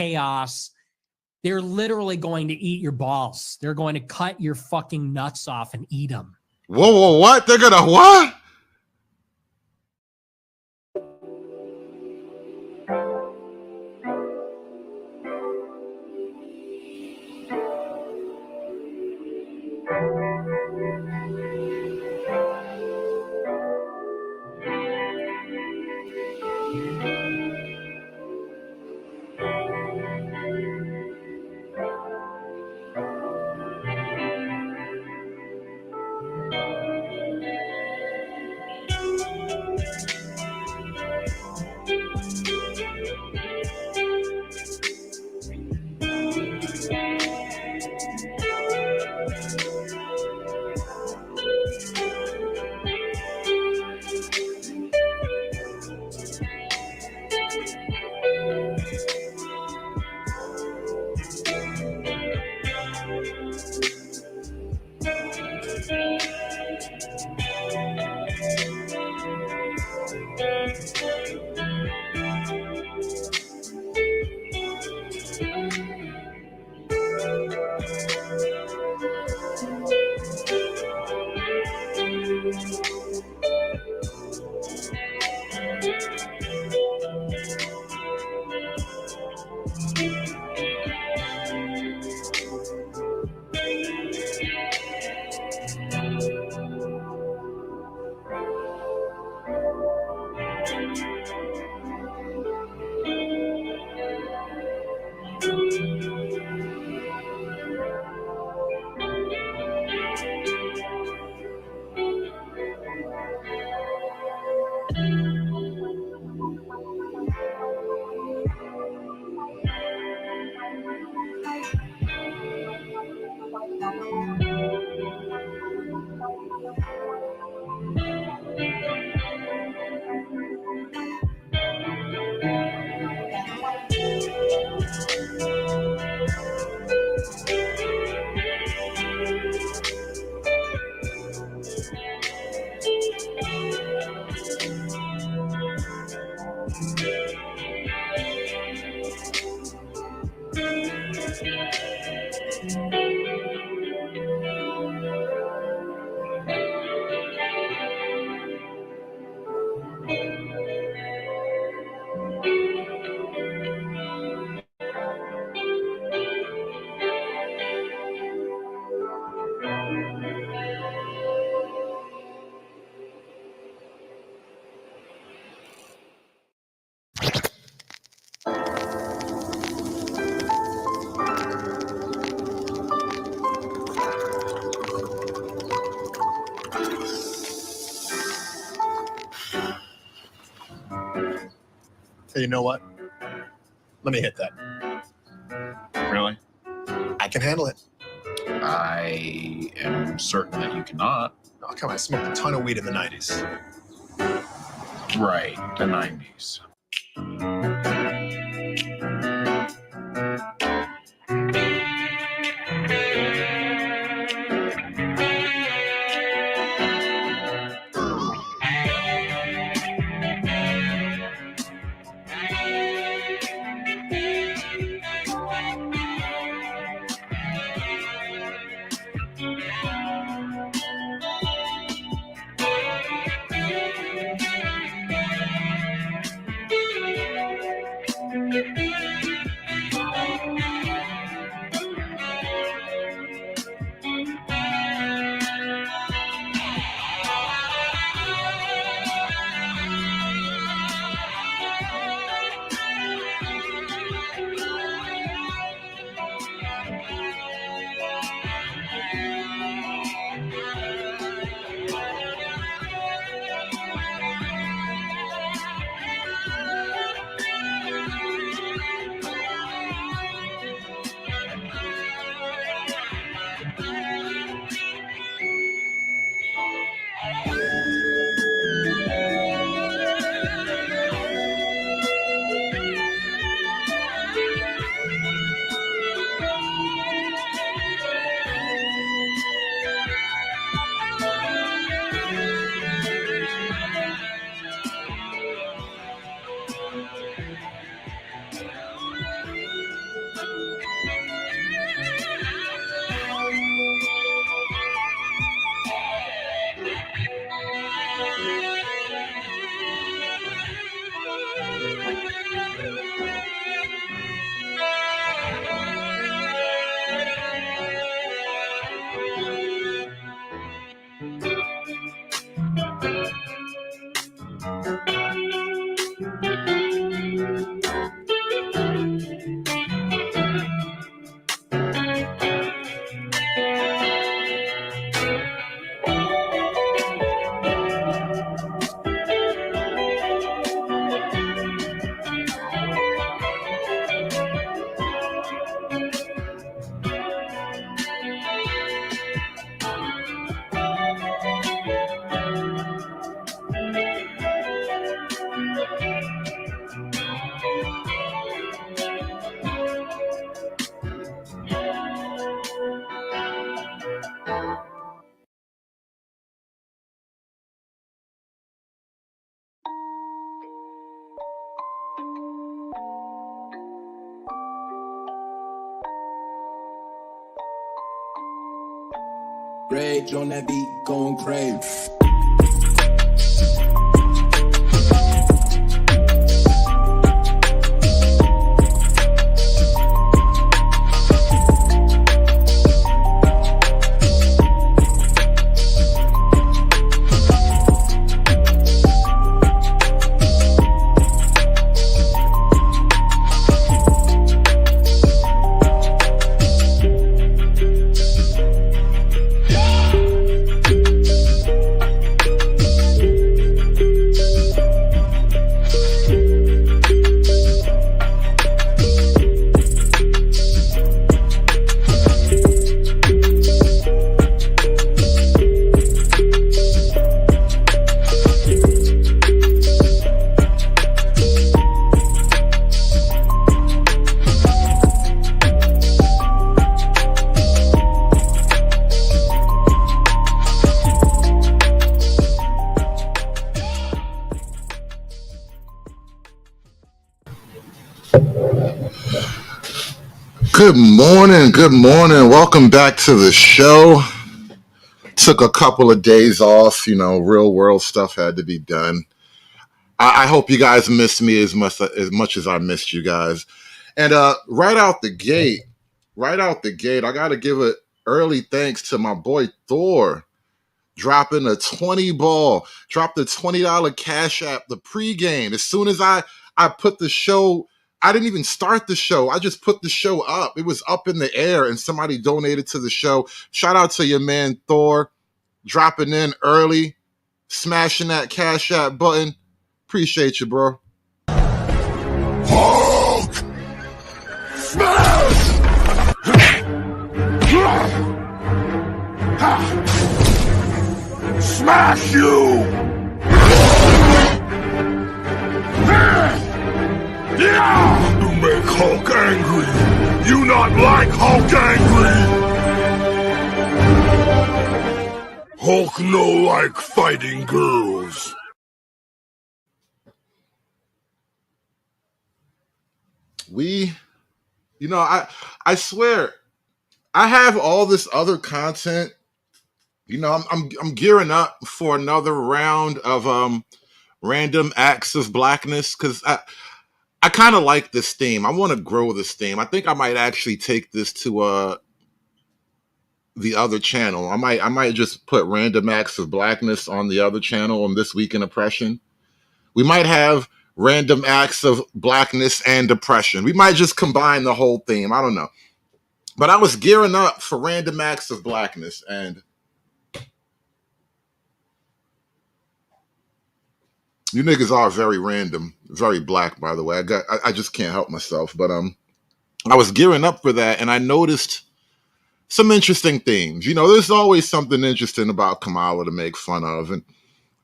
chaos. They're literally going to eat your balls. They're going to cut your fucking nuts off and eat them. Whoa, what? They're gonna what? Hey, you know what? Let me hit that. Really? I can handle it. I am certain that you cannot. Oh, come on. I smoked a ton of weed in the 90s. Right, the 90s. Rage on that beat, going crazy. Good morning. Good morning. Welcome back to the show. Took a couple of days off. Real world stuff had to be done. I hope you guys missed me as much as I missed you guys. And right out the gate, I got to give an early thanks to my boy Thor. Dropping a 20 ball, dropped a $20 Cash App, the pregame. As soon as I put the show, I didn't even start the show. I just put the show up. It was up in the air and somebody donated to the show. Shout out to your man Thor, dropping in early, smashing that Cash App button. Appreciate you, bro. Hulk! Smash! Smash you! You make Hulk angry! You not like Hulk angry! Hulk no like fighting girls. I swear, I have all this other content. I'm gearing up for another round of random acts of blackness because I kind of like this theme. I want to grow this theme. I think I might actually take this to the other channel. I might just put random acts of blackness on the other channel on This Week in Oppression. We might have random acts of blackness and depression. We might just combine the whole theme. I don't know. But I was gearing up for random acts of blackness, and you niggas are very random, very black, by the way. I just can't help myself. But I was gearing up for that, and I noticed some interesting themes. There's always something interesting about Kamala to make fun of, and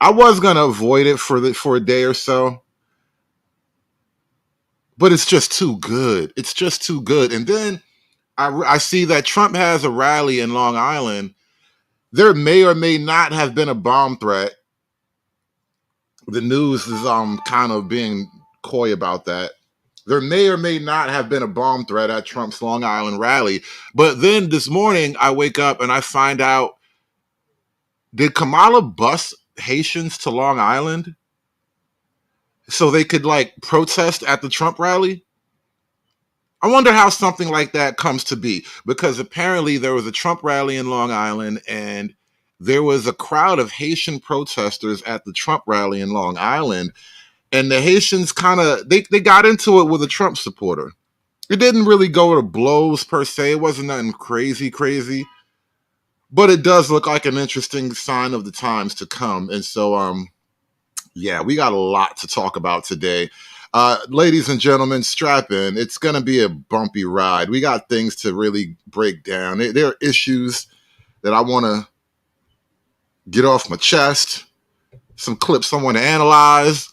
I was gonna avoid it for a day or so. But it's just too good. It's just too good. And then I see that Trump has a rally in Long Island. There may or may not have been a bomb threat. The news is kind of being coy about that. There may or may not have been a bomb threat at Trump's Long Island rally. But then this morning, I wake up and I find out, did Kamala bus Haitians to Long Island so they could protest at the Trump rally? I wonder how something like that comes to be, because apparently there was a Trump rally in Long Island and there was a crowd of Haitian protesters at the Trump rally in Long Island, and the Haitians they got into it with a Trump supporter. It didn't really go to blows per se. It wasn't nothing crazy, but it does look like an interesting sign of the times to come. And so, yeah, we got a lot to talk about today. Ladies and gentlemen, strap in. It's going to be a bumpy ride. We got things to really break down. There are issues that I want to get off my chest, some clips I want to analyze.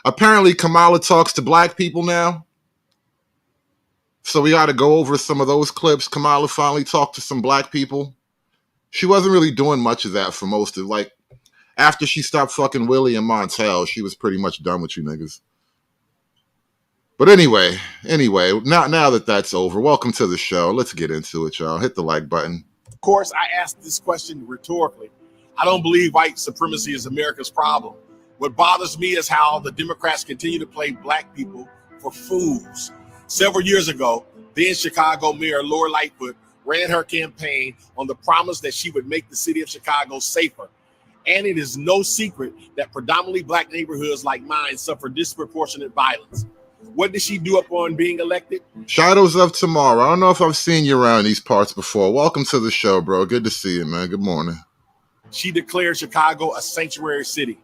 Apparently, Kamala talks to black people now. So we got to go over some of those clips. Kamala finally talked to some black people. She wasn't really doing much of that for most of, after she stopped fucking Willie and Montel, she was pretty much done with you niggas. But anyway, now that that's over, welcome to the show. Let's get into it, y'all. Hit the like button. Of course, I asked this question rhetorically. I don't believe white supremacy is America's problem. What bothers me is how the Democrats continue to play black people for fools. Several years ago, then Chicago Mayor Lori Lightfoot ran her campaign on the promise that she would make the city of Chicago safer. And it is no secret that predominantly black neighborhoods like mine suffer disproportionate violence. What did she do upon being elected? Shadows of Tomorrow. I don't know if I've seen you around these parts before. Welcome to the show, bro. Good to see you, man. Good morning. She declared Chicago a sanctuary city,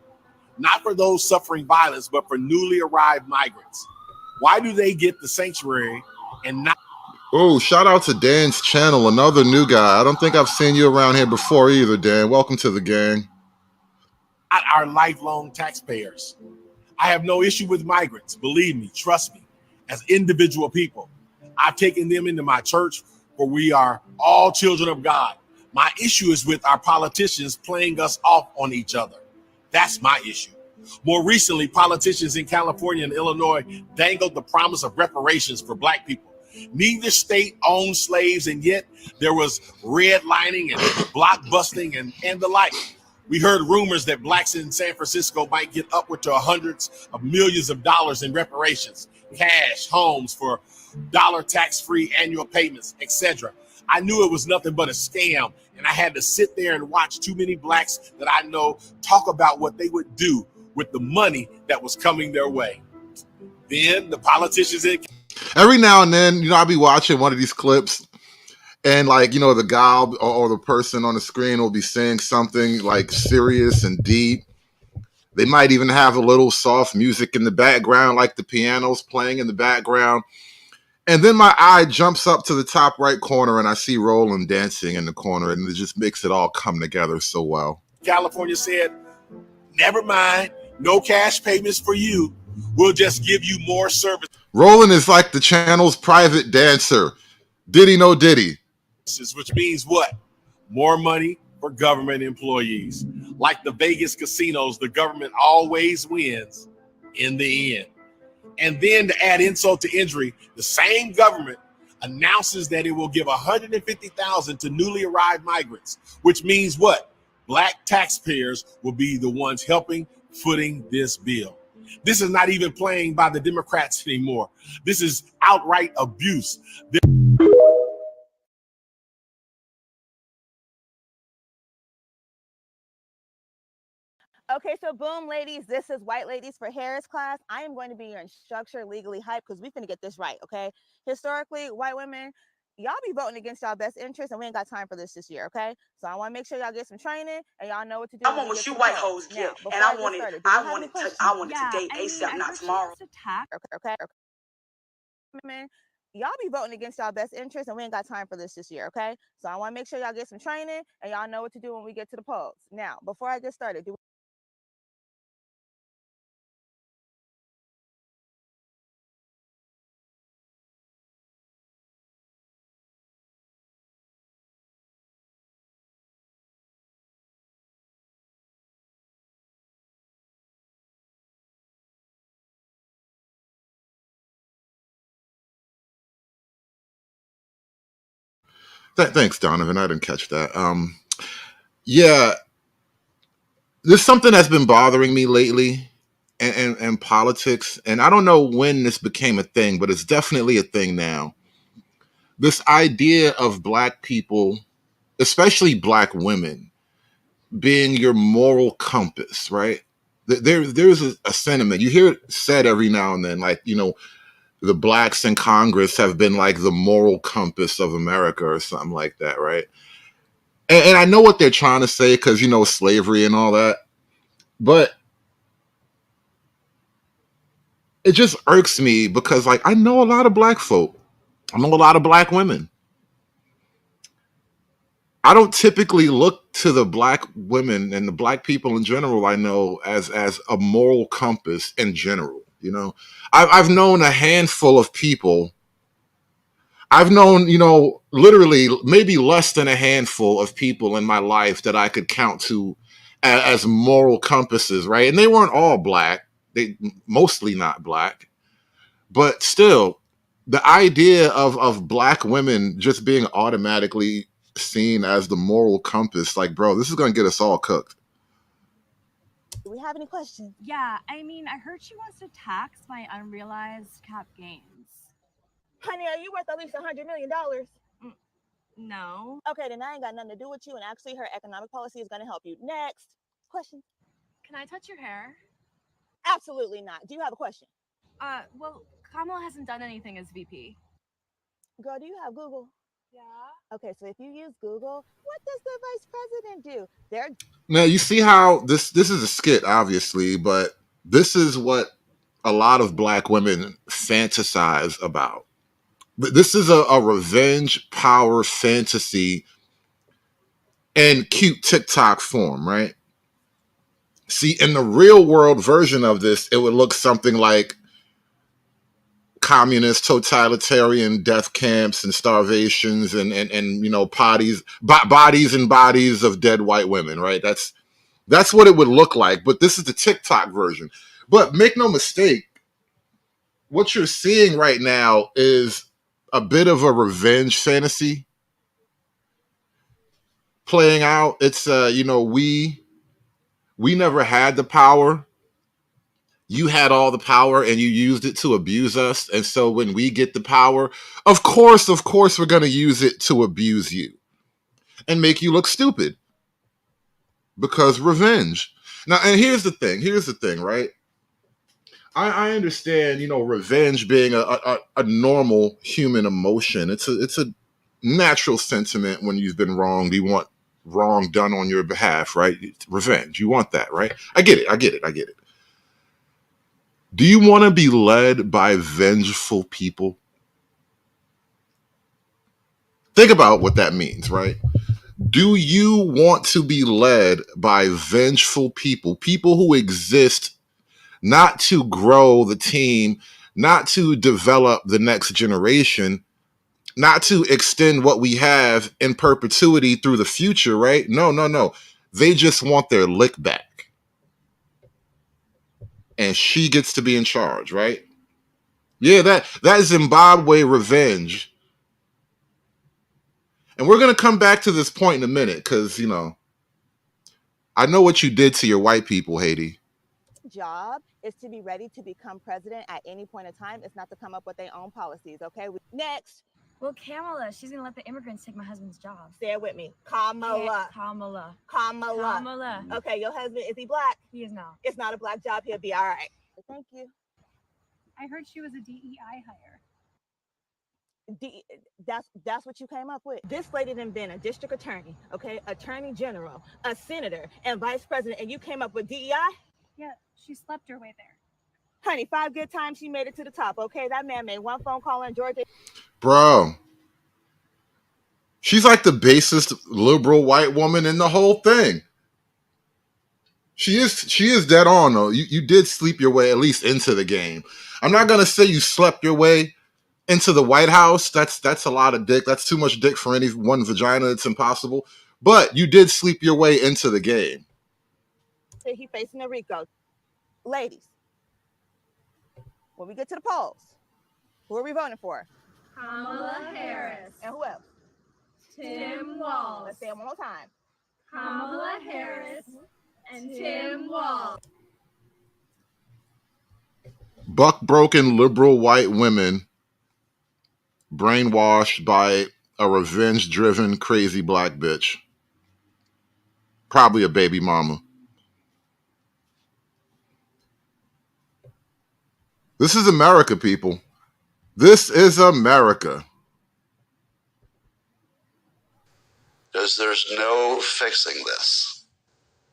not for those suffering violence, but for newly arrived migrants. Why do they get the sanctuary and not? Oh, shout out to Dan's channel, another new guy. I don't think I've seen you around here before either, Dan. Welcome to the gang. Our lifelong taxpayers. I have no issue with migrants. Believe me, trust me, as individual people. I've taken them into my church, for we are all children of God. My issue is with our politicians playing us off on each other. That's my issue. More recently, politicians in California and Illinois dangled the promise of reparations for black people. Neither state owned slaves, and yet there was redlining and block busting and the like. We heard rumors that blacks in San Francisco might get upward to hundreds of millions of dollars in reparations, cash, homes for dollar tax-free annual payments, etc. I knew it was nothing but a scam, and I had to sit there and watch too many blacks that I know talk about what they would do with the money that was coming their way. Then the politicians in Every now and then, I'll be watching one of these clips, and the guy or the person on the screen will be saying something like serious and deep. They might even have a little soft music in the background, like the piano's playing in the background. And then my eye jumps up to the top right corner and I see Roland dancing in the corner, and it just makes it all come together so well. California said, never mind, no cash payments for you. We'll just give you more service. Roland is like the channel's private dancer. Diddy no Diddy. Which means what? More money for government employees. Like the Vegas casinos, the government always wins in the end. And then to add insult to injury, the same government announces that it will give $150,000 to newly arrived migrants, which means what? Black taxpayers will be the ones helping footing this bill. This is not even playing by the Democrats anymore. This is outright abuse. Okay, so boom, ladies, this is White Ladies for Harris class. I am going to be your instructor, legally hype, because we finna get this right, okay? Historically, white women, y'all be voting against y'all best interest, and we ain't got time for this year, okay? So I want to make sure y'all get some training, and y'all know what to do. I want what you white hoes get, and I want it today, ASAP, not tomorrow. Okay. Y'all be voting against y'all best interest, and we ain't got time for this year, okay? So I want to make sure y'all get some training, and y'all know what to do when we get to the polls. Now, before I get started, Thanks, Donovan. I didn't catch that. Yeah, there's something that's been bothering me lately and politics, and I don't know when this became a thing, but it's definitely a thing now. This idea of black people, especially black women, being your moral compass, right? There's a sentiment. You hear it said every now and then, the blacks in Congress have been like the moral compass of America or something like that, right? And I know what they're trying to say because, slavery and all that. But it just irks me because, I know a lot of black folk. I know a lot of black women. I don't typically look to the black women and the black people in general I know as a moral compass in general. I've known a handful of people. I've known, literally maybe less than a handful of people in my life that I could count to as moral compasses, right? And they weren't all black. They mostly not black. But still, the idea of black women just being automatically seen as the moral compass. Like, bro, this is going to get us all cooked. Do we have any questions? Yeah, I mean, I heard she wants to tax my unrealized cap gains. Honey, are you worth at least $100 million? No. Okay, then I ain't got nothing to do with you, and actually her economic policy is going to help you. Next question. Can I touch your hair? Absolutely not. Do you have a question? Well, Kamala hasn't done anything as VP. Girl, do you have Google? Yeah. Okay, so if you use Google, what does the vice president do? Now, you see how this is a skit, obviously, but this is what a lot of black women fantasize about. But this is a revenge power fantasy in cute TikTok form, right? See, in the real world version of this, it would look something like communist, totalitarian death camps and starvations and you know, bodies and bodies of dead white women, right? That's what it would look like. But this is the TikTok version. But make no mistake, what you're seeing right now is a bit of a revenge fantasy playing out. It's you know, we never had the power. You had all the power and you used it to abuse us. And so when we get the power, of course, we're going to use it to abuse you and make you look stupid because revenge. Now, and here's the thing, right? I understand, you know, revenge being a normal human emotion. It's a natural sentiment when you've been wronged. You want wrong done on your behalf, right? Revenge. You want that, right? I get it. Do you want to be led by vengeful people? Think about what that means, right? Do you want to be led by vengeful people? People who exist not to grow the team, not to develop the next generation, not to extend what we have in perpetuity through the future, right? No. They just want their lick back. And she gets to be in charge, right? Yeah, that Zimbabwe revenge. And we're going to come back to this point in a minute because, you know, I know what you did to your white people, Haiti. Job is to be ready to become president at any point in time. It's not to come up with their own policies, okay? Next. Well, Kamala, she's going to let the immigrants take my husband's job. Say it with me. Kamala. Okay, your husband, is he black? He is not. It's not a black job. He'll be all right. Thank you. I heard she was a DEI hire. That's what you came up with. This lady done been a district attorney, okay, attorney general, a senator, and vice president, and you came up with DEI? Yeah, she slept her way there. Honey, 5 good times she made it to the top, okay? That man made 1 phone call in Georgia. Bro, she's like the basest liberal white woman in the whole thing. She is dead on, though. You did sleep your way at least into the game. I'm not gonna say you slept your way into the White House. That's a lot of dick. That's too much dick for any one vagina. It's impossible. But you did sleep your way into the game. He facing the RICO. Ladies, when we get to the polls, who are we voting for? Kamala Harris. And who else? Tim Walz. Let's say it one more time. Kamala Harris and Tim Walz. Buck-broken liberal white women brainwashed by a revenge-driven crazy black bitch. Probably a baby mama. This is America, people. This is America. There's no fixing this.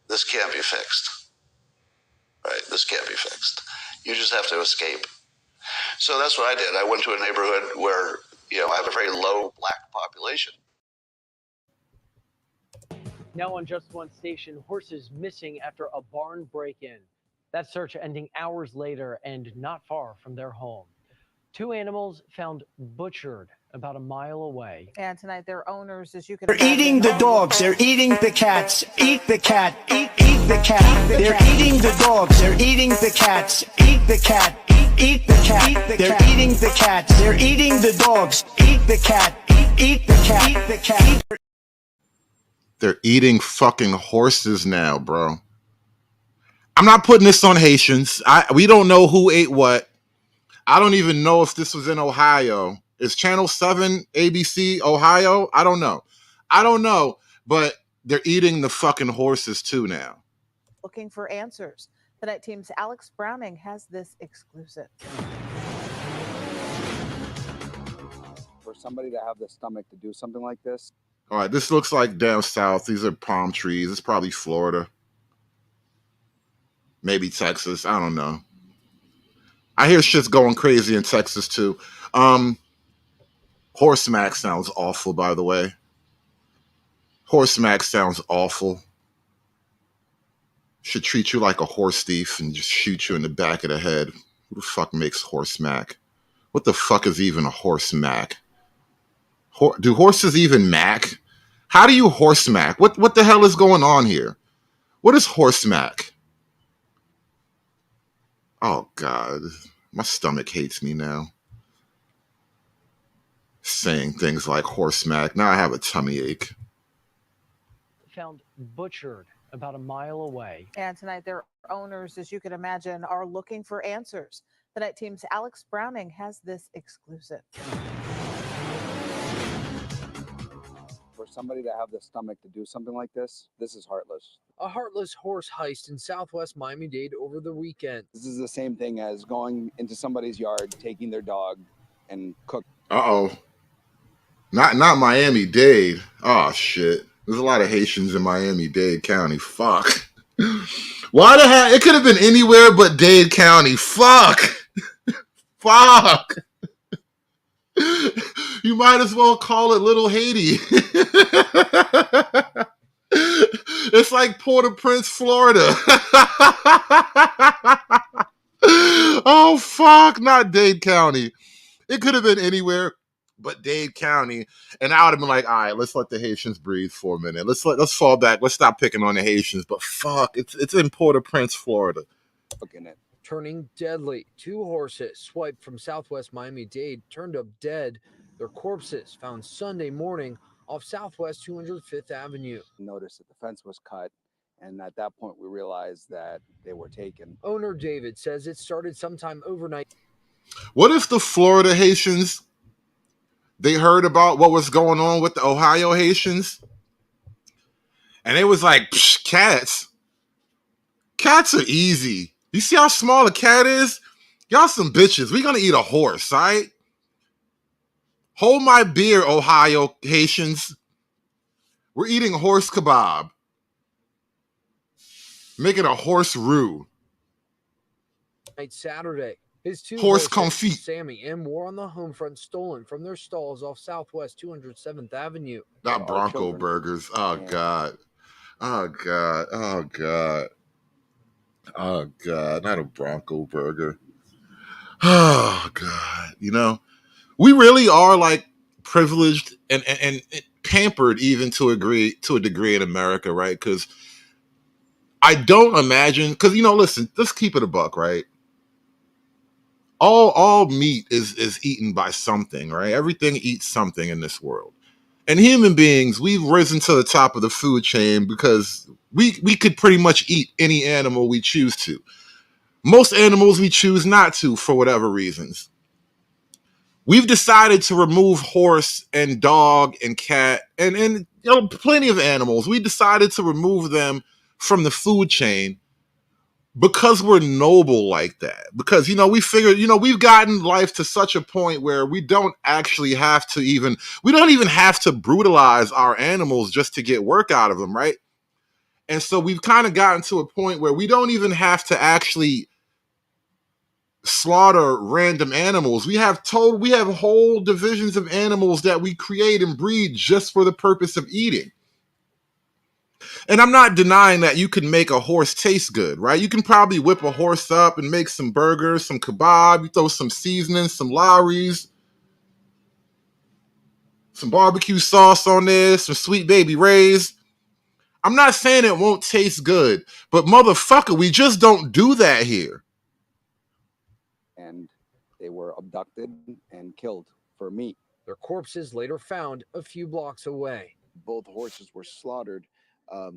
This can't be fixed. Right? This can't be fixed. You just have to escape. So that's what I did. I went to a neighborhood where, you know, I have a very low black population. Now on Just One station, horses missing after a barn break-in. That search ending hours later and not far from their home. 2 animals found butchered about a mile away. And tonight their owners, as you can They're eating the dogs, they're eating the cats. Eat the cat, eat the cat. They're eating the dogs, they're eating the cats. Eat the cat, eat the cat. They're eating the cats, they're eating the dogs. Eat the cat, eat the cat. They're eating fucking horses now, bro. I'm not putting this on Haitians. We don't know who ate what. I don't even know if this was in Ohio. Is Channel 7 ABC Ohio? I don't know. But they're eating the fucking horses too now. Looking for answers. Tonight team's Alex Browning has this exclusive. For somebody to have the stomach to do something like this. All right, this looks like down south. These are palm trees. It's probably Florida. Maybe Texas. I don't know. I hear shit's going crazy in Texas too. Horse smack sounds awful, by the way. Horse smack sounds awful. Should treat you like a horse thief and just shoot you in the back of the head. Who the fuck makes horse smack? What the fuck is even a horse smack? Do horses even mack? How do you horse smack? What the hell is going on here? What is horse smack? Oh God, my stomach hates me now. Saying things like horse smack. Now I have a tummy ache. Found butchered about a mile away. And tonight, their owners, as you can imagine, are looking for answers. Tonight team's Alex Browning has this exclusive. For somebody to have the stomach to do something like this is heartless. A heartless horse heist in southwest Miami-Dade over the weekend. This is the same thing as going into somebody's yard, taking their dog, and cook. Uh-oh. Not Miami-Dade. Oh, shit. There's a lot of Haitians in Miami-Dade County. Fuck. Why the hell? It could have been anywhere but Dade County. Fuck. Fuck. You might as well call it Little Haiti. It's like Port-au-Prince, Florida. Oh, fuck. Not Dade County. It could have been anywhere but Dade County. And I would have been like, all right, let's let the Haitians breathe for a minute. Let's fall back. Let's stop picking on the Haitians. But fuck, it's in Port-au-Prince, Florida. Looking at turning deadly. 2 horses swiped from southwest Miami-Dade turned up dead. Their corpses found Sunday morning off southwest 205th Avenue. Noticed that the fence was cut, and at that point we realized that they were taken. Owner David says it started sometime overnight. What if the Florida Haitians, they heard about what was going on with the Ohio Haitians? And it was like, cats. Cats are easy. You see how small a cat is? Y'all some bitches. We gonna eat a horse, all right? Hold my beer, Ohio Haitians. We're eating horse kebab. Making a horse roux. Saturday. His 2 horse horses, confit. Sammy and War on the home front, stolen from their stalls off southwest 207th Avenue. Not Bronco burgers. Oh, God. Oh, God. Oh, God. Oh, God. Not a Bronco burger. Oh, God. You know, we really are like privileged and pampered even to a degree in America, right? Because I don't imagine, because, you know, listen, let's keep it a buck, right? All meat is eaten by something, right? Everything eats something in this world. And human beings, we've risen to the top of the food chain because we could pretty much eat any animal we choose to. Most animals we choose not to for whatever reasons. We've decided to remove horse and dog and cat and you know, plenty of animals. We decided to remove them from the food chain because we're noble like that. Because, you know, we figured, you know, we've gotten life to such a point where we don't even have to brutalize our animals just to get work out of them, right? And so we've kind of gotten to a point where we don't even have to actually slaughter random animals. We have whole divisions of animals that we create and breed just for the purpose of eating. And I'm not denying that you can make a horse taste good, right? You can probably whip a horse up and make some burgers, some kebab, you throw some seasoning, some Lawry's, some barbecue sauce on there, some Sweet Baby Ray's. I'm not saying it won't taste good, but motherfucker, we just don't do that here. And they were abducted and killed for meat. Their corpses later found a few blocks away. both horses were slaughtered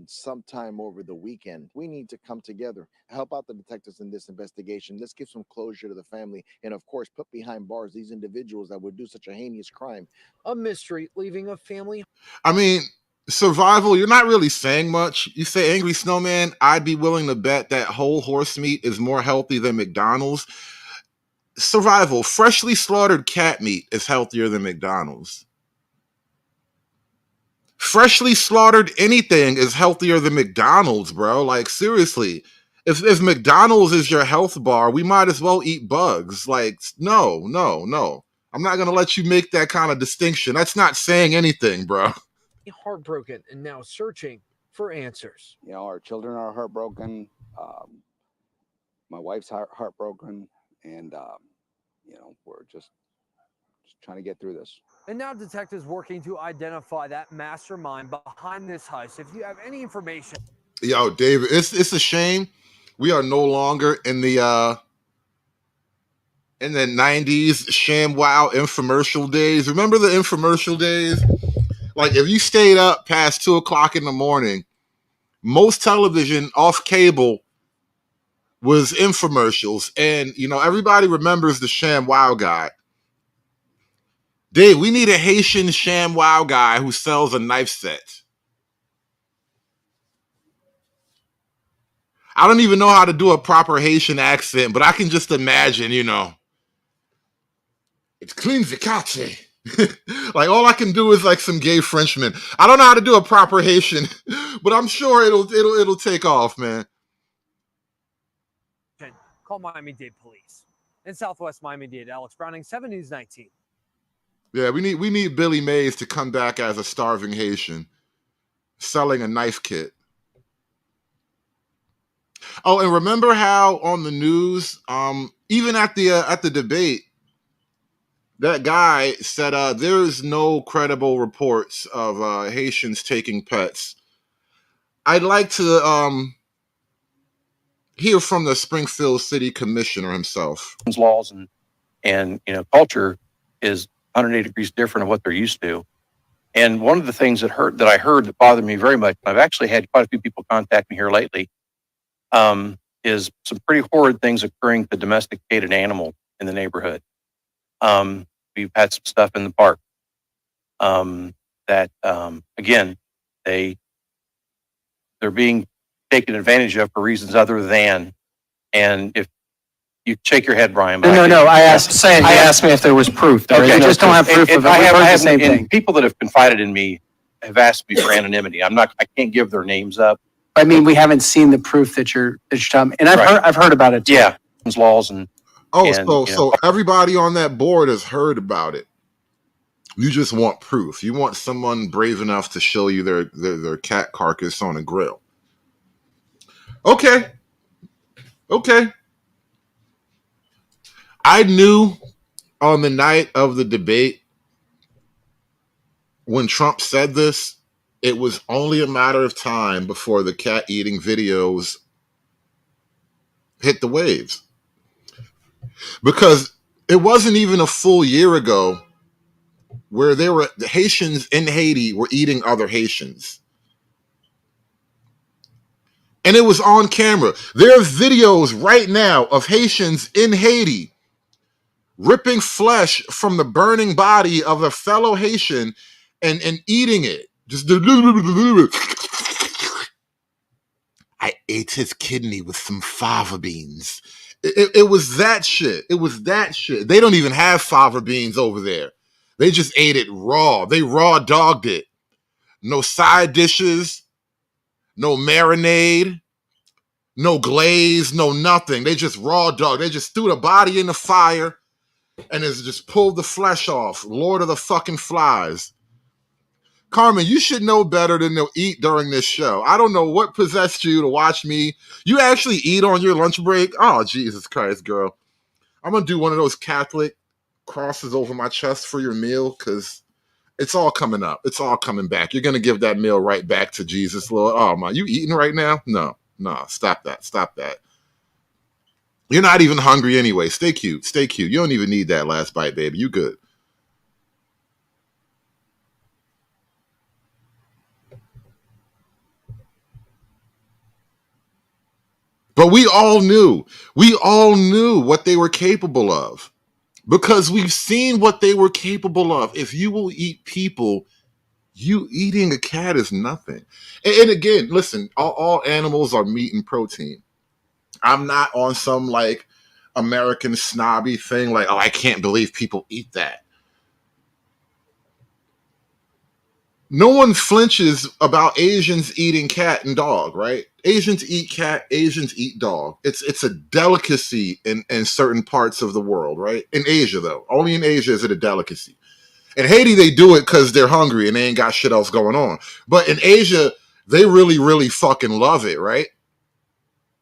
sometime over the weekend. We need to come together, help out the detectives in this investigation. Let's give some closure to the family, and of course, put behind bars these individuals that would do such a heinous crime. A mystery leaving a family. I mean, survival, you're not really saying much. You say Angry Snowman, I'd be willing to bet that whole horse meat is more healthy than McDonald's. Survival, freshly slaughtered cat meat is healthier than McDonald's. Freshly slaughtered anything is healthier than McDonald's, bro. Like, seriously. If McDonald's is your health bar, we might as well eat bugs. Like, no. I'm not going to let you make that kind of distinction. That's not saying anything, bro. Heartbroken and now searching for answers. You know, our children are heartbroken. My wife's heartbroken. And, you know, we're just trying to get through this. And now detectives working to identify that mastermind behind this heist. If you have any information. Yo, David, it's a shame we are no longer in the 90s ShamWow infomercial days. Remember the infomercial days? Like, if you stayed up past 2 o'clock in the morning, most television off cable was infomercials. And, you know, everybody remembers the ShamWow guy. Dave, we need a Haitian ShamWow guy who sells a knife set. I don't even know how to do a proper Haitian accent, but I can just imagine, you know, it's clean Vicace. Like, all I can do is like some gay Frenchman. I don't know how to do a proper Haitian, but I'm sure it'll take off, man. Call Miami-Dade police. In Southwest Miami-Dade, Alex Browning, 7 News 19. Yeah, we need Billy Mays to come back as a starving Haitian, selling a knife kit. Oh, and remember how on the news, even at the debate, that guy said there's no credible reports of Haitians taking pets. I'd like to hear from the Springfield City Commissioner himself. Laws and you know, culture is 180 degrees different of what they're used to. And one of the things that I heard that bothered me very much, I've actually had quite a few people contact me here lately, is some pretty horrid things occurring to domesticated animal in the neighborhood. We've had some stuff in the park that, again, they're being taken advantage of for reasons other than, and if you shake your head, Brian. No. I asked me if there was proof. I just don't have proof of it. We've heard the same thing. People that have confided in me have asked me for anonymity. I can't give their names up. I mean, we haven't seen the proof that you're telling me, and I've heard about it too. Yeah, laws and so everybody on that board has heard about it. You just want proof. You want someone brave enough to show you their cat carcass on a grill. Okay. I knew on the night of the debate when Trump said this, it was only a matter of time before the cat eating videos hit the waves. Because it wasn't even a full year ago where the Haitians in Haiti were eating other Haitians. And it was on camera. There are videos right now of Haitians in Haiti ripping flesh from the burning body of a fellow Haitian and eating it. Just I ate his kidney with some fava beans. It was that shit. It was that shit. They don't even have fava beans over there. They just ate it raw. They raw dogged it. No side dishes, no marinade, no glaze, no nothing. They just raw dogged. They just threw the body in the fire and it's just pulled the flesh off. Lord of the fucking Flies. Carmen, you should know better than to eat during this show. I don't know what possessed you to watch me. You actually eat on your lunch break? Oh, Jesus Christ, girl. I'm going to do one of those Catholic crosses over my chest for your meal because it's all coming up. It's all coming back. You're going to give that meal right back to Jesus, Lord. Oh, my. You eating right now? No. Stop that. You're not even hungry anyway. Stay cute. You don't even need that last bite, baby. You good. But we all knew what they were capable of, because we've seen what they were capable of. If you will eat people, you eating a cat is nothing. And again, listen, all animals are meat and protein. I'm not on some like American snobby thing like, oh, I can't believe people eat that. No one flinches about Asians eating cat and dog, right? Asians eat cat, Asians eat dog. It's a delicacy in certain parts of the world, right? In Asia, though. Only in Asia is it a delicacy. In Haiti, they do it because they're hungry and they ain't got shit else going on. But in Asia, they really, really fucking love it, right?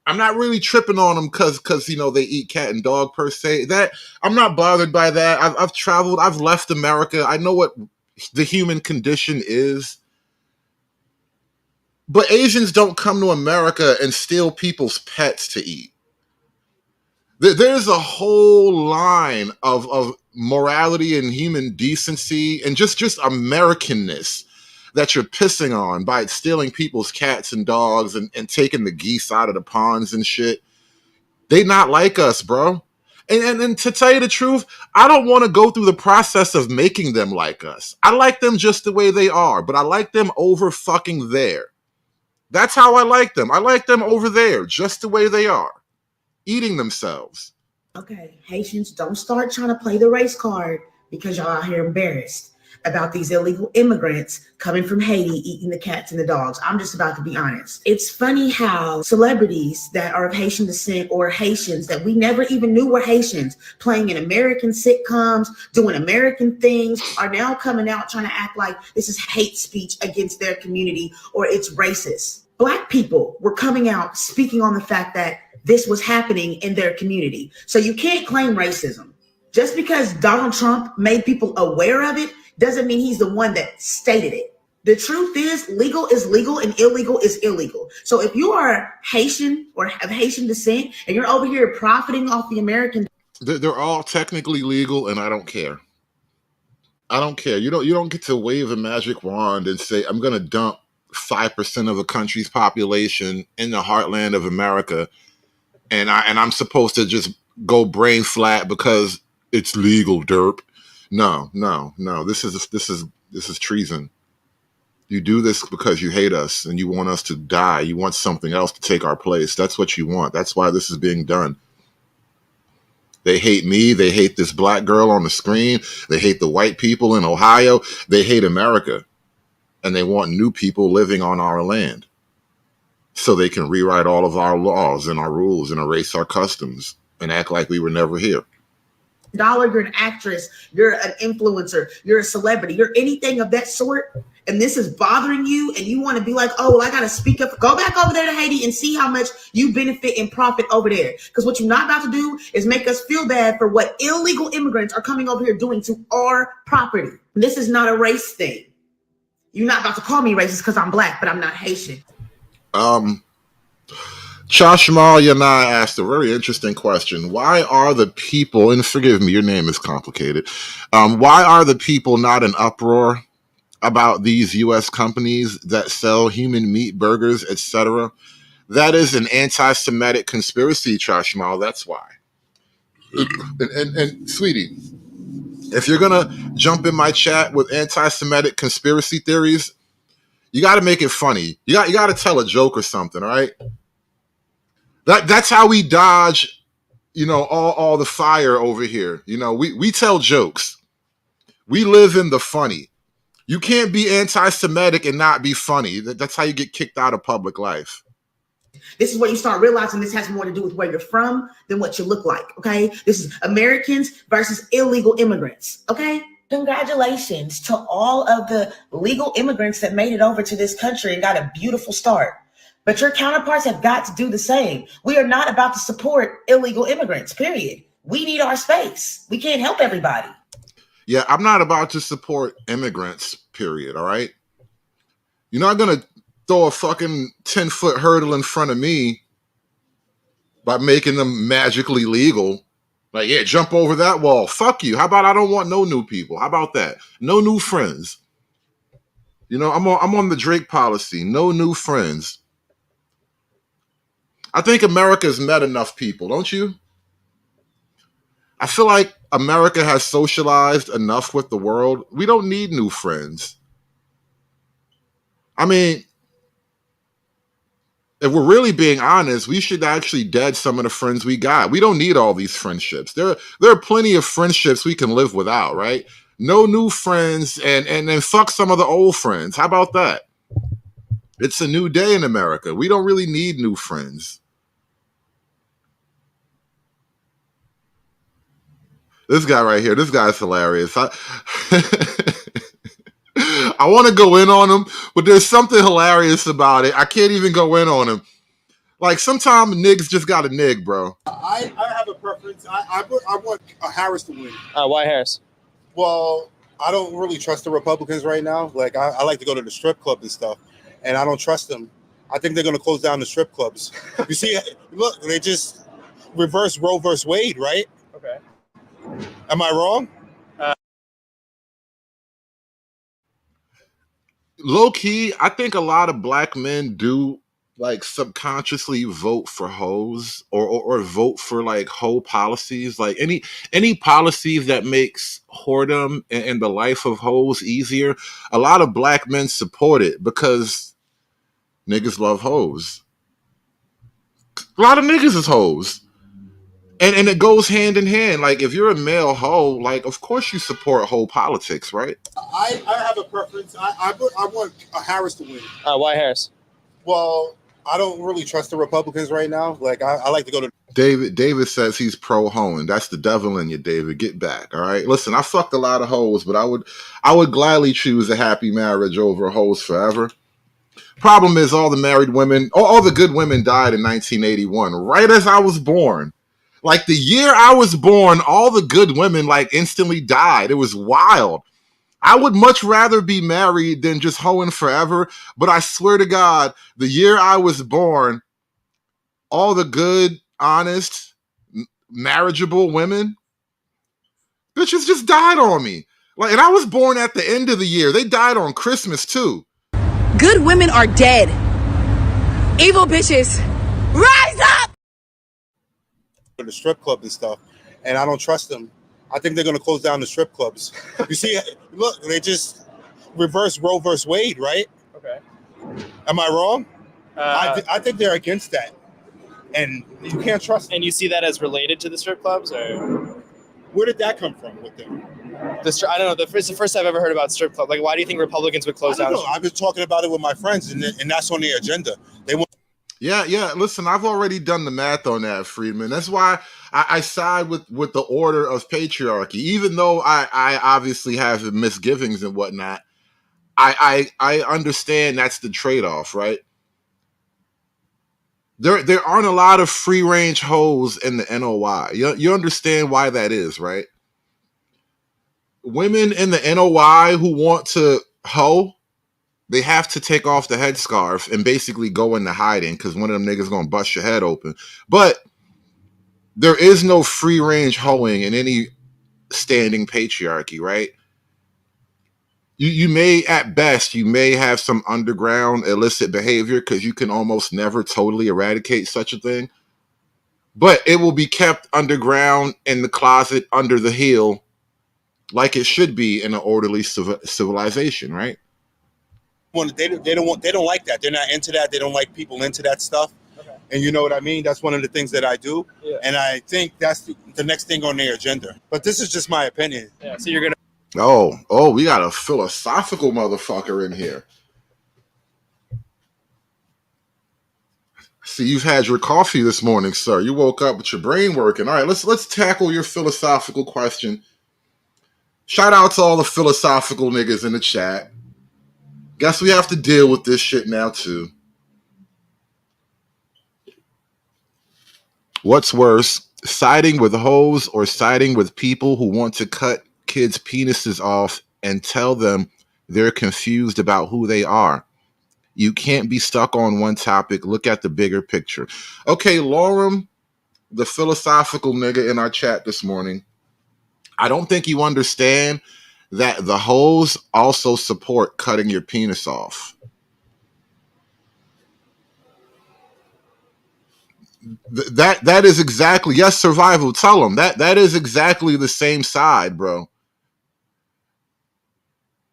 I'm not really tripping on them because you know they eat cat and dog per se. That I'm not bothered by that. I've traveled. I've left America. I know what the human condition is. But Asians don't come to America and steal people's pets to eat. There's a whole line of morality and human decency and just Americanness that you're pissing on by stealing people's cats and dogs and taking the geese out of the ponds and shit. They not like us, bro. And to tell you the truth, I don't want to go through the process of making them like us. I like them just the way they are, but I like them over fucking there. That's how I like them. I like them over there, just the way they are, eating themselves. Okay, Haitians, don't start trying to play the race card because y'all out here embarrassed about these illegal immigrants coming from Haiti eating the cats and the dogs. I'm just about to be honest. It's funny how celebrities that are of Haitian descent or Haitians that we never even knew were Haitians playing in American sitcoms, doing American things, are now coming out trying to act like this is hate speech against their community or it's racist. Black people were coming out speaking on the fact that this was happening in their community. So you can't claim racism. Just because Donald Trump made people aware of it doesn't mean he's the one that stated it. The truth is legal and illegal is illegal. So if you are Haitian or have Haitian descent and you're over here profiting off the American... They're all technically legal and I don't care. I don't care. You don't get to wave a magic wand and say, I'm going to dump 5% of the country's population in the heartland of America and I'm supposed to just go brain flat because it's legal, derp. No. This is treason. You do this because you hate us and you want us to die. You want something else to take our place. That's what you want. That's why this is being done. They hate me. They hate this black girl on the screen. They hate the white people in Ohio. They hate America. And they want new people living on our land so they can rewrite all of our laws and our rules and erase our customs and act like we were never here. Dollar, you're an actress, you're an influencer, you're a celebrity, you're anything of that sort, and this is bothering you and you want to be like, oh, well, I got to speak up. Go back over there to Haiti and see how much you benefit and profit over there. Because what you're not about to do is make us feel bad for what illegal immigrants are coming over here doing to our property. This is not a race thing. You're not about to call me racist because I'm black, but I'm not Haitian. Chashmal Yanai asked a very interesting question. Why are the people, and forgive me, your name is complicated. Why are the people not in uproar about these U.S. companies that sell human meat burgers, etc.? That is an anti-Semitic conspiracy, Chashmal. That's why. And sweetie, if you're going to jump in my chat with anti-Semitic conspiracy theories, you got to make it funny. You got to tell a joke or something, all right? That's how we dodge, all the fire over here. We tell jokes. We live in the funny. You can't be anti-Semitic and not be funny. That's how you get kicked out of public life. This is where you start realizing this has more to do with where you're from than what you look like, okay? This is Americans versus illegal immigrants, okay? Congratulations to all of the legal immigrants that made it over to this country and got a beautiful start. But your counterparts have got to do the same. We are not about to support illegal immigrants, period. We need our space. We can't help everybody. Yeah, I'm not about to support immigrants, period, all right? You're not going to throw a fucking 10-foot hurdle in front of me by making them magically legal. Like, yeah, jump over that wall. Fuck you. How about I don't want no new people? How about that? No new friends. I'm on the Drake policy. No new friends. I think America's met enough people, don't you? I feel like America has socialized enough with the world. We don't need new friends. I mean, if we're really being honest, we should actually dead some of the friends we got. We don't need all these friendships. There are plenty of friendships we can live without, right? No new friends and then fuck some of the old friends. How about that? It's a new day in America. We don't really need new friends. This guy right here, this guy's hilarious. I want to go in on him, but there's something hilarious about it. I can't even go in on him. Like, sometimes niggas just got a nig, bro. I have a preference. I want Harris to win. Why Harris? Well, I don't really trust the Republicans right now. Like, I like to go to the strip club and stuff, and I don't trust them. I think they're going to close down the strip clubs. You see, look, they just reversed Roe versus Wade, right? Okay. Am I wrong? Low key, I think a lot of black men do like subconsciously vote for hoes or vote for like hoe policies, like any policies that makes whoredom and the life of hoes easier. A lot of black men support it because niggas love hoes. A lot of niggas is hoes. And it goes hand in hand. Like, if you're a male hoe, like, of course you support hoe politics, right? I have a preference. I want Harris to win. Why Harris? Well, I don't really trust the Republicans right now. Like, I like to go to... David says he's pro-hoe, and that's the devil in you, David. Get back, all right? Listen, I fucked a lot of hoes, but I would gladly choose a happy marriage over hoes forever. Problem is, all the married women, all the good women died in 1981, right as I was born. Like, the year I was born, all the good women, like, instantly died. It was wild. I would much rather be married than just hoeing forever. But I swear to God, the year I was born, all the good, honest, marriageable women, bitches just died on me. Like, and I was born at the end of the year. They died on Christmas, too. Good women are dead. Evil bitches, rise up! The strip club and stuff, and I don't trust them. I think they're going to close down the strip clubs. You see, look, they just reversed Roe versus Wade, right? Okay. Am I wrong? I think they're against that, and you can't trust them. And you see that as related to the strip clubs, or where did that come from with them? I don't know. It's the first I've ever heard about strip club. Like, why do you think Republicans would close down? I've been talking about it with my friends, and that's on their agenda. They want. Yeah. Listen, I've already done the math on that, Friedman. That's why I side with the order of patriarchy. Even though I obviously have misgivings and whatnot, I understand that's the trade-off, right? There aren't a lot of free-range hoes in the NOI. You understand why that is, right? Women in the NOI who want to hoe, they have to take off the headscarf and basically go into hiding because one of them niggas gonna bust your head open. But there is no free range hoeing in any standing patriarchy, right? You may, at best, you may have some underground illicit behavior because you can almost never totally eradicate such a thing. But it will be kept underground in the closet under the heel like it should be in an orderly civilization, right? They don't like that. They're not into that. They don't like people into that stuff. Okay. And you know what I mean? That's one of the things that I do. Yeah. And I think that's the next thing on their agenda. But this is just my opinion. Yeah. So you're gonna. Oh, we got a philosophical motherfucker in here. See, you've had your coffee this morning, sir. You woke up with your brain working. All right, let's tackle your philosophical question. Shout out to all the philosophical niggas in the chat. Guess we have to deal with this shit now, too. What's worse, siding with hoes or siding with people who want to cut kids' penises off and tell them they're confused about who they are? You can't be stuck on one topic. Look at the bigger picture. Okay, Lauren, the philosophical nigga in our chat this morning, I don't think you understand that the hoes also support cutting your penis off. That is exactly, yes, survival. Tell them that is exactly the same side, bro.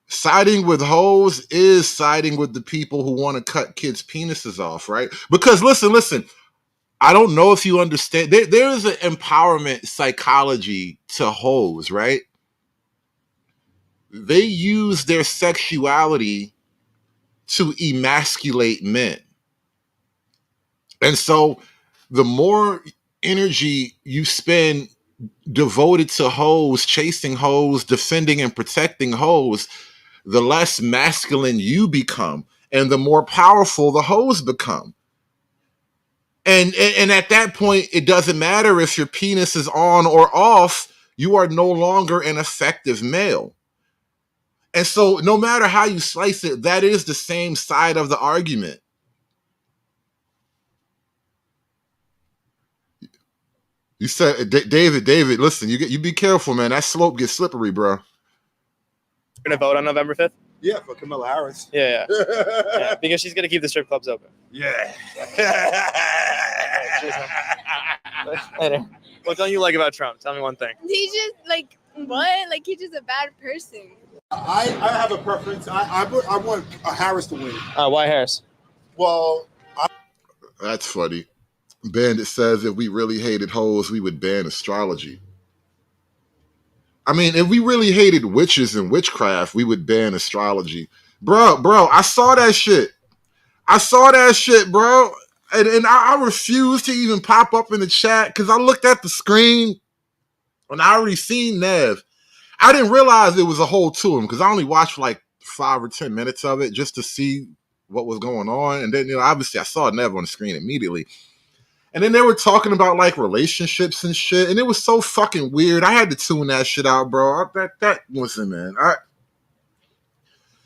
Siding with hoes is siding with the people who want to cut kids' penises off, right? Because listen. I don't know if you understand. There is an empowerment psychology to hoes, right? They use their sexuality to emasculate men. And so the more energy you spend devoted to hoes, chasing hoes, defending and protecting hoes, the less masculine you become and the more powerful the hoes become. And at that point, it doesn't matter if your penis is on or off, you are no longer an effective male. And so no matter how you slice it, that is the same side of the argument. You said, David, listen, you be careful, man. That slope gets slippery, bro. You're gonna vote on November 5th? Yeah, for Kamala Harris. Yeah. Yeah, because she's gonna keep the strip clubs open. Yeah. Later. What don't you like about Trump? Tell me one thing. He's just like what? Like he's just a bad person. I have a preference. I want Harris to win. Why Harris? Well, that's funny. Bandit says if we really hated hoes, we would ban astrology. I mean, if we really hated witches and witchcraft, we would ban astrology. Bro, I saw that shit. Bro. And I refused to even pop up in the chat because I looked at the screen and I already seen Nev. I didn't realize it was a whole to him because I only watched like 5 or 10 minutes of it just to see what was going on. And then, obviously I saw Nev on the screen immediately. And then they were talking about like relationships and shit. And it was so fucking weird. I had to tune that shit out, bro. Listen, man.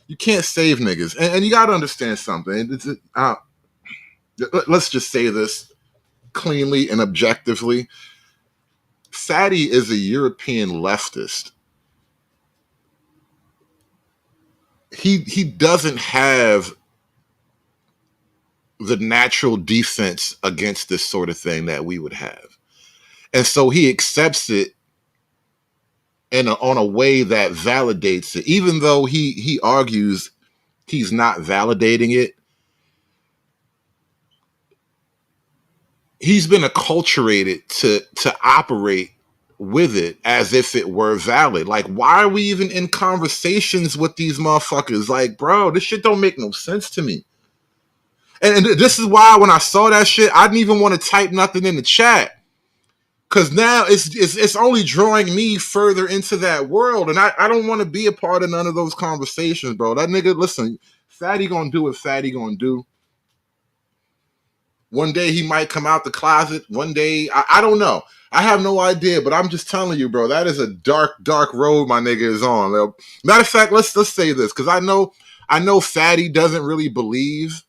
You can't save niggas. And you got to understand something. Let's just say this cleanly and objectively. Fatty is a European leftist. He doesn't have the natural defense against this sort of thing that we would have. And so he accepts it on a way that validates it, even though he argues he's not validating it. He's been acculturated to operate with it as if it were valid. Like, why are we even in conversations with these motherfuckers? Like, bro, this shit don't make no sense to me. And this is why when I saw that shit, I didn't even want to type nothing in the chat. Because now it's only drawing me further into that world. And I don't want to be a part of none of those conversations, bro. That nigga, listen, Fatty gonna do what Fatty gonna do. One day he might come out the closet. One day, I don't know. I have no idea, but I'm just telling you, bro, that is a dark, dark road my nigga is on. Matter of fact, let's say this, because I know Fatty doesn't really believe.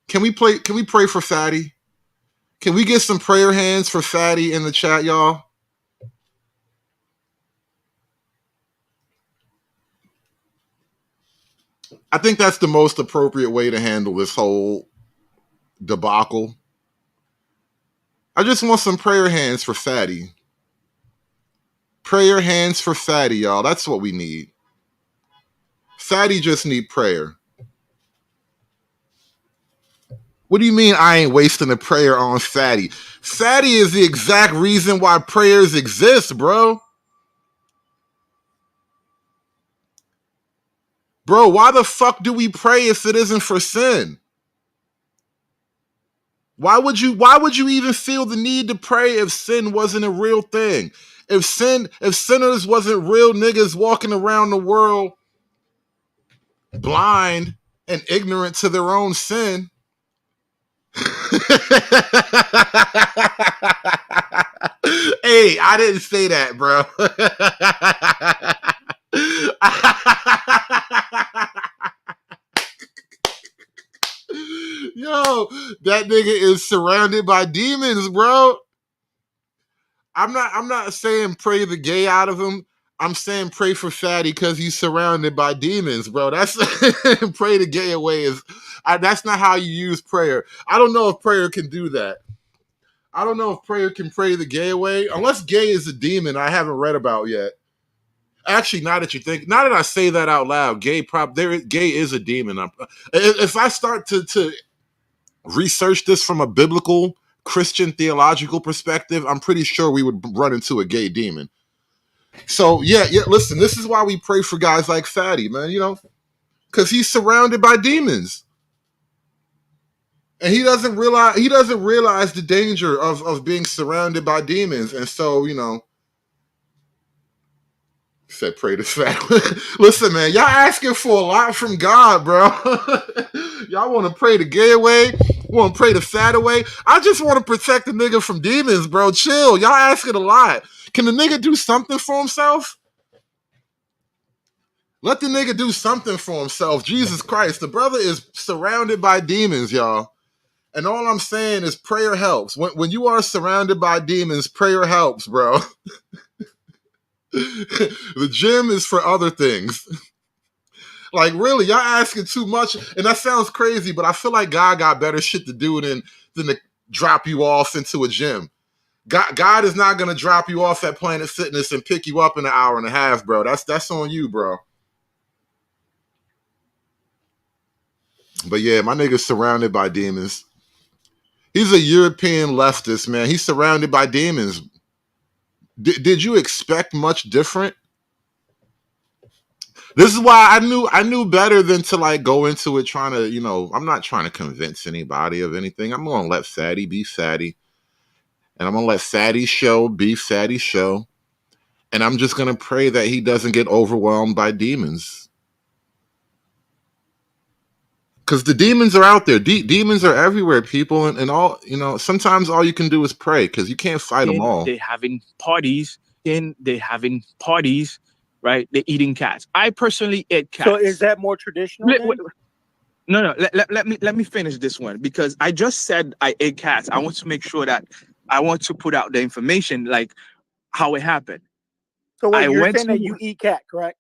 Can we pray for Fatty? Can we get some prayer hands for Fatty in the chat, y'all? I think that's the most appropriate way to handle this whole debacle. I just want some prayer hands for Fatty. Prayer hands for Fatty, y'all. That's what we need. Fatty just need prayer. What do you mean I ain't wasting a prayer on Fatty? Fatty is the exact reason why prayers exist, bro. Bro, why the fuck do we pray if it isn't for sin? Why would you even feel the need to pray if sin wasn't a real thing? If sinners wasn't real niggas walking around the world blind and ignorant to their own sin. Hey, I didn't say that, bro. Yo, that nigga is surrounded by demons, bro. I'm not saying pray the gay out of him. I'm saying pray for Fatty because he's surrounded by demons, bro. That's pray the gay away is That's not how you use prayer. I don't know if prayer can do that. I don't know if prayer can pray the gay away, unless gay is a demon I haven't read about yet. Actually, now that I say that out loud, gay is a demon. If I start to research this from a biblical Christian theological perspective, I'm pretty sure we would run into a gay demon. So yeah, listen, this is why we pray for guys like Fatty, man, because he's surrounded by demons. And he doesn't realize the danger of being surrounded by demons. And so, said pray to Fat. Listen, man, y'all asking for a lot from God, bro. Y'all want to pray the gay away, want to pray the fat away. I just want to protect the nigga from demons, bro. Chill. Y'all asking a lot. Can the nigga do something for himself? Let the nigga do something for himself. Jesus Christ. The brother is surrounded by demons, y'all. And all I'm saying is prayer helps. When you are surrounded by demons, prayer helps, bro. The gym is for other things. Like, really, y'all asking too much. And that sounds crazy, but I feel like God got better shit to do than to drop you off into a gym. God is not going to drop you off at Planet Fitness and pick you up in an hour and a half, bro. That's on you, bro. But yeah, my nigga's surrounded by demons. He's a European leftist, man. He's surrounded by demons. Did you expect much different? This is why I knew better than to like go into it trying to, I'm not trying to convince anybody of anything. I'm going to let Fatty be Fatty. And I'm going to let Fatty show be Fatty show. And I'm just going to pray that he doesn't get overwhelmed by demons. Because the demons are out there. Demons are everywhere, people. And all, sometimes all you can do is pray because you can't fight them all. They're having parties. Right? They're eating cats. I personally ate cats. So is that more traditional? No. Let me finish this one because I just said I ate cats. I want to make sure that I want to put out the information like how it happened. So wait, you're saying that you eat cat, correct?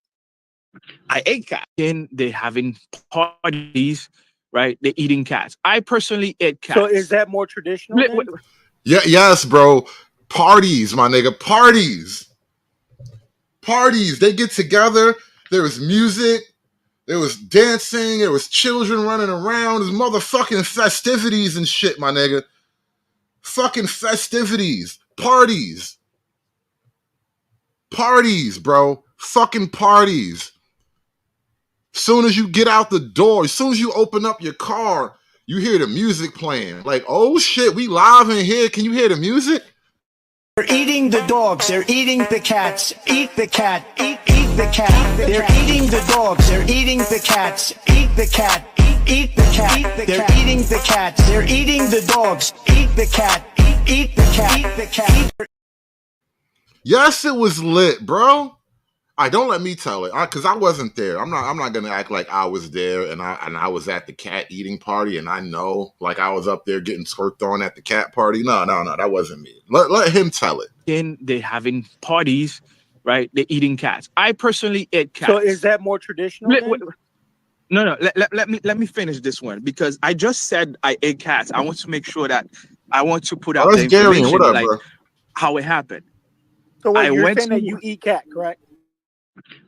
I ate cat. They're having parties, right? They're eating cats. I personally ate cats. So is that more traditional? Yeah, yes, bro. Parties, my nigga. Parties. They get together. There was music. There was dancing. There was children running around. There's motherfucking festivities and shit, my nigga. Fucking festivities. Parties, bro. Fucking parties. Soon as you get out the door, as soon as you open up your car, you hear the music playing. Like, oh shit, we live in here. Can you hear the music? They're eating the dogs. They're eating the cats. Eat the cat. Eat the cat. They're eating the dogs. They're eating the cats. Eat the cat. Eat the cat. They're eating the cats. They're eating the dogs. Eat the cat. Eat the cat. Eat the cat. Yes, it was lit, bro. Don't let me tell it, because I wasn't there. I'm not gonna act like I was there and I was at the cat eating party and I know like I was up there getting twerked on at the cat party. No, that wasn't me. Let him tell it. They're having parties, right? They're eating cats. I personally ate cats. So is that more traditional? No. Let me finish this one because I just said I ate cats. I want to make sure that I want to put out the information what up, like bro? how it happened. So wait, you're saying that you eat cat, correct?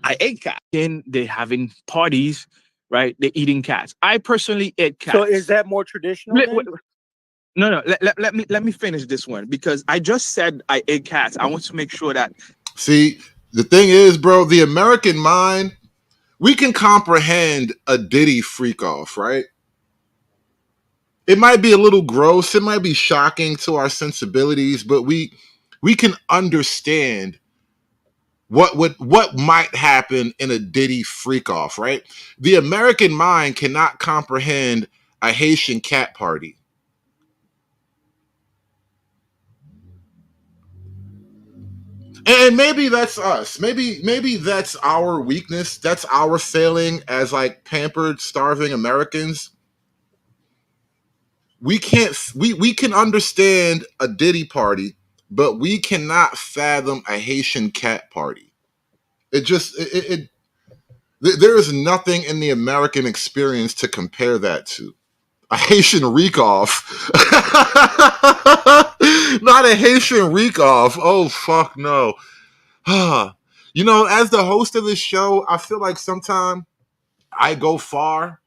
I ate cat. They're having parties, right? They're eating cats. I personally ate cats. So is that more traditional? No. Let me finish this one because I just said I ate cats. I want to make sure that. See, the thing is, bro, the American mind, we can comprehend a Diddy freak off, right? It might be a little gross. It might be shocking to our sensibilities, but we can understand what might happen in a Diddy freak off, right? The American mind cannot comprehend a Haitian cat party. And maybe that's us. Maybe that's our weakness. That's our failing as like pampered, starving Americans. We can understand a Diddy party, but we cannot fathom a Haitian cat party. There is nothing in the American experience to compare that to. A Haitian reek-off. Not a Haitian reek-off. Oh, fuck no. You know, as the host of this show, I feel like sometimes I go far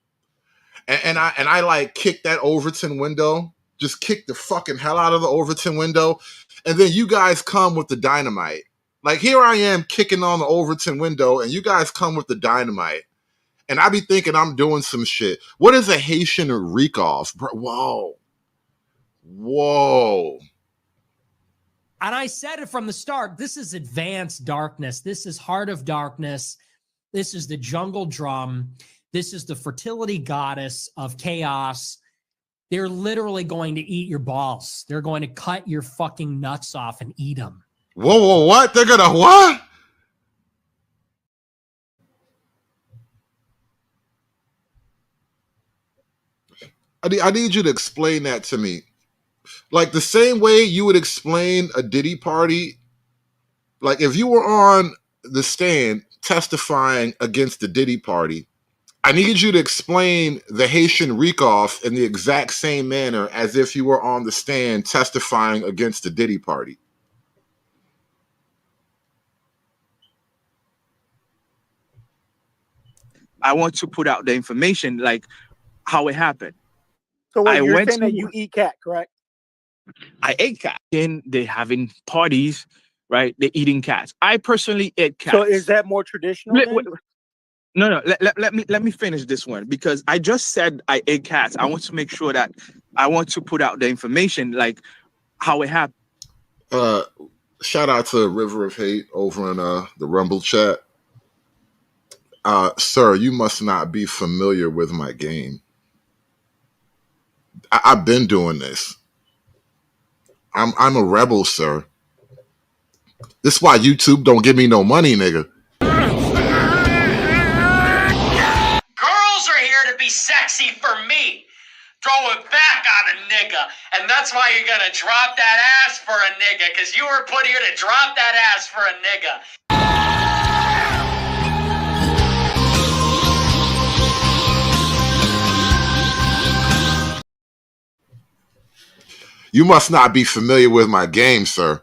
and I like kick that Overton window. Just kick the fucking hell out of the Overton window. And then you guys come with the dynamite. Like, here I am kicking on the Overton window, and you guys come with the dynamite. And I be thinking I'm doing some shit. What is a Haitian reek-off? Whoa. Whoa. And I said it from the start. This is advanced darkness. This is Heart of Darkness. This is the jungle drum. This is the fertility goddess of chaos. They're literally going to eat your balls. They're going to cut your fucking nuts off and eat them. Whoa, what? They're gonna what? I need you to explain that to me. Like the same way you would explain a Diddy party. Like if you were on the stand testifying against the Diddy party, I need you to explain the Haitian reek-off in the exact same manner as if you were on the stand testifying against the Diddy party. I want to put out the information, like how it happened. So wait, you're saying that you eat cat, correct? I ate cat. Then they're having parties, right? They're eating cats. I personally ate cats. So is that more traditional? No. Let me finish this one because I just said I ate cats. I want to make sure that I want to put out the information, like how it happened. Shout out to River of Hate over in the Rumble chat. Sir, you must not be familiar with my game. I've been doing this. I'm a rebel, sir. This is why YouTube don't give me no money, nigga. Girls are here to be sexy for me. Throw it back on a nigga. And that's why you're gonna drop that ass for a nigga, because you were put here to drop that ass for a nigga. You must not be familiar with my game, sir.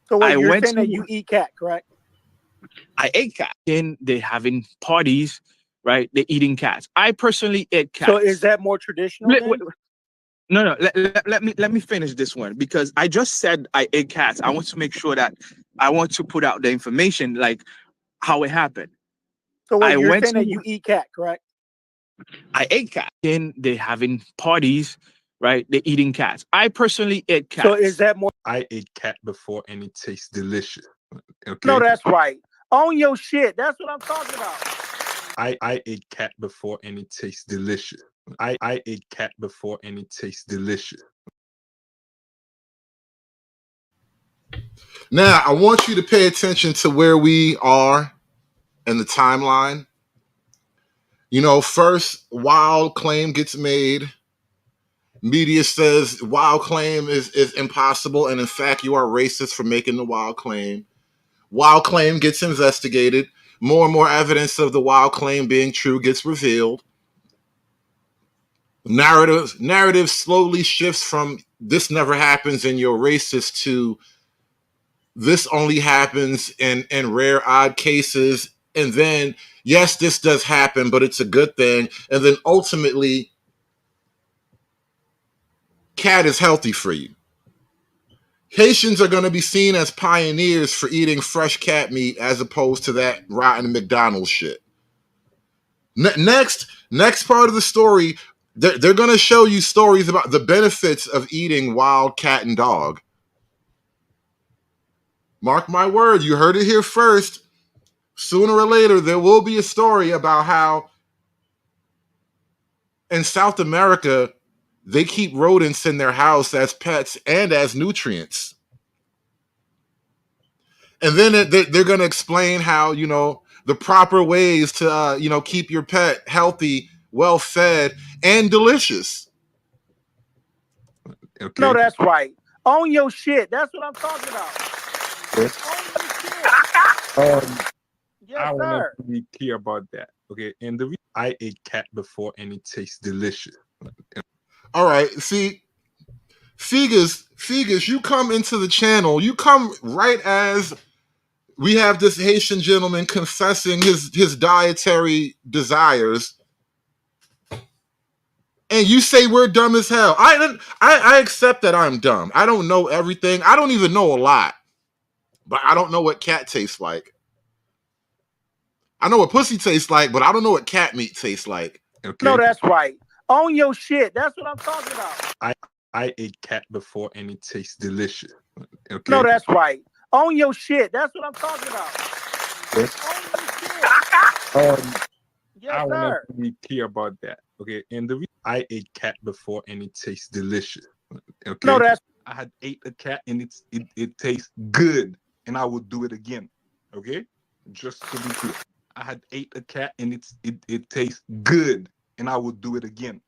So wait, you're saying that you eat cat, correct? I ate cat. Then they're having parties, right? They're eating cats. I personally ate cats. So is that more traditional? No. Let me finish this one because I just said I ate cats. I want to make sure that I want to put out the information, like how it happened. So wait, you're saying that you eat cat, correct? I ate cat. Then they're having parties, right? They're eating cats. I personally ate cats. So is that more? I ate cat before and it tastes delicious. Okay. No, that's right. Own your shit. That's what I'm talking about. I ate cat before and it tastes delicious. I ate cat before and it tastes delicious. Now, I want you to pay attention to where we are in the timeline. You know, first, wild claim gets made. Media says wild claim is impossible, and in fact, you are racist for making the wild claim. Wild claim gets investigated. More and more evidence of the wild claim being true gets revealed. Narrative slowly shifts from this never happens and you're racist to this only happens in rare, odd cases. And then, yes, this does happen, but it's a good thing. And then ultimately, cat is healthy for you. Haitians are going to be seen as pioneers for eating fresh cat meat as opposed to that rotten McDonald's shit. Next part of the story, they're going to show you stories about the benefits of eating wild cat and dog. Mark my word, you heard it here first. Sooner or later, there will be a story about how in South America, they keep rodents in their house as pets and as nutrients. And then they're going to explain how, you know, the proper ways to, you know, keep your pet healthy, well-fed, and delicious. Okay. No, that's right. Own your shit. That's what I'm talking about. Yes. Own your shit. I want to be clear about that. Okay. And the reason I ate cat before and it tastes delicious. All right. See, Figas, you come into the channel. You come right as we have this Haitian gentleman confessing his dietary desires. And you say we're dumb as hell. I accept that I'm dumb. I don't know everything. I don't even know a lot. But I don't know what cat tastes like. I know what pussy tastes like, but I don't know what cat meat tastes like. Okay. No, that's right. Own your shit. That's what I'm talking about. I ate cat before and it tastes delicious. Okay. No, that's right. Own your shit. That's what I'm talking about. Yes, I want sir. to be clear about that. Okay. And the reason I ate cat before and it tastes delicious. Okay. No, that's I had ate a cat and it tastes good, and I would do it again. Okay. Just to be clear, I had ate a cat and it tastes good, and I would do it again.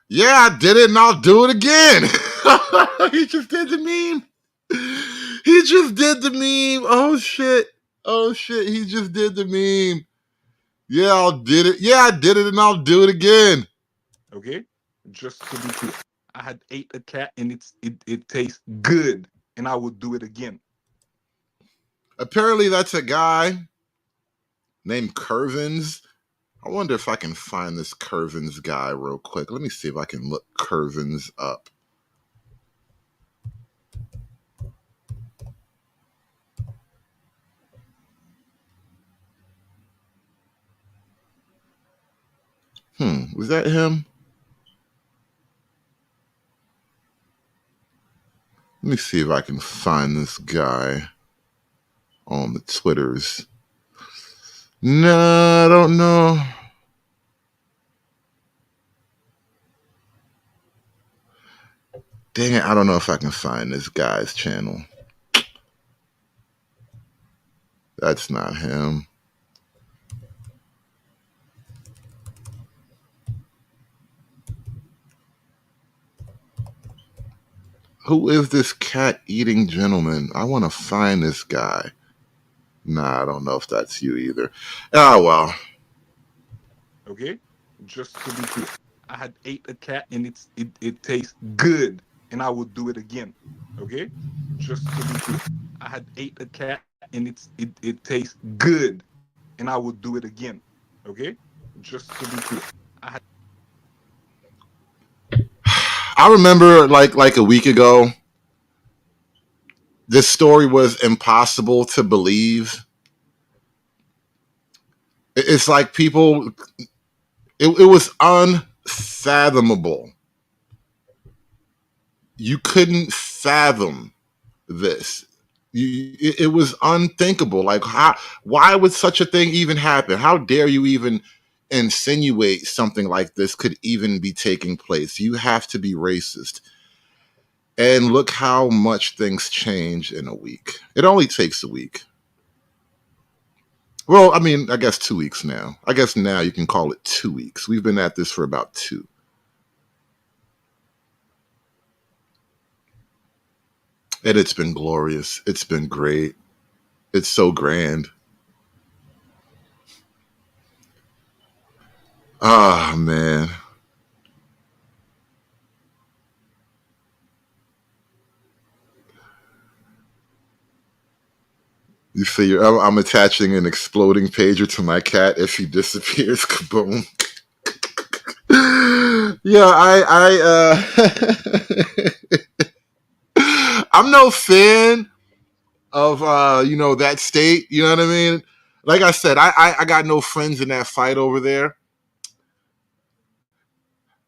Yeah, I did it, and I'll do it again. He just did the meme. He just did the meme. Oh shit. He just did the meme. Yeah, I did it. Yeah, I did it, and I'll do it again. Okay. Just to be clear, I had ate a cat and it tastes good, and I would do it again. Apparently, that's a guy named Curvins. I wonder if I can find this Curvins guy real quick. Let me see if I can look Curvins up. Was that him? Let me see if I can find this guy on the Twitters. No, I don't know. Dang it, I don't know if I can find this guy's channel. That's not him. Who is this cat-eating gentleman? I want to find this guy. Nah, I don't know if that's you either. Oh, well. Okay? Just to be clear, I had ate a cat and it tastes good, and I would do it again. Okay? Just to be clear, I had ate a cat and it tastes good, and I would do it again. Okay? Just to be clear, I remember like a week ago, this story was impossible to believe. It's like people, it was unfathomable. You couldn't fathom this. It was unthinkable. Like, why would such a thing even happen? How dare you even insinuate something like this could even be taking place? You have to be racist. And look how much things change in a week. It only takes a week. Well, I mean, I guess 2 weeks now. I guess now you can call it 2 weeks. We've been at this for about 2. And it's been glorious. It's been great. It's so grand. Ah, man. You see, I'm attaching an exploding pager to my cat. If he disappears, kaboom. Yeah, I'm no fan of that state. You know what I mean? Like I said, I got no friends in that fight over there.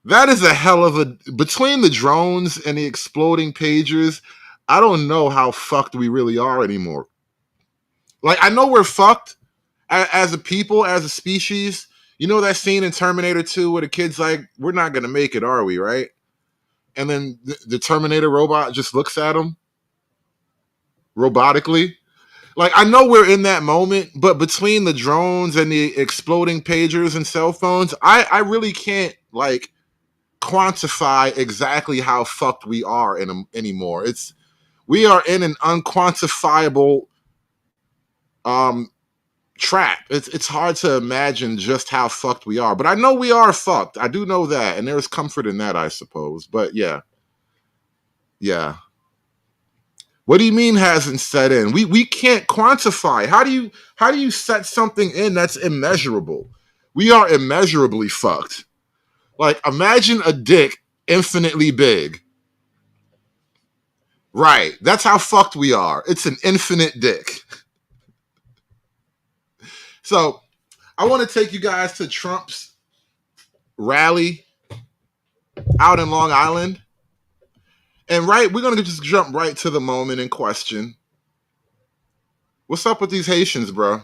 That is a hell of a, between the drones and the exploding pagers, I don't know how fucked we really are anymore. Like, I know we're fucked as a people, as a species. You know that scene in Terminator 2 where the kid's like, we're not going to make it, are we, right? And then the Terminator robot just looks at him robotically. Like, I know we're in that moment, but between the drones and the exploding pagers and cell phones, I really can't, like, quantify exactly how fucked we are anymore. We are in an unquantifiable trap. It's hard to imagine just how fucked we are, but I know we are fucked. I do know that, and there's comfort in that, I suppose. But yeah. What do you mean hasn't set in? We can't quantify. How do you set something in that's immeasurable? We are immeasurably fucked. Like, imagine a dick infinitely big. Right. That's how fucked we are. It's an infinite dick. So I want to take you guys to Trump's rally out in Long Island. And we're going to just jump right to the moment in question. What's up with these Haitians, bro?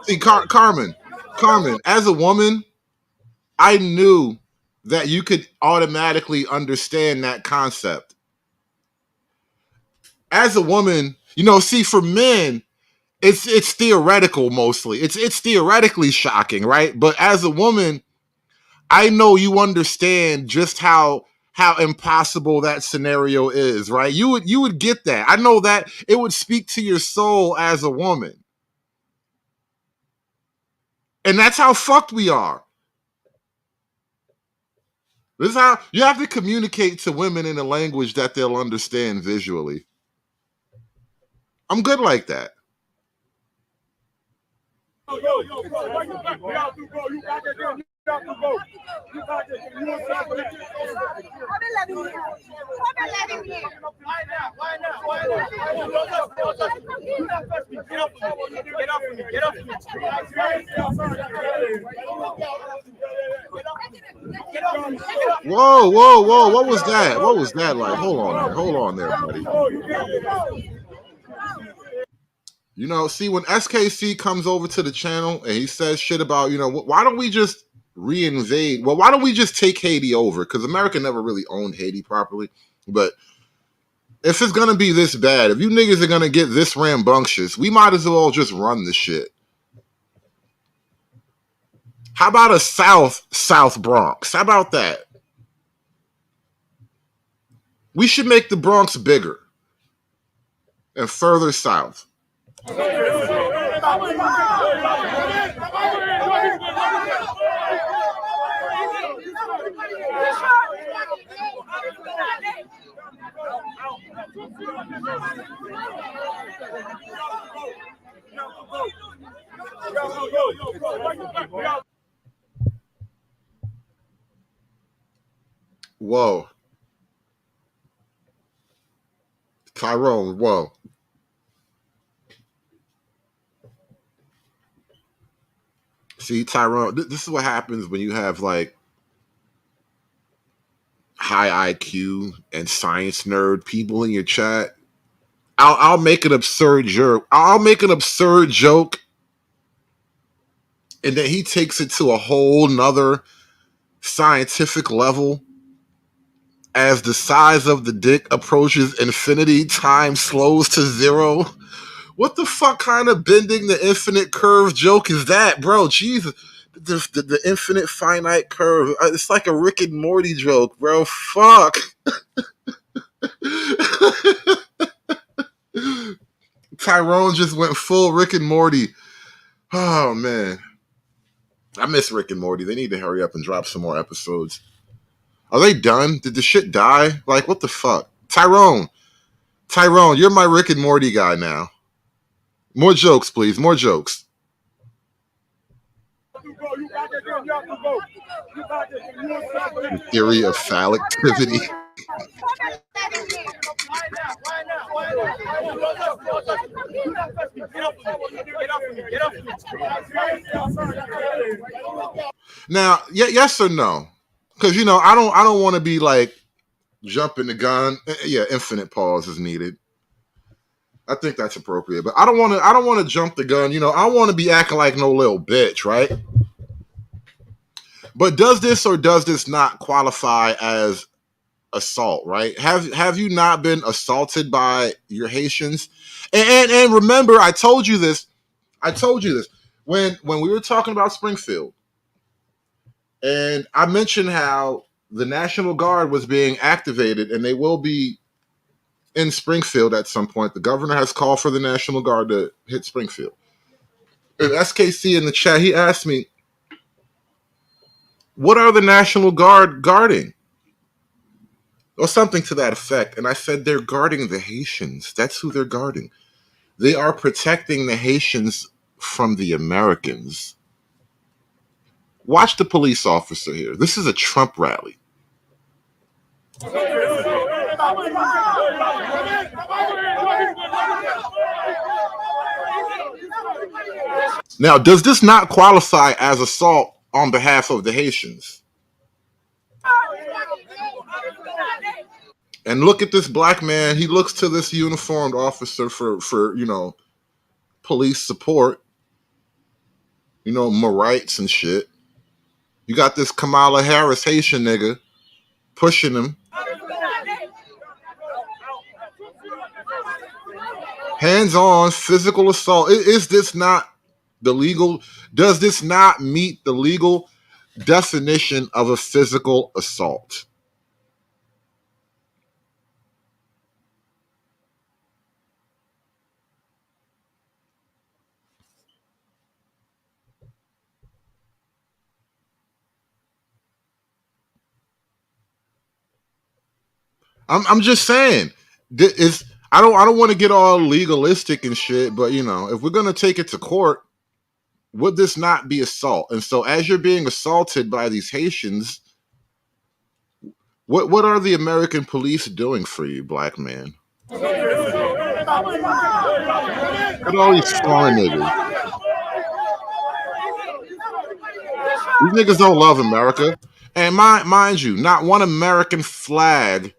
See, Carmen, as a woman, I knew that you could automatically understand that concept. As a woman, see, for men, it's theoretical mostly. It's theoretically shocking, right? But as a woman, I know you understand just how impossible that scenario is, right? You would get that. I know that it would speak to your soul as a woman. And that's how fucked we are. This is how you have to communicate to women in a language that they'll understand visually. I'm good like that. Whoa. What was that? What was that like? Hold on there, buddy. See, when SKC comes over to the channel and he says shit about, why don't we just reinvade? Well, why don't we just take Haiti over? Because America never really owned Haiti properly. But if it's going to be this bad, if you niggas are going to get this rambunctious, we might as well just run the shit. How about a South Bronx? How about that? We should make the Bronx bigger and further south. Whoa. Tyrone, whoa. See, Tyrone, this is what happens when you have like high IQ and science nerd people in your chat. I'll make an absurd joke. I'll make an absurd joke, and then he takes it to a whole nother scientific level. As the size of the dick approaches infinity, time slows to zero. What the fuck kind of bending the infinite curve joke is that, bro? Jesus. The infinite finite curve. It's like a Rick and Morty joke, bro. Fuck. Tyrone just went full Rick and Morty. Oh, man. I miss Rick and Morty. They need to hurry up and drop some more episodes. Are they done? Did the shit die? Like, what the fuck? Tyrone, you're my Rick and Morty guy now. More jokes, please. More jokes. The theory of phallactivity. Now, yes or no? Because I don't want to be like jumping the gun. Yeah, infinite pause is needed. I think that's appropriate, but I don't want to jump the gun. I want to be acting like no little bitch, right? But does this or does this not qualify as assault, right? Have you not been assaulted by your Haitians? And remember, I told you this when we were talking about Springfield, and I mentioned how the National Guard was being activated, and they will be in Springfield at some point. The governor has called for the National Guard to hit Springfield. And SKC in the chat, he asked me, what are the National Guard guarding? Or something to that effect. And I said, they're guarding the Haitians. That's who they're guarding. They are protecting the Haitians from the Americans. Watch the police officer here. This is a Trump rally. Now, does this not qualify as assault on behalf of the Haitians? And look at this black man. He looks to this uniformed officer for police support, my rights and shit. You got this Kamala Harris Haitian nigga pushing him. Hands-on physical assault. Is this not the legal? Does this not meet the legal definition of a physical assault? I'm just saying. I don't want to get all legalistic and shit, but if we're gonna take it to court, would this not be assault? And so, as you're being assaulted by these Haitians, what are the American police doing for you, black man? Look at all these foreign niggas. These niggas don't love America, and mind you, not one American flag.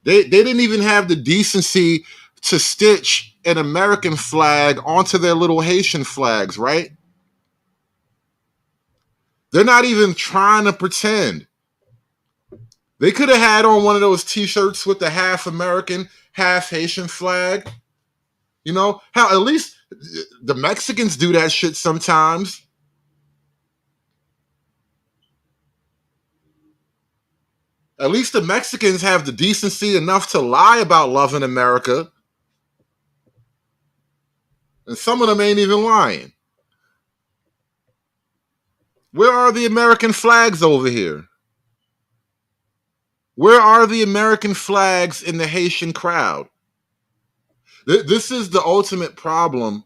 They didn't even have the decency to stitch an American flag onto their little Haitian flags, right? They're not even trying to pretend. They could have had on one of those t-shirts with the half American, half Haitian flag. How at least the Mexicans do that shit sometimes. At least the Mexicans have the decency enough to lie about loving America. And some of them ain't even lying. Where are the American flags over here? Where are the American flags in the Haitian crowd? This is the ultimate problem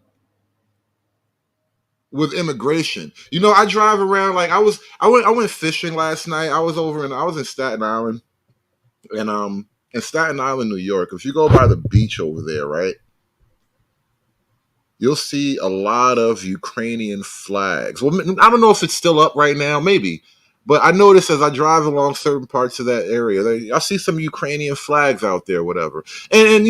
with immigration. I drive around like I went fishing last night. I was in Staten Island. And in Staten Island, New York, if you go by the beach over there, right? You'll see a lot of Ukrainian flags. Well, I don't know if it's still up right now, maybe. But I notice as I drive along certain parts of that area, I see some Ukrainian flags out there, whatever. And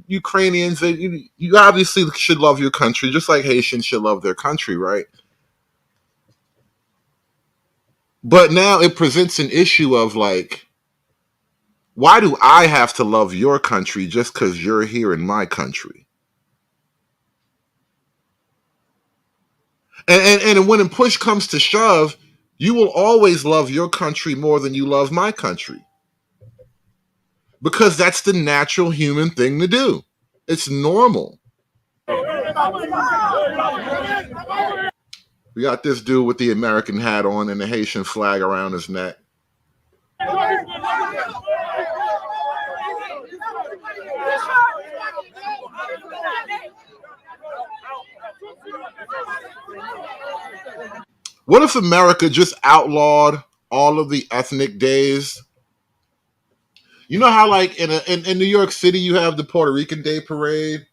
Ukrainians, you obviously should love your country, just like Haitians should love their country, right? But now it presents an issue of like, why do I have to love your country just because you're here in my country? And when push comes to shove, you will always love your country more than you love my country. Because that's the natural human thing to do. It's normal. We got this dude with the American hat on and the Haitian flag around his neck. What if America just outlawed all of the ethnic days? You know how like in New York City you have the Puerto Rican Day Parade?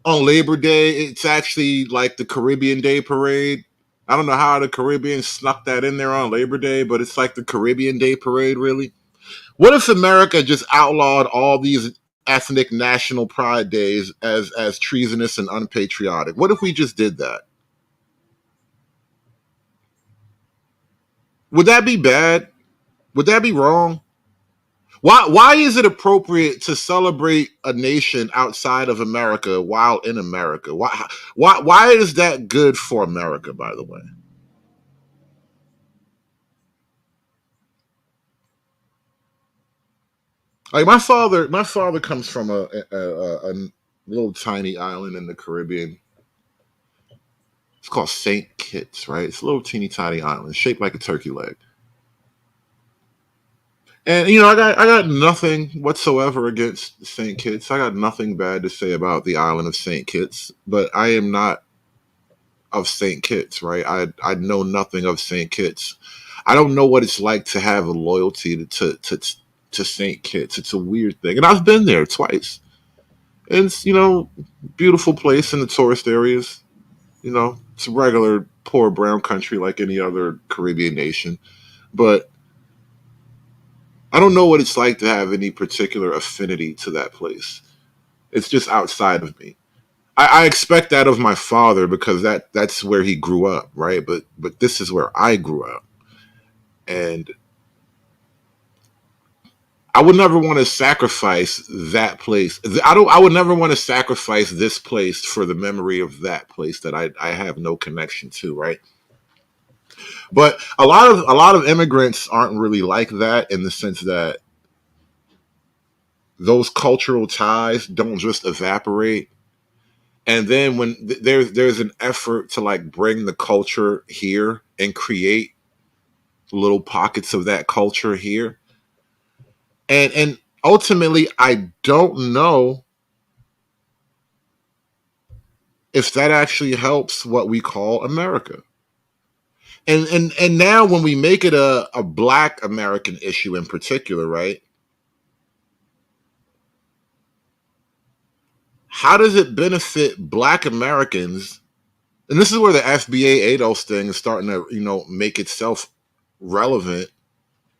On Labor Day, it's actually like the Caribbean Day Parade. I don't know how the Caribbean snuck that in there on Labor Day, but it's like the Caribbean Day Parade, really. What if America just outlawed all these ethnic national pride days as treasonous and unpatriotic? What if we just did that? Would that be bad? Would that be wrong? Why is it appropriate to celebrate a nation outside of America while in America? Why is that good for America, by the way? Like my father comes from a little tiny island in the Caribbean. It's called St. Kitts, right? It's a little teeny tiny island shaped like a turkey leg. And I got nothing whatsoever against St. Kitts. I got nothing bad to say about the island of St. Kitts, but I am not of St. Kitts, right? I know nothing of St. Kitts. I don't know what it's like to have a loyalty to St. Kitts. It's a weird thing, and I've been there twice. And it's beautiful place in the tourist areas. It's a regular poor brown country like any other Caribbean nation, but I don't know what it's like to have any particular affinity to that place. It's just outside of me. I expect that of my father because that's where he grew up, right? But this is where I grew up, and I would never want to sacrifice that place. I would never want to sacrifice this place for the memory of that place that I have no connection to, right? But a lot of immigrants aren't really like that in the sense that those cultural ties don't just evaporate. And then when there's an effort to like bring the culture here and create little pockets of that culture here. And ultimately I don't know if that actually helps what we call America. And now when we make it a Black American issue in particular, right? How does it benefit Black Americans? And this is where the FBA ADOS thing is starting to, make itself relevant.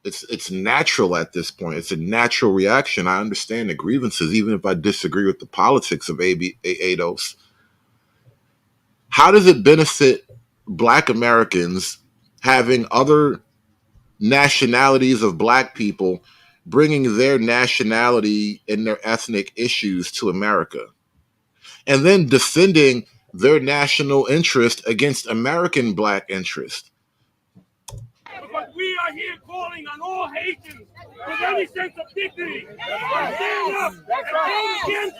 It's natural at this point. It's a natural reaction. I understand the grievances, even if I disagree with the politics of ADOS. How does it benefit Black Americans having other nationalities of Black people bringing their nationality and their ethnic issues to America, and then defending their national interest against American Black interest? But we are here calling on all Haitians with any sense of dignity to stand up and vote against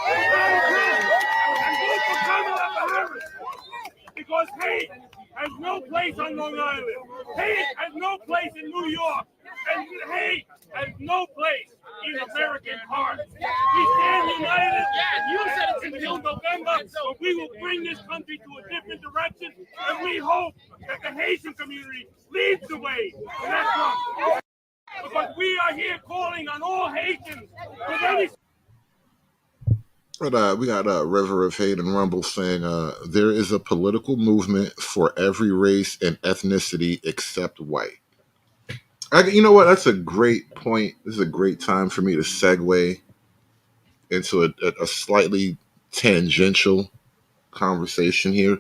and vote for Kamala Harris, because hate has no place on Long Island. Hate has no place in New York. And hate has no place in American hearts. We stand united. You said it's until November, but we will bring this country to a different direction. And we hope that the Haitian community leads the way. And that's wrong. But we are here calling on all Haitians with any. But we got River of Hate and Rumble saying there is a political movement for every race and ethnicity except white. You know what? That's a great point. This is a great time for me to segue into a slightly tangential conversation here.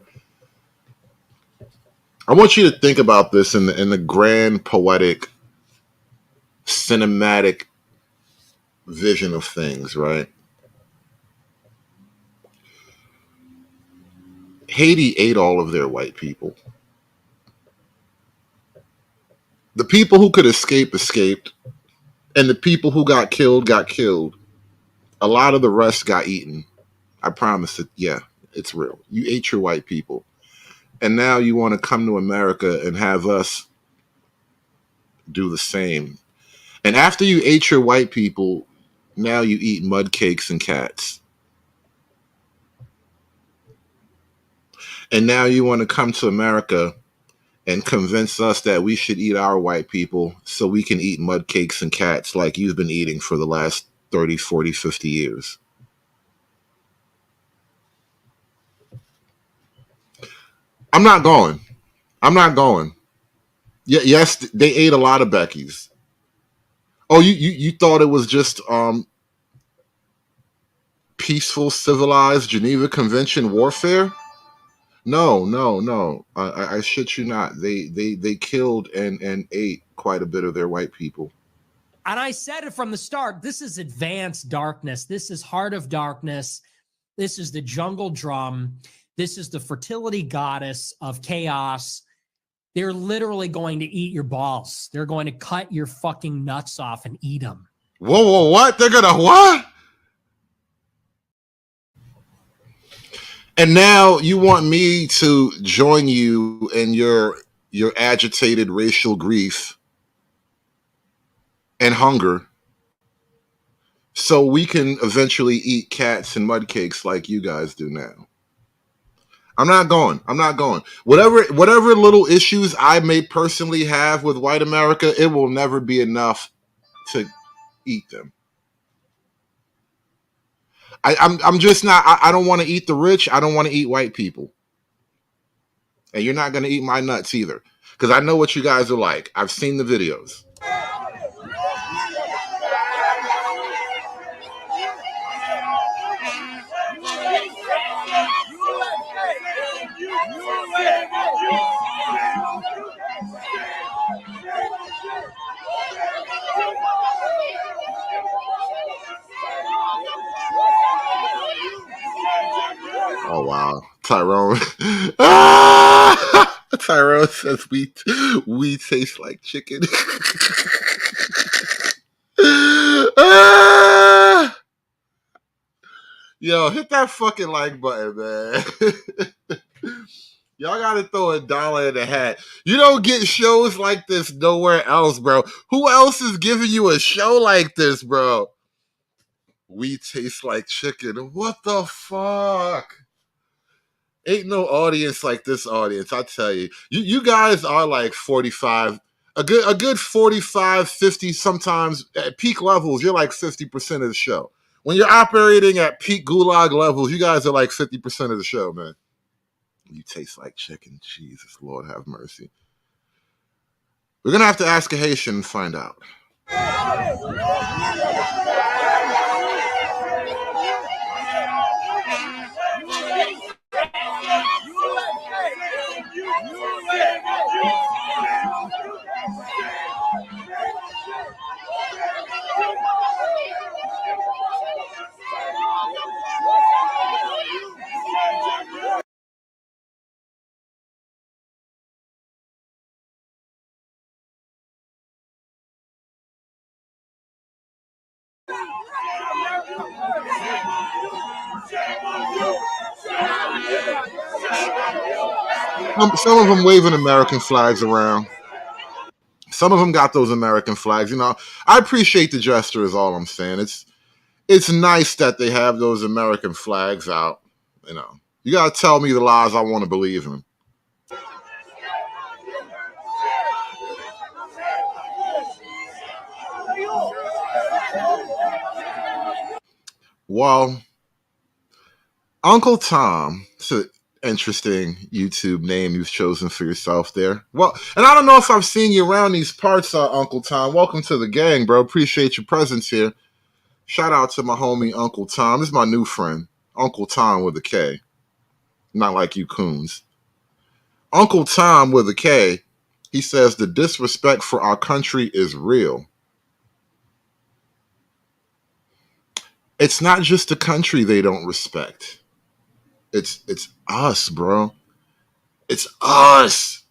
I want you to think about this in the grand, poetic, cinematic vision of things, right? Haiti ate all of their white people. The people who could escape, escaped. And the people who got killed, got killed. A lot of the rest got eaten. I promise it. Yeah, it's real. You ate your white people. And now you want to come to America and have us do the same. And after you ate your white people, now you eat mud cakes and cats. And now you want to come to America and convince us that we should eat our white people so we can eat mud cakes and cats like you've been eating for the last 30, 40, 50 years. I'm not going. Yes, they ate a lot of Becky's. Oh, you thought it was just peaceful, civilized Geneva Convention warfare? No. I shit you not. They killed and ate quite a bit of their white people. And I said it from the start, this is advanced darkness. This is heart of darkness. This is the jungle drum. This is the fertility goddess of chaos. They're literally going to eat your balls. They're going to cut your fucking nuts off and eat them. Whoa, what? They're gonna what? And now you want me to join you in your agitated racial grief and hunger so we can eventually eat cats and mud cakes like you guys do now. I'm not going. Whatever little issues I may personally have with white America, it will never be enough to eat them. I'm just not. I don't want to eat the rich. I don't want to eat white people. And you're not going to eat my nuts either, because I know what you guys are like. I've seen the videos. Oh wow, Tyrone. Tyrone says we taste like chicken. Yo, hit that fucking like button, man. Y'all gotta throw $1 in the hat. You don't get shows like this nowhere else, bro. Who else is giving you a show like this, bro? We taste like chicken. What the fuck? Ain't no audience like this audience, I tell you. You guys are like 45, a good 45, 50, sometimes at peak levels, you're like 50% of the show. When you're operating at peak gulag levels, you guys are like 50% of the show, man. You taste like chicken. Jesus, Lord have mercy. We're going to have to ask a Haitian and find out. Some of them waving American flags around. Some of them got those American flags. You know, I appreciate the gesture is all I'm saying. It's nice that they have those American flags out. You know, you got to tell me the lies I want to believe in. Well, Uncle Tom, it's an interesting YouTube name you've chosen for yourself there. Well, and I don't know if I've seen you around these parts, Uncle Tom. Welcome to the gang, bro. Appreciate your presence here. Shout out to my homie, Uncle Tom. This is my new friend, Uncle Tom with a K. Not like you coons. Uncle Tom with a K, he says the disrespect for our country is real. It's not just the country they don't respect. It's us, bro. It's us.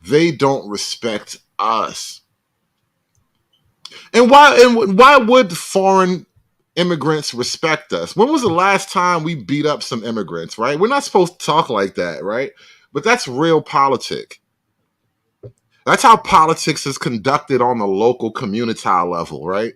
They don't respect us. And why would foreign immigrants respect us? When was the last time we beat up some immigrants, right? We're not supposed to talk like that, right? But that's real politics. That's how politics is conducted on the local community level, right?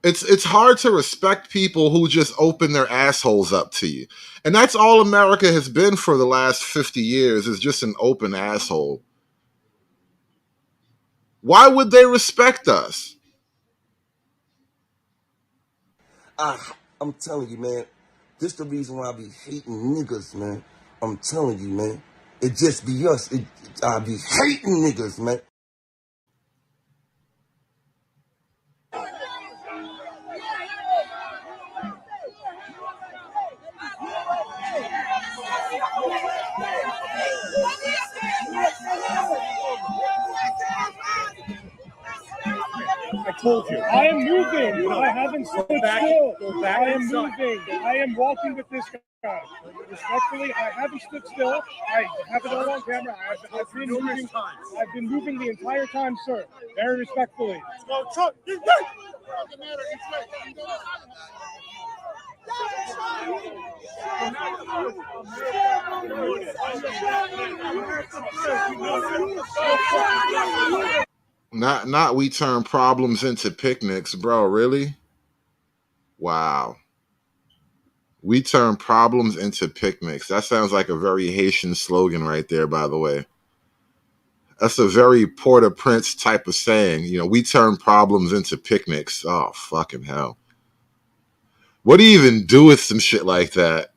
It's hard to respect people who just open their assholes up to you. And that's all America has been for the last 50 years, is just an open asshole. Why would they respect us? I'm telling you, man, this the reason why I be hating niggas, man. I'm telling you, man. It just be us. I be hating niggas, man. told you. I am moving. I haven't stood still. Go back I am inside. moving. I am walking with this guy. Respectfully, I haven't stood still. I have it all on camera. I've been moving. I've been moving the entire time, sir. Very respectfully. Not we turn problems into picnics, bro. Really? Wow. We turn problems into picnics. That sounds like a very Haitian slogan right there, by the way. That's a very Port-au-Prince type of saying. You know, we turn problems into picnics. Oh, fucking hell. What do you even do with some shit like that?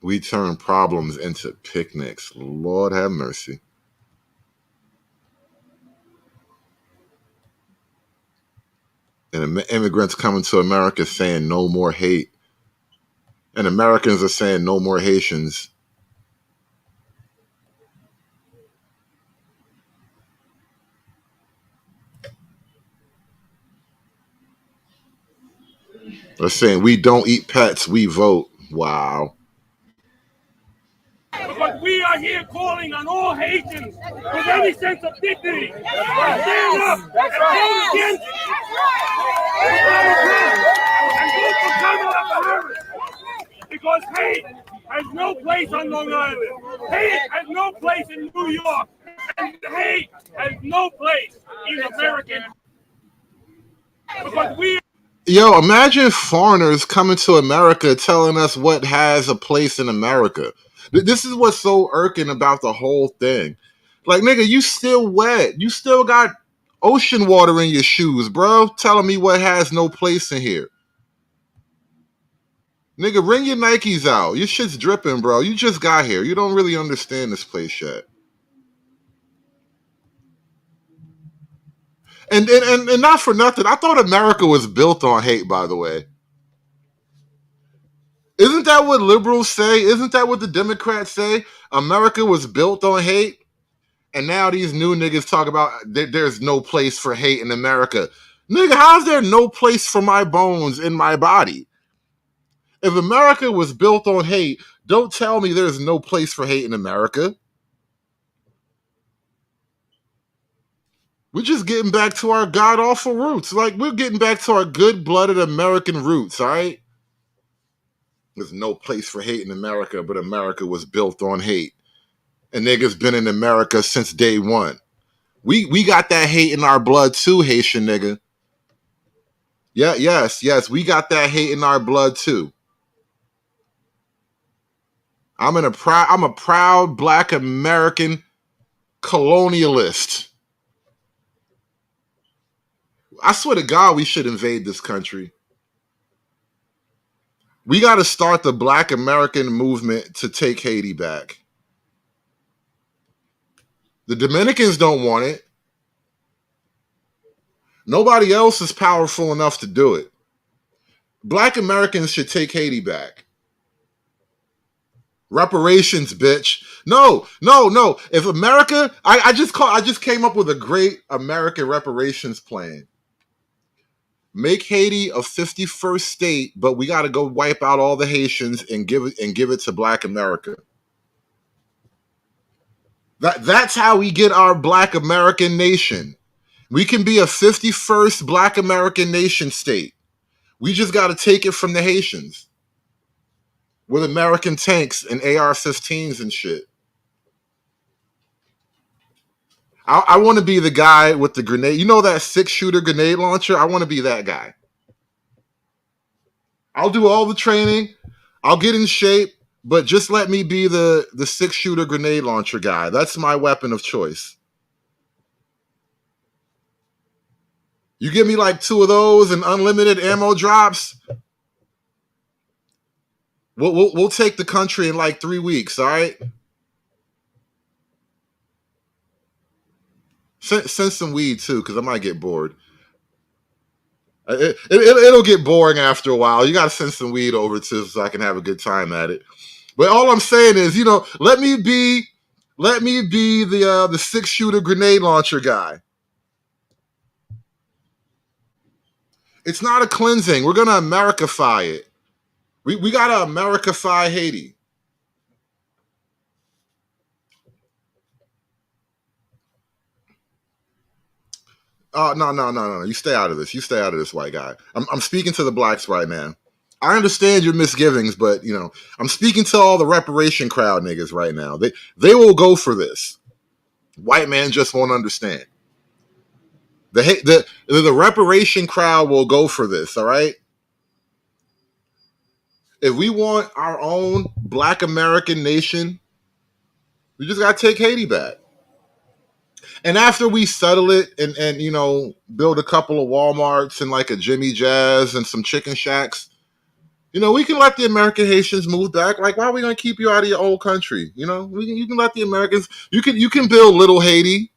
We turn problems into picnics. Lord have mercy. And immigrants coming to America saying no more hate. And Americans are saying no more Haitians. They're saying we don't eat pets, we vote. Wow. But we are here calling on all Haitians with any sense of dignity. Stand up and vote against and vote for Kamala Harris. Because hate has no place on Long Island. Hate has no place in New York. And hate has no place in American. Because we. Yo, imagine foreigners coming to America telling us what has a place in America. This is what's so irking about the whole thing. Like, nigga, you still wet. You still got ocean water in your shoes, bro. Telling me what has no place in here. Nigga, bring your Nikes out. Your shit's dripping, bro. You just got here. You don't really understand this place yet. And not for nothing, I thought America was built on hate, by the way. Isn't that what liberals say? Isn't that what the Democrats say? America was built on hate? And now these new niggas talk about there's no place for hate in America. Nigga, how's there no place for my bones in my body? If America was built on hate, don't tell me there's no place for hate in America. We're just getting back to our god-awful roots. Like, we're getting back to our good-blooded American roots, all right? There's no place for hate in America, but America was built on hate. And niggas been in America since day one. We got that hate in our blood too, Haitian nigga. Yeah, yes, we got that hate in our blood too. I'm a proud Black American colonialist. I swear to God, we should invade this country. We got to start the Black American movement to take Haiti back. The Dominicans don't want it. Nobody else is powerful enough to do it. Black Americans should take Haiti back. Reparations, bitch. No. If America, I just came up with a great American reparations plan. Make Haiti a 51st state, but we got to go wipe out all the Haitians and give it to Black America. That's how we get our Black American nation. We can be a 51st Black American nation state. We just got to take it from the Haitians with American tanks and AR-15s and shit. I want to be the guy with the grenade. You know that 6-shooter grenade launcher? I want to be that guy. I'll do all the training. I'll get in shape, but just let me be the 6-shooter grenade launcher guy. That's my weapon of choice. You give me like 2 of those and unlimited ammo drops, we'll take the country in like 3 weeks, all right? Send some weed too, because I might get bored. It'll get boring after a while. You got to send some weed over too, so I can have a good time at it. But all I'm saying is, let me be the 6-shooter grenade launcher guy. It's not a cleansing. We're gonna Americify it. We gotta Americify Haiti. Oh, no. You stay out of this. You stay out of this, white guy. I'm speaking to the blacks right now. I understand your misgivings, but I'm speaking to all the reparation crowd niggas right now. They will go for this. White man just won't understand. The reparation crowd will go for this, all right? If we want our own black American nation, we just gotta take Haiti back. And after we settle it and build a couple of Walmarts and like a Jimmy Jazz and some chicken shacks, we can let the American Haitians move back. Like, why are we gonna keep you out of your old country? You can let the Americans. You can build little Haiti.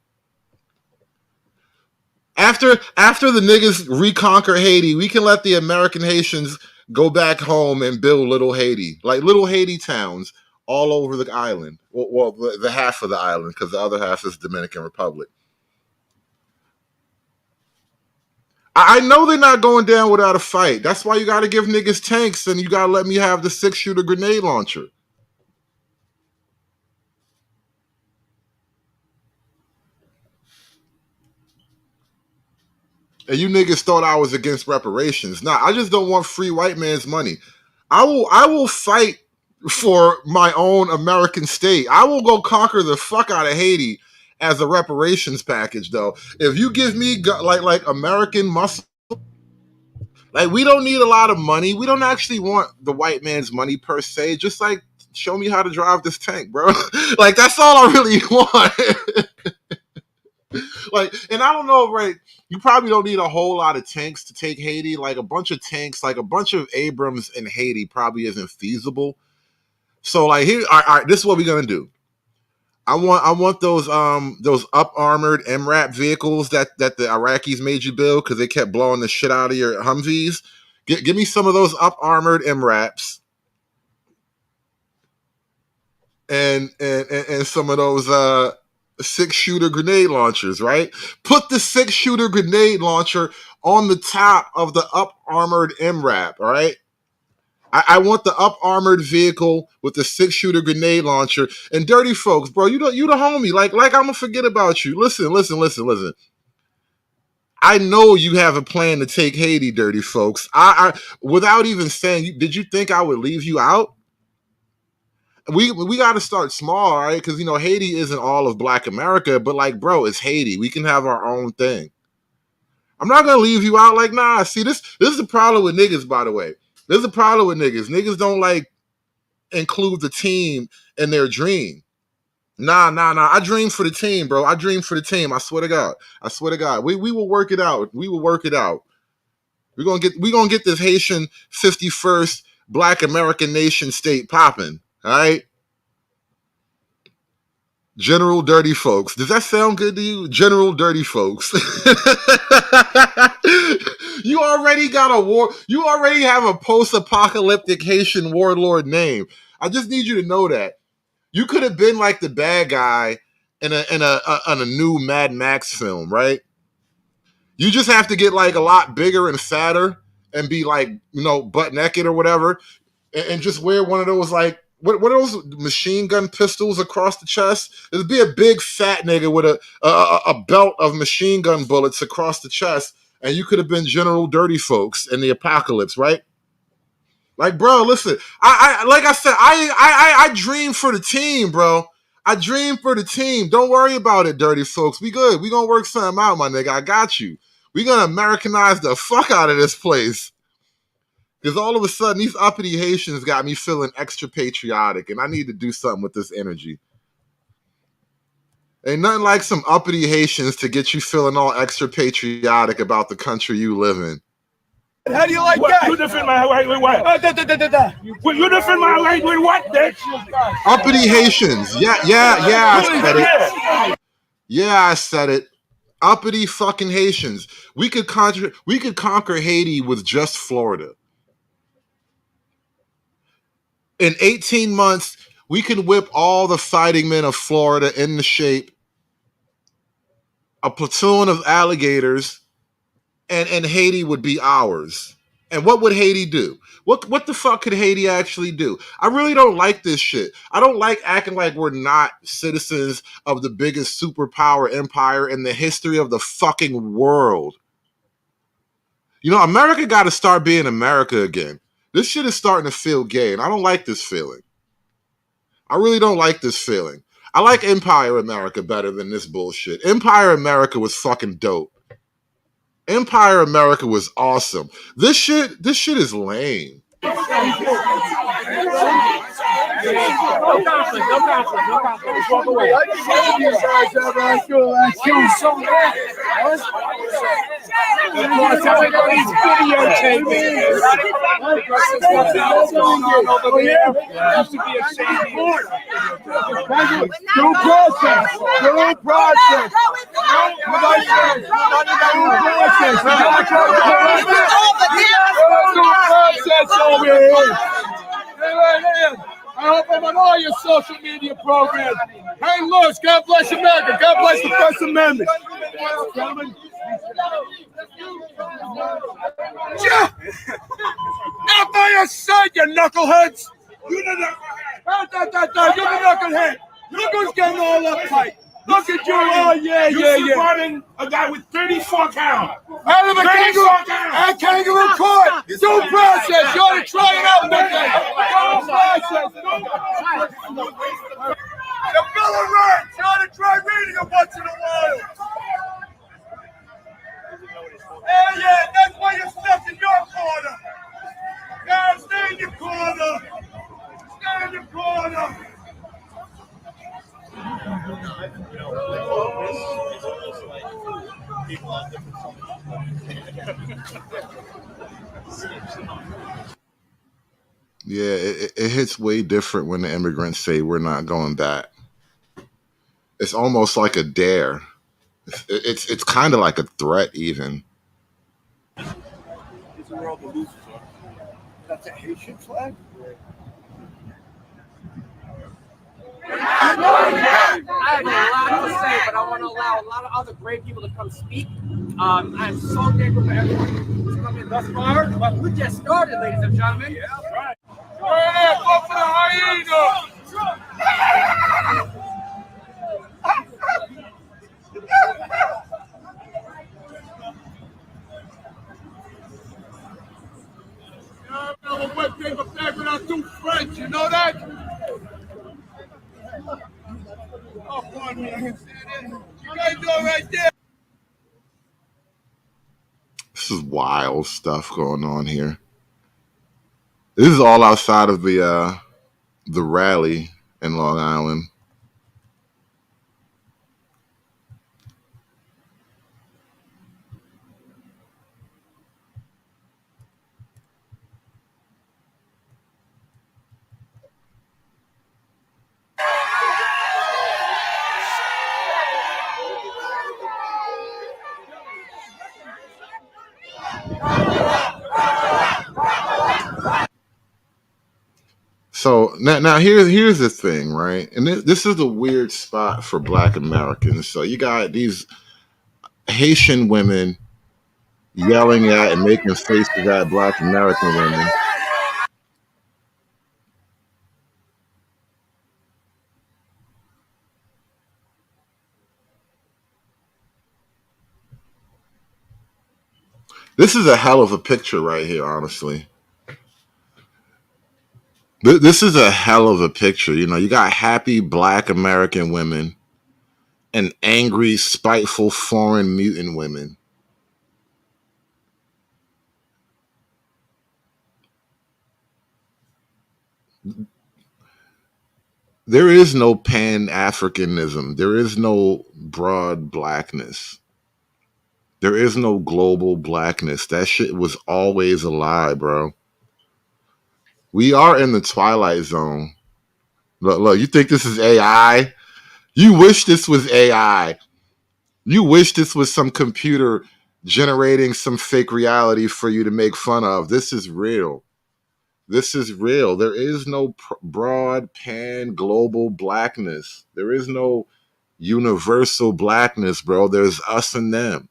After the niggas reconquer Haiti, we can let the American Haitians go back home and build little Haiti, like little Haiti towns all over the island. Well, the half of the island, because the other half is Dominican Republic. I know they're not going down without a fight. That's why you got to give niggas tanks and you got to let me have the 6-shooter grenade launcher. And you niggas thought I was against reparations. Nah, I just don't want free white man's money. I will fight for my own American state. I will go conquer the fuck out of Haiti as a reparations package, though. If you give me like American muscle, like we don't need a lot of money. We don't actually want the white man's money per se. Just like show me how to drive this tank, bro. Like that's all I really want. Like, and I don't know, right? You probably don't need a whole lot of tanks to take Haiti. Like a bunch of tanks, like a bunch of Abrams in Haiti probably isn't feasible. So like here, all right, this is what we're gonna do. I want those up armored MRAP vehicles that the Iraqis made you build because they kept blowing the shit out of your Humvees. Give me some of those up armored MRAPs and some of those 6-shooter grenade launchers, right? Put the 6-shooter grenade launcher on the top of the up armored MRAP, all right? I want the up armored vehicle with the 6-shooter grenade launcher. And dirty folks, bro, you the homie. Like I'm gonna forget about you. Listen. I know you have a plan to take Haiti, dirty folks. I without even saying, did you think I would leave you out? We got to start small, all right? Because Haiti isn't all of Black America, but like, bro, it's Haiti. We can have our own thing. I'm not gonna leave you out. Like, nah. See, this is the problem with niggas, by the way. This is the problem with niggas. Niggas don't like include the team in their dream. Nah. I dream for the team, bro. I dream for the team. I swear to God. We will work it out. We're gonna get this Haitian 51st Black American nation state popping. All right. General Dirty Folks. Does that sound good to you? General Dirty Folks. You already got a war. You already have a post-apocalyptic Haitian warlord name. I just need you to know that. You could have been like the bad guy in a new Mad Max film, right? You just have to get like a lot bigger and fatter and be like, butt naked or whatever, and just wear one of those like what are those machine gun pistols across the chest? It'd be a big fat nigga with a belt of machine gun bullets across the chest, and you could have been General Dirty Folks in the apocalypse, right? Like, bro, listen, I like I said, I dream for the team, bro. I dream for the team. Don't worry about it, Dirty Folks. We good. We gonna work something out, my nigga. I got you. We gonna Americanize the fuck out of this place. Because all of a sudden, these uppity Haitians got me feeling extra patriotic, and I need to do something with this energy. Ain't nothing like some uppity Haitians to get you feeling all extra patriotic about the country you live in. How do you like that? You defend my right with what? You defend my right with what, bitch? Uppity Haitians. Yeah, I said it. Yeah, I said it. Uppity fucking Haitians. We could conquer Haiti with just Florida. In 18 months, we can whip all the fighting men of Florida into shape, a platoon of alligators, and Haiti would be ours. And what would Haiti do? What the fuck could Haiti actually do? I really don't like this shit. I don't like acting like we're not citizens of the biggest superpower empire in the history of the fucking world. You know, America got to start being America again. This shit is starting to feel gay, and I don't like this feeling. I really don't like this feeling. I like Empire America better than this bullshit. Empire America was fucking dope. Empire America was awesome. This shit is lame. No conflict. Walk away. I hope I'm on all your social media programs. Hang loose. God bless America. God bless the First Amendment. Gentlemen. Out by your side, you knuckleheads. You the knucklehead. Look who's getting all uptight. Look at you. Oh, yeah. You're running a guy with 34 count. Out of a kangaroo court. Due process. You ought to try it out, nigga. Due process. The Bill of Rights. You ought to try reading it once in a while. Yeah, that's why you're stuck in your corner. Yeah, stay in your corner. Stay in your corner. Yeah, it hits way different when the immigrants say we're not going back. It's almost like a dare. It's kind of like a threat, even. That's a Haitian flag? I have a lot to say, but I want to allow a lot of other great people to come speak. I'm so thankful for everyone who's coming thus far. But we just started, ladies and gentlemen. Yeah, right. Go for the hyena! I'm a wet paper bag without two French, you know that? Oh, pardon me, I can see it. You guys do it right there. This is wild stuff going on here. This is all outside of the rally in Long Island. So now here's the thing, right? And this is a weird spot for Black Americans. So you got these Haitian women yelling at and making faces at Black American women. This is a hell of a picture right here, honestly. This is a hell of a picture. You know, you got happy Black American women and angry, spiteful, foreign mutant women. There is no Pan-Africanism. There is no broad blackness. There is no global blackness. That shit was always a lie, bro. We are in the Twilight Zone. Look, you think this is AI? You wish this was AI. You wish this was some computer generating some fake reality for you to make fun of. This is real. This is real. There is no broad, pan, global blackness. There is no universal blackness, bro. There's us and them.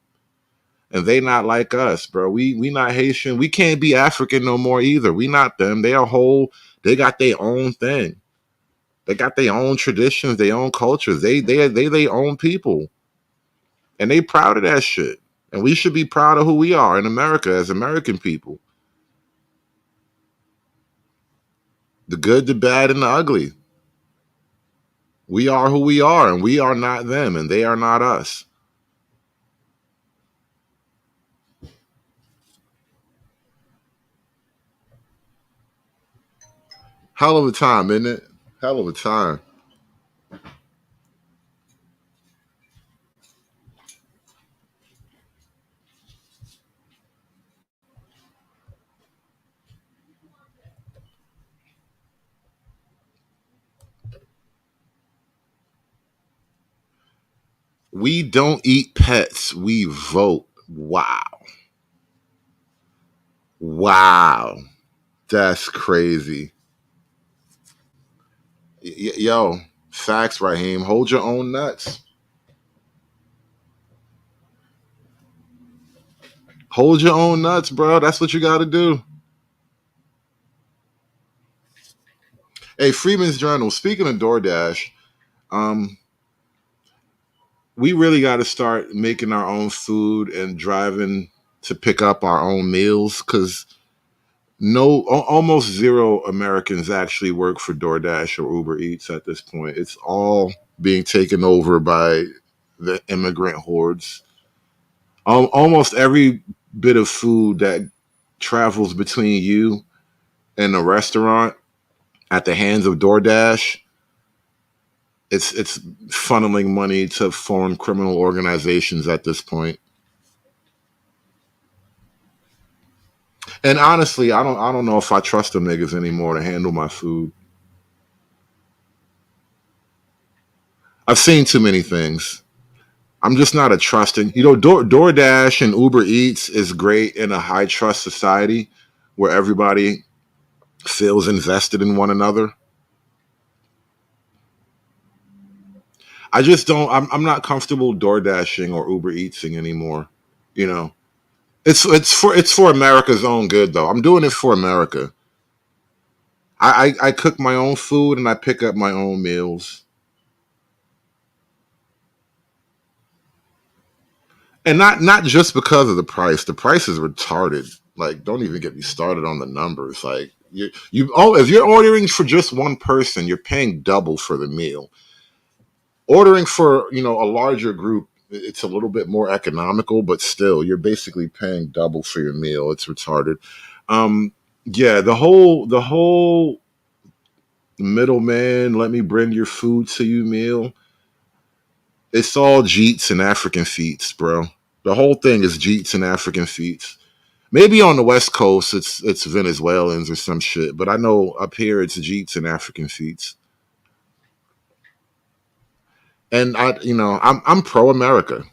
And they not like us, bro. We not Haitian. We can't be African no more either. We not them. They are whole. They got their own thing. They got their own traditions, their own cultures. They their own people, and they proud of that shit. And we should be proud of who we are in America as American people. The good, the bad, and the ugly. We are who we are, and we are not them, and they are not us. Hell of a time, isn't it? Hell of a time. We don't eat pets. We vote. Wow. Wow. That's crazy. Yo, facts, Raheem. Hold your own nuts. Hold your own nuts, bro. That's what you got to do. Hey, Freeman's Journal. Speaking of DoorDash, we really got to start making our own food and driving to pick up our own meals because almost zero Americans actually work for DoorDash or Uber Eats at this point. It's all being taken over by the immigrant hordes. Almost every bit of food that travels between you and a restaurant at the hands of DoorDash, it's funneling money to foreign criminal organizations at this point. And honestly, I don't know if I trust them niggas anymore to handle my food. I've seen too many things. I'm just not a trusting. DoorDash and Uber Eats is great in a high trust society where everybody feels invested in one another. I just don't. I'm not comfortable DoorDashing or Uber Eatsing anymore. You know, it's for America's own good though. I'm doing it for America. I cook my own food and I pick up my own meals. And not just because of the price. The price is retarded. Like, don't even get me started on the numbers. Like, if you're ordering for just one person, you're paying double for the meal. Ordering for a larger group, it's a little bit more economical, but still, you're basically paying double for your meal. It's retarded. Yeah, the whole middleman, let me bring your food to you meal. It's all Jeets and African feets, bro. The whole thing is Jeets and African feets. Maybe on the West Coast it's Venezuelans or some shit, but I know up here it's Jeets and African feets. And I'm pro America.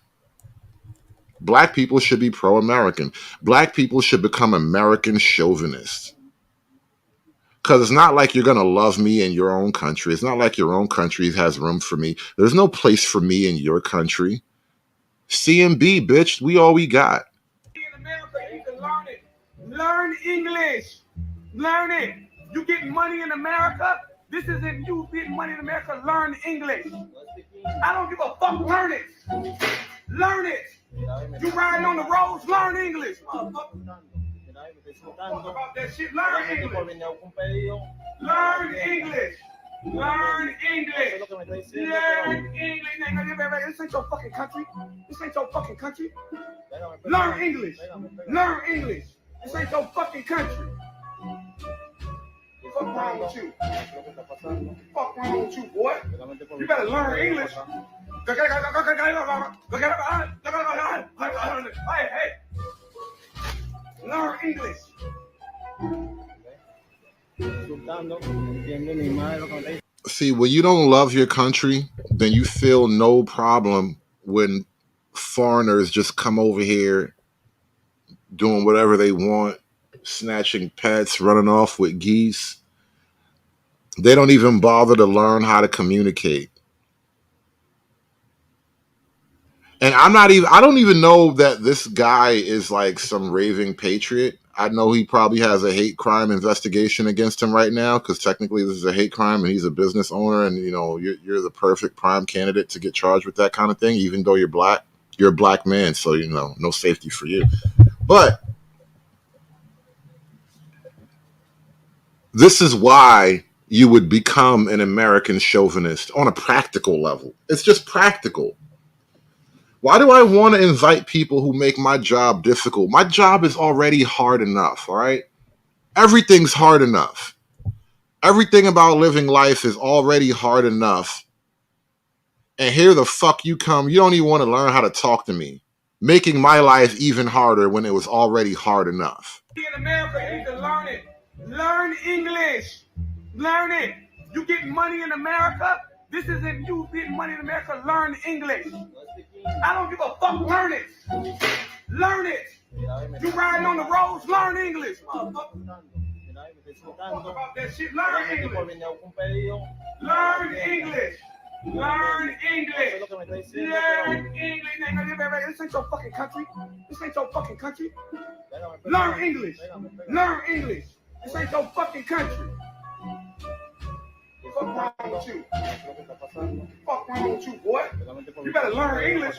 Black people should be pro American. Black people should become American chauvinists. Because it's not like you're going to love me in your own country. It's not like your own country has room for me. There's no place for me in your country. CMB, bitch, we all we got. In America, you can learn it. Learn English. Learn it. You get money in America. This isn't you getting money in America. Learn English. I don't give a fuck. Learn it. Learn it. You riding on the roads. Learn English. Talk about that shit. Learn English. Learn English. Learn English. Learn English. This ain't your fucking country. This ain't your fucking country. Learn English. Learn English. This ain't your fucking country. What's wrong with you? Fuck wrong with you, boy? You better learn English. Hey. Learn English. See, when you don't love your country, then you feel no problem when foreigners just come over here doing whatever they want, snatching pets, running off with geese. They don't even bother to learn how to communicate. And I don't even know that this guy is like some raving patriot. I know he probably has a hate crime investigation against him right now because technically this is a hate crime and he's a business owner, and you're the perfect prime candidate to get charged with that kind of thing, even though you're black. You're a black man, so no safety for you. But this is why you would become an American chauvinist on a practical level. It's just practical. Why do I want to invite people who make my job difficult? My job is already hard enough, all right? Everything's hard enough. Everything about living life is already hard enough. And here the fuck you come. You don't even want to learn how to talk to me, making my life even harder when it was already hard enough. In America, you need to learn it. Learn English. Learn it. You get money in America. This isn't you getting money in America. Learn English. I don't give a fuck. Learn it. Learn it. You riding on the roads. Learn English. Motherfucker. Talk about that shit. Learn English. Learn English. Learn English. Learn English. This ain't your fucking country. This ain't your fucking country. Learn English. Learn English. This ain't your fucking country. What's wrong with you? Fuck wrong with you, boy? You better learn English.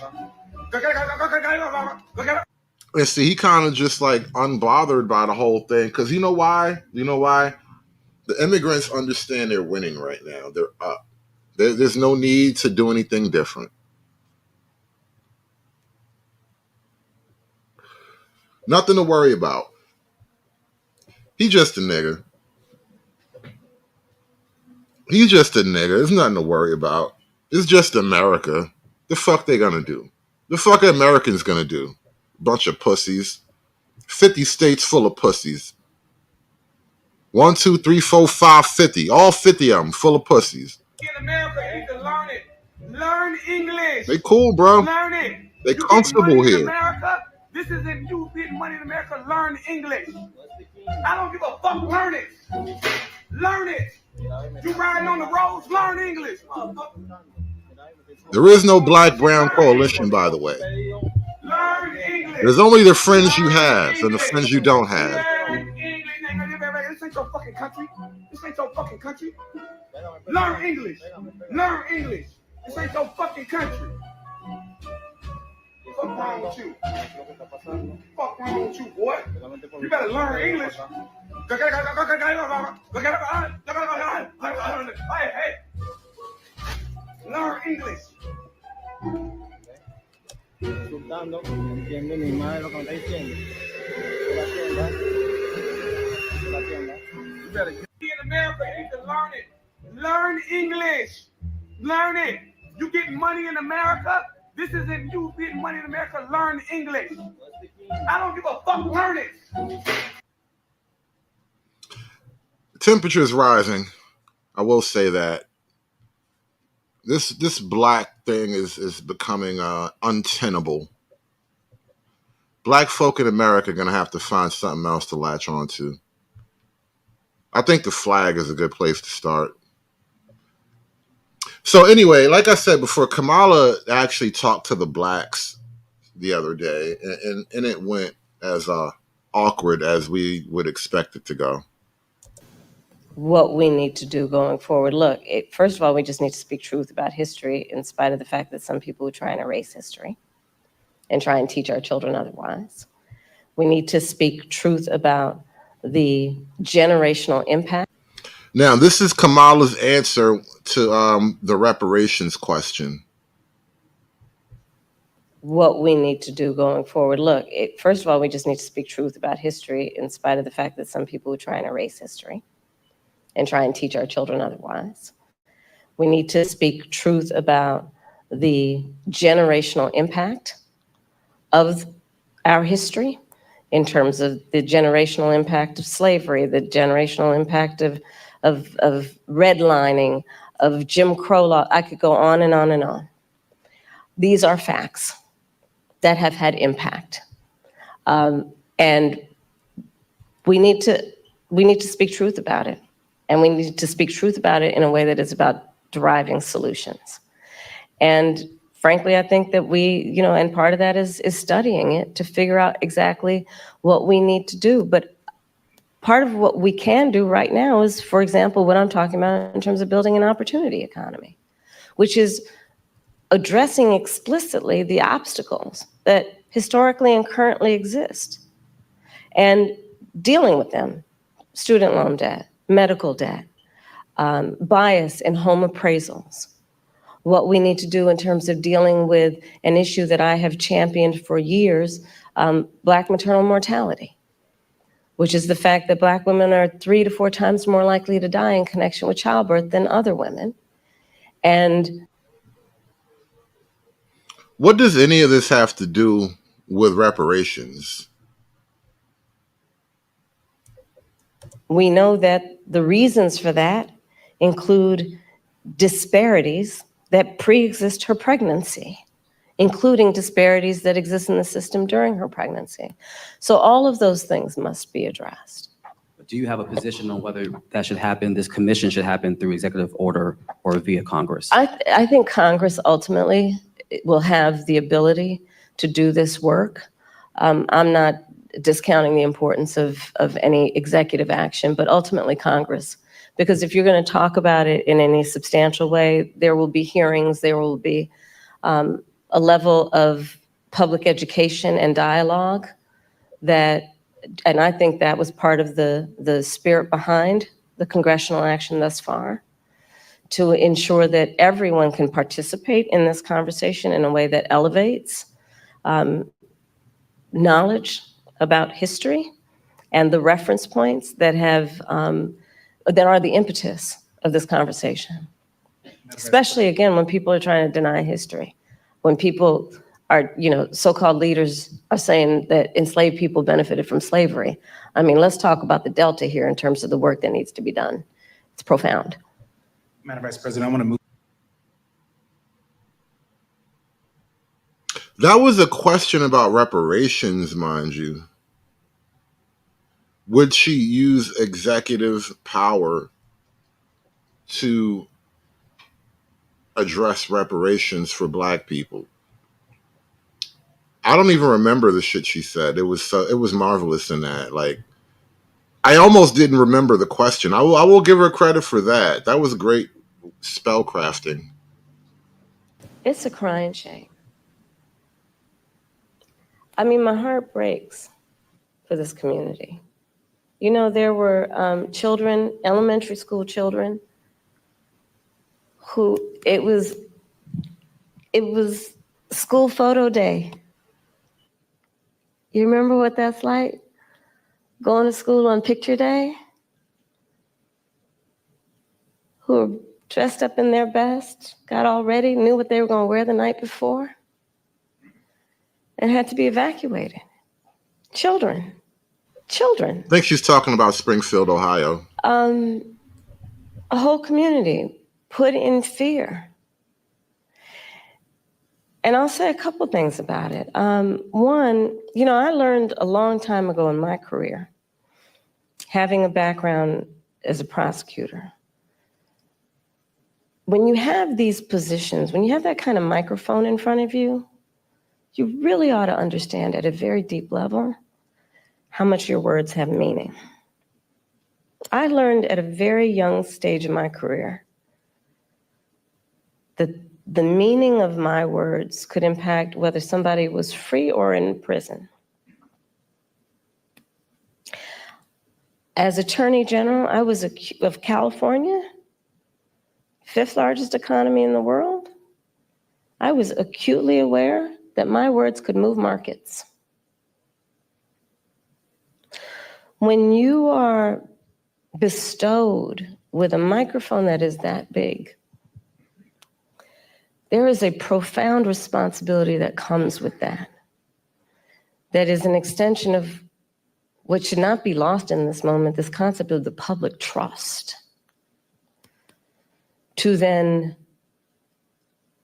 And see, he kind of just like unbothered by the whole thing because you know why? The immigrants understand they're winning right now. They're up. There's no need to do anything different. Nothing to worry about. He just a nigga. He's just a nigga. There's nothing to worry about. It's just America. The fuck they gonna do? The fuck are Americans gonna do? Bunch of pussies. 50 states full of pussies. 1, 2, 3, 4, 5, 50. All 50 of them full of pussies. In America, you need to learn it. Learn English. They cool, bro. Learn it. They comfortable in here. America. This isn't you getting money in America. Learn English. I don't give a fuck. Learn it. Learn it. You riding on the roads. Learn English. Motherfucker. There is no black-brown coalition, by the way. Learn English. There's only the friends you have and the friends you don't have. Learn English. This ain't your fucking country. This ain't your fucking country. Learn English. Learn English. This ain't your fucking country. What's wrong with you? Fuck wrong with you, boy? You better learn English. Hey. Learn English. Insultando, no entiende ni madre lo que me está diciendo. You better get in America, you need to learn it. Learn English. Learn it. You get money in America. This isn't you getting money in America. Learn English. I don't give a fuck. Learn it. Temperature is rising. I will say that. This black thing is becoming untenable. Black folk in America are going to have to find something else to latch on to. I think the flag is a good place to start. So anyway, like I said before, Kamala actually talked to the blacks the other day, and it went as awkward as we would expect it to go. What we need to do going forward. Look, first of all, we just need to speak truth about history in spite of the fact that some people are trying to erase history and try and teach our children otherwise. We need to speak truth about the generational impact. Now, this is Kamala's answer to the reparations question. What we need to do going forward. Look, first of all, we just need to speak truth about history in spite of the fact that some people are trying to erase history and try and teach our children otherwise. We need to speak truth about the generational impact of our history in terms of the generational impact of slavery, the generational impact of redlining, of Jim Crow law. I could go on and on and on. These are facts that have had impact. And we need to speak truth about it. And we need to speak truth about it in a way that is about deriving solutions. And frankly, I think that we, and part of that is studying it to figure out exactly what we need to do. But part of what we can do right now is, for example, what I'm talking about in terms of building an opportunity economy, which is addressing explicitly the obstacles that historically and currently exist and dealing with them. Student loan debt, medical debt, bias in home appraisals, what we need to do in terms of dealing with an issue that I have championed for years, Black maternal mortality, which is the fact that Black women are 3 to 4 times more likely to die in connection with childbirth than other women. And what does any of this have to do with reparations? we know that the reasons for that include disparities that pre-exist her pregnancy, including disparities that exist in the system during her pregnancy. So all of those things must be addressed. Do you have a position on whether that should happen, this commission should happen through executive order or via Congress? I think Congress ultimately will have the ability to do this work. I'm not discounting the importance of any executive action, but ultimately Congress. Because if you're going to talk about it in any substantial way, there will be hearings, there will be a level of public education and dialogue that, and I think that was part of the spirit behind the congressional action thus far, to ensure that everyone can participate in this conversation in a way that elevates knowledge about history and the reference points that have that are the impetus of this conversation. Especially again, when people are trying to deny history, when people are, so-called leaders are saying that enslaved people benefited from slavery. I mean, let's talk about the delta here in terms of the work that needs to be done. It's profound. Madam Vice President, I want to move. That was a question about reparations, mind you. Would she use executive power to address reparations for Black people? I don't even remember the shit she said. It was marvelous in that. Like, I almost didn't remember the question. I will give her credit for that. That was great spell crafting. It's a crying shame. I mean, my heart breaks for this community. There were children, elementary school children, who it was school photo day. You remember what that's like? Going to school on picture day? Who were dressed up in their best, got all ready, knew what they were going to wear the night before, and had to be evacuated. Children. I think she's talking about Springfield, Ohio. A whole community put in fear. And I'll say a couple things about it. One, I learned a long time ago in my career, having a background as a prosecutor, when you have these positions, when you have that kind of microphone in front of you, you really ought to understand at a very deep level how much your words have meaning. I learned at a very young stage in my career that the meaning of my words could impact whether somebody was free or in prison. As Attorney General, I was of California, 5th largest economy in the world. I was acutely aware that my words could move markets. When you are bestowed with a microphone that is that big, there is a profound responsibility that comes with that. That is an extension of what should not be lost in this moment, this concept of the public trust. To then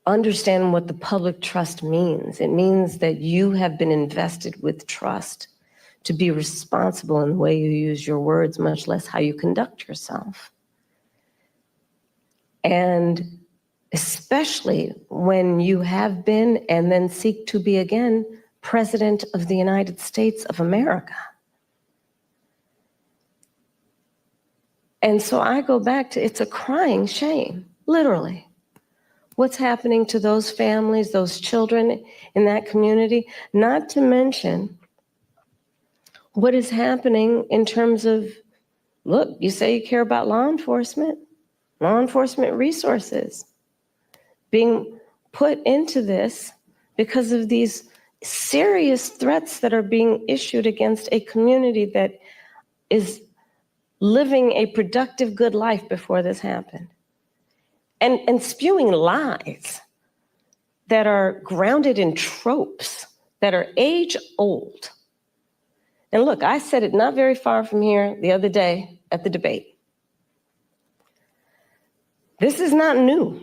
understand what the public trust means. It means that you have been invested with trust to be responsible in the way you use your words, much less how you conduct yourself. And especially when you have been and then seek to be again President of the United States of America. And so I go back to, it's a crying shame, literally. What's happening to those families, those children in that community, not to mention what is happening in terms of, look, you say you care about law enforcement resources being put into this because of these serious threats that are being issued against a community that is living a productive, good life before this happened. And spewing lies that are grounded in tropes that are age old. And look, I said it not very far from here the other day at the debate. This is not new.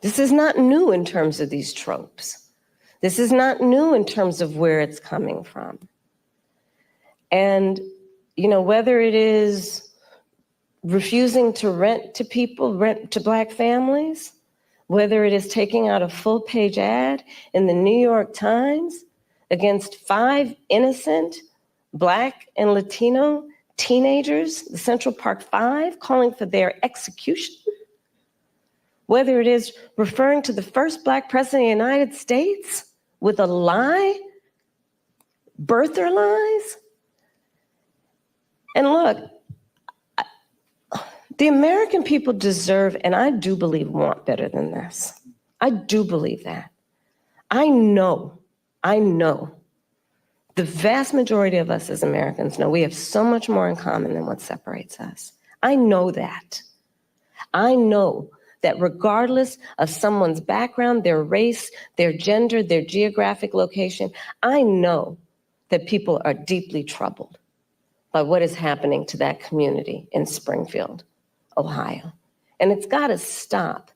This is not new in terms of these tropes. This is not new in terms of where it's coming from. And, you know, whether it is refusing to rent to people, rent to Black families, whether it is taking out a full-page ad in the New York Times against 5 innocent Black and Latino teenagers, the Central Park 5, calling for their execution, whether it is referring to the first Black president of the United States with a lie, birther lies. And look, the American people deserve, and I do believe want better than this. I do believe that. I know the vast majority of us as Americans know we have so much more in common than what separates us. I know that. I know that regardless of someone's background, their race, their gender, their geographic location, I know that people are deeply troubled by what is happening to that community in Springfield, Ohio. And it's got to stop.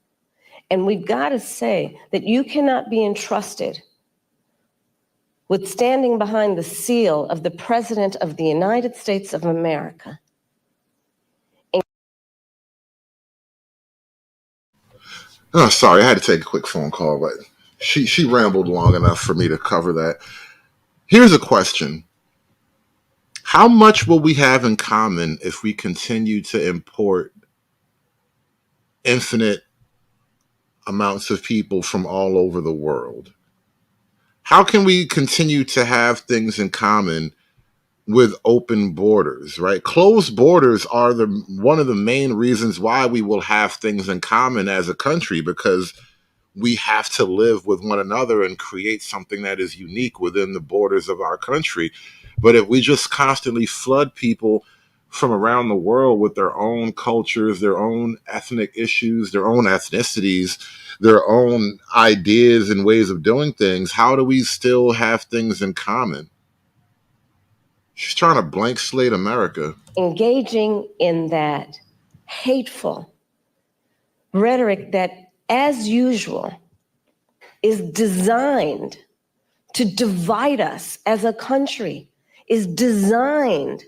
And we've got to say that you cannot be entrusted with standing behind the seal of the President of the United States of America. Oh, sorry, I had to take a quick phone call, but she rambled long enough for me to cover that. Here's a question. How much will we have in common if we continue to import infinite amounts of people from all over the world? How can we continue to have things in common with open borders, right? Closed borders are one of the main reasons why we will have things in common as a country, because we have to live with one another and create something that is unique within the borders of our country. But if we just constantly flood people from around the world with their own cultures, their own ethnic issues, their own ethnicities, their own ideas and ways of doing things, how do we still have things in common? She's trying to blank slate America. Engaging in that hateful rhetoric that, as usual, is designed to divide us as a country, is designed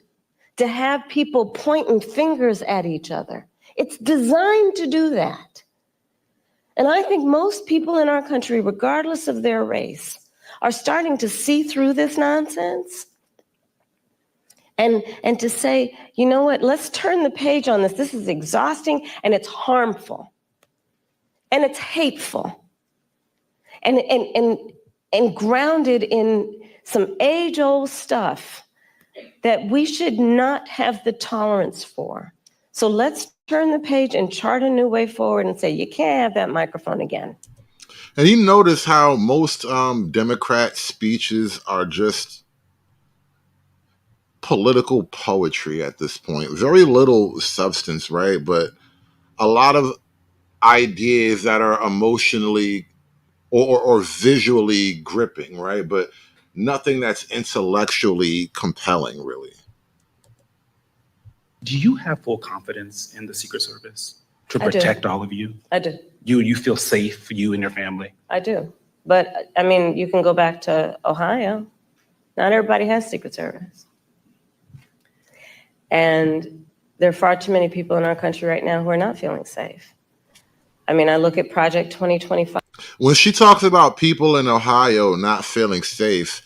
to have people pointing fingers at each other. It's designed to do that. And I think most people in our country, regardless of their race, are starting to see through this nonsense and to say, you know what, let's turn the page on this. This is exhausting and it's harmful and it's hateful and grounded in some age-old stuff that we should not have the tolerance for. So let's turn the page and chart a new way forward and say, you can't have that microphone again. And you notice how most Democrat speeches are just political poetry at this point. Very little substance, right? But a lot of ideas that are emotionally or visually gripping, right? But nothing that's intellectually compelling, really. Do you have full confidence in the Secret Service to protect all of you? I do. You feel safe, you and your family? I do. But I mean, you can go back to Ohio. Not everybody has Secret Service. And there are far too many people in our country right now who are not feeling safe. I mean, I look at Project 2025. When she talks about people in Ohio not feeling safe,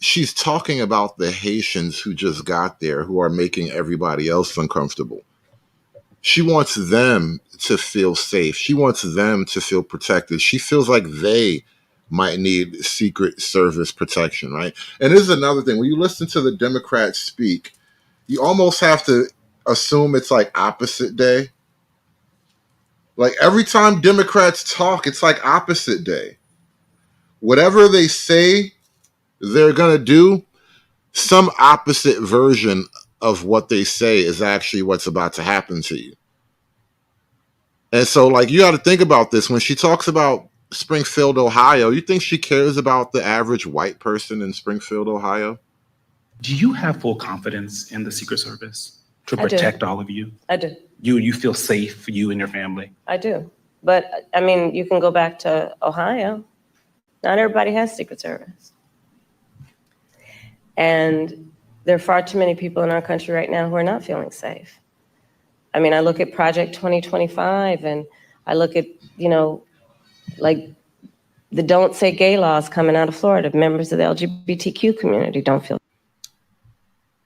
she's talking about the Haitians who just got there, who are making everybody else uncomfortable. She wants them to feel safe. She wants them to feel protected. She feels like they might need Secret Service protection, right? And this is another thing. When you listen to the Democrats speak, you almost have to assume it's like opposite day. Like every time Democrats talk, it's like opposite day. Whatever they say they're going to do, some opposite version of what they say is actually what's about to happen to you. And so, like, you got to think about this. When she talks about Springfield, Ohio, you think she cares about the average white person in Springfield, Ohio? Do you have full confidence in the Secret Service to I do. protect all of you? I do. You feel safe, you and your family? I do. But I mean, you can go back to Ohio. Not everybody has Secret Service. And there are far too many people in our country right now who are not feeling safe. I mean, I look at Project 2025 and I look at, you know, like the Don't Say Gay laws coming out of Florida. Members of the LGBTQ community don't feel.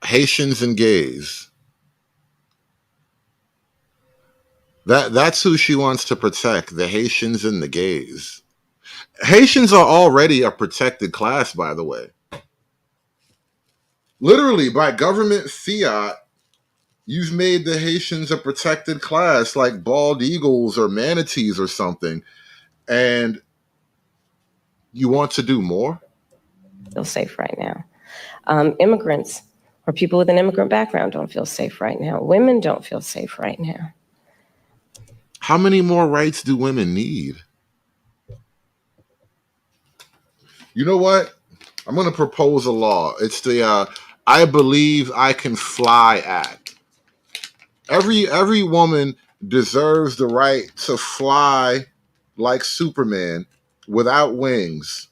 Haitians and gays. That's who she wants to protect, the Haitians and the gays. Haitians are already a protected class, by the way. Literally, by government fiat, you've made the Haitians a protected class, like bald eagles or manatees or something. And you want to do more? Feel safe right now. Immigrants or people with an immigrant background don't feel safe right now. Women don't feel safe right now. How many more rights do women need? You know what? I'm going to propose a law. It's the I Believe I Can Fly Act. Every woman deserves the right to fly like Superman without wings.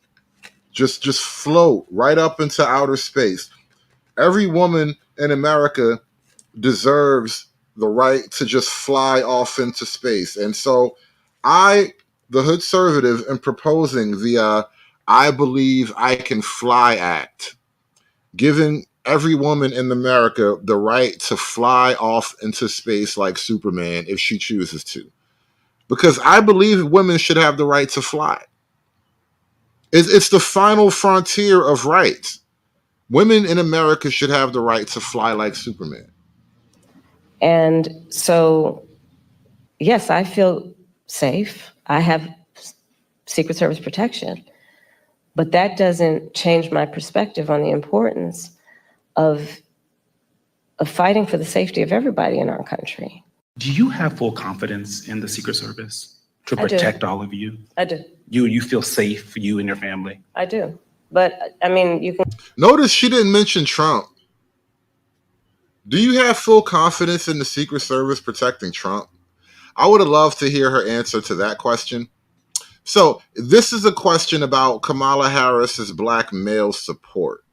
Just float right up into outer space. Every woman in America deserves the right to just fly off into space. And so I, the Hood Conservative, am proposing the I Believe I Can Fly Act, giving every woman in America the right to fly off into space like Superman if she chooses to. Because I believe women should have the right to fly. It's the final frontier of rights. Women in America should have the right to fly like Superman. And so, yes, I feel safe. I have Secret Service protection. But that doesn't change my perspective on the importance of fighting for the safety of everybody in our country. Do you have full confidence in the Secret Service to I do. protect all of you? I do. You feel safe, you and your family? I do. But I mean, you can. Notice she didn't mention Trump. Do you have full confidence in the Secret Service protecting Trump? I would have loved to hear her answer to that question. So this is a question about Kamala Harris's black male support.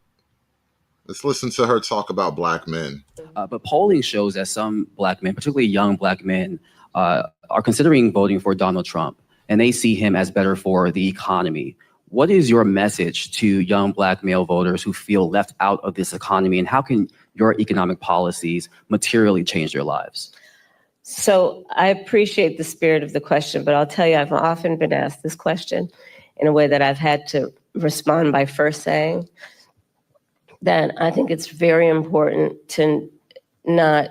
Let's listen to her talk about black men. But polling shows that some black men, particularly young black men, are considering voting for Donald Trump, and they see him as better for the economy. What is your message to young black male voters who feel left out of this economy, and how can your economic policies materially change their lives? So I appreciate the spirit of the question, but I'll tell you, I've often been asked this question in a way that I've had to respond by first saying that I think it's very important to not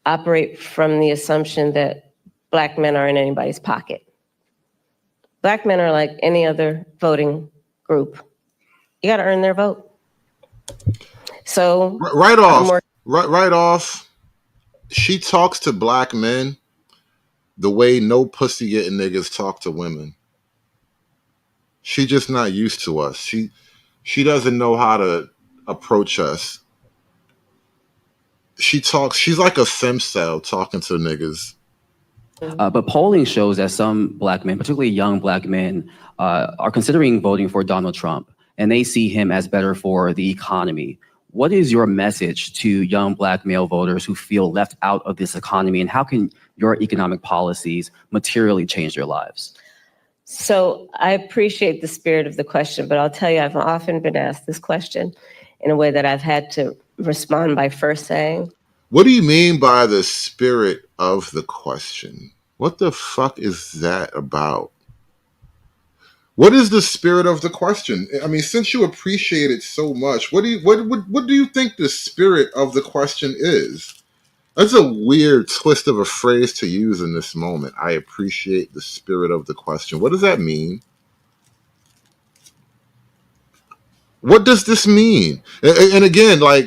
operate from the assumption that black men are in anybody's pocket. Black men are like any other voting group. You got to earn their vote. So right off, she talks to black men the way no pussy getting niggas talk to women. She just not used to us. She doesn't know how to approach us. She's like a femcel talking to niggas. But polling shows that some black men, particularly young black men, are considering voting for Donald Trump, and they see him as better for the economy. What is your message to young Black male voters who feel left out of this economy, and how can your economic policies materially change their lives? So I appreciate the spirit of the question, but I'll tell you, I've often been asked this question in a way that I've had to respond by first saying, what do you mean by the spirit of the question? What the fuck is that about? What is the spirit of the question? I mean, since you appreciate it so much, what do you think the spirit of the question is? That's a weird twist of a phrase to use in this moment. I appreciate the spirit of the question. What does that mean? What does this mean? And again, like,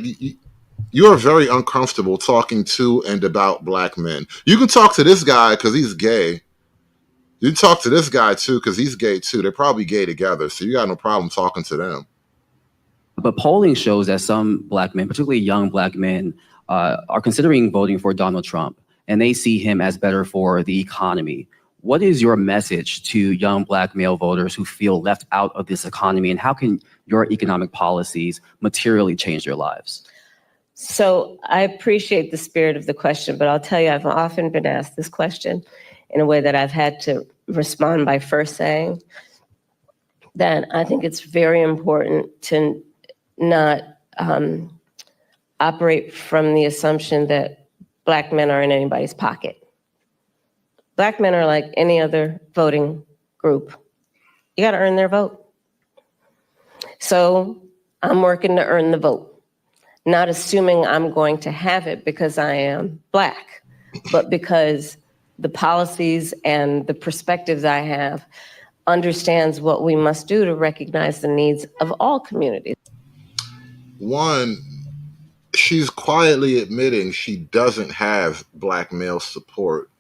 you are very uncomfortable talking to and about Black men. You can talk to this guy because he's gay. You can talk to this guy too because he's gay too. They're probably gay together, so you got no problem talking to them. But polling shows that some Black men, particularly young Black men, are considering voting for Donald Trump, and they see him as better for the economy. What is your message to young Black male voters who feel left out of this economy, and how can your economic policies materially change their lives? so I appreciate the spirit of the question, but I'll tell you, I've often been asked this question in a way that I've had to respond by first saying that I think it's very important to not operate from the assumption that Black men are in anybody's pocket. Black men are like any other voting group. You got to earn their vote. So I'm working to earn the vote, not assuming I'm going to have it because I am Black, but because the policies and the perspectives I have understands what we must do to recognize the needs of all communities. One, she's quietly admitting she doesn't have Black male support,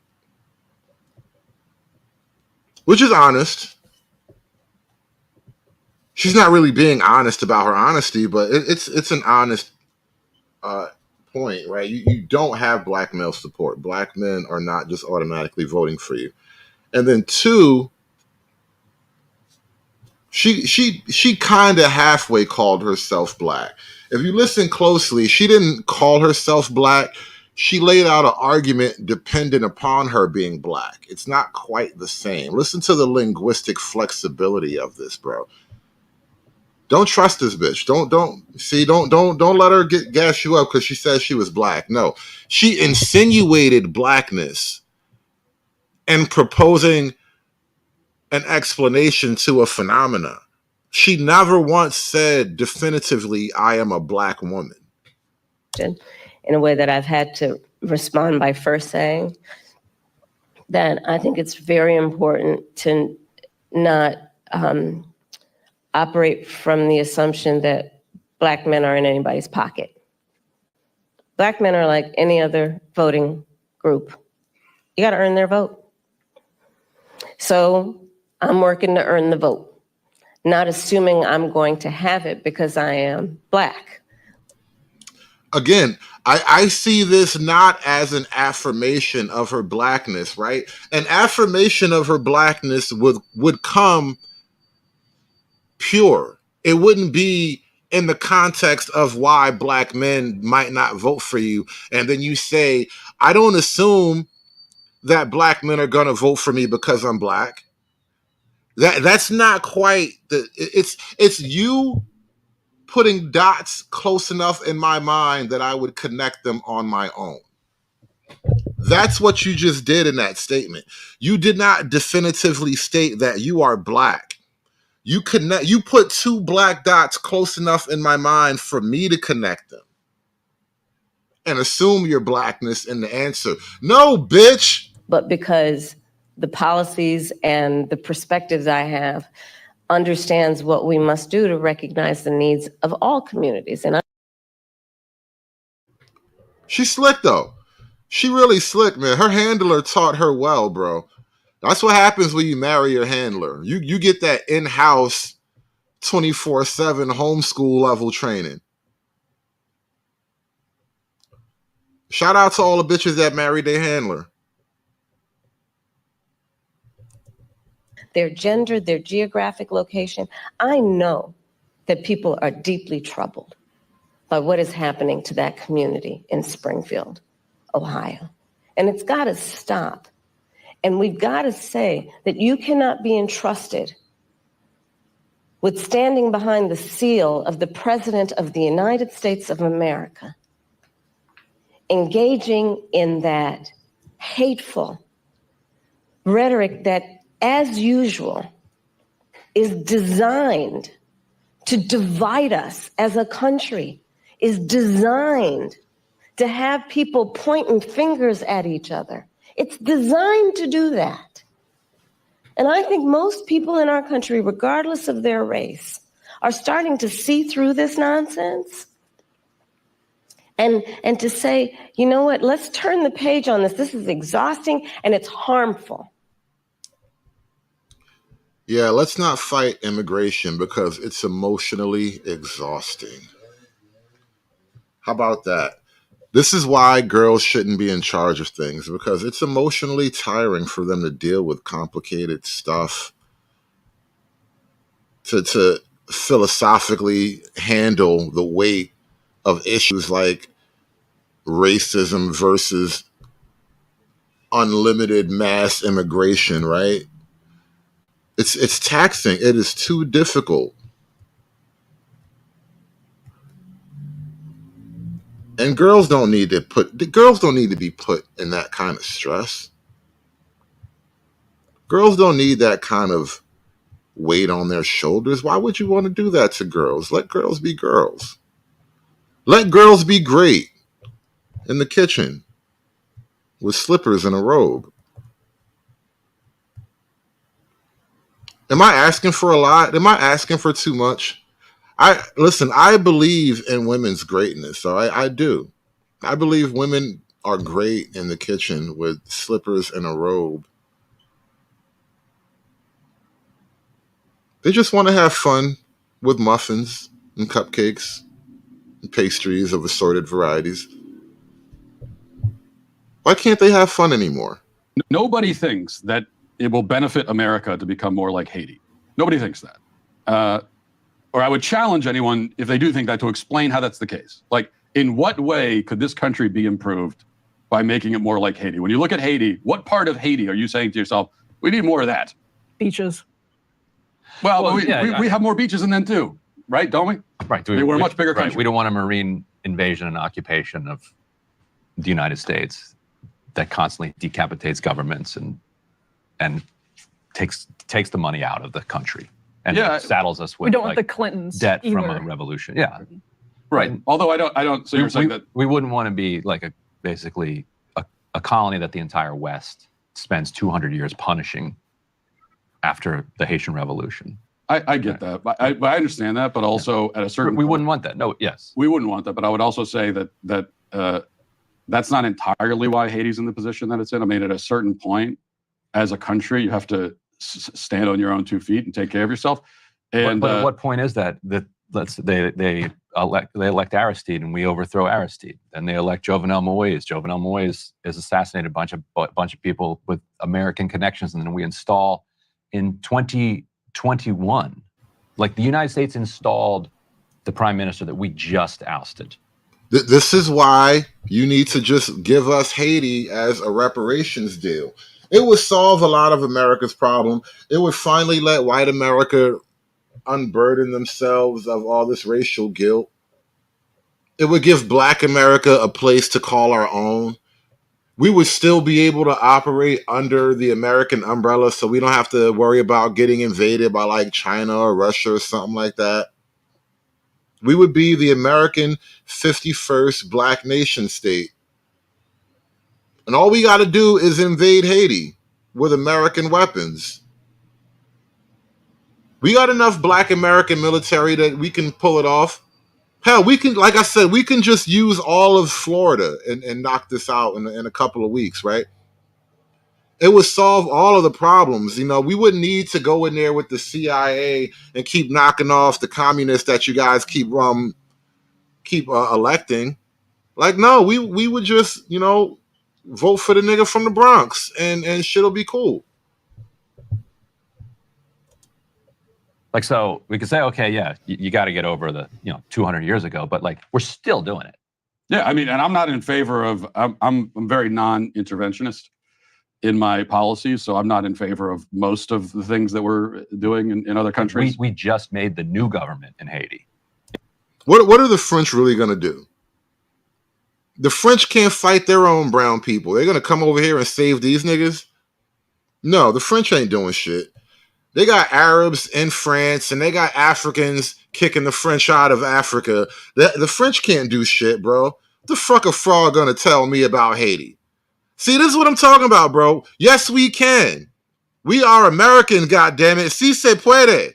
which is honest. She's not really being honest about her honesty, but it's an honest point, right? You don't have Black male support. Black men are not just automatically voting for you. And then two, she kind of halfway called herself Black. If you listen closely, she didn't call herself Black. She laid out an argument dependent upon her being Black. It's not quite the same. Listen to the linguistic flexibility of this, bro. Don't trust this bitch. Don't let her gas you up because she says she was Black. No, she insinuated Blackness and proposing an explanation to a phenomena. She never once said definitively, I am a Black woman. In a way that I've had to respond by first saying that I think it's very important to not operate from the assumption that Black men are in anybody's pocket. Black men are like any other voting group. You got to earn their vote. So I'm working to earn the vote, not assuming I'm going to have it because I am Black. Again, I see this not as an affirmation of her Blackness, right? An affirmation of her Blackness would come pure. It wouldn't be in the context of why Black men might not vote for you. And then you say, I don't assume that Black men are going to vote for me because I'm Black. That's not quite it's you putting dots close enough in my mind that I would connect them on my own. That's what you just did in that statement. You did not definitively state that you are Black. You put two black dots close enough in my mind for me to connect them and assume your Blackness in the answer. No, bitch. But because the policies and the perspectives I have understands what we must do to recognize the needs of all communities. And she's slick though. She really slick, man. Her handler taught her well, bro. That's what happens when you marry your handler. You get that in-house 24/7 homeschool level training. Shout out to all the bitches that married their handler. Their gender, their geographic location. I know that people are deeply troubled. by what is happening to that community in Springfield, Ohio. And it's got to stop. And we've got to say that you cannot be entrusted with standing behind the seal of the President of the United States of America, engaging in that hateful rhetoric that, as usual, is designed to divide us as a country, is designed to have people pointing fingers at each other. It's designed to do that. And I think most people in our country, regardless of their race, are starting to see through this nonsense and to say, you know what, let's turn the page on this. This is exhausting and it's harmful. Yeah, let's not fight immigration because it's emotionally exhausting. How about that? This is why girls shouldn't be in charge of things, because it's emotionally tiring for them to deal with complicated stuff, to philosophically handle the weight of issues like racism versus unlimited mass immigration, right? It's taxing. It is too difficult. And girls don't need to be put in that kind of stress. Girls don't need that kind of weight on their shoulders. Why would you want to do that to girls? Let girls be girls. Let girls be great in the kitchen with slippers and a robe. Am I asking for a lot? Am I asking for too much? I believe in women's greatness. So I do. I believe women are great in the kitchen with slippers and a robe. They just want to have fun with muffins and cupcakes and pastries of assorted varieties. Why can't they have fun anymore? Nobody thinks that it will benefit America to become more like Haiti. Nobody thinks that. Or I would challenge anyone, if they do think that, to explain how that's the case. Like, in what way could this country be improved by making it more like Haiti? When you look at Haiti, what part of Haiti are you saying to yourself, we need more of that? Beaches. Well, we have more beaches than them too, right? Don't we? Right. We're a much bigger country. We don't want a marine invasion and occupation of the United States that constantly decapitates governments and takes the money out of the country and saddles us with we don't want the Clintons debt either. from a revolution. Yeah. Right. Although I don't. So you're saying that we wouldn't want to be like basically a colony that the entire West spends 200 years punishing after the Haitian Revolution. I get that. I understand that, but also at a certain we wouldn't want that. No, yes. We wouldn't want that, but I would also say that that's not entirely why Haiti's in the position that it's in. I mean, at a certain point, as a country, you have to stand on your own 2 feet and take care of yourself. And but at what point is that they elect Aristide and we overthrow Aristide, and they elect Jovenel Moïse. Jovenel Moïse is assassinated a bunch of people with American connections, and then we install in 2021, like the United States installed the prime minister that we just ousted. This is why you need to just give us Haiti as a reparations deal. It would solve a lot of America's problem. It would finally let white America unburden themselves of all this racial guilt. It would give Black America a place to call our own. We would still be able to operate under the American umbrella, so we don't have to worry about getting invaded by like China or Russia or something like that. We would be the American 51st Black nation state. And all we got to do is invade Haiti with American weapons. We got enough Black American military that we can pull it off. Hell, we can, like I said, we can just use all of Florida and knock this out in a couple of weeks, right? It would solve all of the problems. You know, we wouldn't need to go in there with the CIA and keep knocking off the communists that you guys keep electing. Like, no, we would just, you know, vote for the nigga from the Bronx and shit'll be cool. Like, so we could say, okay, yeah, you got to get over the 200 years ago, but like we're still doing it. Yeah, I mean, and I'm not in favor of. I'm very non-interventionist in my policies, so I'm not in favor of most of the things that we're doing in other countries. We just made the new government in Haiti. What are the French really going to do? The French can't fight their own brown people. They're going to come over here and save these niggas? No, the French ain't doing shit. They got Arabs in France, and they got Africans kicking the French out of Africa. The French can't do shit, bro. What the fuck a fraud going to tell me about Haiti? See, this is what I'm talking about, bro. Yes, we can. We are American, goddammit. Si se puede.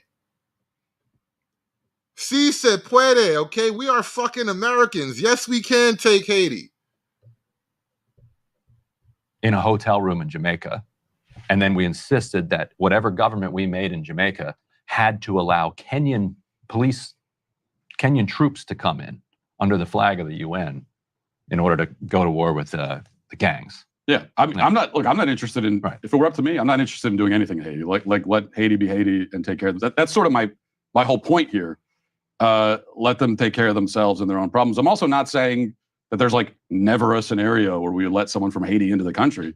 Si se puede, okay? We are fucking Americans. Yes, we can take Haiti. In a hotel room in Jamaica. And then we insisted that whatever government we made in Jamaica had to allow Kenyan troops to come in under the flag of the UN in order to go to war with the gangs. Yeah, I'm not interested in. Right. If it were up to me, I'm not interested in doing anything in Haiti. Like let Haiti be Haiti and take care of them. That's sort of my whole point here. Let them take care of themselves and their own problems. I'm also not saying that there's like never a scenario where we would let someone from Haiti into the country.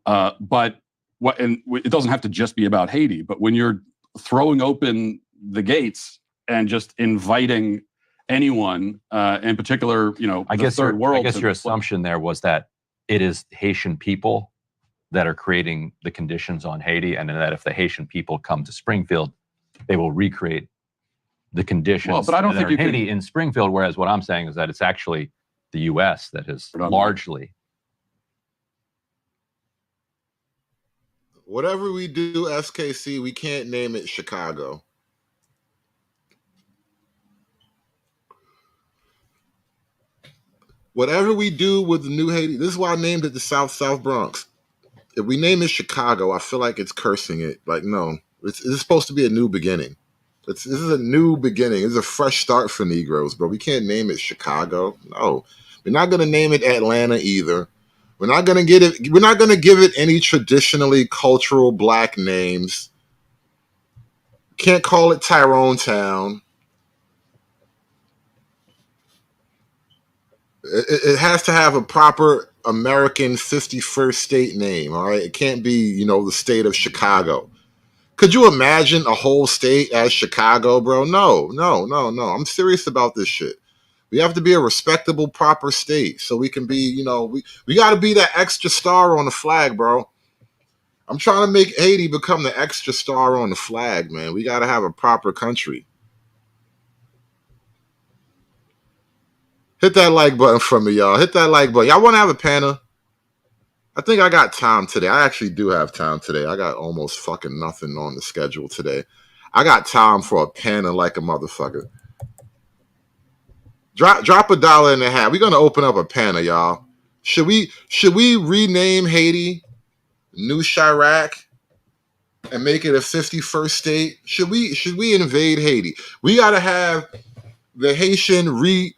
But it doesn't have to just be about Haiti. But when you're throwing open the gates and just inviting anyone, in particular, I guess third world. I guess your assumption there was that it is Haitian people that are creating the conditions on Haiti, and that if the Haitian people come to Springfield, they will recreate the conditions. Well, but I don't think you Haiti in Springfield. Whereas what I'm saying is that it's actually the U.S. that has largely. Whatever we do, SKC, we can't name it Chicago. Whatever we do with the new Haiti, this is why I named it the South Bronx. If we name it Chicago, I feel like it's cursing it. Like, no, it's supposed to be a new beginning. This is a new beginning. It's a fresh start for Negroes, bro. We can't name it Chicago. No, we're not gonna name it Atlanta either. We're not gonna give it any traditionally cultural black names. Can't call it Tyrone Town. It has to have a proper American 51st state name, all right? It can't be, the state of Chicago. Could you imagine a whole state as Chicago, bro? No. I'm serious about this shit. We have to be a respectable, proper state so we can be, we got to be that extra star on the flag, bro. I'm trying to make Haiti become the extra star on the flag, man. We got to have a proper country. Hit that like button for me, y'all. Hit that like button. Y'all want to have a panel? I think I got time today. I actually do have time today. I got almost fucking nothing on the schedule today. I got time for a panel like a motherfucker. Drop $1 in the hat. We're gonna open up a panel, y'all. Should we rename Haiti New Chirac and make it a 51st state? Should we invade Haiti? We gotta have the Haitian repatriate.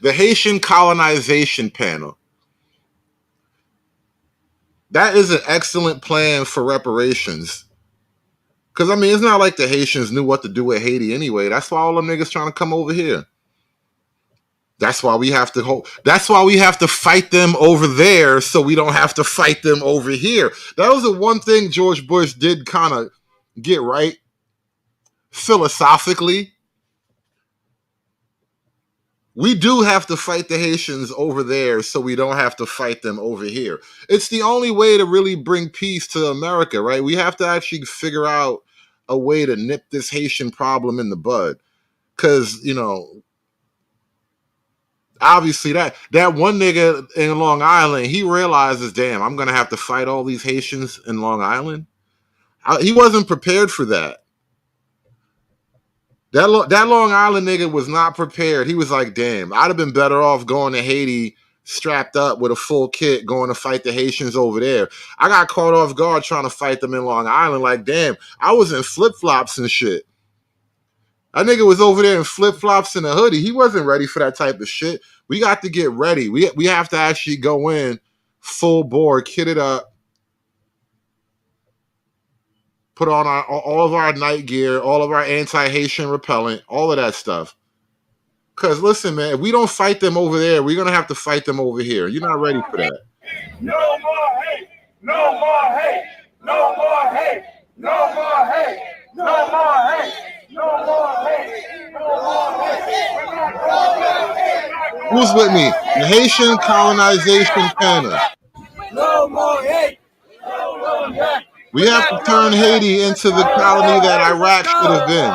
The Haitian colonization panel. That is an excellent plan for reparations. Because, it's not like the Haitians knew what to do with Haiti anyway. That's why all them niggas trying to come over here. That's why we have to fight them over there so we don't have to fight them over here. That was the one thing George Bush did kind of get right philosophically. We do have to fight the Haitians over there so we don't have to fight them over here. It's the only way to really bring peace to America, right? We have to actually figure out a way to nip this Haitian problem in the bud. Because, obviously that one nigga in Long Island, he realizes, damn, I'm going to have to fight all these Haitians in Long Island. He wasn't prepared for that. That Long Island nigga was not prepared. He was like, damn, I'd have been better off going to Haiti strapped up with a full kit going to fight the Haitians over there. I got caught off guard trying to fight them in Long Island. Like, damn, I was in flip-flops and shit. That nigga was over there in flip-flops and a hoodie. He wasn't ready for that type of shit. We got to get ready. We have to actually go in full bore, kit it up, put on all of our night gear, all of our anti-Haitian repellent, all of that stuff. Because listen, man, if we don't fight them over there, we're going to have to fight them over here. You're not ready for that. No more hate. No more hate. No more hate. No more hate. No more hate. No more hate. No more hate. Who's with me? The Haitian colonization canon. No more hate. No more hate. We have to turn Haiti into the colony that Iraq should have been.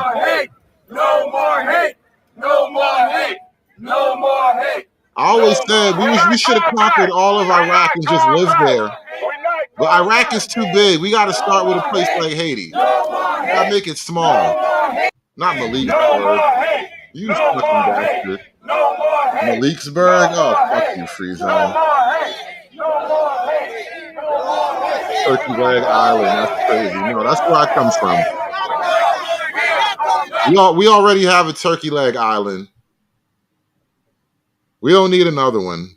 No more hate. No more hate. No more hate. I always said we should have conquered all of Iraq and just lived there. But Iraq is too big. We got to start with a place like Haiti. We got to make it small. Not Maliksburg. You fucking bastard. Maliksburg? Oh, fuck you, Free Zone. Turkey Leg Island. That's crazy. No, that's where I come from. We already have a Turkey Leg Island. We don't need another one.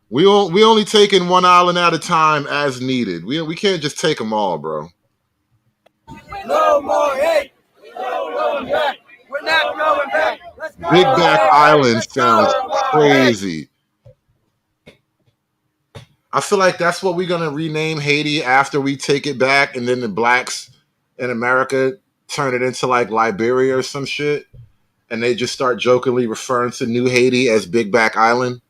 We only taking one island at a time as needed. We can't just take them all, bro. No more hate. No more hate. We're not going back. Let's go. Big Back Island sounds crazy. I feel like that's what we're gonna rename Haiti after we take it back, and then the blacks in America turn it into like Liberia or some shit, and they just start jokingly referring to New Haiti as Big Back Island.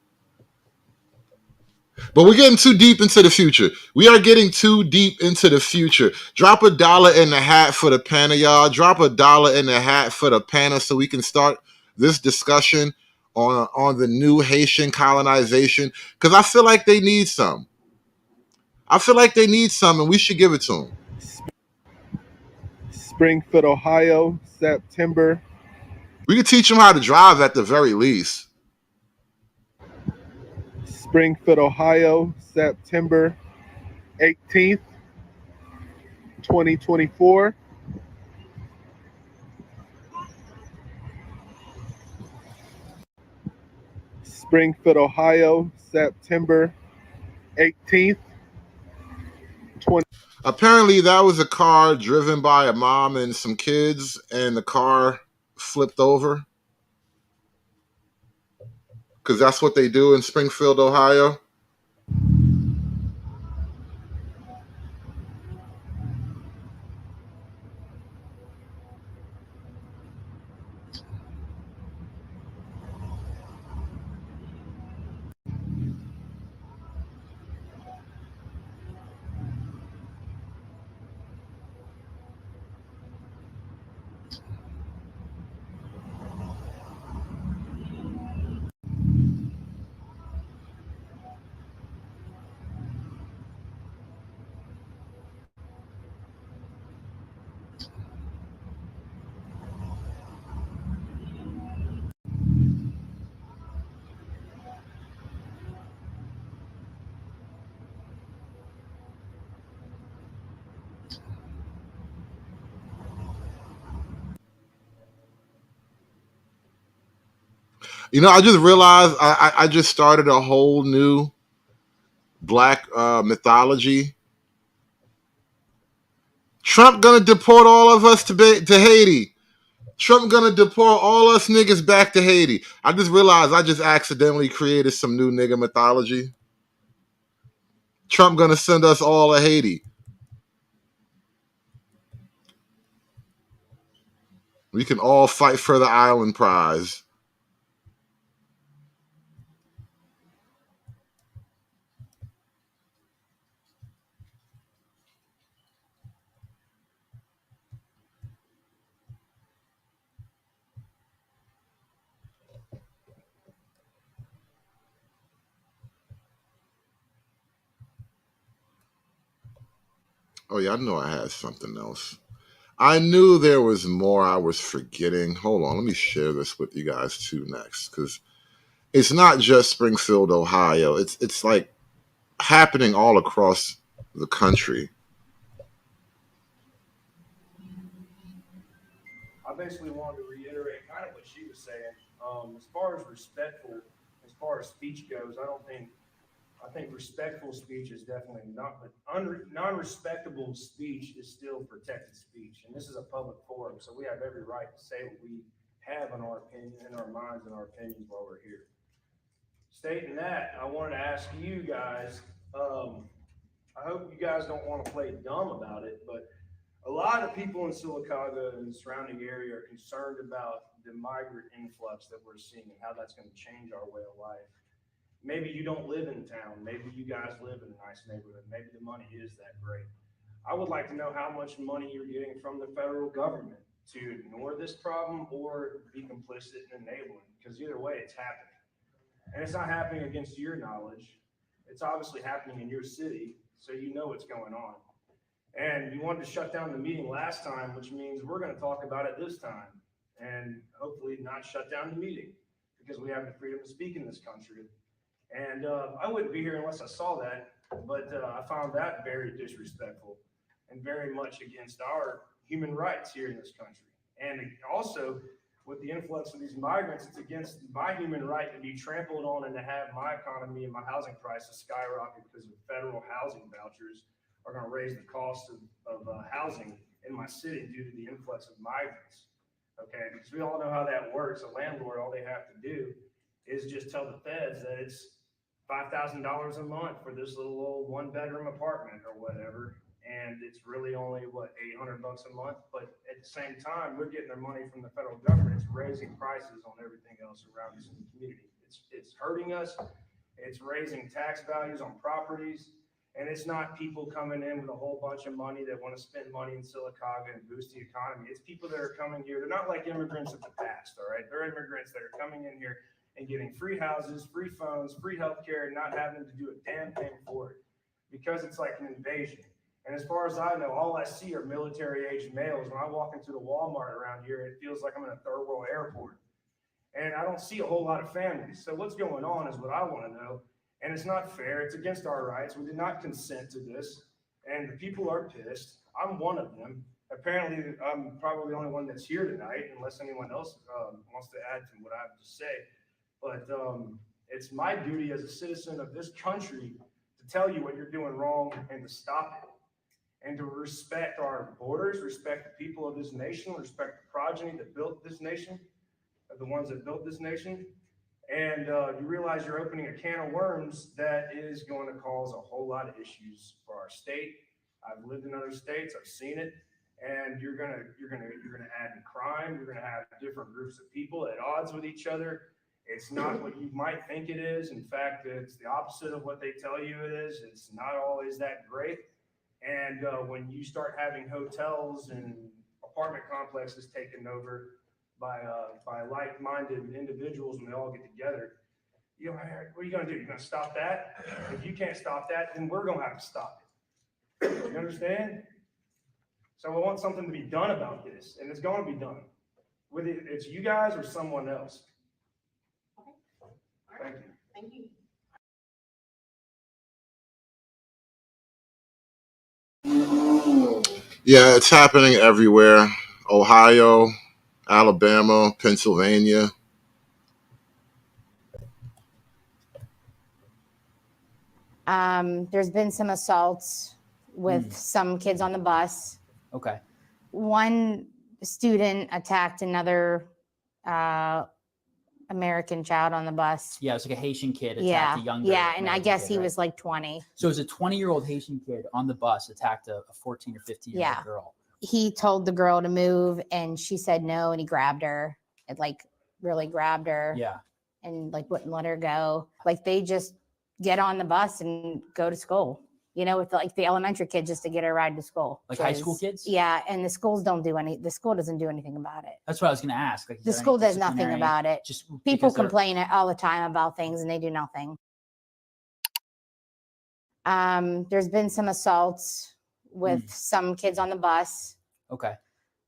But we're getting too deep into the future. We are getting too deep into the future. Drop $1 in the hat for the panel, y'all. Drop $1 in the hat for the panel so we can start this discussion on the new Haitian colonization. Because I feel like they need some. I feel like they need some, and we should give it to them. Springfield, Ohio, September. We could teach them how to drive at the very least. Springfield, Ohio, September 18th, 2024. Springfield, Ohio, September 18th, 20. Apparently, that was a car driven by a mom and some kids, and the car flipped over. Because that's what they do in Springfield, Ohio. You know, I just realized I just started a whole new black mythology. Trump gonna deport all of us to Haiti. Trump gonna deport all us niggas back to Haiti. I just realized I just accidentally created some new nigga mythology. Trump gonna send us all to Haiti. We can all fight for the island prize. Oh yeah, I know I had something else. I knew there was more I was forgetting. Hold on, let me share this with you guys too next, because it's not just Springfield, Ohio. It's like happening all across the country. I basically wanted to reiterate kind of what she was saying. As far as respectful, as far as speech goes, I don't think I think respectful speech is definitely not, but non-respectable speech is still protected speech. And this is a public forum, so we have every right to say what we have in our opinion, in our minds and our opinions while we're here. Stating that, I wanted to ask you guys, I hope you guys don't want to play dumb about it, but a lot of people in Sylacauga and the surrounding area are concerned about the migrant influx that we're seeing and how that's going to change our way of life. Maybe you don't live in town. Maybe you guys live in a nice neighborhood. Maybe the money is that great. I would like to know how much money you're getting from the federal government to ignore this problem or be complicit and enabling, because either way, it's happening. And it's not happening against your knowledge. It's obviously happening in your city, so you know what's going on. And you wanted to shut down the meeting last time, which means we're going to talk about it this time and hopefully not shut down the meeting, because we have the freedom to speak in this country. And I wouldn't be here unless I saw that, but I found that very disrespectful and very much against our human rights here in this country. And also, with the influx of these migrants, it's against my human right to be trampled on and to have my economy and my housing prices skyrocket because of federal housing vouchers are going to raise the cost of housing in my city due to the influx of migrants. Okay, because we all know how that works. A landlord, all they have to do is just tell the feds that it's $5,000 a month for this little old 1-bedroom apartment or whatever. And it's really only what, $800 a month. But at the same time, we're getting their money from the federal government. It's raising prices on everything else around us in the community. It's hurting us. It's raising tax values on properties. And it's not people coming in with a whole bunch of money that want to spend money in Sylacauga and boost the economy. It's people that are coming here. They're not like immigrants of the past, all right? They're immigrants that are coming in here and getting free houses, free phones, free healthcare, and not having to do a damn thing for it because it's like an invasion. And as far as I know, all I see are military-aged males. When I walk into the Walmart around here, it feels like I'm in a third world airport. And I don't see a whole lot of families. So what's going on is what I want to know. And it's not fair. It's against our rights. We did not consent to this. And the people are pissed. I'm one of them. Apparently, I'm probably the only one that's here tonight, unless anyone else wants to add to what I have to say. But it's my duty as a citizen of this country to tell you what you're doing wrong and to stop it. And to respect our borders, respect the people of this nation, respect the progeny that built this nation, the ones that built this nation. And you realize you're opening a can of worms that is going to cause a whole lot of issues for our state. I've lived in other states, I've seen it, and you're gonna add in crime. You're gonna have different groups of people at odds with each other. It's not what you might think it is. In fact, it's the opposite of what they tell you it is. It's not always that great. And when you start having hotels and apartment complexes taken over by like-minded individuals, when they all get together, you know, what are you going to do? You're going to stop that? If you can't stop that, then we're going to have to stop it. You understand? So I want something to be done about this, and it's going to be done. Whether it's you guys or someone else. Okay. All right. Thank you. Thank you. Yeah, it's happening everywhere. Ohio, Alabama, Pennsylvania. There's been some assaults with some kids on the bus. Okay. One student attacked another American child on the bus. Yeah, it was like a Haitian kid attacked a younger. Yeah, and I American guess kid, he right? was like 20. So it was a 20-year-old Haitian kid on the bus attacked a 14 or 15-year-old girl. He told the girl to move and she said no, and he grabbed her. It like really grabbed her. Yeah. And like wouldn't let her go. Like they just get on the bus and go to school, you know, with like the elementary kids just to get her a ride to school. Like high school kids? Yeah. And the school doesn't do anything about it. That's what I was going to ask. Like, is The there any school does nothing disciplinary- about it. Just People because they're- complain all the time about things and they do nothing. There's been some assaults with some kids on the bus. Okay.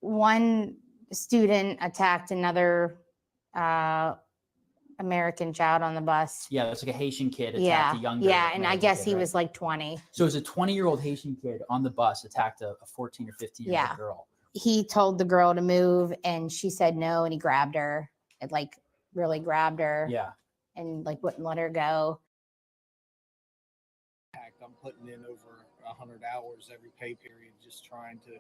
One student attacked another American child on the bus. Yeah, it was like a Haitian kid attacked Yeah. a younger. Yeah. And I American guess kid, he right? was like 20. So it was a 20-year-old Haitian kid on the bus attacked a 14 or 15-year-old Yeah. girl. He told the girl to move and she said no, and he grabbed her. It like really grabbed her. Yeah. And like wouldn't let her go. I'm putting in over 100 hours every pay period, just trying to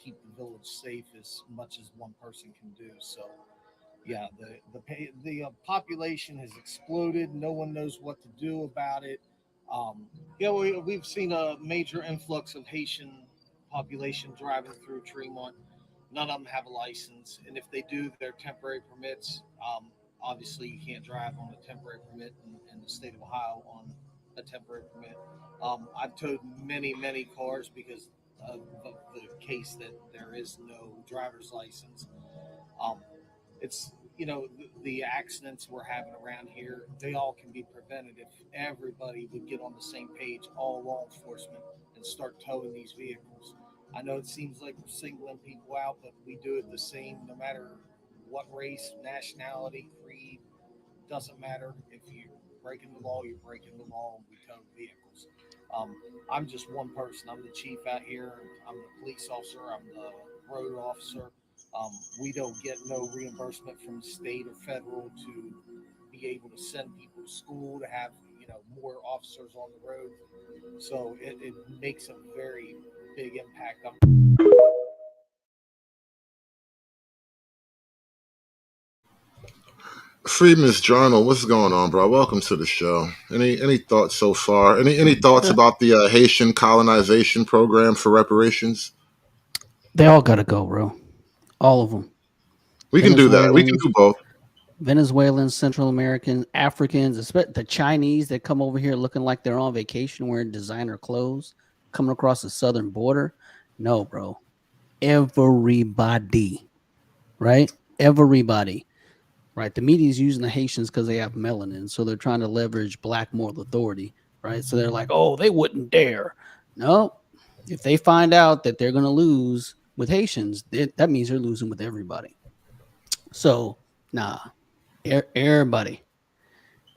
keep the village safe as much as one person can do. So, yeah, the population has exploded. No one knows what to do about it. We've seen a major influx of Haitian population driving through Tremont. None of them have a license, and if they do, they're temporary permits. Obviously, you can't drive on a temporary permit in the state of Ohio on a temporary permit. I've towed many cars because of the case that there is no driver's license. It's the accidents we're having around here, they all can be prevented if everybody would get on the same page, all law enforcement, and start towing these vehicles. I know it seems like we're singling people out, but we do it the same no matter what race, nationality, creed. Doesn't matter. If you're breaking the law, you're breaking the law. We tow vehicles. I'm just one person. I'm the chief out here. I'm the police officer. I'm the road officer. We don't get no reimbursement from the state or federal to be able to send people to school, to have more officers on the road. So it makes a very big impact on. Freeman's Journal, what's going on, bro? Welcome to the show. Any thoughts so far? Any thoughts about the Haitian colonization program for reparations? They all gotta go, bro. All of them. We can do that. We can do both. Venezuelans, Central Americans, Africans, especially the Chinese that come over here looking like they're on vacation wearing designer clothes, coming across the southern border. No, bro. Everybody, right? Everybody, right? The media is using the Haitians because they have melanin, so they're trying to leverage black moral authority, right? So they're like, oh, they wouldn't dare. No, if they find out that they're going to lose with Haitians, that means they're losing with everybody. So, nah. Everybody,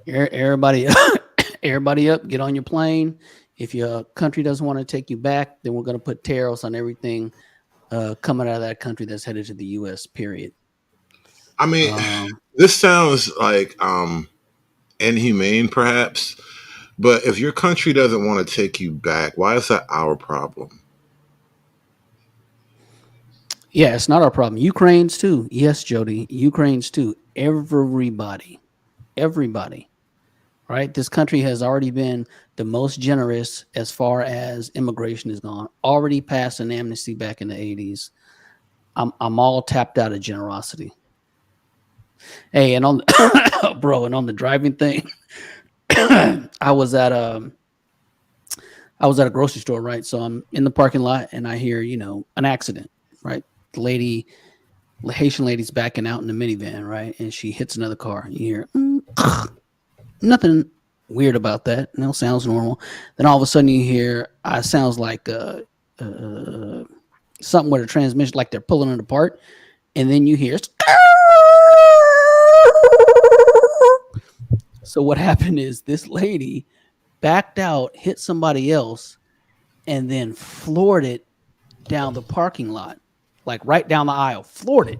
everybody up, get on your plane. If your country doesn't want to take you back, then we're going to put tariffs on everything coming out of that country that's headed to the U.S., period. I mean, this sounds like inhumane, perhaps, but if your country doesn't want to take you back, why is that our problem? Yeah, it's not our problem. Ukraine's too. Yes, Jody, Ukraine's too. Everybody, right? This country has already been the most generous as far as immigration is gone. Already passed an amnesty back in the 80s. I'm all tapped out of generosity. Hey, and on bro, and on the driving thing, I was at a grocery store, right? So I'm in the parking lot and I hear, an accident, right? The Haitian lady's backing out in the minivan, right? And she hits another car. You hear nothing weird about that. No, sounds normal. Then all of a sudden you hear sounds like something with a transmission, like they're pulling it apart. And then you hear. So what happened is this lady backed out, hit somebody else, and then floored it down the parking lot, like right down the aisle, floored it,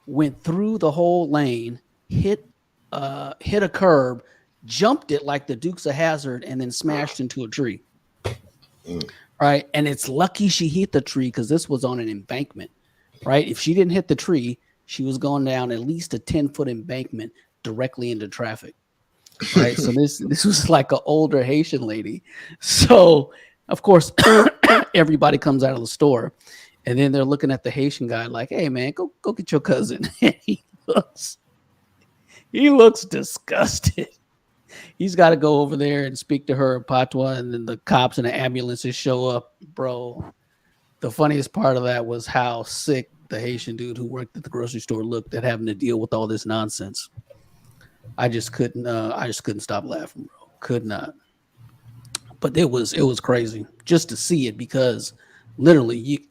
went through the whole lane, hit a curb, jumped it like the Dukes of Hazzard, and then smashed into a tree. Right. And it's lucky she hit the tree because this was on an embankment. Right. If she didn't hit the tree, she was going down at least a 10-foot embankment directly into traffic. Right. So this was like an older Haitian lady. So, of course, everybody comes out of the store and then they're looking at the Haitian guy like, hey, man, go get your cousin. He looks disgusted. He's got to go over there and speak to her in patois, and then the cops and the ambulances show up. Bro, the funniest part of that was how sick the Haitian dude who worked at the grocery store looked at having to deal with all this nonsense. I just couldn't stop laughing, bro. Could not. But it was crazy just to see it because literally,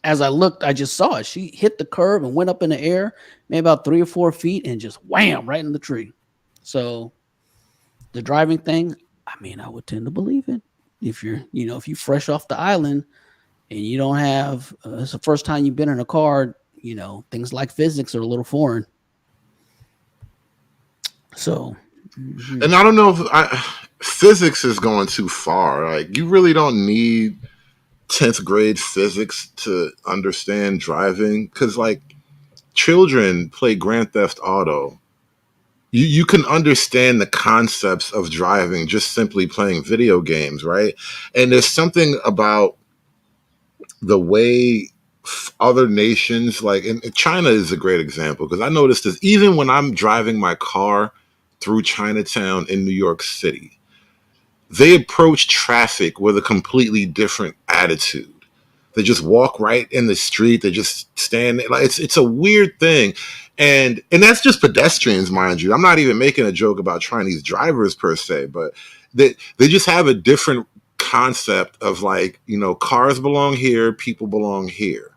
as I looked, I just saw it. She hit the curb and went up in the air, maybe about 3 or 4 feet, and just wham right in the tree. So the driving thing, I mean, I would tend to believe it. If you're fresh off the island and you don't have, it's the first time you've been in a car, things like physics are a little foreign. So, and I don't know if physics is going too far. Like, you really don't need 10th grade physics to understand driving, because like children play Grand Theft Auto. You can understand the concepts of driving just simply playing video games, right? And there's something about the way other nations, like in China is a great example, because I noticed this even when I'm driving my car through Chinatown in New York City. They approach traffic with a completely different attitude. They just walk right in the street. They just stand there. Like it's a weird thing. And that's just pedestrians, mind you. I'm not even making a joke about Chinese drivers per se, but they just have a different concept of, like, you know, cars belong here, people belong here.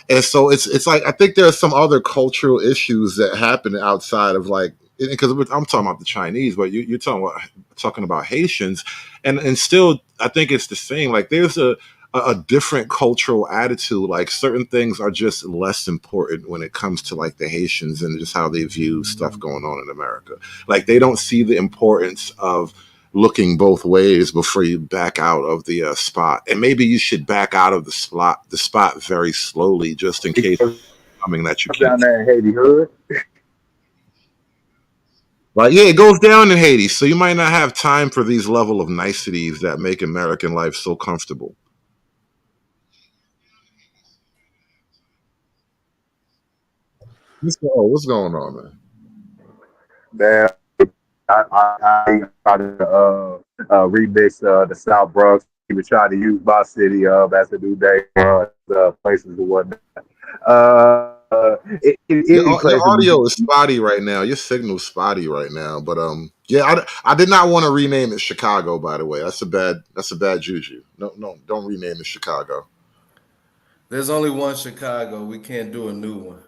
And so it's like, I think there are some other cultural issues that happen outside of, like, because I'm talking about the Chinese, but you're talking about Haitians, and still I think it's the same. Like, there's a different cultural attitude. Like, certain things are just less important when it comes to, like, the Haitians and just how they view stuff going on in America. Like, they don't see the importance of looking both ways before you back out of the spot. And maybe you should back out of the spot very slowly, just in case something that you can't. Down there in Haiti hood. Like, yeah, it goes down in Haiti, so you might not have time for these level of niceties that make American life so comfortable. What's going on, man? Man, I tried to remix the South Bronx. He was trying to use my city as a new day for places and whatnot. Your audio is spotty right now. Your signal's spotty right now. But yeah, I did not want to rename it Chicago. By the way, that's a bad juju. No, don't rename it Chicago. There's only one Chicago. We can't do a new one.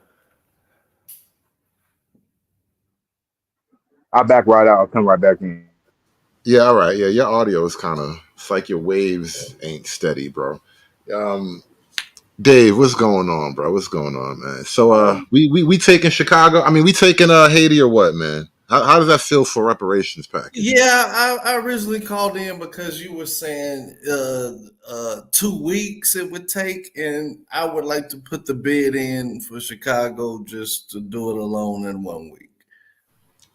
I'll back right out. I'll come right back in. Yeah, all right. Yeah, your audio is kind of, it's like your waves ain't steady, bro. Dave, what's going on, bro? What's going on, man? So we taking Chicago? I mean, we taking Haiti or what, man? How does that feel for reparations package? Yeah, I originally called in because you were saying 2 weeks it would take, and I would like to put the bid in for Chicago just to do it alone in 1 week.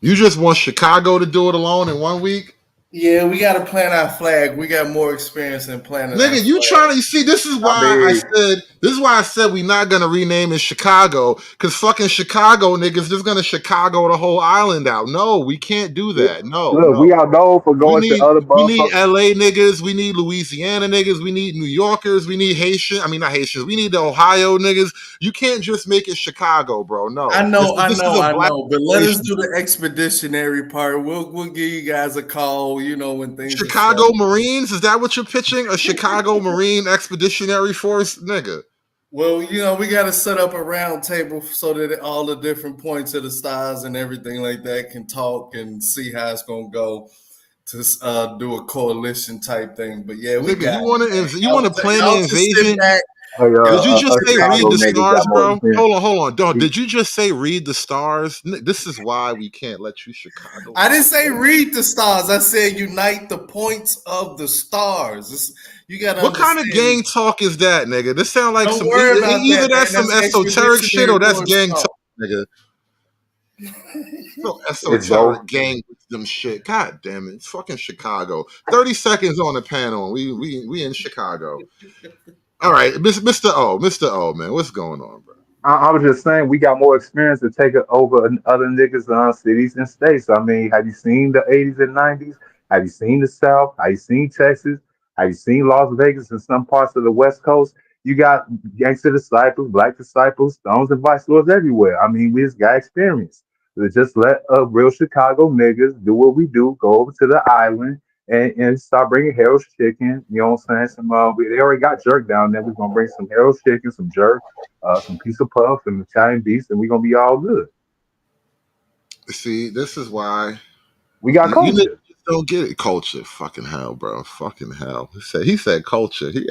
You just want Chicago to do it alone in 1 week? Yeah, we got to plant our flag. We got more experience in planting. Nigga, you trying to, you see, this is why I said we not gonna rename it Chicago, because fucking Chicago niggas just gonna Chicago the whole island out. No, we can't do that. No, look, we are known for going to other we need LA niggas, we need Louisiana niggas, we need New Yorkers, we need not Haitians, we need the Ohio niggas. You can't just make it Chicago, bro. No. I know, but let us do the expeditionary part. We'll give you guys a call, you know, when things Chicago Marines, is that what you're pitching? A Chicago Marine Expeditionary Force, nigga? Well, you know, we got to set up a round table so that all the different points of the stars and everything like that can talk and see how it's gonna go to do a coalition type thing. But yeah, we got. You want to plan the invasion? Did you just say read the stars, bro? Hold on, dog. Did you just say read the stars? This is why we can't let you Chicago. I didn't say read the stars. I said unite the points of the stars. You got. What kind of gang talk is that, nigga? This sound like some either that's some esoteric shit or that's gang talk, nigga. So esoteric gang wisdom shit. God damn it. It's fucking Chicago. 30 seconds on the panel. We in Chicago. All right, Mr. O, man, what's going on, bro? I was just saying we got more experience to take it over other niggas' cities and states. I mean, have you seen the 80s and 90s? Have you seen the South? Have you seen Texas? Have you seen Las Vegas and some parts of the West Coast? You got gangster disciples, black disciples, stones and vice lords everywhere. I mean, we just got experience. So just let real Chicago niggas do what we do, go over to the island, and start bringing Harold's chicken. You know what I'm saying? They already got jerk down there. We're gonna bring some Harold's chicken, some jerk, some piece of puff, and Italian beef, and we're gonna be all good. See, this is why we got culture. don't get it. Culture, fucking hell, bro, fucking hell. He said culture. He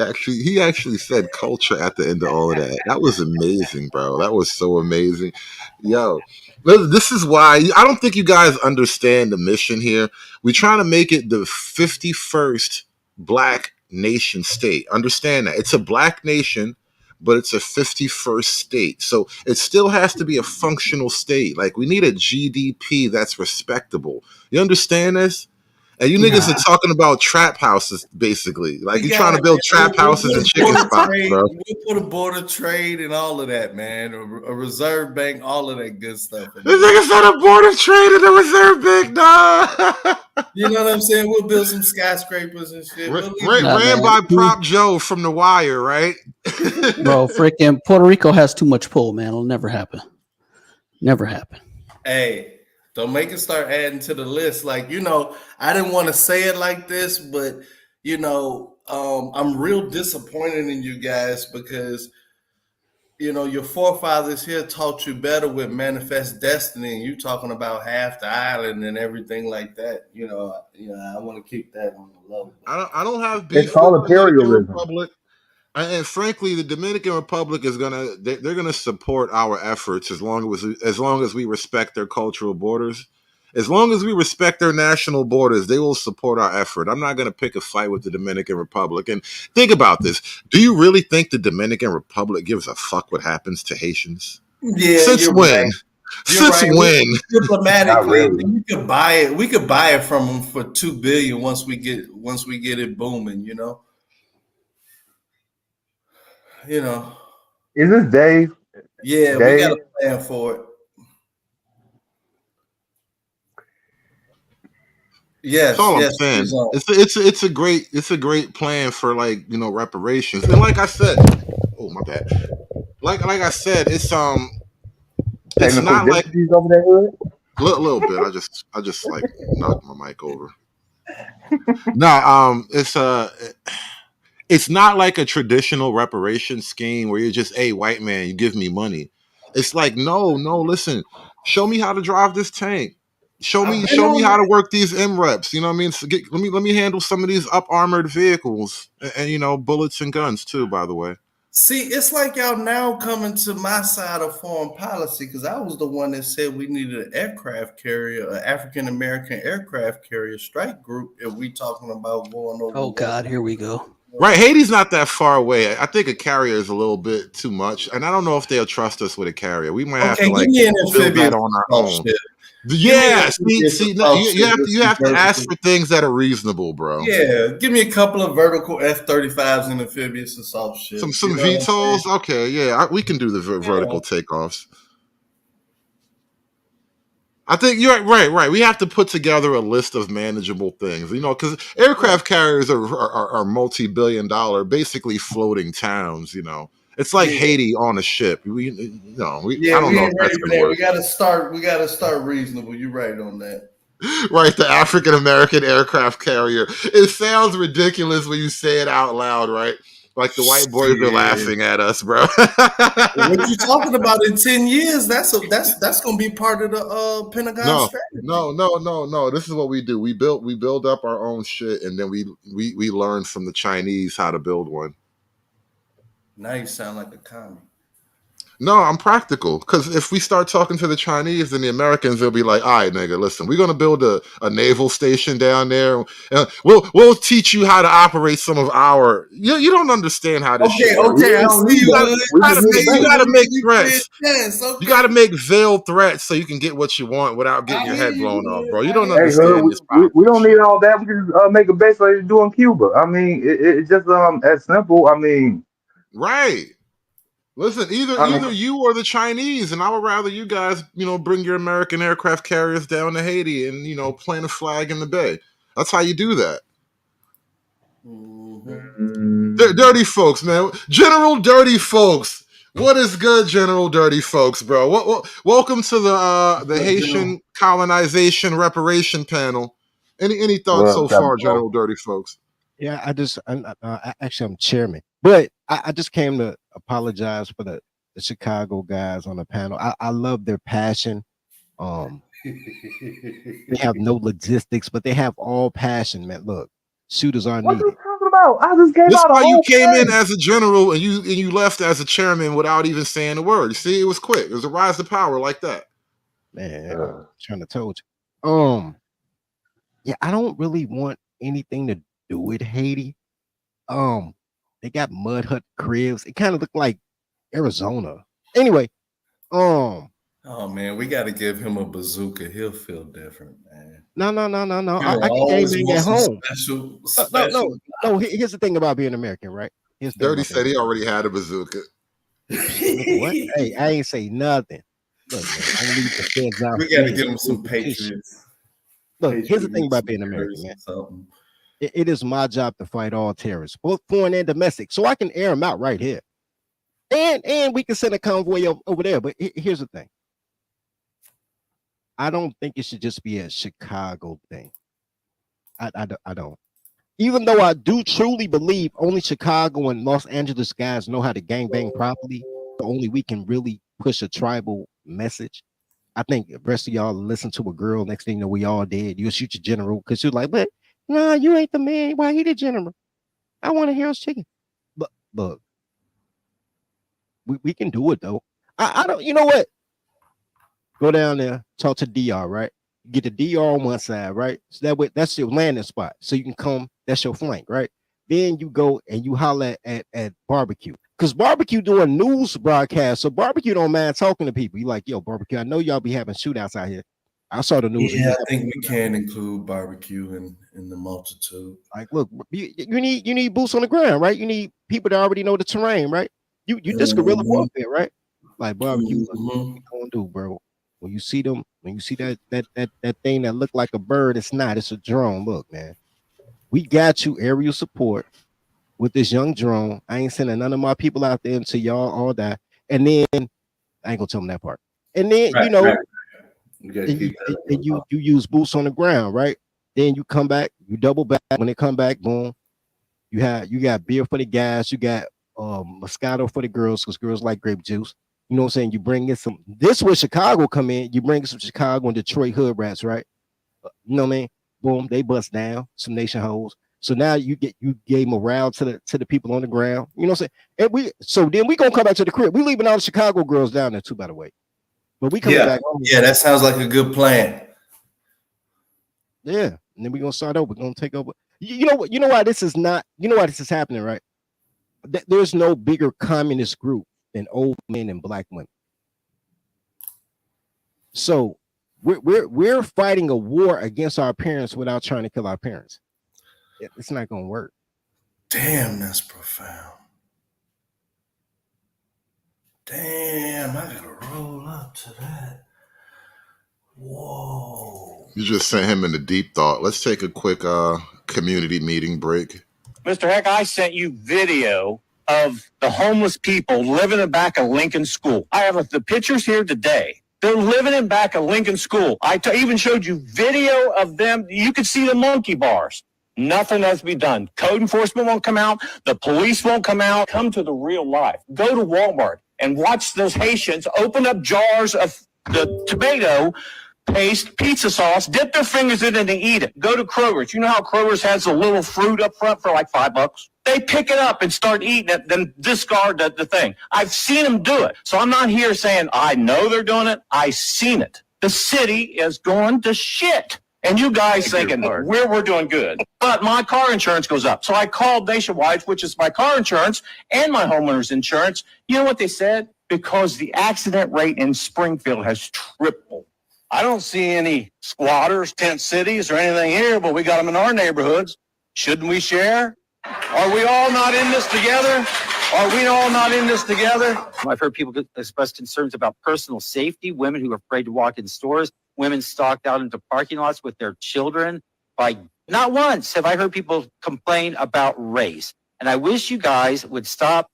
actually said culture at the end of all of that. That was amazing, bro. That was so amazing, yo. This is why I don't think you guys understand the mission here. We're trying to make it the 51st Black nation state. Understand that it's a Black nation, but it's a 51st state. So it still has to be a functional state. Like we need a GDP that's respectable. You understand this? And you niggas are talking about trap houses, basically. Like you trying to build trap houses and chicken spots, bro. We'll put a border trade and all of that, man. A reserve bank, all of that good stuff. This nigga said a border trade and a reserve bank, nah. You know what I'm saying? We'll build some skyscrapers and shit. Ran by Prop Joe from The Wire, right? Bro, freaking Puerto Rico has too much pull, man. It'll never happen. Never happen. Hey, don't make it start adding to the list. Like, you know, I didn't want to say it like this, but, you know, I'm real disappointed in you guys because, you know, your forefathers here taught you better with Manifest Destiny, and you talking about half the island and everything like that. You know, I want to keep that on the low. I don't have It's beef called with the Dominican imperialism. Republic. And frankly, the Dominican Republic is they're gonna support our efforts as long as we respect their cultural borders. As long as we respect their national borders, they will support our effort. I'm not gonna pick a fight with the Dominican Republic. And think about this: do you really think the Dominican Republic gives a fuck what happens to Haitians? Yeah, Since you're when? right. Since when? Diplomatically, we could buy it. We could buy it from them for $2 billion once we get it booming. You know. You know. Is this Dave? Yeah, we got a plan for it. Yes, That's all yes, I'm saying. It's a great plan for, like, you know, reparations. And like I said, oh my bad. Like I said, it's Technical not like difficulties over there, Hood? little bit. I just like knocked my mic over. No, it's not like a traditional reparation scheme where you're just, hey, white man, you give me money. It's like, no, listen, show me how to drive this tank. Show me how to work these MREPs. You know what I mean? So let me handle some of these up armored vehicles and you know, bullets and guns too, by the way. See, it's like y'all now coming to my side of foreign policy because I was the one that said we needed an aircraft carrier, an African American aircraft carrier strike group. If we talking about going over. Oh God, here we go. Right, Haiti's not that far away. I think a carrier is a little bit too much, and I don't know if they'll trust us with a carrier. We might have to like build that on our own. Yeah, see, no, you have to ask for things that are reasonable, bro. Yeah, give me a couple of vertical F-35s and amphibious and soft shit. Some VTOLs, okay, yeah, we can do the vertical takeoffs. I think you're right. We have to put together a list of manageable things, you know, because aircraft carriers are multi-billion-dollar, basically floating towns. You know, it's like Haiti on a ship. I don't know if that's gonna work. We gotta start reasonable. You're right on that. Right, the African American aircraft carrier. It sounds ridiculous when you say it out loud, right? Like the white boys are laughing at us, bro. What you talking about in 10 years? That's gonna be part of the Pentagon strategy. No. This is what we do. We build up our own shit, and then we learn from the Chinese how to build one. Now you sound like a commie. No, I'm practical. Because if we start talking to the Chinese, then the Americans will be like, all right, nigga, listen, we're gonna build a naval station down there. And we'll teach you how to operate some of our. You don't understand how this shit works. Okay, You gotta make threats. You gotta make veiled threats so you can get what you want without getting your head blown off, bro. You don't understand this. We don't need all that. We can make a base like they do in Cuba. I mean, it's just as simple. I mean, right. Listen, either you or the Chinese, and I would rather you guys, you know, bring your American aircraft carriers down to Haiti and, you know, plant a flag in the bay. That's how you do that. Dirty folks, man. General Dirty Folks. What is good, General Dirty Folks, bro? Welcome to the Haitian colonization reparation panel. Any thoughts so far, General Dirty Folks? Yeah, I'm chairman, but I just came to apologize for the Chicago guys on the panel. I love their passion. They have no logistics, but they have all passion, man. Look, shooters are What you needed. talking about? I just gave This is out a why you whole came in thing. as a general and you left as a chairman without even saying a word. You see, it was quick. It was a rise to power like that. Man, I'm trying to told you. Yeah, I don't really want anything to do with Haiti. They got mud hut cribs. It kind of looked like Arizona. Anyway, Oh man, we got to give him a bazooka. He'll feel different, man. no. He'll I can game always bang want at some home. special. No. Here's the thing about being American, right? Here's the thing Dirty about said being he already had a bazooka. Nigga, what? Hey, I ain't say nothing. Look, man, I don't leave the feds out. We got to get him some Patriots. Look, here's the thing about Patriots, being American, man. something. It is my job to fight all terrorists, both foreign and domestic, so I can air them out right here. And we can send a convoy over there. But here's the thing. I don't think it should just be a Chicago thing. I don't. Even though I do truly believe only Chicago and Los Angeles guys know how to gangbang properly, so only we can really push a tribal message. I think the rest of y'all listen to a girl, next thing you know, we all dead. You'll shoot your general because you're like, but nah, you ain't the man. Why he the general? I want a Harold's chicken. But look, we can do it though. I don't, you know what? Go down there, talk to DR, right? Get the DR on one side, right? So that way, that's your landing spot. So you can come, that's your flank, right? Then you go and you holler at barbecue. Because barbecue doing news broadcast. So barbecue don't mind talking to people. You like, yo, barbecue, I know y'all be having shootouts out here. I saw the news. Yeah, I think we can include barbecue in the multitude. Like, look, you need boots on the ground, right? You need people that already know the terrain, right? You just guerrilla warfare, right? Like barbecue, what you gonna do, bro? When you see them, when you see that thing that looked like a bird, it's not, it's a drone. Look, man, we got you aerial support with this young drone. I ain't sending none of my people out there until y'all all die. And then I ain't gonna tell them that part. And then you know, you use boots on the ground, right? Then you come back, you double back. When they come back, boom, you got beer for the guys, you got Moscato for the girls, because girls like grape juice. You know what I'm saying? You bring in some, this where Chicago come in, you bring some Chicago and Detroit hood rats, right? You know what I mean? Boom, they bust down some nation hoes. So now you gave morale to the people on the ground. You know what I'm saying? And then we gonna come back to the crib. We leaving all the Chicago girls down there too, by the way. But we coming back home. Yeah, that sounds like a good plan. Yeah, and then we're gonna start over. We're gonna take over. You know why this is not, you know why this is happening, right? There's no bigger communist group than old men and black women. So we're fighting a war against our parents without trying to kill our parents. It's not gonna work. Damn, that's profound. Damn, I gotta roll up to that. Whoa. You just sent him into deep thought. Let's take a quick community meeting break. Mr. Heck, I sent you video of the homeless people living in the back of Lincoln School. I have the pictures here today. They're living in back of Lincoln School. I even showed you video of them. You could see the monkey bars. Nothing has to be done. Code enforcement won't come out. The police won't come out. Come to the real life. Go to Walmart and watch those Haitians open up jars of the tomato paste, pizza sauce, dip their fingers in it and eat it. Go to Kroger's. You know how Kroger's has a little fruit up front for like $5? They pick it up and start eating it, then discard the thing. I've seen them do it. So I'm not here saying I know they're doing it. I've seen it. The city is going to shit. And you guys thinking we're doing good. But my car insurance goes up. So I called Nationwide, which is my car insurance and my homeowner's insurance. You know what they said? Because the accident rate in Springfield has tripled. I don't see any squatters, tent cities, or anything here, but we got them in our neighborhoods. Shouldn't we share? Are we all not in this together? Are we all not in this together? I've heard people express concerns about personal safety, women who are afraid to walk in stores, women stalked out into parking lots with their children. Not once have I heard people complain about race. And I wish you guys would stop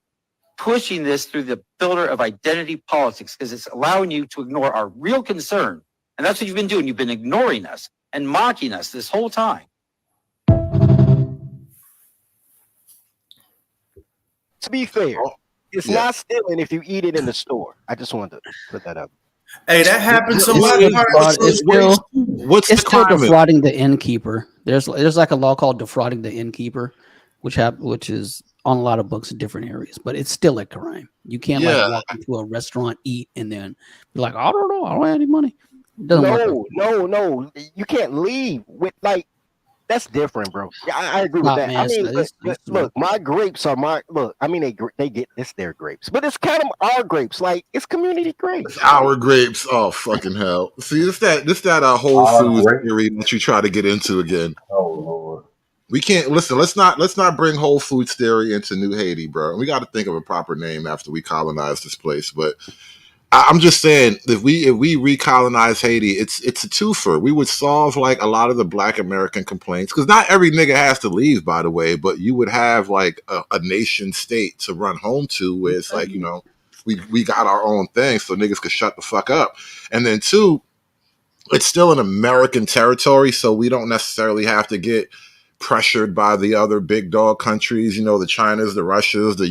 pushing this through the filter of identity politics, because it's allowing you to ignore our real concern. And that's what you've been doing. You've been ignoring us and mocking us this whole time. To be fair, it's not stealing if you eat it in the store. I just wanted to put that up. Hey, that happens to It's my still part. defraud- it's still What's it's the still climate? defrauding the innkeeper. There's like a law called defrauding the innkeeper, which is on a lot of books in different areas, but it's still a crime. You can't like Yeah. walk into a restaurant, eat, and then be like, I don't know, I don't have any money. It doesn't work. No. You can't leave with like that's different, bro. Yeah, I agree with Nah, that. man, I mean, it's look, my grapes are my look. I mean, they get it's their grapes, but it's kind of our grapes. Like it's community grapes. Our grapes. Oh fucking hell! See, this that Whole Our Foods grapes? theory that you try to get into again. Oh Lord. We can't listen. Let's not bring Whole Foods theory into New Haiti, bro. We got to think of a proper name after we colonize this place. But I'm just saying, if we recolonize Haiti, it's a twofer. We would solve like a lot of the Black American complaints because not every nigga has to leave, by the way. But you would have like a nation state to run home to, where it's like we got our own thing, so niggas could shut the fuck up. And then two, it's still an American territory, so we don't necessarily have to get pressured by the other big dog countries, the Chinas, the Russias, the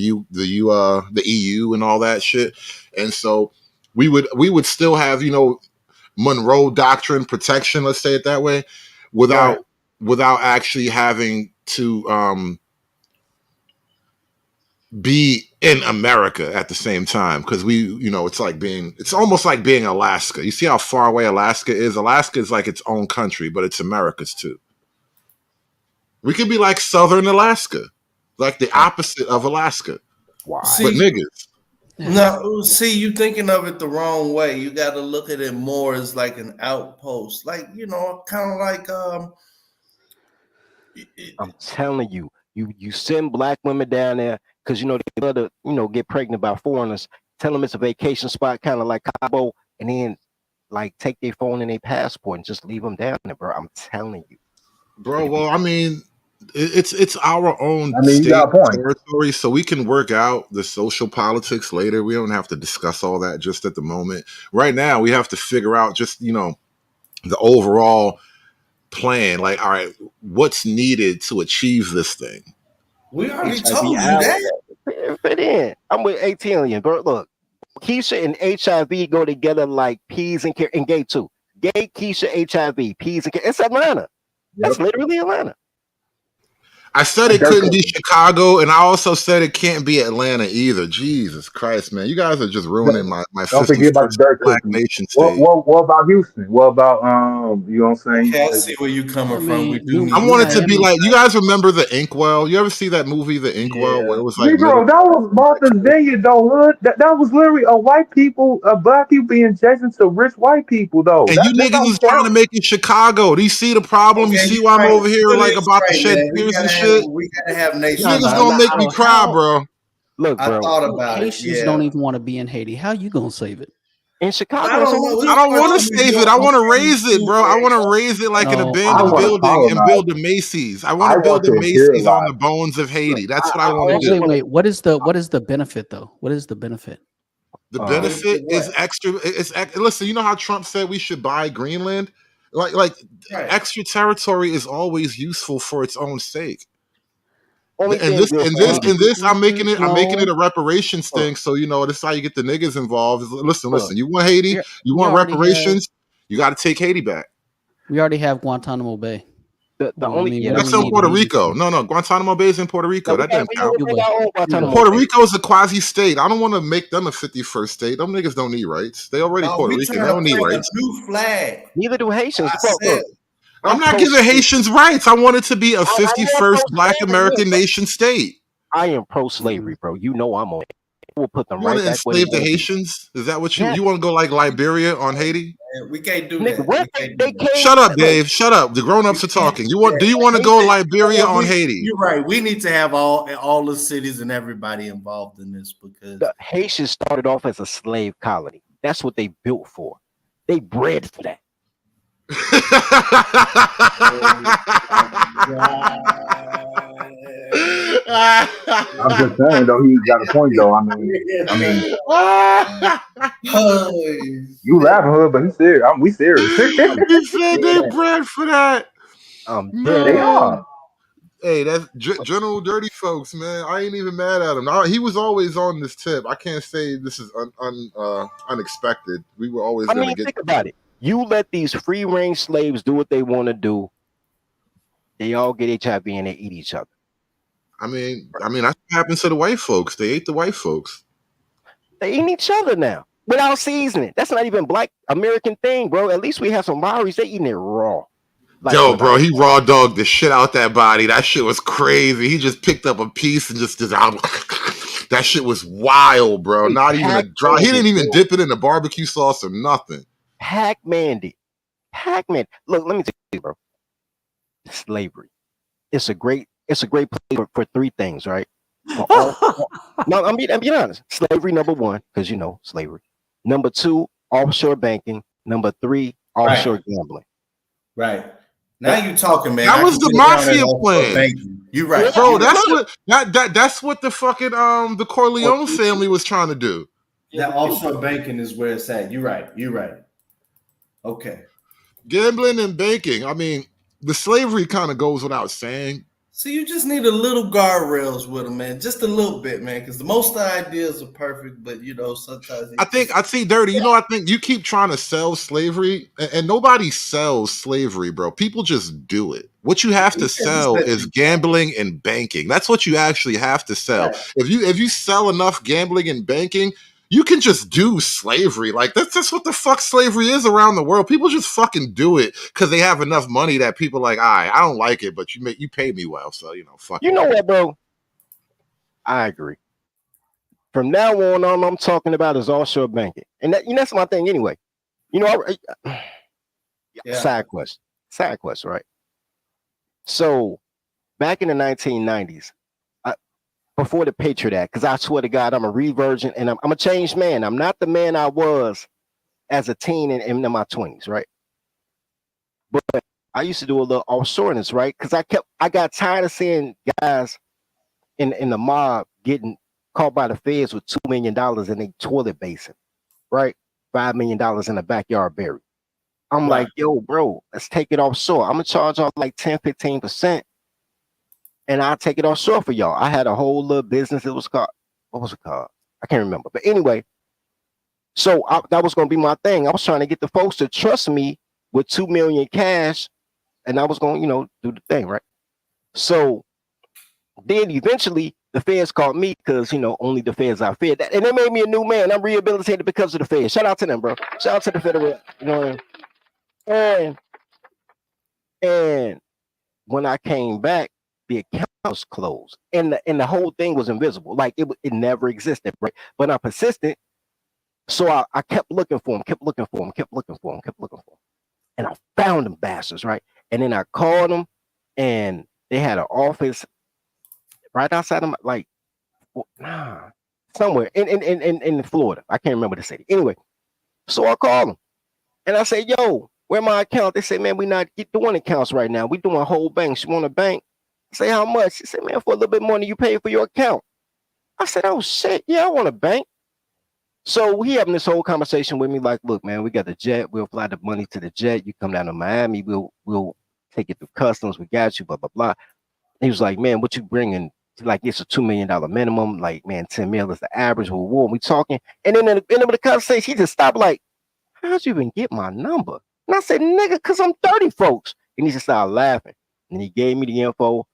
EU and all that shit. And so we would still have, Monroe Doctrine protection, let's say it that way, without actually having to be in America at the same time, because it's almost like being Alaska. You see how far away Alaska is? Alaska is like its own country, but it's America's too. We could be like Southern Alaska, like the opposite of Alaska. Wow. But niggas. No, see, you thinking of it the wrong way. You got to look at it more as like an outpost, like kind of like I'm telling you, you send Black women down there because they love to get pregnant by foreigners. Tell them it's a vacation spot, kind of like Cabo, and then like take their phone and their passport and just leave them down there, bro. I'm telling you, bro. Well, I mean, it's our own I mean, you state got a point. territory, so we can work out the social politics later. We don't have to discuss all that just at the moment. Right now, we have to figure out just the overall plan. Like, all right, what's needed to achieve this thing? We already told you that. Fit in. I'm with ATLian, bro. Look, Keisha and HIV go together like peas and carrots. And gay too. Gay, Keisha, HIV, peas and carrots. It's Atlanta. That's literally Atlanta. I said it couldn't be Chicago, and I also said it can't be Atlanta either. Jesus Christ, man. You guys are just ruining my Don't forget about 51st the dirt Black cookie. nation state. What about Houston? What about you know what I'm saying? Okay, I see where you coming from. We do I need want it to be like, you guys remember The Inkwell? You ever see that movie, The Inkwell, where it was like Negro, that was Martha's Vineyard, though, hood. That was literally black people being adjacent to rich white people, though. and you niggas was trying to make it Chicago. Do you see the problem? You see why I'm over here like about to shed tears and shit? We gotta have nation. Niggas gonna make me cry, bro. Look, I bro. thought about it. Haitians Yeah. don't even want to be in Haiti. How you gonna save it? In Chicago, I don't know. I don't want to save it. I want to raise it, bro. I want to raise it like an abandoned building and build a Macy's. I want to build a Macy's on the bones of Haiti. That's what I want to do. Wait. What is the benefit though? What is the benefit? The benefit is extra. Listen, you know how Trump said we should buy Greenland? Like extra territory is always useful for its own sake. And this, I'm making it a reparations thing. So this is how you get the niggas involved. Listen. You want Haiti? You want reparations? You got to take Haiti back. We already have Guantanamo Bay. That's in Puerto Rico. No, Guantanamo Bay is in Puerto Rico. That doesn't count. Puerto Rico is a quasi state. I don't want to make them a 51st state. Them niggas don't need rights. They already Puerto Rican. They don't need rights. New flag. Neither do Haitians. I'm not giving Haitians rights. I want it to be a 51st Black American nation state. I am pro-slavery, bro. You know I'm on it. We'll put them You right want to back. enslave the Haitians? Is that what you want to go like Liberia on Haiti? We can't do that. Shut up, Dave. Shut up. The grown-ups are talking. Do you want to go Liberia on Haiti? You're right. We need to have all the cities and everybody involved in this because the Haitians started off as a slave colony. That's what they built for. They bred for that. I'm just saying, though, he got a point, though. I mean, you laughing, hood, but he's serious. We serious. He said they bred for that. They are. Hey, that's General Dirty Folks, man. I ain't even mad at him. He was always on this tip. I can't say this is unexpected. We were always I going to mean, get. think about it. You let these free range slaves do what they want to do. They all get HIV and they eat each other. I mean, that's what happens to the white folks. They ate the white folks. They eat each other now without seasoning. That's not even Black American thing, bro. At least we have some Maoris. They eating it raw. Like Yo, without bro, he raw dogged the shit out that body. That shit was crazy. He just picked up a piece and just that shit was wild, bro. Not even a dry. He didn't even dip it in the barbecue sauce or nothing. Pac-Man did. Pac-Man. Look, let me tell you, bro. Slavery. It's a great play for three things, right? No, I'm being honest. Slavery, number one, because you know slavery. Number two, offshore banking. Number three, offshore gambling. Right. Now you talking, man. That was the mafia plan. You're right, bro. That's what the fucking the Corleone family was trying to do. That offshore banking is where it's at. You're right. Okay. Gambling and banking. I mean, the slavery kind of goes without saying. So you just need a little guardrails with them, man. Just a little bit, man. Because most of the ideas are perfect, but you know, sometimes I see Dirty. You know, I think you keep trying to sell slavery, and nobody sells slavery, bro. People just do it. What you have to sell is gambling and banking. That's what you actually have to sell. Right. If you sell enough gambling and banking, you can just do slavery. Like that's what the fuck slavery is around the world. People just fucking do it because they have enough money that people like, I don't like it, but you pay me well, so you know, fuck. You know what, bro? I agree. From now on, all I'm talking about is offshore banking, and that's my thing anyway. You know, side quest, right? So, back in the 1990s, before the Patriot Act, because I swear to God, I'm a revirgin and I'm a changed man. I'm not the man I was as a teen and in my 20s, right? But I used to do a little offshoreness, right? Because I got tired of seeing guys in the mob getting caught by the feds with $2 million in a toilet basin, right? $5 million in a backyard buried. I'm like, yo, bro, let's take it offshore. I'm gonna charge off like 10-15%, and I'll take it offshore for y'all. I had a whole little business. It was called, what was it called? I can't remember. But anyway, so that was gonna be my thing. I was trying to get the folks to trust me with $2 million cash, and I was gonna, you know, do the thing, right? So then eventually the feds called me because, you know, only the feds are fed. And they made me a new man. I'm rehabilitated because of the feds. Shout out to them, bro. Shout out to the federal, you know what I mean? And when I came back, the account was closed. And the whole thing was invisible. Like it never existed, right? But I'm persistent. So I kept looking for them, and I found them bastards, right? And then I called them, and they had an office right outside of somewhere in Florida. I can't remember the city. Anyway, so I called them and I said, yo, where my account? They said, man, we not doing accounts right now. We doing whole banks. You want a bank? I say, how much? He said, man, for a little bit more than you pay for your account. I said, oh shit, yeah, I want a bank. So he having this whole conversation with me, like, look, man, we got the jet. We'll fly the money to the jet. You come down to Miami. We'll take it through customs. We got you, blah, blah, blah. He was like, man, what you bringing? Like, it's a $2 million minimum. Like, man, 10 mil is the average. Well, we talking. And then in the end of the conversation, he just stopped like, how'd you even get my number? And I said, nigga, because I'm 30, folks. And he just started laughing. And he gave me the info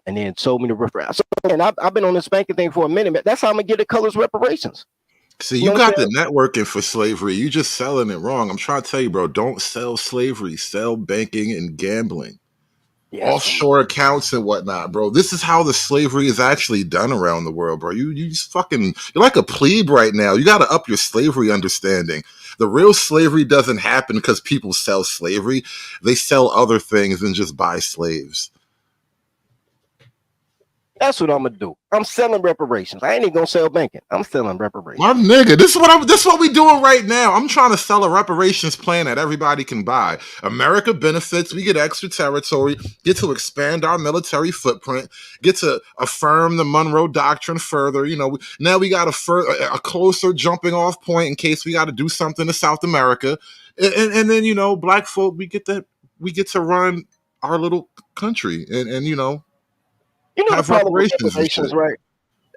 and then told me to refer. So, and I've been on this banking thing for a minute, but that's how I'm going to get the colors reparations. See, you got the networking for slavery. You just selling it wrong. I'm trying to tell you, bro, don't sell slavery. Sell banking and gambling. Yes, offshore accounts and whatnot, bro. This is how the slavery is actually done around the world, bro. You just fucking, you're like a plebe right now. You got to up your slavery understanding. The real slavery doesn't happen because people sell slavery. They sell other things than just buy slaves. That's what I'm gonna do. I'm selling reparations. I ain't even gonna sell banking. I'm selling reparations. My nigga, this is what we doing right now. I'm trying to sell a reparations plan that everybody can buy. America benefits. We get extra territory. Get to expand our military footprint. Get to affirm the Monroe Doctrine further. You know, now we got a closer jumping off point in case we got to do something to South America. And then, you know, black folk, we get to run our little country, and you know. You know the have problem with reparations and reparations, shit. right?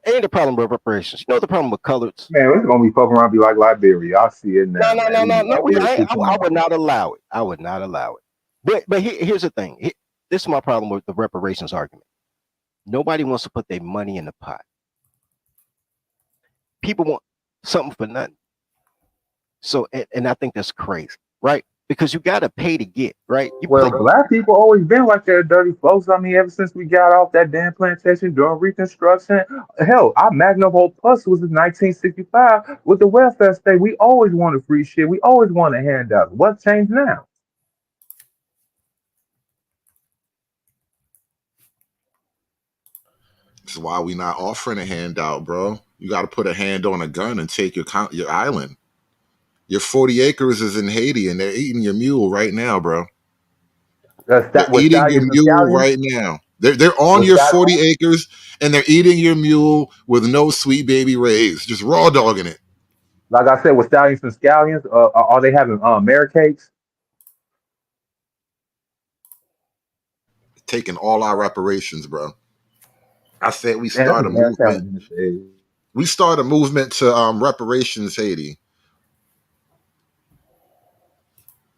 Ain't the problem with reparations. You know the problem with coloreds. Man, it's gonna be fucking around, be like Liberia. I see it No, now, no, man. no, We no, no. Liberia I 2.0. would not allow it. I would not allow it. But here's the thing. This is my problem with the reparations argument. Nobody wants to put their money in the pot. People want something for nothing. So, and I think that's crazy, right? Because you got to pay to get, right? Well, black people always been like that, dirty folks. I mean, ever since we got off that damn plantation during Reconstruction, hell, our magnum opus was in 1965 with the welfare state. We always wanted free shit. We always wanted handouts. What changed now? That's why we not offering a handout, bro. You got to put a hand on a gun and take your island. Your 40 acres is in Haiti, and they're eating your mule right now, bro. They're With eating your stallions and mule scallions? right now. They're on Was your that 40 acres, and they're eating your mule with no sweet baby rays, just raw dogging it, like I said, with stallions and scallions? Are they having merit cakes? taking all our reparations, bro. I said we Man, that's start a a bad movement. challenge in this age. We start a movement to reparations Haiti.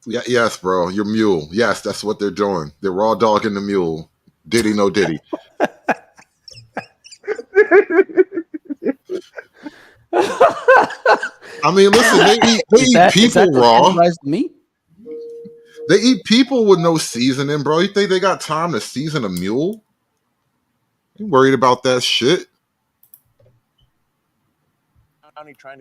Yeah, yes, bro. Your mule. Yes, that's what they're doing. They're raw dogging the mule. Diddy, no Diddy. I mean, listen, they eat people raw. Meat? They eat people with no seasoning, bro. You think they got time to season a mule? You worried about that shit?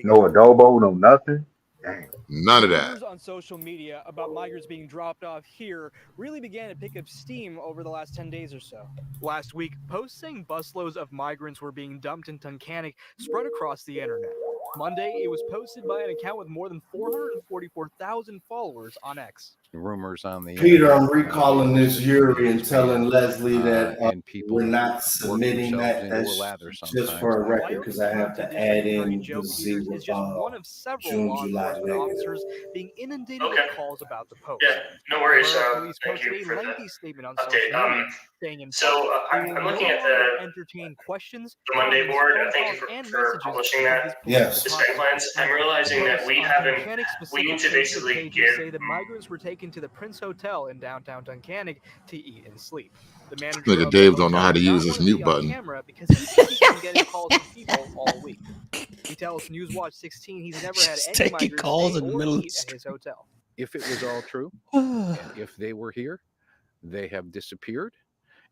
No adobo, no nothing. Damn. None of that. Rumors on social media about migrants being dropped off here really began to pick up steam over the last 10 days or so. Last week, posts saying busloads of migrants were being dumped in Tunkhannock spread across the internet. Monday, it was posted by an account with more than 444,000 followers on X. Rumors on the Peter, I'm internet, recalling this Yuri and telling Leslie that and people we're not work submitting themselves that. into a That's lather just for a sometimes. record because I have to add in the Peters is just one of several June, law July, enforcement later. officers being inundated with calls about the post. Yeah, no worries. Aurora police Thank posted you a for the lengthy statement on update. social media saying in So part, they will I'm no looking at longer the entertain questions, Monday comments, board. phone Thank calls, you and for messages publishing of that. this Yes. The political spend plans. I'm popular. realizing that Posts we on haven't. Tunkhannock We need to specific Facebook basically pages give. say that migrants were taken to the Prince Hotel in downtown Tunkhannock to eat and sleep. The manager Nigga of the Dave don't know hotel how to did not use want this to mute be on button. camera because he said he's been getting calls from people all week. He tells Newswatch 16 he's never had Just any taking migrants calls stay in the or middle of eat the at his hotel. If it was all true, and if they were here, they have disappeared.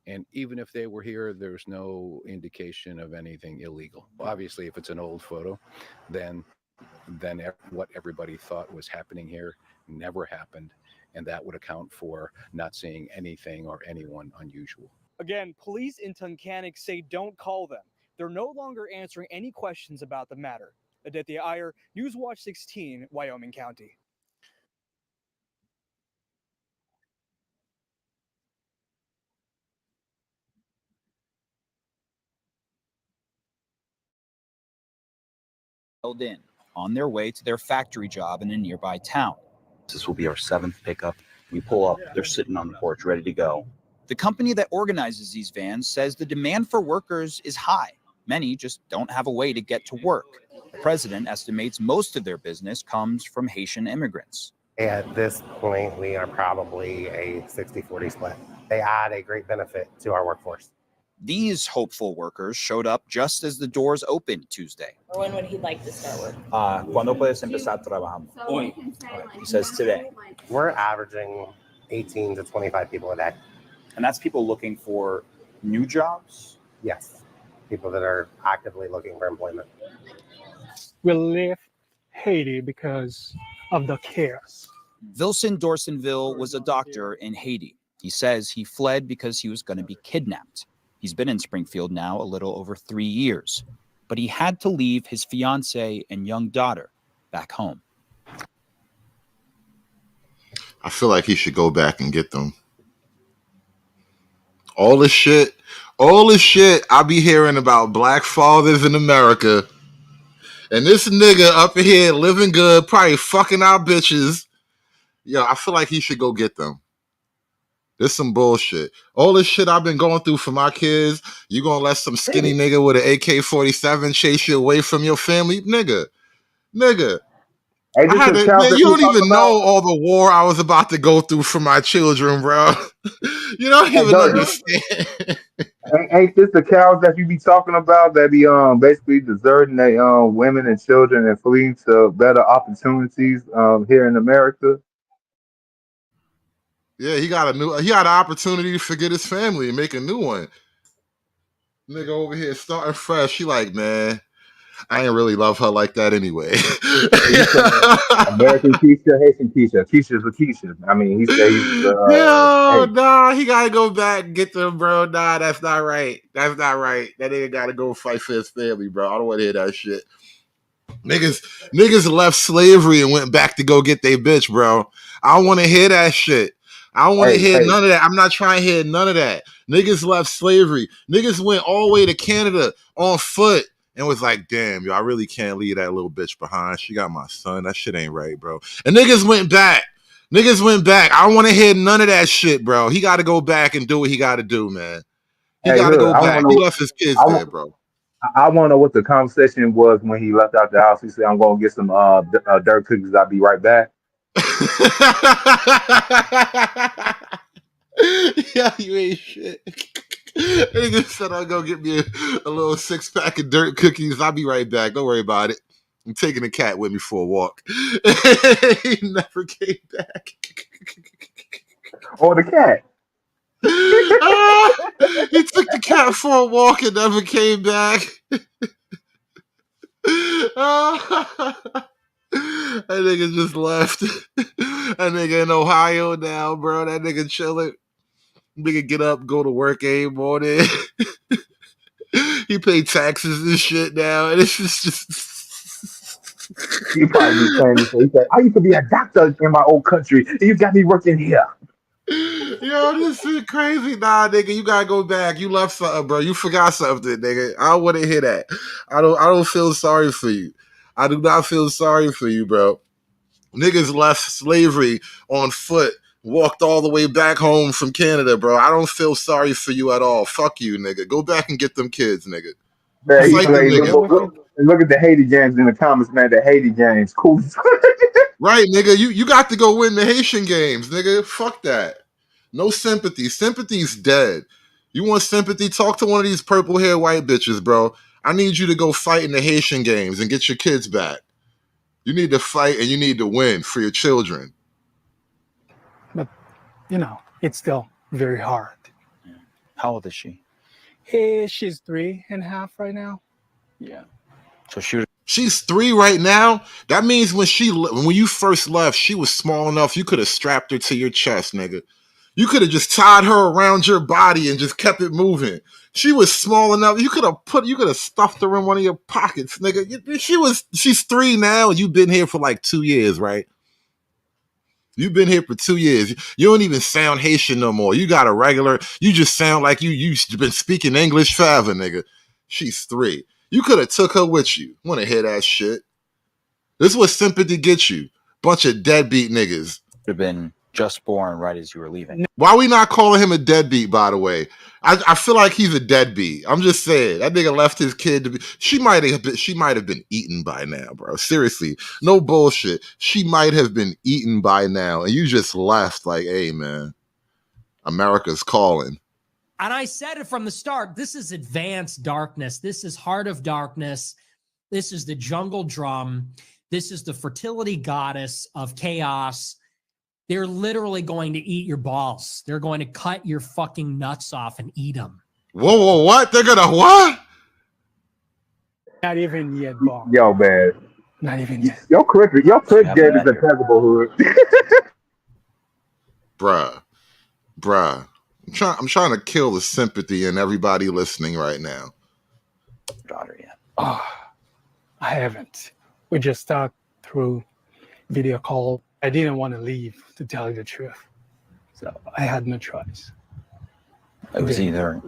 And even if they were here, there's no indication of anything illegal. Obviously, if it's an old photo, then what everybody thought was happening here never happened. And that would account for not seeing anything or anyone unusual. Again, police in Tunkhannock say don't call them. They're no longer answering any questions about the matter. Aditya Iyer, Newswatch 16, Wyoming County. In on their way to their factory job in a nearby town. This will be our 7th pickup. We pull up, they're sitting on the porch ready to go. The company that organizes these vans says the demand for workers is high. Many just don't have a way to get to work. The president estimates most of their business comes from Haitian immigrants. At this point, we are probably a 60-40 split. They add a great benefit to our workforce. These hopeful workers showed up just as the doors opened Tuesday. Or when would he like to start work? ¿Cuándo puedes empezar trabajando? Hoy. He says today. We're averaging 18 to 25 people a day. And that's people looking for new jobs? Yes, people that are actively looking for employment. We left Haiti because of the chaos. Vilson Dorsonville was a doctor in Haiti. He says he fled because he was going to be kidnapped. He's been in Springfield now a little over 3 years, but he had to leave his fiance and young daughter back home. I feel like he should go back and get them. All this shit I be hearing about black fathers in America, and this nigga up here living good, probably fucking our bitches. Yo, I feel like he should go get them. This some bullshit. All this shit I've been going through for my kids, you gonna let some skinny nigga with an AK-47 chase you away from your family? Nigga. Hey, I this had the to, cows man, that you you don't talking even know about? all the war I was about to go through for my children, bro. You don't Hey, even understand. ain't this the cows that you be talking about that be basically deserting their women and children and fleeing to better opportunities here in America? Yeah, he had an opportunity to forget his family and make a new one. Nigga over here starting fresh. She like, man, I ain't really love her like that anyway. So you saying American Keisha, Haitian Keisha, Keisha's a Keisha. I mean, he said he was Yo, hey. nah, he gotta go back and get them, bro. Nah, that's not right. That's not right. That nigga gotta go fight for his family, bro. I don't want to hear that shit. Niggas left slavery and went back to go get their bitch, bro. I don't want to hear that shit. I don't want to hear Hey, none of that. I'm not trying to hear none of that. Niggas left slavery. Niggas went all the way to Canada on foot and was like, damn, yo, I really can't leave that little bitch behind. She got my son. That shit ain't right, bro. And niggas went back. I don't want to hear none of that shit, bro. He got to go back and do what he got to do, man. He hey, got to hood. go I want back. He to left his kids I there, want bro. I want to know what the conversation was when he left out the house. He said, "I'm going to get some dirt cookies. I'll be right back." Yeah, you ain't shit. Nigga said I'll go get me a little 6-pack of dirt cookies. I'll be right back. Don't worry about it. I'm taking the cat with me for a walk. He never came back. Or the cat. He took the cat for a walk and never came back. That nigga just left. That nigga in Ohio now, bro. That nigga chilling. Nigga get up, go to work every morning. He pay taxes and shit now, and it's just He probably be saying this. He said, "I used to be a doctor in my old country. And you got me working here." yo, this shit crazy. Nah, nigga, you gotta go back. You left something, bro. You forgot something, nigga. I don't want to hear that. I don't feel sorry for you. I do not feel sorry for you, bro. Niggas left slavery on foot, walked all the way back home from Canada, bro. I don't feel sorry for you at all. Fuck you, nigga. Go back and get them kids, nigga. Man, he Fight them played. niggas. Look at the Haiti games in the comments, man. The Haiti games, cool. Right, nigga. You got to go win the Haitian games, nigga. Fuck that. No sympathy. Sympathy's dead. You want sympathy? Talk to one of these purple hair white bitches, bro. I need you to go fight in the Haitian games and get your kids back. You need to fight and you need to win for your children. But it's still very hard. How old is she? She's 3.5 right now. Yeah. So She's 3 right now. That means when you first left, she was small enough you could have strapped her to your chest, nigga. You could have just tied her around your body and just kept it moving. She was small enough. You could have stuffed her in one of your pockets, nigga. She's 3 now, and you've been here for like 2 years, right? You've been here for 2 years. You don't even sound Haitian no more. You just sound like you've been speaking English forever, nigga. She's 3. You could have took her with you. Want to hear that shit? This is what sympathy gets you. Bunch of deadbeat niggas. have been just born right as you were leaving. Why we not calling him a deadbeat, by the way? I feel like he's a deadbeat. I'm just saying. That nigga left his kid to be. She might have been eaten by now, bro. Seriously. No bullshit. She might have been eaten by now. And you just left like, hey, man, America's calling. And I said it from the start. This is advanced darkness. This is Heart of Darkness. This is the jungle drum. This is the fertility goddess of chaos. They're literally going to eat your balls. They're going to cut your fucking nuts off and eat them. Whoa, what? They're gonna what? Not even yet, Bob. Yo, man. Not even yet. Your clip game is impeccable, hood. Bruh. I'm trying to kill the sympathy in everybody listening right now. Daughter yet? Oh, I haven't. We just talked through video call. I didn't want to leave, to tell you the truth. So I had no choice. It was either.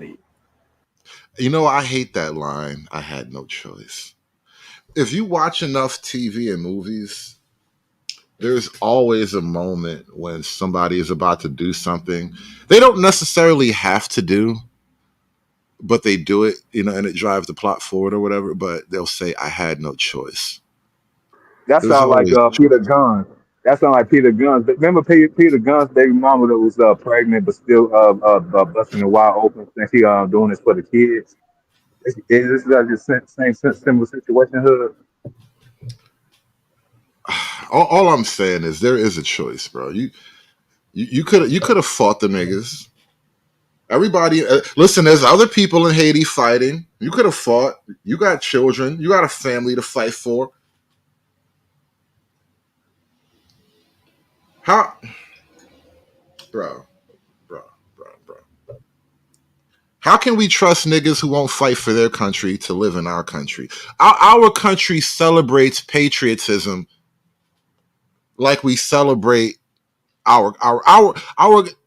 You know, I hate that line. I had no choice. If you watch enough TV and movies, There's always a moment when somebody is about to do something they don't necessarily have to do, but they do it, and it drives the plot forward or whatever. But they'll say, "I had no choice." That There's sounds like always a Peter choice. Guns. That sounds like Peter Guns. Remember Peter Guns' baby mama that was pregnant but still busting the wide open and she doing this for the kids. Is this the same similar situation? Hood. All I'm saying is there is a choice, bro. You could have fought the niggas. Everybody, listen. There's other people in Haiti fighting. You could have fought. You got children. You got a family to fight for. How, bro, bro, bro? How can we trust niggas who won't fight for their country to live in our country? Our country celebrates patriotism like we celebrate our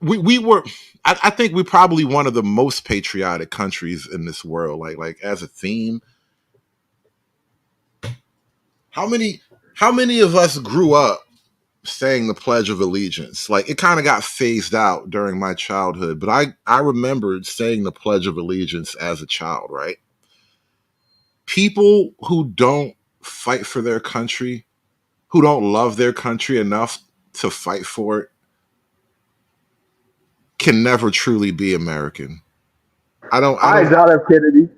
we were. I think we're probably one of the most patriotic countries in this world. Like as a theme, how many of us grew up saying the Pledge of Allegiance? Like it kind of got phased out during my childhood, but I remembered saying the Pledge of Allegiance as a child, right? People who don't fight for their country, who don't love their country enough to fight for it, can never truly be American. I Hi, don't. John F. Kennedy.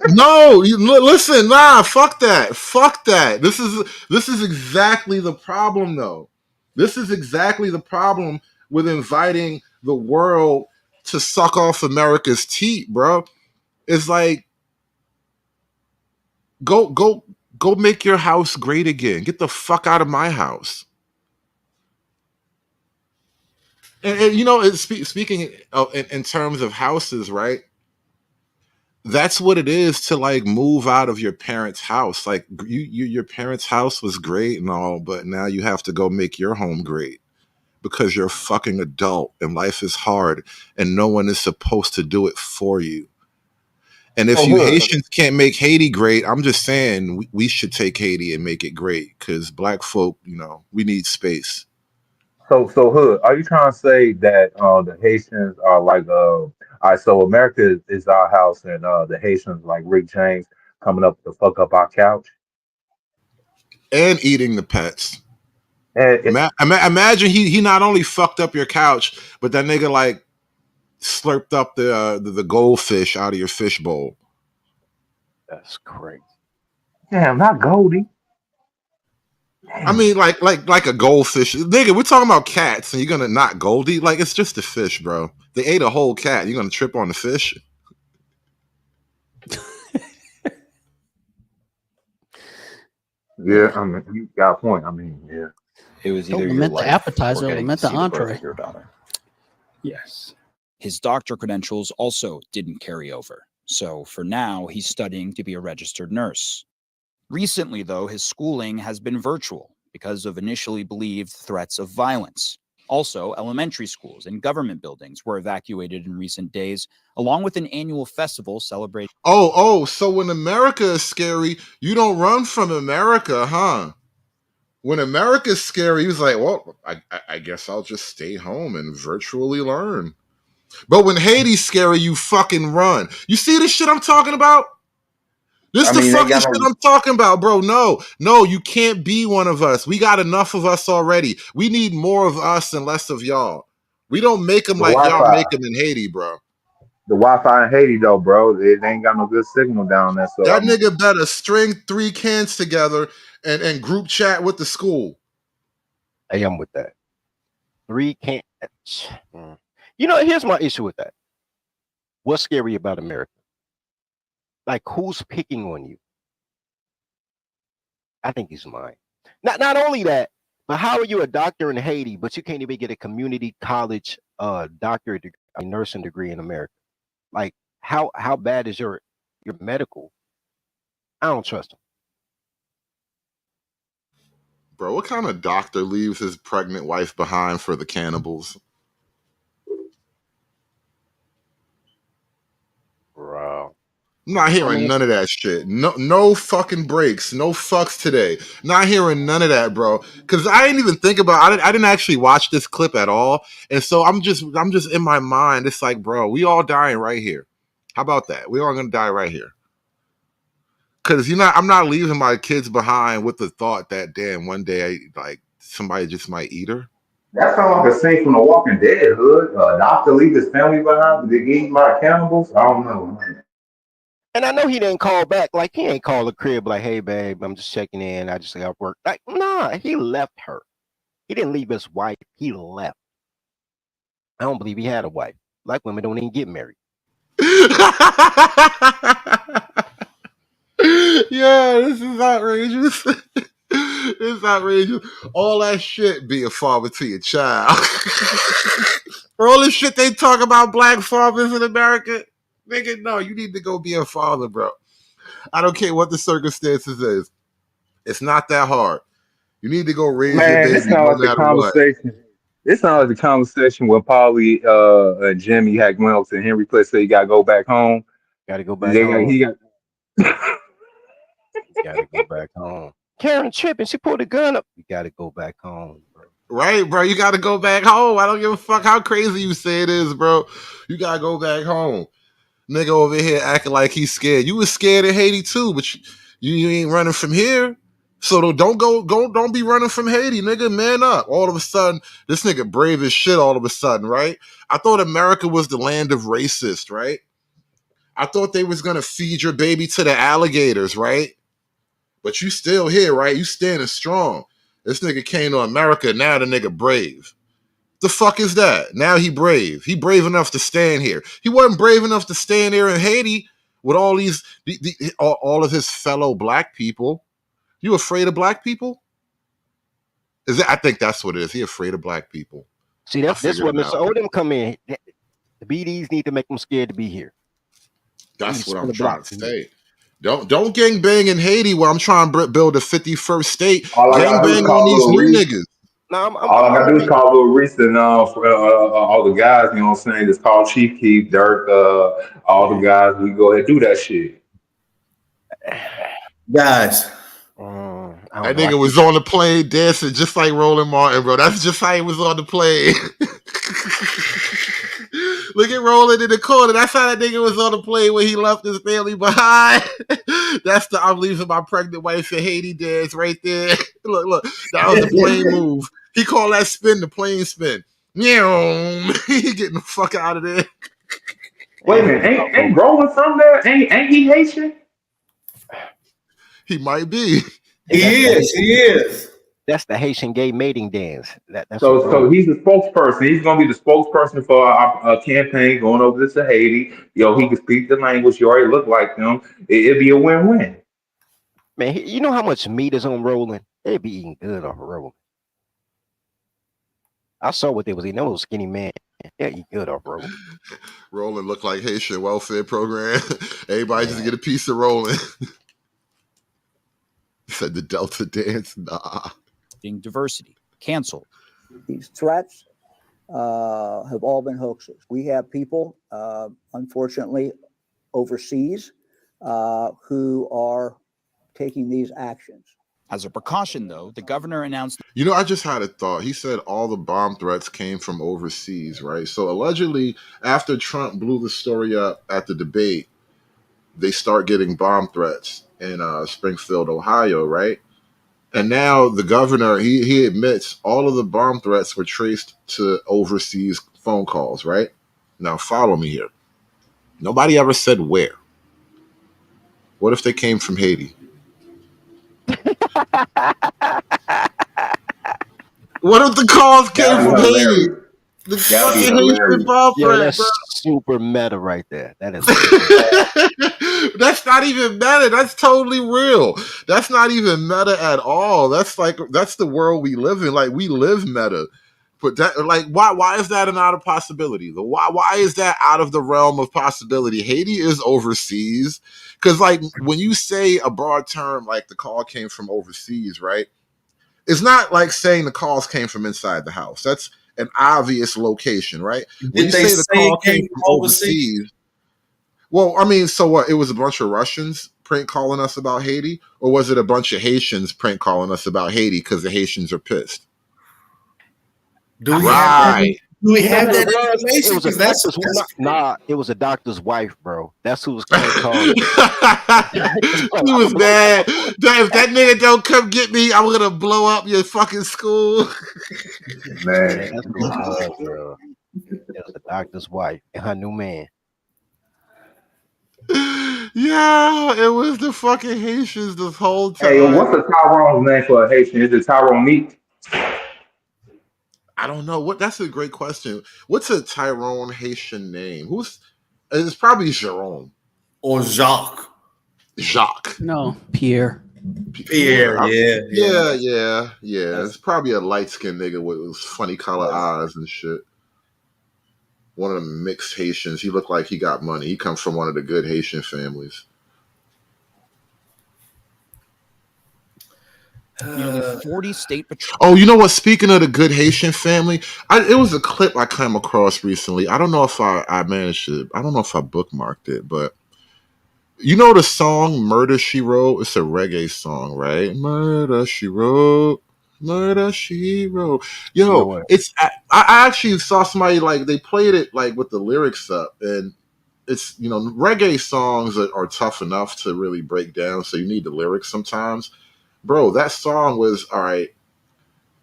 No, listen, nah, fuck that. Fuck that. This is exactly the problem though. This is exactly the problem with inviting the world to suck off America's teat, bro. It's like go make your house great again. Get the fuck out of my house. And speaking of, in terms of houses, right? That's what it is to like move out of your parents' house. Like your parents' house was great and all, but now you have to go make your home great because you're a fucking adult and life is hard and no one is supposed to do it for you. And if So you Hood. Haitians can't make Haiti great, I'm just saying we should take Haiti and make it great because black folk, we need space. So Hood. Are you trying to say that the Haitians are like all right? So America is our house, and the Haitians like Rick James coming up to fuck up our couch. And eating the pets. And Imagine he not only fucked up your couch, but that nigga like slurped up the goldfish out of your fish bowl. That's crazy. damn, not Goldie. I mean, like a goldfish, nigga. We're talking about cats, and you're gonna not Goldie? Like it's just a fish, bro. They ate a whole cat. You're gonna trip on the fish? Yeah, I mean, you got a point. I mean, yeah. It was Don't either your lament the life or appetizer, getting to lament the see the birth entree. of your daughter. Yes. His doctor credentials also didn't carry over. So for now, he's studying to be a registered nurse. Recently, though, his schooling has been virtual because of initially believed threats of violence. Also, elementary schools and government buildings were evacuated in recent days, along with an annual festival celebrating. Oh, so when America is scary, you don't run from America, huh? When America is scary, he was like, well, I guess I'll just stay home and virtually learn. But when Haiti's scary, you fucking run. You see this shit I'm talking about? This I the mean, they fucking got shit no I'm talking about, bro. No, you can't be one of us. We got enough of us already. We need more of us and less of y'all. We don't make them the like y'all Wi-Fi. make them in Haiti, bro. The Wi-Fi in Haiti though, bro, they ain't got no good signal down there. So I That mean, nigga better string 3 cans together and group chat with the school. I am with that. 3 can't. Here's my issue with that. What's scary about America? Like, who's picking on you? I think he's mine. Not only that, but how are you a doctor in Haiti, but you can't even get a community college doctorate degree, a nursing degree in America? Like, how bad is your medical? I don't trust him. Bro, what kind of doctor leaves his pregnant wife behind for the cannibals? Bro. I'm not hearing none of that shit. No fucking breaks. No fucks today. Not hearing none of that, bro. Because I didn't even think about. I didn't actually watch this clip at all, and so I'm just in my mind. It's like, bro, we all dying right here. How about that? We all gonna die right here. Because I'm not leaving my kids behind with the thought that damn one day like somebody just might eat her. That sounds like a scene from The Walking Dead. Hood, a doctor leave his family behind to get eaten by cannibals. I don't know. And I know he didn't call back. Like, he ain't call the crib like, hey, babe, I'm just checking in. I just got work. Like, nah, he left her. He didn't leave his wife. He left. I don't believe he had a wife. Black women don't even get married. Yeah, this is outrageous. It's outrageous. All that shit be a father to your child. All this shit they talk about black fathers in America. Nigga, no, you need to go be a father, bro. I don't care what the circumstances is. It's not that hard. You need to go raise your Man, baby this sounds no like the matter what. conversation. This sounds like the conversation when Paulie and Jimmy had went up to Henry Place said you gotta go back home. Gotta go back home. He got Gotta go back home. Karen tripping. She pulled a gun up. You gotta go back home, bro. Right, bro. You got to go back home. I don't give a fuck how crazy you say it is, bro. You got to go back home. Nigga over here acting like he's scared. You was scared in Haiti too, but you ain't running from here. So don't be running from Haiti, nigga. Man up. All of a sudden, this nigga brave as shit all of a sudden, right? I thought America was the land of racists, right? I thought they was gonna feed your baby to the alligators, right? But you still here, right? You standing strong. This nigga came to America, now the nigga brave. The fuck is that? Now he brave. He brave enough to stand here. He wasn't brave enough to stand there in Haiti with all these all of his fellow black people. You afraid of black people? I think that's what it is. He afraid of black people. See, that's what Mr. Odom come in. The BDs need to make them scared to be here. That's what I'm trying to say. Don't gang bang in Haiti where I'm trying to build a 51st state. Gang bang on these new niggas. all I gotta do is call Lil Reese and for, all the guys, you know what I'm saying? Just call Chief Keef, Dirk, all the guys. We go ahead and do that shit. Guys. That nigga was on the plane dancing just like Roland Martin, bro. That's just how he was on the plane. Look at Roland in the corner. That's how that nigga was on the plane when he left his family behind. That's the I'm leaving my pregnant wife in Haiti dance right there. Look. That was the plane move. He called that spin the plane spin. Meow. He getting the fuck out of there. Wait a minute, ain't Roland from there? Ain't he Haitian? He might be. He is. That's the Haitian gay mating dance. That's So he's the spokesperson. He's gonna be the spokesperson for our campaign going over to Haiti. Yo, he can speak the language. You already look like them. It'd be a win-win. Man, you know how much meat is on Roland? They'd be eating good off of Roland. I saw what they was eating. That little skinny man. Yeah, eat good off Roland. Roland looked like Haitian welfare program. Everybody just get a piece of Roland. Said the Delta dance. Nah. Being diversity canceled. These threats have all been hoaxes. We have people, unfortunately, overseas who are taking these actions. As a precaution, though, the governor announced. You know, I just had a thought. He said all the bomb threats came from overseas, right? So allegedly, after Trump blew the story up at the debate, they start getting bomb threats in Springfield, Ohio, right? And now the governor, he admits all of the bomb threats were traced to overseas phone calls, right? Now follow me here. Nobody ever said where. What if they came from Haiti? What if the calls came from Haiti? The fucking Haitian bomb threat, that's bro. super meta right there. That is. That's not even meta. That's totally real. That's not even meta at all. That's the world we live in. Like, we live meta. But that, like, why is that not a possibility? Why is that out of the realm of possibility? Haiti is overseas. Because, like, when you say a broad term, like the call came from overseas, right? It's not like saying the calls came from inside the house. That's an obvious location, right? When you say the call came from overseas, Well, I mean, so what? It was a bunch of Russians prank calling us about Haiti, or was it a bunch of Haitians prank calling us about Haiti because the Haitians are pissed? Do we have that? Right. Do we You know have what it that was? It information? was a Because that's doctor's nah. It was a doctor's wife, bro. That's who was prank calling. He was mad. If that nigga don't come get me, I'm gonna blow up your fucking school. Yeah, Man, that's who it was, bro. It was the doctor's wife and her new man. Yeah, it was the fucking Haitians this whole hey, time. what's the Tyrone's name for a Haitian? Is it Tyrone Meek? I don't know. What That's a great question. What's a Tyrone Haitian name? It's probably Jerome. or Jacques. Jacques. No, Pierre. Pierre, yeah. Yeah. It's probably a light skinned nigga with funny color eyes and shit. One of them mixed Haitians. He looked like he got money. He comes from one of the good Haitian families. Nearly 40 state patrol. Oh, you know what? Speaking of the good Haitian family, it was a clip I came across recently. I don't know if I managed to. I don't know if I bookmarked it, but you know the song "Murder She Wrote"? It's a reggae song, right? Murder She Wrote, Murder She Wrote. You know Yo, what? I actually saw somebody like they played it like with the lyrics up, and it's reggae songs are tough enough to really break down, so you need the lyrics sometimes. Bro, that song was all right.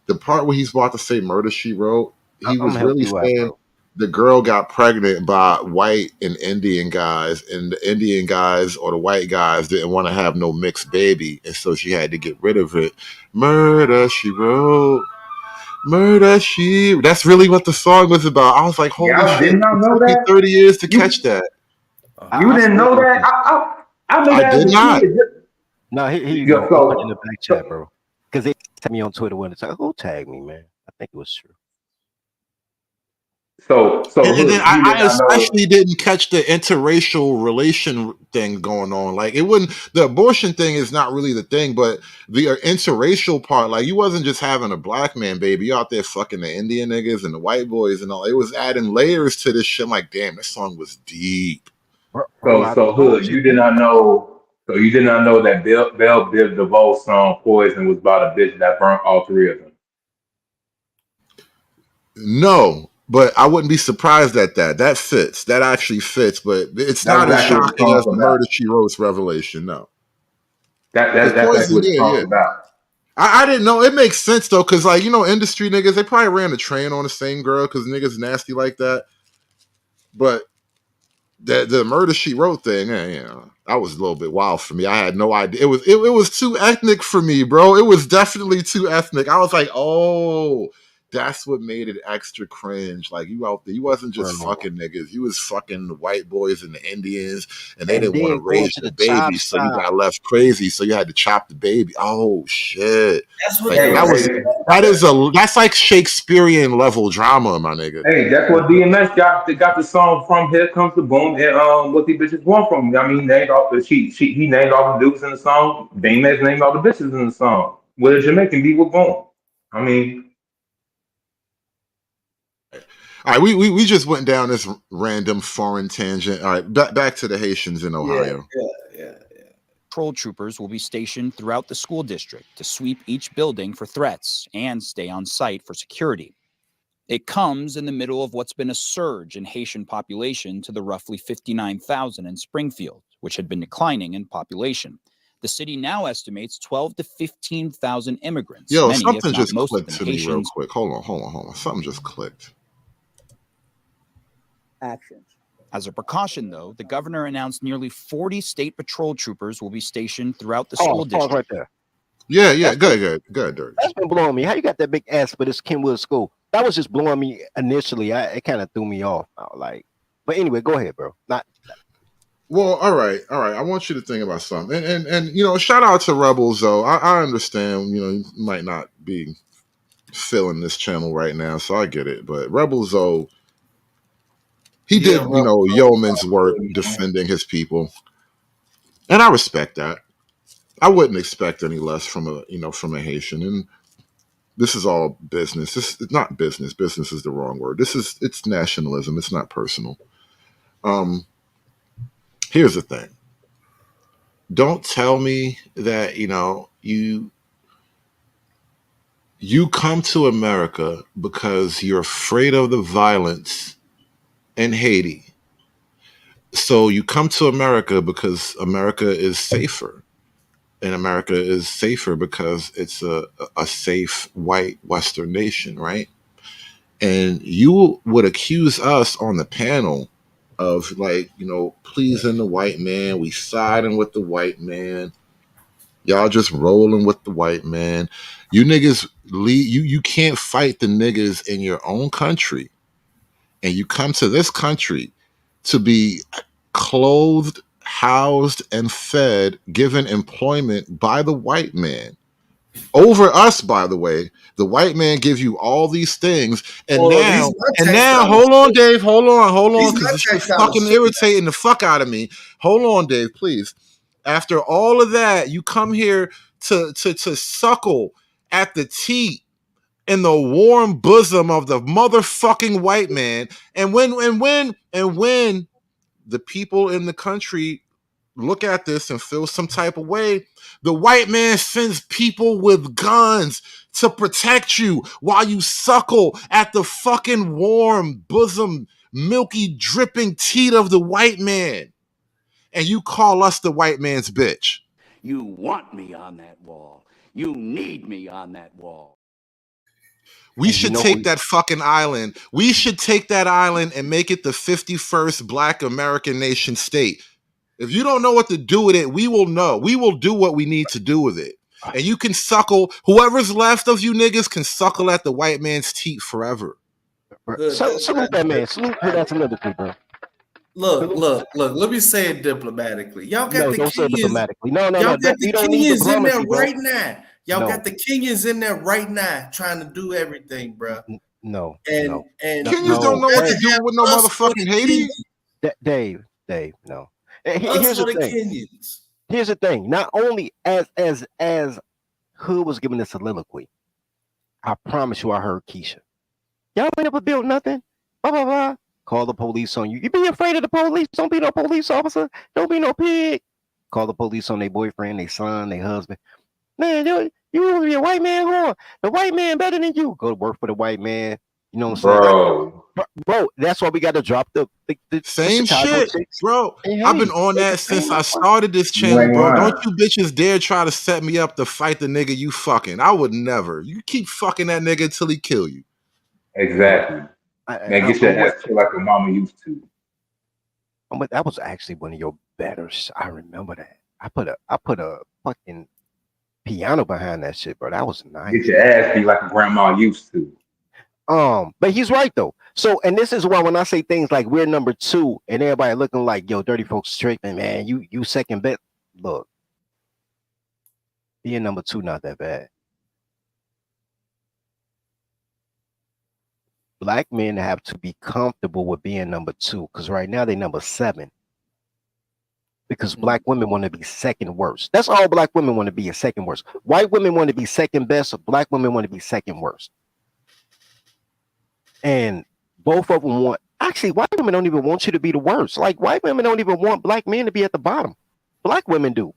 The part where he's about to say "Murder She Wrote," he I'm was gonna help really you out, saying bro. the girl got pregnant by white and Indian guys, and the Indian guys or the white guys didn't want to have no mixed baby, and so she had to get rid of it. Murder She Wrote, Murder She. That's really what the song was about. I was like, holy Y'all shit! did not It know took me that? 30 years to You catch that. you I didn't still know think that? it's I knew I that did as a not. kid. no. Here you Yo, go. I'll put it in the back chat, bro. Because they tagged me on Twitter when it's like, who tagged me, man? I think it was true. so And then Hood, you did I not know. especially didn't catch the interracial relation thing going on. Like it wouldn't. The abortion thing is not really the thing, but the interracial part, like you wasn't just having a black man baby, you out there fucking the Indian niggas and the white boys and all. It was adding layers to this shit. I'm like, damn, this song was deep. Bro, I So told Hood, you, you did man. not know. So you did not know that Bell Biv DeVoe song "Poison" was about a bitch that burnt all three of them. No, but I wouldn't be surprised at that. That fits. That actually fits, but it's That's not as exactly what the shocking as song's the about. Murder She Wrote's revelation. No, because That's exactly Poison, what the yeah. song's about. I didn't know. It makes sense though, because like industry niggas, they probably ran the train on the same girl because niggas nasty like that. But the Murder She Wrote thing, that was a little bit wild for me. I had no idea. It was too ethnic for me, bro. It was definitely too ethnic. I was like, oh, that's what made it extra cringe. Like you out there, you wasn't just Bro. fucking niggas. You was fucking the white boys and the Indians, and they And didn't want to then going raise to the the chop baby, so you style. got left crazy. So you had to chop the baby. Oh shit! That's what Like they Hey, that was was hey, that's like Shakespearean level drama, my nigga. hey, that's what DMS got. They got the song from "Here Comes the Boom" and what the bitches want from me. I mean, he named all the he named all the dudes in the song. DMS named all the bitches in the song. With a Jamaican beat with Boom. I mean, All right, we just went down this random foreign tangent. All right, back to the Haitians in Ohio. Yeah. Patrol troopers will be stationed throughout the school district to sweep each building for threats and stay on site for security. It comes in the middle of what's been a surge in Haitian population to the roughly 59,000 in Springfield, which had been declining in population. The city now estimates 12 to 15,000 immigrants, Yo, many, if something not just most of clicked them to me real Haitians. quick. Hold on. Something just clicked. Actions. As a precaution, though, the governor announced nearly 40 state patrol troopers will be stationed throughout the school Pause district. right there. Yeah, That's good, Dirk. That's been blowing me. How you got that big ass for this Kenwood school? That was just blowing me initially. It kind of threw me off. I was like, but anyway, go ahead, bro. Well, all right. I want you to think about something, and shout out to Rebels though. I understand. You might not be filling this channel right now, so I get it. But Rebels though, he Yeah, did Rebels. yeoman's work defending his people, and I respect that. I wouldn't expect any less from a Haitian, and this is all business. This is not business. Business is the wrong word. It's nationalism. It's not personal. Here's the thing. Don't tell me that, you come to America because you're afraid of the violence in Haiti. So you come to America because America is safer. And America is safer because it's a safe white Western nation, right? And you would accuse us on the panel of pleasing the white man. We siding with the white man. Y'all just rolling with the white man. You niggas you can't fight the niggas in your own country. And you come to this country to be clothed, housed, and fed, given employment by the white man. Over us, by the way. The white man gives you all these things. And Well, he's not taxed out of hold on, shit. Dave. Hold on, He's because not this shit taxed out of fucking shit. irritating the fuck out of me. Hold on, Dave, please. After all of that, you come here to suckle at the teat in the warm bosom of the motherfucking white man. And when the people in the country look at this and feel some type of way, the white man sends people with guns to protect you while you suckle at the fucking warm bosom, milky dripping teat of the white man. And you call us the white man's bitch. You want me on that wall. You need me on that wall. We should take that fucking island. We should take that island and make it the 51st Black American nation state. If you don't know what to do with it, we will know. We will do what we need to do with it. And you can suckle, whoever's left of you niggas can suckle at the white man's teeth forever. Salute that man. Salute for that solidity, bro. Look. Let me say it diplomatically. Y'all got the don't say it Kenyans. diplomatically. No. Y'all got the You don't need Kenyans in there diplomacy, bro. right now. Y'all No. got the Kenyans in there right now trying to do everything, bro. No. And Kenyans don't know what to do with no motherfucking Haiti. Dave, no. Here's the thing. Kenyans. Here's the thing. Not only as Hood was giving the soliloquy, I promise you I heard Keisha. Y'all ain't never built nothing. Blah blah blah. Call the police on you. You be afraid of the police. Don't be no police officer. Don't be no pig. Call the police on their boyfriend, their son, their husband. Man, you want to be a white man whore. The white man better than you. Go to work for the white man. You know what I'm saying? Bro, that's why we got to drop the same Chicago shit, chicks. bro. Hey, I've been on that since I started this channel, bro. Don't you bitches dare try to set me up to fight the nigga you fucking. I would never. You keep fucking that nigga until he kill you. Exactly. Man, get your ass killed like your mama used to. But that was actually one of your better. I remember that. I put a fucking piano behind that shit, bro. That was nice. Get your ass beat like a grandma used to. But he's right though. So, and this is why when I say things like we're number 2 and everybody looking like, yo, dirty folks tripping, man, you second best. Look, being number 2 not that bad. Black men have to be comfortable with being number 2 because right now they number 7. Because black women want to be second worst. That's all black women want to be, is second worst. White women want to be second best, black women want to be second worst. And both of them want, actually, white women don't even want you to be the worst. Like, white women don't even want black men to be at the bottom. Black women do.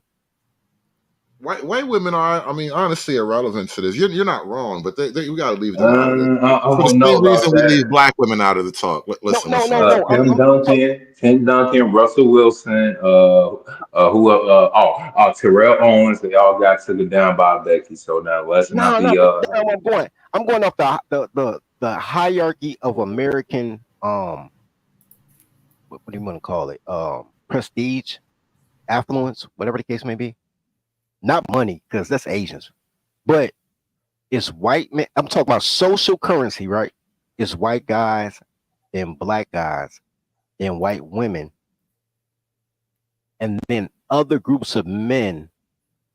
White women are, I mean, honestly, irrelevant to this. You're not wrong, but we got to leave them out of it. For the same reason we leave black women out of the talk. Listen, Tim Duncan, Russell Wilson, Terrell Owens. They all got taken down by Becky. So now let's not be. I'm going off the hierarchy of American what do you want to call it? Prestige, affluence, whatever the case may be. Not money, because that's Asians, but it's white men. I'm talking about social currency, right? It's white guys and black guys and white women, and then other groups of men,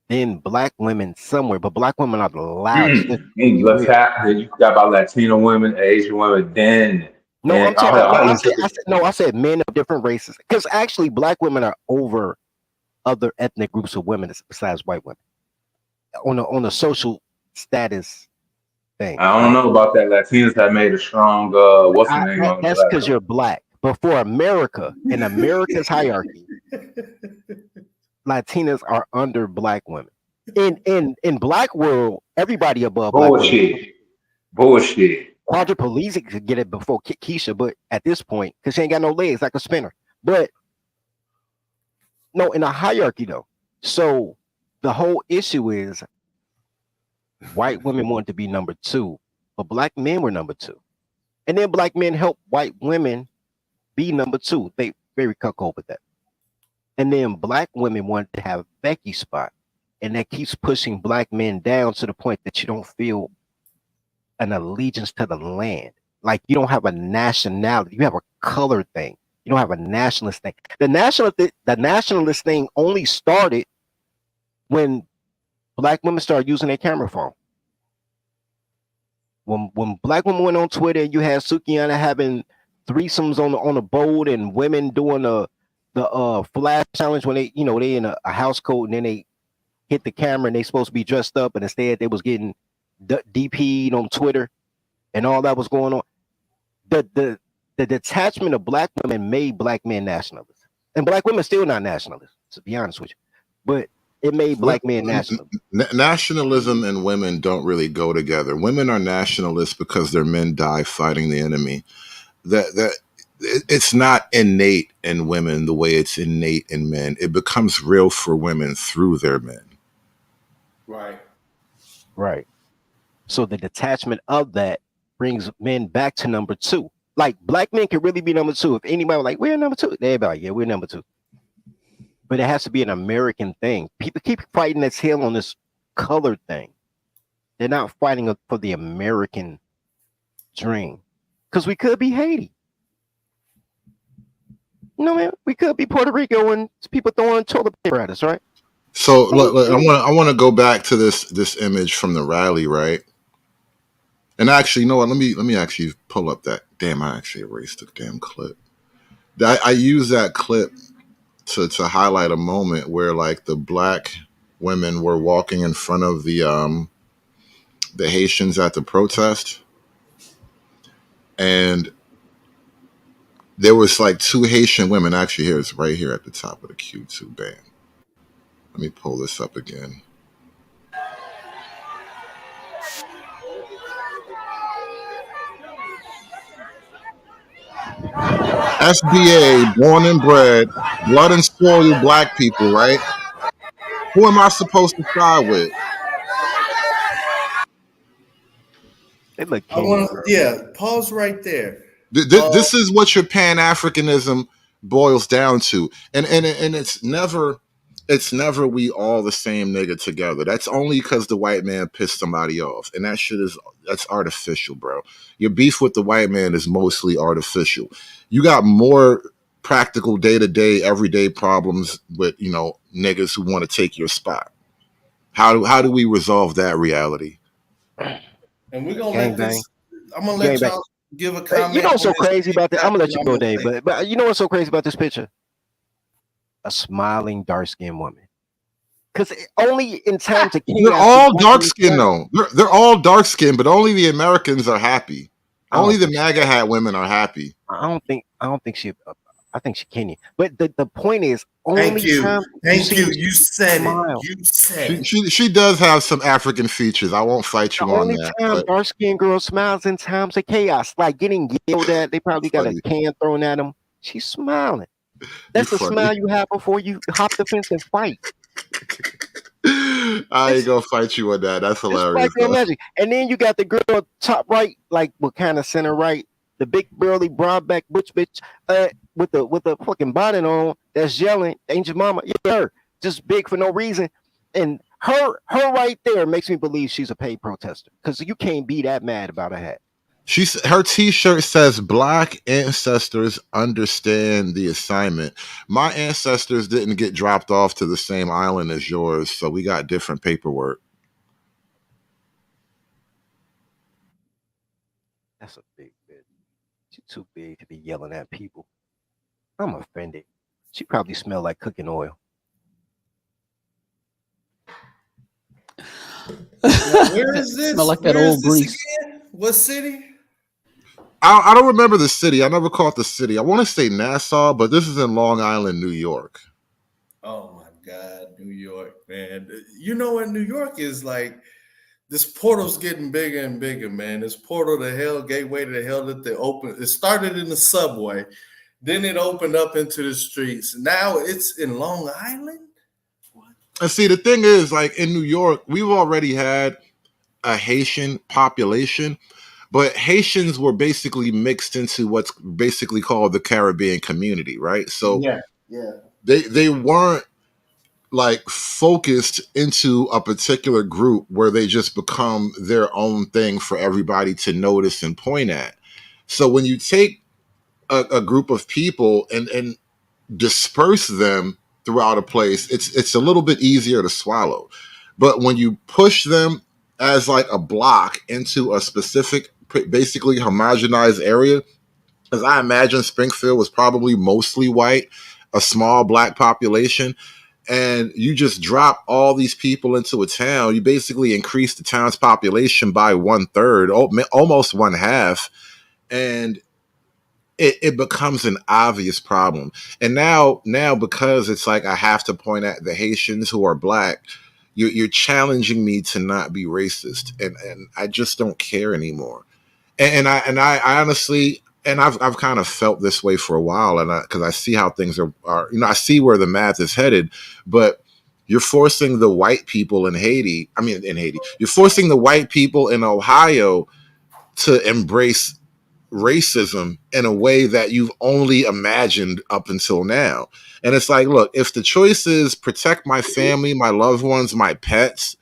then black women somewhere, but black women are the loudest. You got about Latino women, Asian women, then. No, I'm talking. I said men of different races, because actually black women are over other ethnic groups of women besides white women on a social status thing. I don't know about that. Latinos have made a strong what's the name? That's because you're black. But for America, in America's hierarchy, Latinas are under black women. In black world, everybody above black women. Bullshit. Quadriplegic could get it before Keisha, but at this point, because she ain't got no legs like a spinner. But no, in a hierarchy though. So the whole issue is white women wanted to be number 2, but black men were number 2. And then black men helped white women be number 2. They very cuckold with that. And then black women wanted to have Becky's spot. And that keeps pushing black men down to the point that you don't feel an allegiance to the land. Like you don't have a nationality. You have a color thing. You don't have a nationalist thing. The nationalist thing only started when black women started using their camera phone. When black women went on Twitter and you had Sukiyana having threesomes on a boat and women doing the flash challenge when they in a house coat and then they hit the camera and they supposed to be dressed up and instead they was getting DP'd on Twitter and all that was going on. The detachment of black women made black men nationalists, and black women still not nationalists, to be honest with you. But it made black men nationalists. Nationalism and women don't really go together. Women are nationalists because their men die fighting the enemy. It's not innate in women the way it's innate in men. It becomes real for women through their men. Right. So the detachment of that brings men back to number 2. Like black men can really be number 2. If anybody was like, we're number 2, they'd be like, yeah, we're number 2. But it has to be an American thing. People keep fighting this hill on this color thing. They're not fighting for the American dream. Because we could be Haiti. You know, man, we could be Puerto Rico and people throwing toilet paper at us, right? So look, I want to go back to this image from the rally, right? And actually, you know what? Let me actually pull up that. Damn, I actually erased the damn clip. I use that clip to highlight a moment where like the black women were walking in front of the Haitians at the protest, and there was like 2 Haitian women. Actually, here it's right here at the top of the Q2 band. Let me pull this up again. SBA, born and bred, blood and soil black people, right? Who am I supposed to side with? They look pause right there. This is what your Pan-Africanism boils down to. And it's never we all the same nigga together. That's only because the white man pissed somebody off. And that's artificial, bro. Your beef with the white man is mostly artificial. You got more practical day-to-day, everyday problems with, niggas who want to take your spot. How do we resolve that reality? And we're gonna let this. I'm gonna let y'all give a comment. You know what's so crazy about that? I'm gonna let you go, Dave. But you know what's so crazy about this picture? A smiling dark-skinned woman. Because only in time to they're all dark-skinned though. They're all dark-skinned, but only the Americans are happy. Only the MAGA hat women are happy. I don't think she. I think she Kenyan. But the point is, only Thank you. time You said it. You said it. She does have some African features. I won't fight you on that. Only time dark-skinned girl smiles in times of chaos, like getting yelled at. They probably got a can thrown at them. She's smiling. That's the smile you have before you hop the fence and fight. I ain't gonna fight you on that. That's hilarious. Magic. And then you got the girl top right, like what kind of center right? The big burly broad back butch bitch with the fucking bonnet on that's yelling, Angel Mama, yeah, her. Just big for no reason. And her right there makes me believe she's a paid protester. Because you can't be that mad about a hat. Her t-shirt says Black ancestors understand the assignment. My ancestors didn't get dropped off to the same island as yours, so we got different paperwork. That's a big bitch. She's too big to be yelling at people. I'm offended. She probably smelled like cooking oil. Where is this? Smell like that old grease. What city? I don't remember the city. I never caught the city. I want to say Nassau, but this is in Long Island, New York. Oh my God, New York, man. You know what? New York is like, this portal's getting bigger and bigger, man. This portal to hell, gateway to hell that they open. It started in the subway, then it opened up into the streets. Now it's in Long Island. And see, the thing is, like in New York, we've already had a Haitian population, but Haitians were basically mixed into what's basically called the Caribbean community, right? So Yeah. they weren't like focused into a particular group where they just become their own thing for everybody to notice and point at. So when you take a group of people and disperse them throughout a place, it's a little bit easier to swallow. But when you push them as like a block into a specific, basically homogenized area, as I imagine Springfield was probably mostly white, a small black population, and you just drop all these people into a town, you basically increase the town's population by 1/3, almost 1/2, and it becomes an obvious problem. And now because it's like I have to point at the Haitians who are black, you're challenging me to not be racist, and I just don't care anymore. And I honestly, and I've kind of felt this way for a while, and because I see how things are, I see where the math is headed, but you're forcing the white people in Haiti, you're forcing the white people in Ohio to embrace racism in a way that you've only imagined up until now. And it's like, look, if the choice is protect my family, my loved ones, my pets,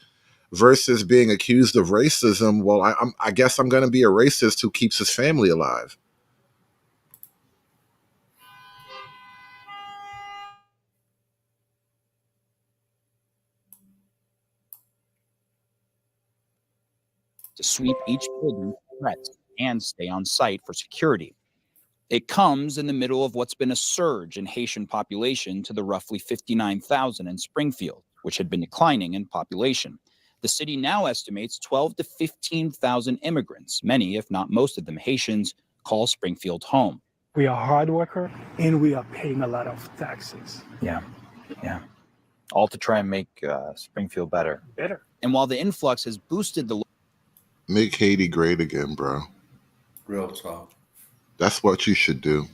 versus being accused of racism, well, I guess I'm going to be a racist who keeps his family alive. To sweep each building for threats and stay on site for security. It comes in the middle of what's been a surge in Haitian population to the roughly 59,000 in Springfield, which had been declining in population. The city now estimates 12 to 15,000 immigrants, many, if not most of them Haitians, call Springfield home. We are hard worker and we are paying a lot of taxes. Yeah. All to try and make Springfield better. And while the influx has boosted the Make Haiti great again, bro. Real talk. That's what you should do.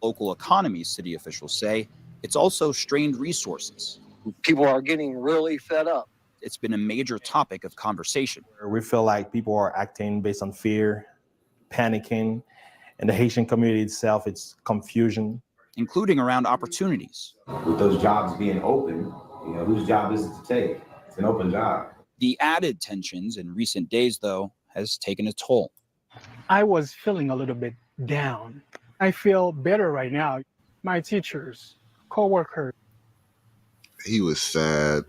local economy, city officials say, it's also strained resources. People are getting really fed up. It's been a major topic of conversation. We feel like people are acting based on fear, panicking, and the Haitian community itself, it's confusion. Including around opportunities. With those jobs being open, whose job is it to take? It's an open job. The added tensions in recent days, though, has taken a toll. I was feeling a little bit down. I feel better right now. My teachers, co-workers. He was sad.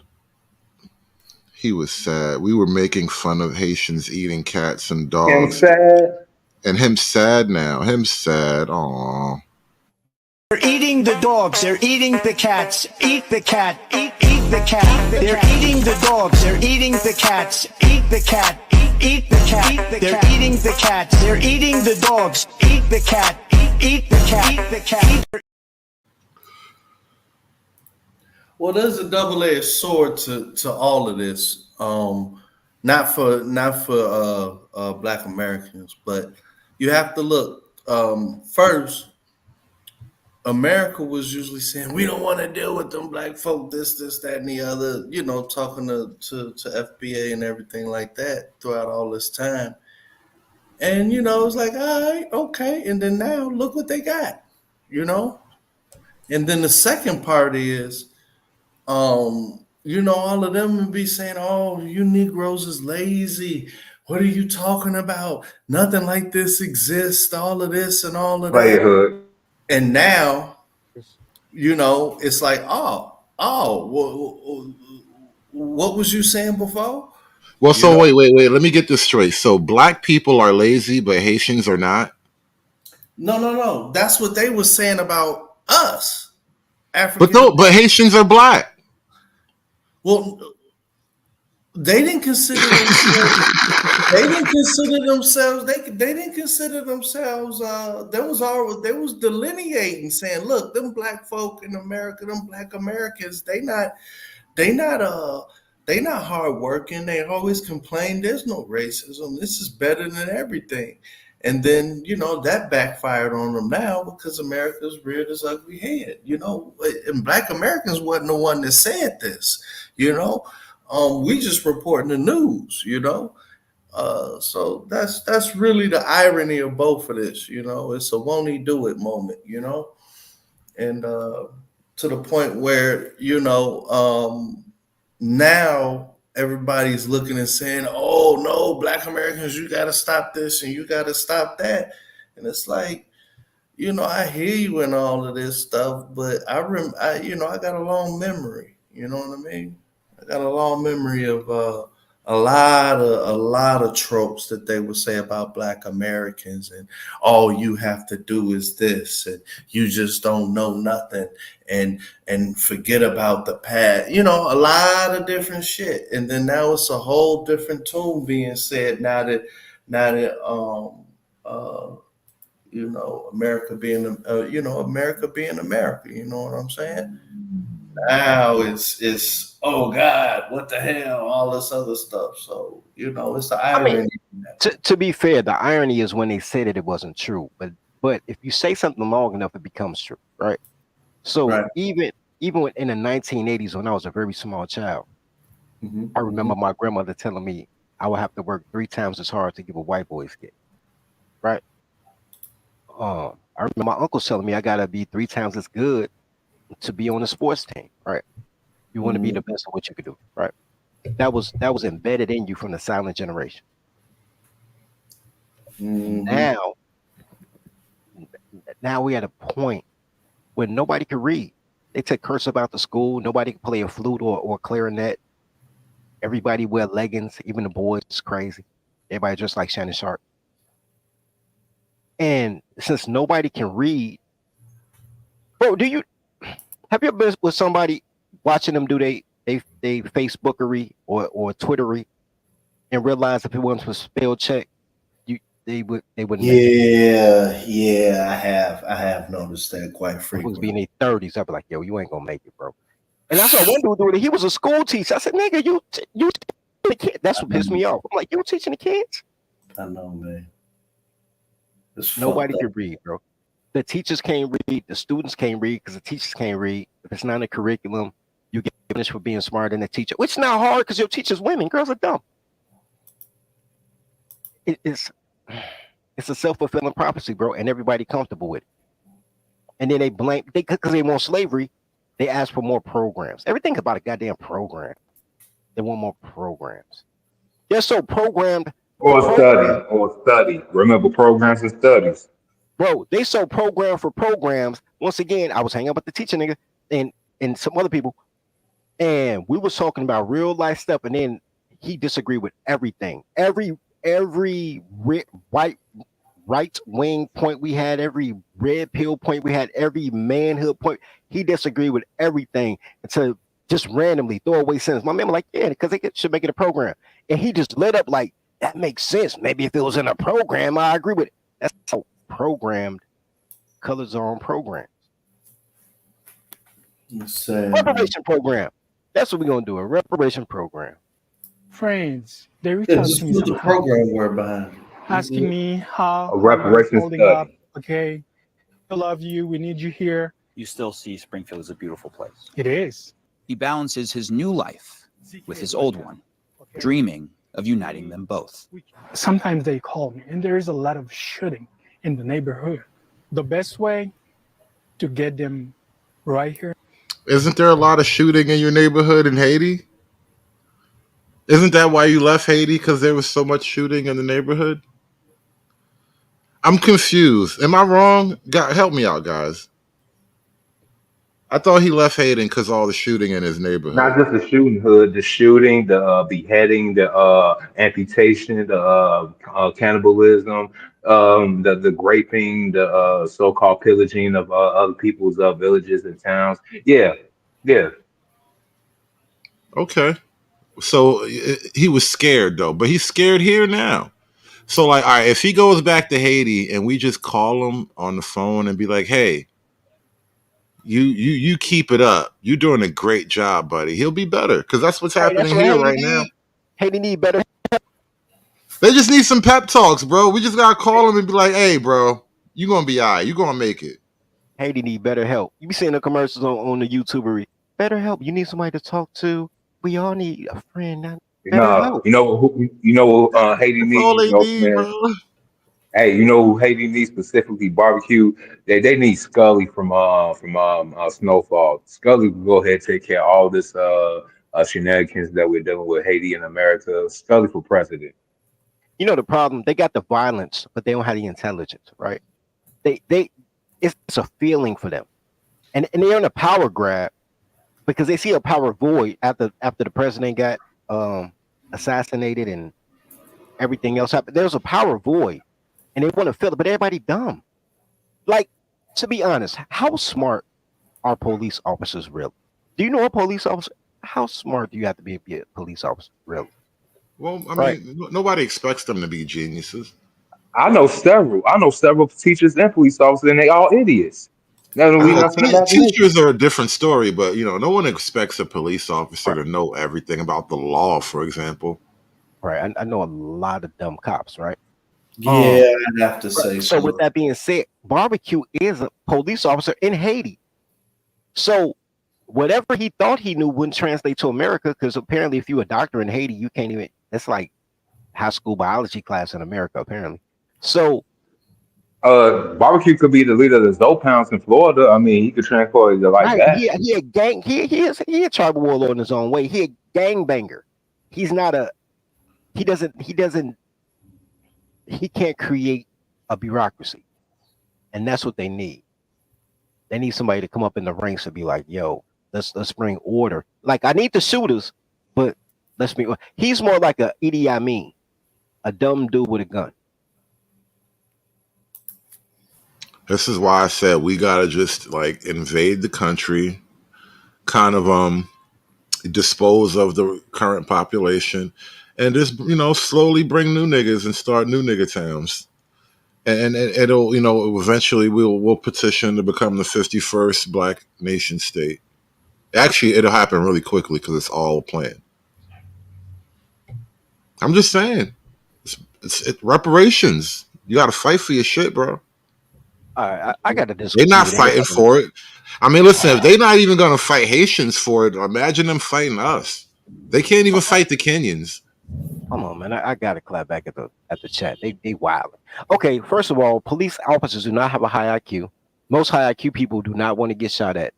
He was sad. We were making fun of Haitians eating cats and dogs. Him sad. And him sad now. Him sad. Aww. They're eating the dogs. They're eating the cats. Eat the cat. Eat the cat. They're eating the dogs. They're eating the cats. Eat the cat. Eat the cat. They're eating the cats. They're eating the dogs. Eat the cat. Eat the cat. Eat the cat. Well, there's a double-edged sword to all of this. Not for Black Americans, but you have to look. First, America was usually saying we don't want to deal with them black folk, this, that, and the other. Talking to FBA and everything like that throughout all this time. And it's like, all right, okay. And then now look what they got. And then the second part is. All of them would be saying, oh, you Negroes is lazy. What are you talking about? Nothing like this exists, all of this and all of that. Hood. And now, it's like, what was you saying before? Well, so wait. Let me get this straight. So black people are lazy, but Haitians are not? No. That's what they were saying about us. But Haitians are black. Well, They didn't consider themselves. They didn't consider themselves. They didn't consider themselves. They was delineating, saying, "Look, them black folk in America, them black Americans, they not they not hardworking. They always complain. There's no racism. This is better than everything." And then, that backfired on them now because America's reared its ugly head, and black Americans wasn't the one that said this, we just reporting the news, so that's really the irony of both of this, it's a won't he do it moment, and to the point where, now everybody's looking and saying, "Oh no, black Americans, you got to stop this and you got to stop that," and it's like, I hear you and all of this stuff, but I got a long memory. You know what I mean? I got a long memory of a lot of tropes that they would say about black Americans, and all you have to do is this, and you just don't know nothing, and forget about the past. A lot of different shit, and then now it's a whole different tune being said now that America being America being America. You know what I'm saying? Now it's oh God, what the hell, all this other stuff. So it's the irony. To be fair, the irony is when they said it wasn't true. But if you say something long enough, it becomes true, right? So Right. even in the 1980s, when I was a very small child, I remember my grandmother telling me I would have to work 3 times as hard to give a white boy's kid, right? I remember my uncle telling me I gotta be 3 times as good to be on a sports team, right? You want to be the best at what you could do, right? That was embedded in you from the silent generation. Now we're at a point where nobody can read. They took cursive out the school. Nobody can play a flute or clarinet. Everybody wear leggings, even the boys. It's crazy. Everybody dressed like Shannon Sharp. And since nobody can read, bro, have you ever been with somebody watching them do they Facebookery or Twittery and realize if it wasn't for spell check, they wouldn't make it? Yeah, I have noticed that quite It frequently. was being in their 30s. I'd be like, yo, you ain't gonna make it, bro. And I saw one dude doing it. He was a school teacher. I said, nigga, you the kid. That's what pissed me off. I'm like, you teaching the kids? I know, man. Nobody can read, bro. The teachers can't read. The students can't read because the teachers can't read. If it's not in the curriculum, you get punished for being smarter than the teacher, which is not hard because your teacher's women. Girls are dumb. It's a self-fulfilling prophecy, bro, and everybody comfortable with it. And then they blame because they want slavery. They ask for more programs. Everything's about a goddamn program. They want more programs. They're so programmed. Or study. Remember programs and studies. Bro, they so programmed for programs. Once again, I was hanging up with the teacher nigga and some other people, and we was talking about real life stuff, and then he disagreed with everything. Every right wing point we had, every red pill point we had, every manhood point, he disagreed with everything until just randomly throw away sentence. My man was like, yeah, because they should make it a program. And he just lit up like, that makes sense. Maybe if it was in a program, I agree with it. That's so programmed. Colors are on programs. Reparation program. That's what we're going to do, a reparation program. Friends, they reached out just to me put the somehow, program word behind it. asking me how A reparation I'm holding study. up. Okay, we love you. We need you here. You still see Springfield as a beautiful place. It is. He balances his new life with his old one, dreaming of uniting them both. Sometimes they call me, and there is a lot of shooting in the neighborhood. The best way to get them right here. Isn't there a lot of shooting in your neighborhood in Haiti? Isn't that why you left Haiti? Because there was so much shooting in the neighborhood? I'm confused. Am I wrong? God, help me out, guys. I thought he left Haiti because all the shooting in his Not neighborhood. just the shooting, the beheading, the amputation, the cannibalism, the raping, the so-called pillaging of other people's villages and towns. Yeah. Okay. So he was scared though, but he's scared here now. So like, all right, if he goes back to Haiti and we just call him on the phone and be like, "Hey, you keep it up. You're doing a great job, buddy." He'll be better because that's what's Right, that's happening what here Haiti right now. need. Haiti need better. They just need some pep talks, bro. We just gotta call him and be like, "Hey, bro, you gonna be all right. You gonna make it." Haiti need better help. You be seeing the commercials on the YouTuber. Better help. You need somebody to talk to. We all need a friend. Now. Better help. You know what Haiti That's all needs, they need, man. bro. Hey, you know who Haiti needs specifically? Barbecue. They need Scully from Snowfall. Scully will go ahead and take care of all this shenanigans that we're dealing with Haiti and America. Scully for president. You know the problem? They got the violence, but they don't have the intelligence, right? It's a feeling for them, and they're in a power grab because they see a power void after the president got assassinated and everything else happened. There's a power void, and they want to fill it, but everybody dumb. Like, to be honest, how smart are police officers really? Do you know a police officer? How smart do you have to be a police officer really? Well, I Right. mean, nobody expects them to be geniuses. I know several. I know several teachers and police officers, and they all idiots. Now we not from the imagination. Teachers are a different story, but no one expects a police officer to know everything about the law, for example. Right. I know a lot of dumb cops, right? Yeah, I'd have to say so. so. With that being said, Barbecue is a police officer in Haiti. So whatever he thought he knew wouldn't translate to America, because apparently if you're a doctor in Haiti, you can't even, it's like high school biology class in America, apparently. So Barbecue could be the leader of the Zoe Pounds in Florida. I mean, he could transport it like right, that. he a gang, he a tribal warlord in his own way. He a gangbanger. He's not a he can't create a bureaucracy. And that's what they need. They need somebody to come up in the ranks and be like, yo, let's bring order. Like, I need the shooters, but let's be. He's more like a Idi Amin, a dumb dude with a gun. This is why I said we gotta just like invade the country, kind of dispose of the current population, and just slowly bring new niggas and start new nigga towns. And it'll eventually we'll petition to become the 51st black nation state. Actually, it'll happen really quickly because it's all planned. I'm just saying, it's reparations. You got to fight for your shit, bro. I got to disagree. They're not fighting for it. I mean, listen, if they're not even going to fight Haitians for it, imagine them fighting us. They can't even fight the Kenyans. Come on, man. I gotta clap back at the chat. They wild. Okay, first of all, police officers do not have a high IQ. Most high IQ people do not want to get shot at.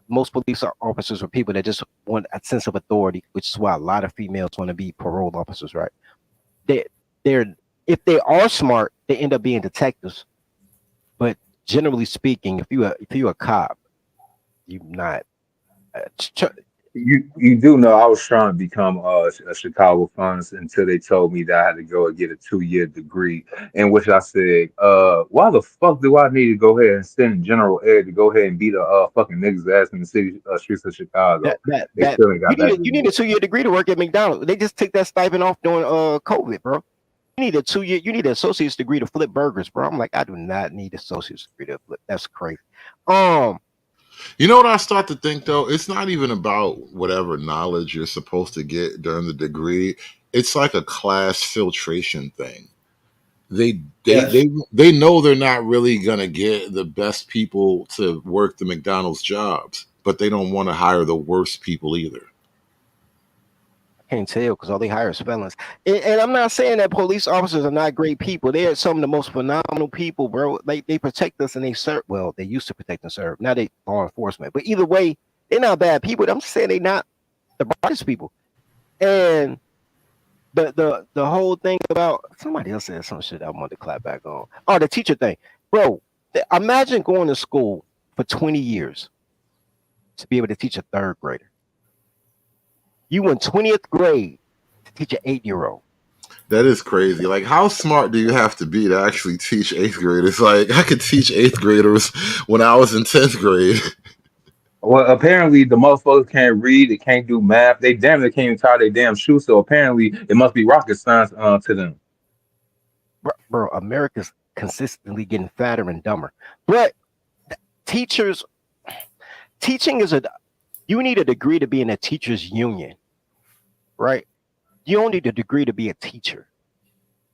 Most police officers are people that just want a sense of authority, which is why a lot of females want to be parole officers, right? They're if they are smart, they end up being detectives. But generally speaking, if you're a cop, you're not. You do know I was trying to become a Chicago Funds until they told me that I had to go and get a 2-year degree, in which I said, why the fuck do I need to go ahead and send General Ed to go ahead and beat a fucking niggas ass in the city streets of Chicago? They still ain't got that. You need a 2-year degree to work at McDonald's. They just took that stipend off during COVID, bro. You need a 2-year, you need an associate's degree to flip burgers, bro. I'm like, I do not need an associate's degree to flip. That's crazy. You know what I start to think though? It's not even about whatever knowledge you're supposed to get during the degree. It's like a class filtration thing. They know they're not really gonna get the best people to work the McDonald's jobs, but they don't want to hire the worst people either. I can't tell because all they hire is felons. And I'm not saying that police officers are not great people. They are some of the most phenomenal people, bro. They protect us and they serve. Well, they used to protect and serve. Now they law enforcement. But either way, they're not bad people. I'm just saying they're not the brightest people. And the whole thing about somebody else said some shit I wanted to clap back on. Oh, the teacher thing, bro. Imagine going to school for 20 years to be able to teach a third grader. You in 20th grade to teach an 8-year-old. That is crazy. Like, how smart do you have to be to actually teach 8th graders? Like, I could teach 8th graders when I was in 10th grade. Well, apparently the motherfuckers can't read, they can't do math, they damn near can't even tie their damn shoes. So apparently it must be rocket science to them. Bro, America's consistently getting fatter and dumber. But teachers, teaching is you need a degree to be in a teachers union, right? You don't need a degree to be a teacher.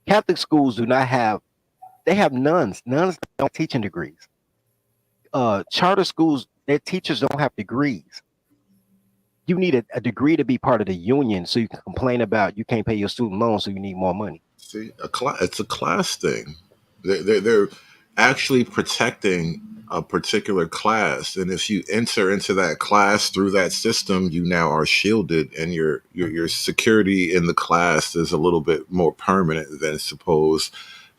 Catholic schools do not have, they have nuns. Nuns don't have teaching degrees. Charter schools, their teachers don't have degrees. You need a degree to be part of the union so you can complain about you can't pay your student loan, so you need more money. See, it's a class thing. They're actually protecting a particular class, and if you enter into that class through that system, you now are shielded, and your security in the class is a little bit more permanent than suppose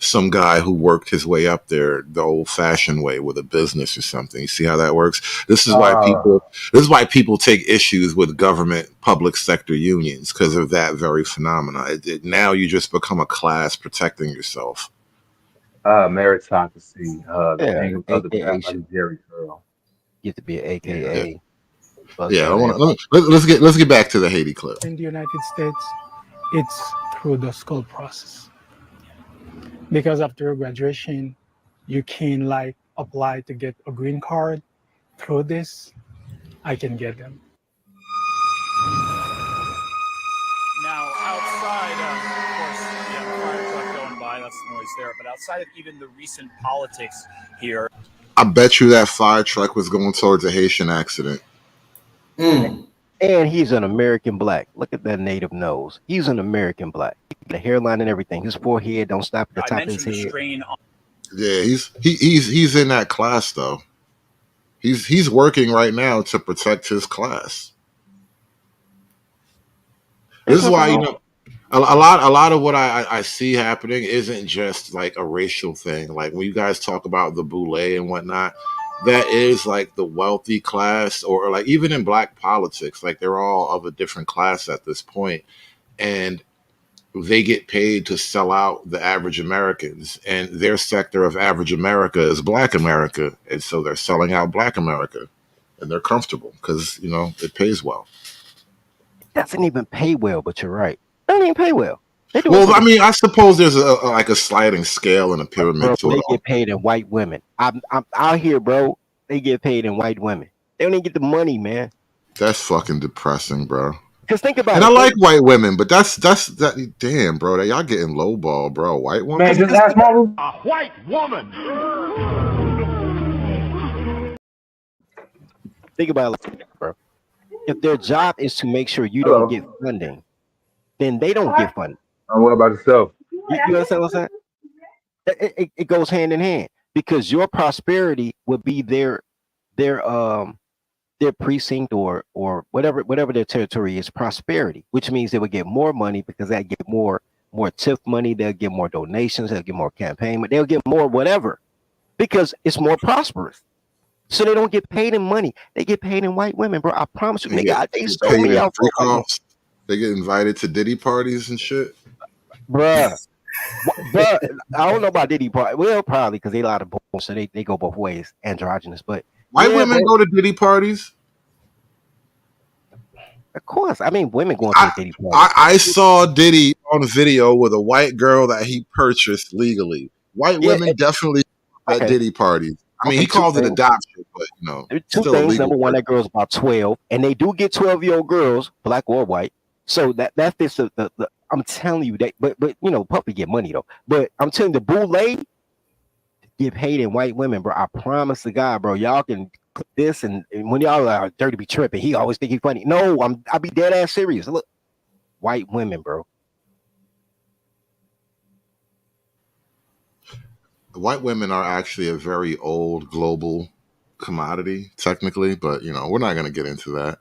some guy who worked his way up there the old-fashioned way with a business or something. You see how that works? This is why people take issues with government public sector unions, because of that very phenomena. Now you just become a class protecting yourself. Meritocracy, the Yeah, angle of the AKA path of the Jerry curl. get to be an AKA. Yeah, let's get back to the Haiti clip. In the United States, it's through the school process. Because after graduation, you can like apply to get a green card. Through this, I can get them. Now, outside of course, yeah, the fire truck going by, that's the noise there. But outside of even the recent politics here, I bet you that fire truck was going towards a Haitian accident. And he's an American black. Look at that native nose. He's an American black. The hairline and everything. His forehead don't stop at the top of his head. Yeah, he's in that class though. He's working right now to protect his class. This is why, you know, a lot of what I see happening isn't just like a racial thing. Like when you guys talk about the boule and whatnot, that is like the wealthy class, or like even in black politics, like they're all of a different class at this point, and they get paid to sell out the average Americans, and their sector of average America is Black America, and so they're selling out Black America, and they're comfortable because, you know, it pays well. It doesn't even pay well, but you're right. It doesn't even pay well. Well, I mean, I suppose there's like a sliding scale and a pyramid bro, to it they all. get paid in white women. I'm out here, bro. They get paid in white women. They don't even get the money, man. That's fucking depressing, bro. Because think about and it. I like white women, but that's that. Damn, bro, y'all getting lowball, bro. White women. Man, just ask my a white woman. Think about it, bro. If their job is to make sure you don't get funding, then they don't get funding. What about yourself? You understand what I'm saying? It goes hand in hand, because your prosperity would be their precinct or whatever their territory is, prosperity, which means they would get more money because they get more TIF money, they'll get more donations, they'll get more campaign, they'll get more whatever, because it's more prosperous. So they don't get paid in money, they get paid in white women, bro. I promise you, nigga. They so many out there. They get invited to Diddy parties and shit. Bruh. But I don't know about Diddy party. Well, probably because they a lot of boys, so they go both ways, androgynous. But white women go to Diddy parties. Of course, I mean women going to a Diddy party. I saw Diddy on video with a white girl that he purchased legally. White women definitely at Diddy parties. I mean, he calls it adoption, but you know, two still things. illegal. Number one, that girl's about 12, and they do get 12-year-old girls, black or white. So that fits the I'm telling you that, but you know, Puffy get money though. But I'm telling you, the boule get paid in white women, bro. I promise to God, bro. Y'all can click this, and when y'all are dirty be tripping, he always think he's funny. No, I be dead ass serious. Look, white women, bro. White women are actually a very old global commodity, technically, but you know, we're not going to get into that.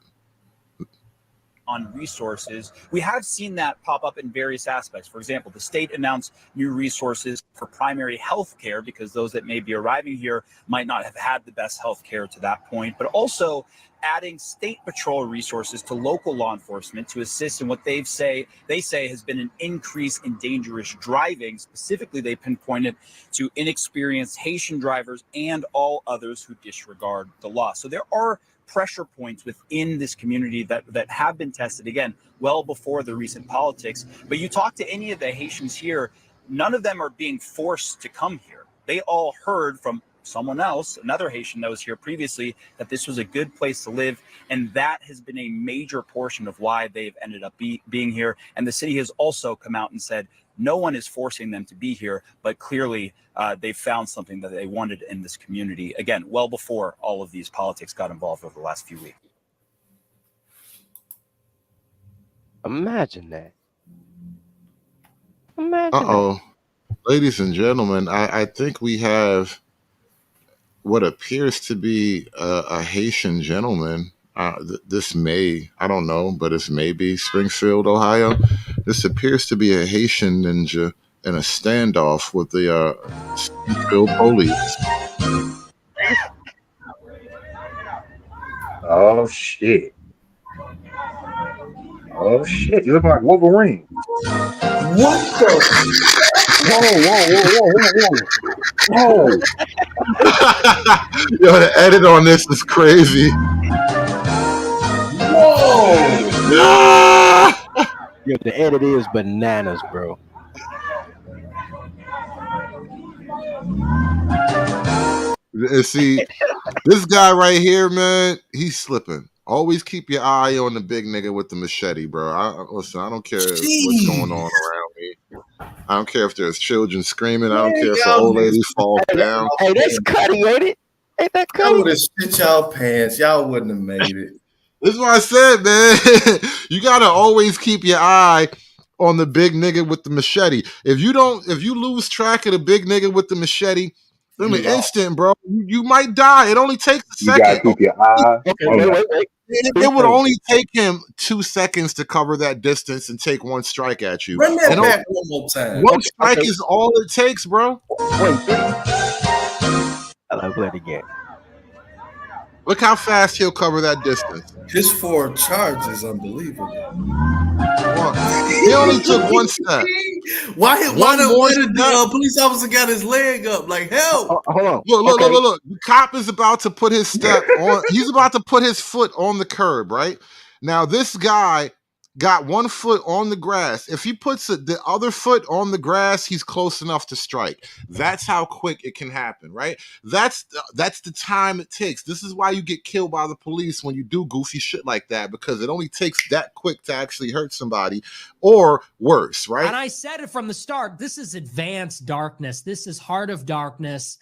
On resources, we have seen that pop up in various aspects. For example, the state announced new resources for primary health care because those that may be arriving here might not have had the best health care to that point, but also adding state patrol resources to local law enforcement to assist in what they say has been an increase in dangerous driving. Specifically, they pinpointed to inexperienced Haitian drivers and all others who disregard the law. So there are pressure points within this community that have been tested, again, well before the recent politics. But you talk to any of the Haitians here, none of them are being forced to come here. They all heard from someone else, another Haitian that was here previously, that this was a good place to live. And that has been a major portion of why they've ended up being here. And the city has also come out and said, no one is forcing them to be here, but clearly they found something that they wanted in this community. Again, well before all of these politics got involved over the last few weeks. Imagine that. Imagine Uh-oh. Ladies and gentlemen, I think we have what appears to be a Haitian gentleman. This may, I don't know, but it's maybe Springfield, Ohio. This appears to be a Haitian ninja in a standoff with the Springfield police. Oh shit! Oh shit! You look like Wolverine. What the? Whoa! Yo, the edit on this is crazy. Whoa! Yo, the edit is bananas, bro. And see, this guy right here, man, he's slipping. Always keep your eye on the big nigga with the machete, bro. Listen, I don't care what's going on around me. I don't care if there's children screaming. I don't care if an old lady falls down. Hey, that's cutting, ain't it? Ain't that I cutting? would have shit y'all pants. Y'all wouldn't have made it. This is what I said, man. You gotta always keep your eye on the big nigga with the machete. If you lose track of the big nigga with the machete, in an instant, bro, you might die. It only takes a You second. gotta keep your eye. Wait. It would only take him 2 seconds to cover that distance and take one strike at you. Run that And back one more time. one strike is all it takes, bro. I'll play it again. Look how fast he'll cover that distance. His 4 charges, unbelievable. He only took one step. Why did the police officer got his leg up? Like, help! Hold on. Look. The cop is about to put his step on. He's about to put his foot on the curb, right? Now, this guy got one foot on the grass. If he puts the other foot on the grass, he's close enough to strike. That's how quick it can happen, right? That's the time it takes. This is why you get killed by the police when you do goofy shit like that, because it only takes that quick to actually hurt somebody or worse, right? And I said it from the start. This is advanced darkness. This is heart of darkness.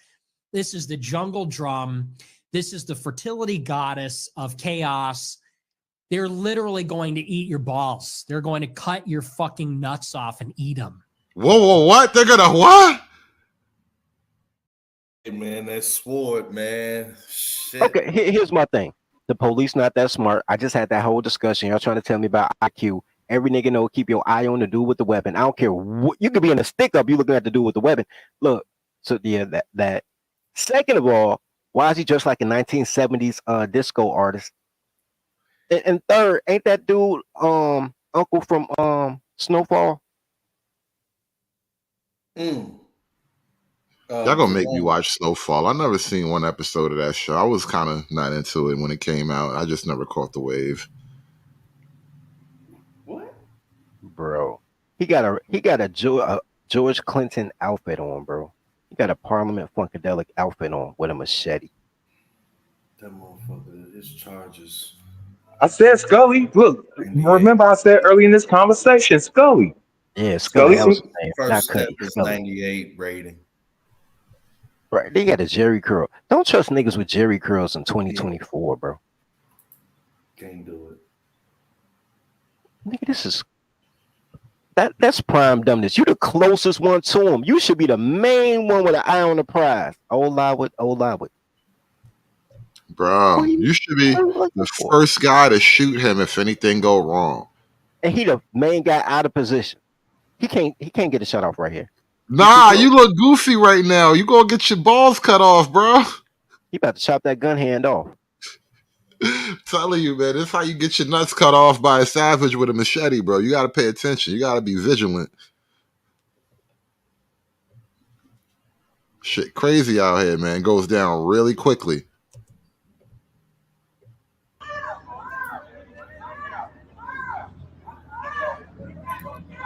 This is the jungle drum. This is the fertility goddess of chaos. They're literally going to eat your balls. They're going to cut your fucking nuts off and eat them. Whoa, what? They're gonna what? Hey, man, that sword, man. Shit. Okay, here's my thing. The police not that smart. I just had that whole discussion. Y'all trying to tell me about IQ. Every nigga know keep your eye on the dude with the weapon. I don't care what you could be in a stick up. You looking at the dude with the weapon. Look, so yeah, that. Second of all, why is he dressed like a 1970s disco artist? And third, ain't that dude Uncle from Snowfall? Y'all gonna make me watch Snowfall. I never seen one episode of that show. I was kind of not into it when it came out. I just never caught the wave. What? Bro, he got a George Clinton outfit on, bro. He got a Parliament Funkadelic outfit on with a machete. That motherfucker, his charges. I said Scully. Look, remember I said early in this conversation, Scully. Yeah, Scully. First step is 98 rating. Right, they got a Jerry curl. Don't trust niggas with Jerry curls in 2024, bro. Can't do it. Nigga, this is that's prime dumbness. You the closest one to him. You should be the main one with an eye on the prize. Old lie with. Bro, you should be the first guy to shoot him if anything go wrong. And he the main guy out of position. He can't get a shot off right here. Nah, you look goofy right now. You gonna get your balls cut off, bro. He about to chop that gun hand off. Telling you, man, this is how you get your nuts cut off by a savage with a machete, bro. You got to pay attention. You got to be vigilant. Shit crazy out here, man. Goes down really quickly.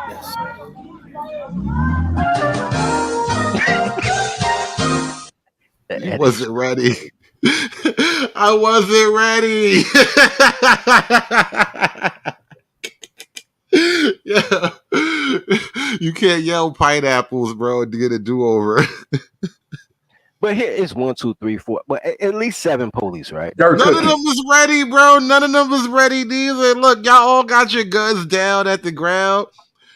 Yes. He wasn't ready. I wasn't ready. Yeah. You can't yell pineapples, bro, to get a do-over. But here is 1, 2, 3, 4, but at least 7 police, right? None of them was ready, bro. None of them was ready neither. Look, y'all all got your guns down at the ground.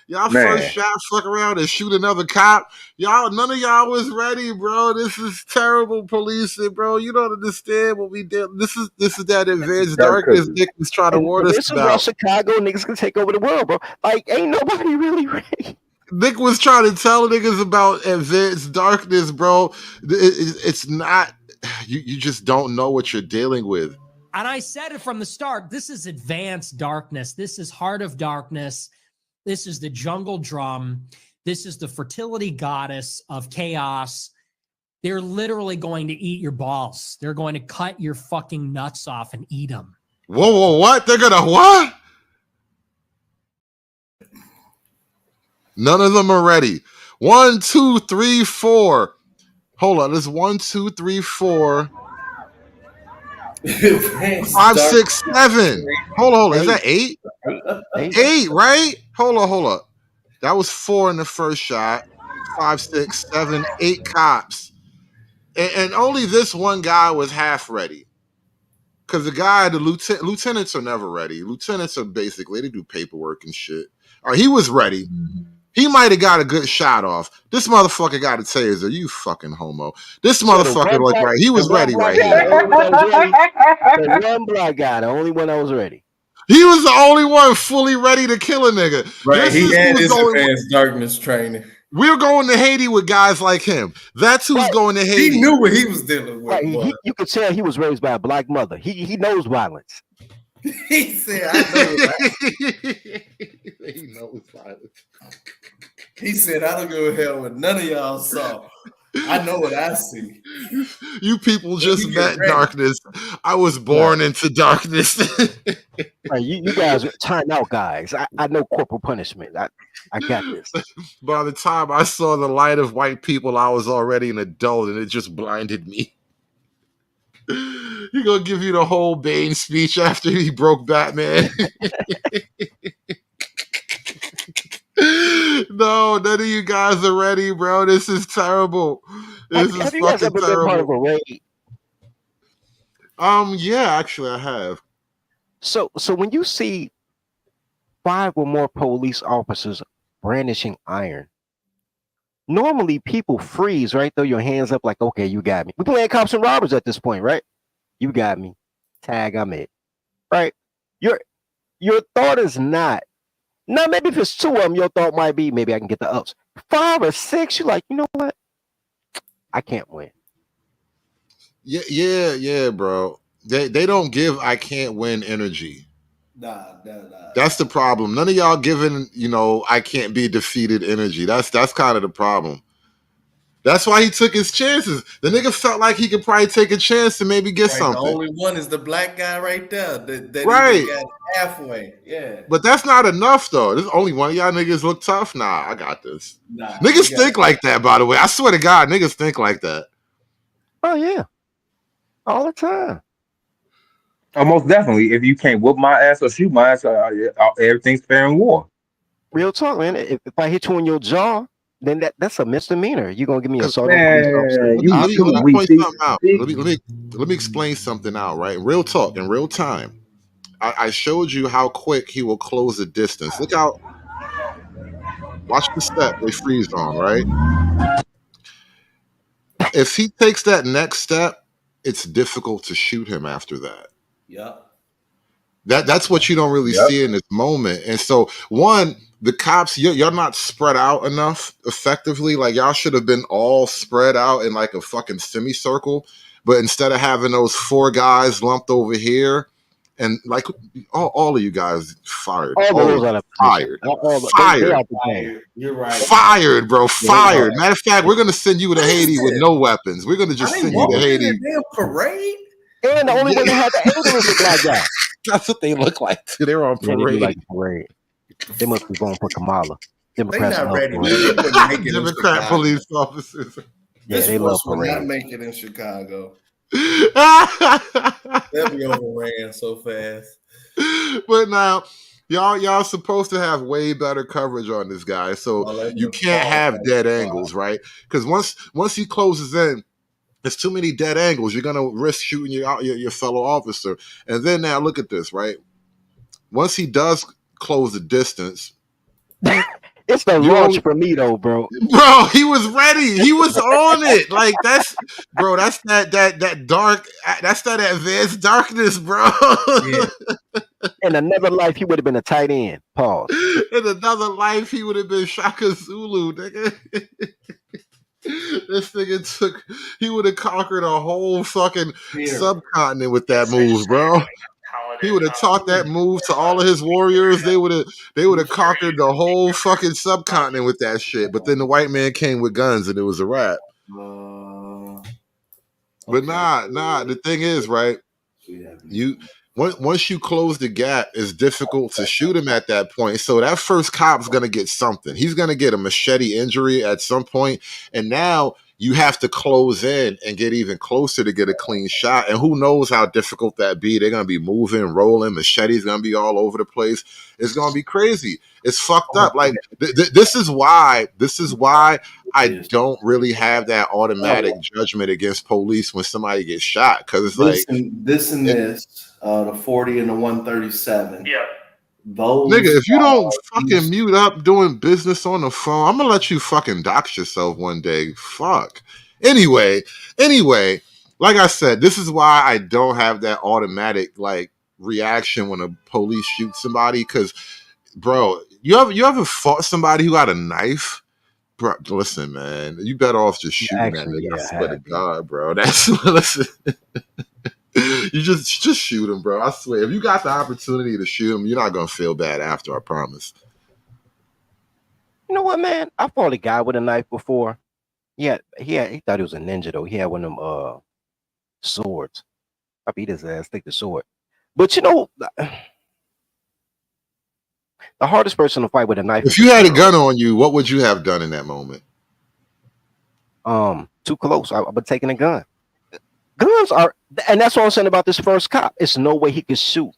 Y'all first shot, fuck around and shoot another cop. None of y'all was ready, bro. This is terrible policing, bro. You don't understand what we did. This is that advanced darkness Nick was trying to warn us This is why about. Chicago niggas can take over the world, bro. Like, ain't nobody really ready. Nick was trying to tell niggas about advanced darkness, bro. It's not. You just don't know what you're dealing with. And I said it from the start. This is advanced darkness. This is heart of darkness. This is the jungle drum. This is the fertility goddess of chaos. They're literally going to eat your balls. They're going to cut your fucking nuts off and eat them. Whoa, what? They're gonna what? None of them are ready. 1, 2, 3, 4. Hold on. There's 1, 2, 3, 4. 5, 6, 7. Hold on. Is that 8? 8, right? Hold on. That was 4 in the first shot. 5, 6, 7, 8 cops. And only this one guy was half ready. Because the lieutenants are never ready. Lieutenants are basically, they do paperwork and shit. All right, he was ready. He might have got a good shot off. This motherfucker got a taser. You fucking homo. This motherfucker looked right. He was ready right here. The one black guy, the only one that was ready. He was the only one fully ready to kill a nigga. Right, he had his advanced darkness training. We're going to Haiti with guys like him. That's who's going to Haiti. He knew what he was dealing with. Right, you could tell he was raised by a black mother. He knows violence. He said, I know He knows violence. He said, I don't give a hell what none of y'all saw. I know what I see. You people just met darkness. I was born into darkness. Right, you guys time out, guys. I know corporal punishment. I got this. By the time I saw the light of white people, I was already an adult, and it just blinded me. He gonna give you the whole Bane speech after he broke Batman. No, none of you guys are ready, bro. This is terrible. This is you guys fucking ever been part of a terrible. raid? Yeah, actually, I have. So when you see 5 or more police officers brandishing iron, normally people freeze, right? Throw your hands up like, okay, you got me. We're playing cops and robbers at this point, right? You got me. Tag, I'm it. Right? Your thought is not. Now, maybe if it's 2 of them, your thought might be, maybe I can get the ups. 5 or 6, you're like, you know what? I can't win. Yeah, bro. They don't give I can't win energy. Nah. That's the problem. None of y'all giving, I can't be defeated energy. That's kind of the problem. That's why he took his chances. The nigga felt like he could probably take a chance to maybe get something. The only one is the black guy right there. That right. Even got halfway. Yeah. But that's not enough, though. There's only one of y'all niggas look tough. Nah, I got this. Nah, niggas think like that, by the way. I swear to God, niggas think like that. Oh, yeah. All the time. Most definitely. If you can't whoop my ass or shoot my ass, everything's fair in war. Real talk, man. If I hit you in your jaw, then that's a misdemeanor. You're gonna give me a assault. Let me explain something out, right? Real talk in real time. I showed you how quick he will close the distance. Look out. Watch the step they freeze on, right? If he takes that next step, it's difficult to shoot him after that. Yep. That's what you don't really see in this moment. And so, one, the cops, you're not spread out enough effectively. Like, y'all should have been all spread out in like a fucking semicircle. But instead of having those 4 guys lumped over here, and like all of you guys fired. All All those of you out of fired. they Fired. out the game. You're right. Fired, bro. Yeah, Fired. Matter of fact, we're gonna send you to What is Haiti with this? no weapons. We're gonna Are just they send you to walking in Haiti. a damn parade? And the only one that had the angle is a black guy. That's what they look like. They're on Yeah, they do parade. like a parade. They must be going for Kamala. Democrats not love ready, man. parade. They wouldn't make it in Democrat Chicago. police officers. Yeah, This they love force would not parade. make it in Chicago. They'll be overran so fast. But now, y'all supposed to have way better coverage on this guy, so you can't have dead angles, right? Because once he closes in, there's too many dead angles. You're gonna risk shooting your fellow officer. And then now look at this, right? Once he does close the distance, it's the launch for me though, bro. Bro, he was ready. He was on it. Like that's that dark. That's that advanced darkness, bro. Yeah. In another life, he would have been a tight end. Pause. In another life, he would have been Shaka Zulu, nigga. This nigga he would have conquered a whole fucking subcontinent with that move, bro. He would have taught that move to all of his warriors. They would have conquered the whole fucking subcontinent with that shit. But then the white man came with guns and it was a wrap. But nah. The thing is, right? Once you close the gap, it's difficult to shoot him at that point. So that first cop's gonna get something. He's gonna get a machete injury at some point, and now you have to close in and get even closer to get a clean shot. And who knows how difficult that be? They're gonna be moving, rolling, machetes gonna be all over the place. It's gonna be crazy. It's fucked up. Like this is why I don't really have that automatic judgment against police when somebody gets shot, because it's This like and this and this, the 40 and the 137. Yeah. Those nigga, if you don't fucking these- mute up doing business on the phone, I'm gonna let you fucking dox yourself one day. Fuck. Anyway, like I said, this is why I don't have that automatic like reaction when a police shoots somebody. Because, bro, you ever fought somebody who had a knife? Bro, listen, man, you better off just shooting that nigga. I swear to God, bro. That's listen. You just shoot him, bro. I swear. If you got the opportunity to shoot him, you're not gonna feel bad after. I promise. You know what, man? I fought a guy with a knife before. He thought he was a ninja though. He had one of them swords. I beat his ass, take the sword. But you know, the hardest person to fight with a knife. If you had a gun on you, what would you have done in that moment? Too close. I would have taken a gun. Guns are, and that's what I'm saying about this first cop. It's no way he could shoot.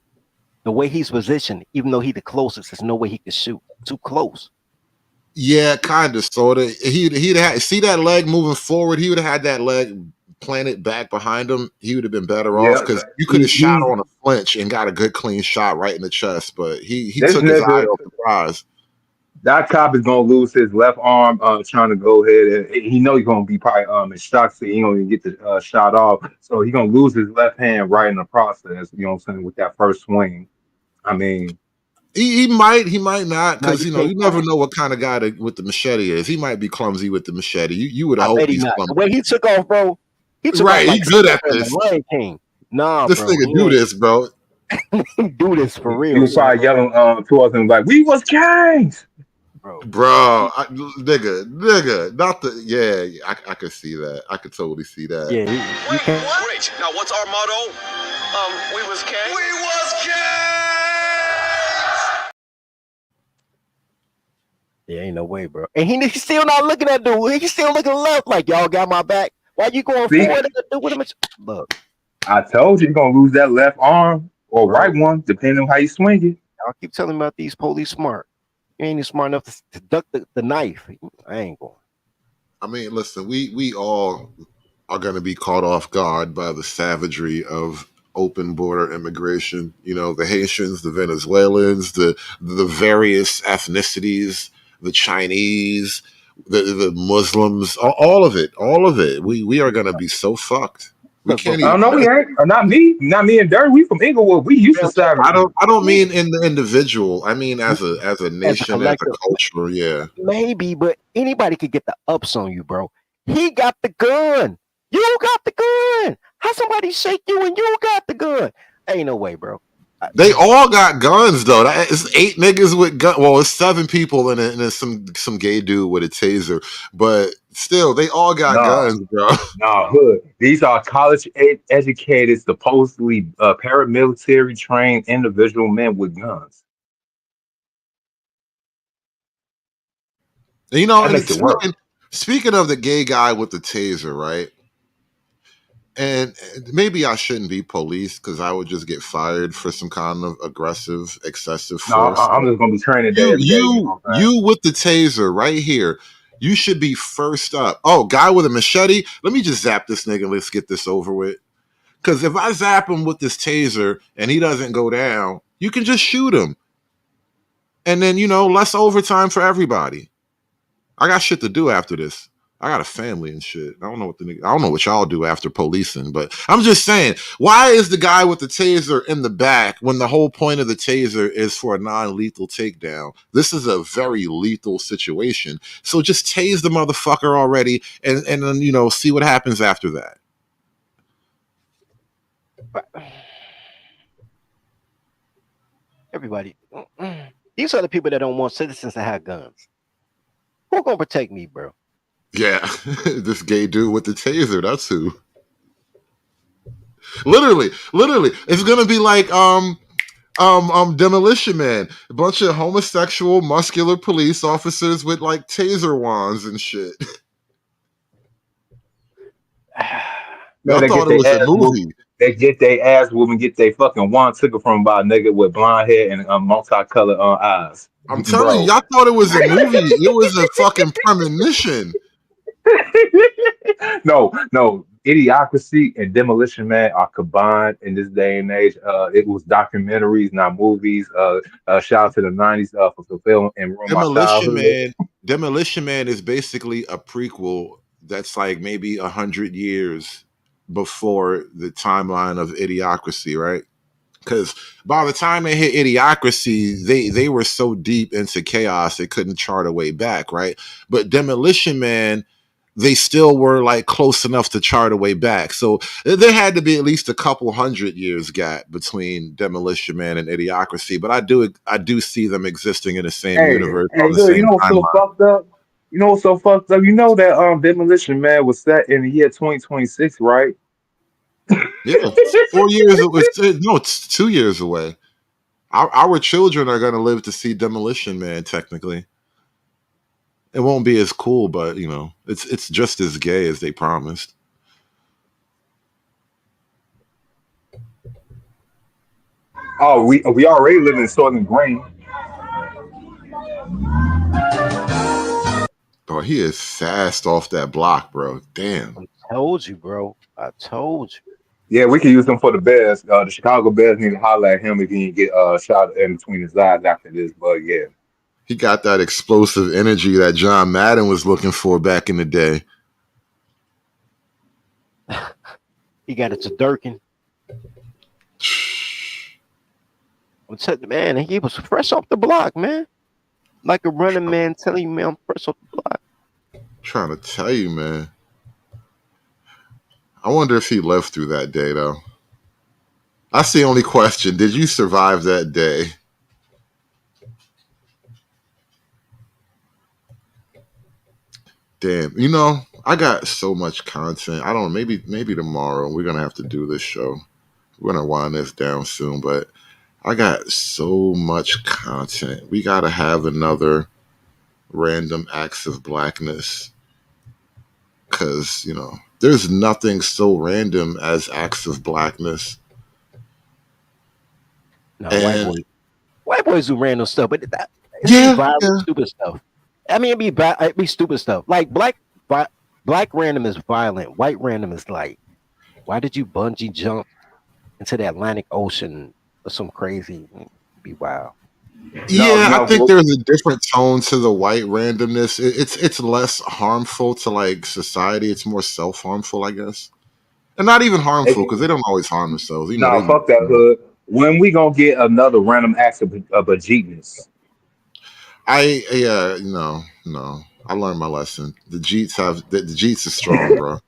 The way he's positioned, even though he's the closest, there's no way he could shoot. Too close. Yeah, kind of, sort of. He'd had, see that leg moving forward. He would have had that leg planted back behind him. He would have been better off, because you could have shot on a flinch and got a good clean shot right in the chest. But he took his eye off the prize. That cop is gonna lose his left arm trying to go ahead, and he know he's gonna be probably in shock, so he ain't gonna get the shot off. So he's gonna lose his left hand right in the process. You know what I'm saying, with that first swing. I mean, he might not, because you never know what kind of guy with the machete is. He might be clumsy with the machete. You would hope he's clumsy. The way he took off, bro. He took right, off like he's good at this. Lion King. Nah, this bro, nigga do this, bro. Do this for real. He was probably yelling towards him like, "We was kings." Bro, nigga, not the I could see that. I could totally see that. Yeah, Wait, now what's our motto? We was kings. We was kings. Yeah, ain't no way, bro. And he's still not looking at dude. He's still looking left, like y'all got my back. Why you going forward and do with him? Look, I told you, you're gonna lose that left arm or right one, depending on how you swing it. Y'all keep telling me about these police smart. You ain't even smart enough to duck the knife. I ain't going. I mean, listen, we all are going to be caught off guard by the savagery of open border immigration. You know, the Haitians, the Venezuelans, the various ethnicities, the Chinese, the Muslims, all of it. We are going to be so fucked. We can't even. No, we ain't. Not me and Dirk. We from Inglewood. We used to savagery. I don't mean in the individual. I mean as a nation, as a culture. Yeah, maybe, but anybody could get the ups on you, bro. He got the gun. You got the gun. How somebody shake you and you got the gun? Ain't no way, bro. They all got guns though. It's 8 niggas with guns. Well, it's 7 people and there's some gay dude with a taser. But still, they all got guns, bro. Hood. These are college educated, supposedly paramilitary trained individual men with guns. You know, That and makes it worse. speaking of the gay guy with the taser, right? And maybe I shouldn't be police because I would just get fired for some kind of aggressive, excessive No, force. I'm just gonna be training day every day. You know what I'm saying? You with the taser right here. You should be first up. Oh, guy with a machete. Let me just zap this nigga. Let's get this over with. Because if I zap him with this taser and he doesn't go down, you can just shoot him. And then, less overtime for everybody. I got shit to do after this. I got a family and shit. I don't know what y'all do after policing, but I'm just saying, why is the guy with the taser in the back when the whole point of the taser is for a non-lethal takedown? This is a very lethal situation. So just tase the motherfucker already and then, see what happens after that. Everybody, these are the people that don't want citizens to have guns. Who gonna protect me, bro? Yeah, this gay dude with the taser, that's who. Literally, it's gonna be like Demolition Man, a bunch of homosexual, muscular police officers with like taser wands and shit. No, Y'all thought it was a movie. They get their ass whooping, get their fucking wand took from by a nigga with blonde hair and multicolored eyes. I'm telling you, y'all thought it was a movie. It was a fucking premonition. No, Idiocracy and Demolition Man are combined in this day and age. It was documentaries, not movies. Shout out to the '90s for fulfilling and ruin my childhood. Demolition Man is basically a prequel that's like maybe 100 years before the timeline of Idiocracy, right? Because by the time they hit Idiocracy, they were so deep into chaos they couldn't chart a way back, right? But Demolition Man, they still were like close enough to chart a way back. So there had to be at least a couple 100 years gap between Demolition Man and Idiocracy. But I do see them existing in the same universe. On the Look, same what's so timeline. fucked up? You know what's so fucked up? You know that Demolition Man was set in the year 2026, right? Yeah, 4 years. It's 2 years away. Our children are going to live to see Demolition Man. Technically, it won't be as cool, but it's just as gay as they promised. Oh, we already live in Southern Green. Oh, he is fast off that block, bro. Damn. I told you, bro. I told you. Yeah, we can use him for the Bears. The Chicago Bears need to holler at him if he can get shot in between his eyes after this. But yeah, he got that explosive energy that John Madden was looking for back in the day. He got it to Durkin. I'm telling you, man, he was fresh off the block, man. Like a running man telling you, man, I'm fresh off the block. Trying to tell you, man. I wonder if he lived through that day, though. That's the only question. Did you survive that day? Damn. I got so much content. I don't know, maybe tomorrow we're going to have to do this show. We're going to wind this down soon, but I got so much content. We got to have another random acts of blackness. Because, there's nothing so random as acts of blackness. No, white boys do random stuff, but violent, stupid stuff. I mean, it'd be stupid stuff. Like black random is violent. White random is like, why did you bungee jump into the Atlantic Ocean or some crazy? Be wild. Yeah, I think there's a different tone to the white randomness. It's less harmful to like society. It's more self-harmful, I guess, and not even harmful because they don't always harm themselves. fuck that hood. When we gonna get another random act of a genius? No. I learned my lesson. The Jeets are strong, bro.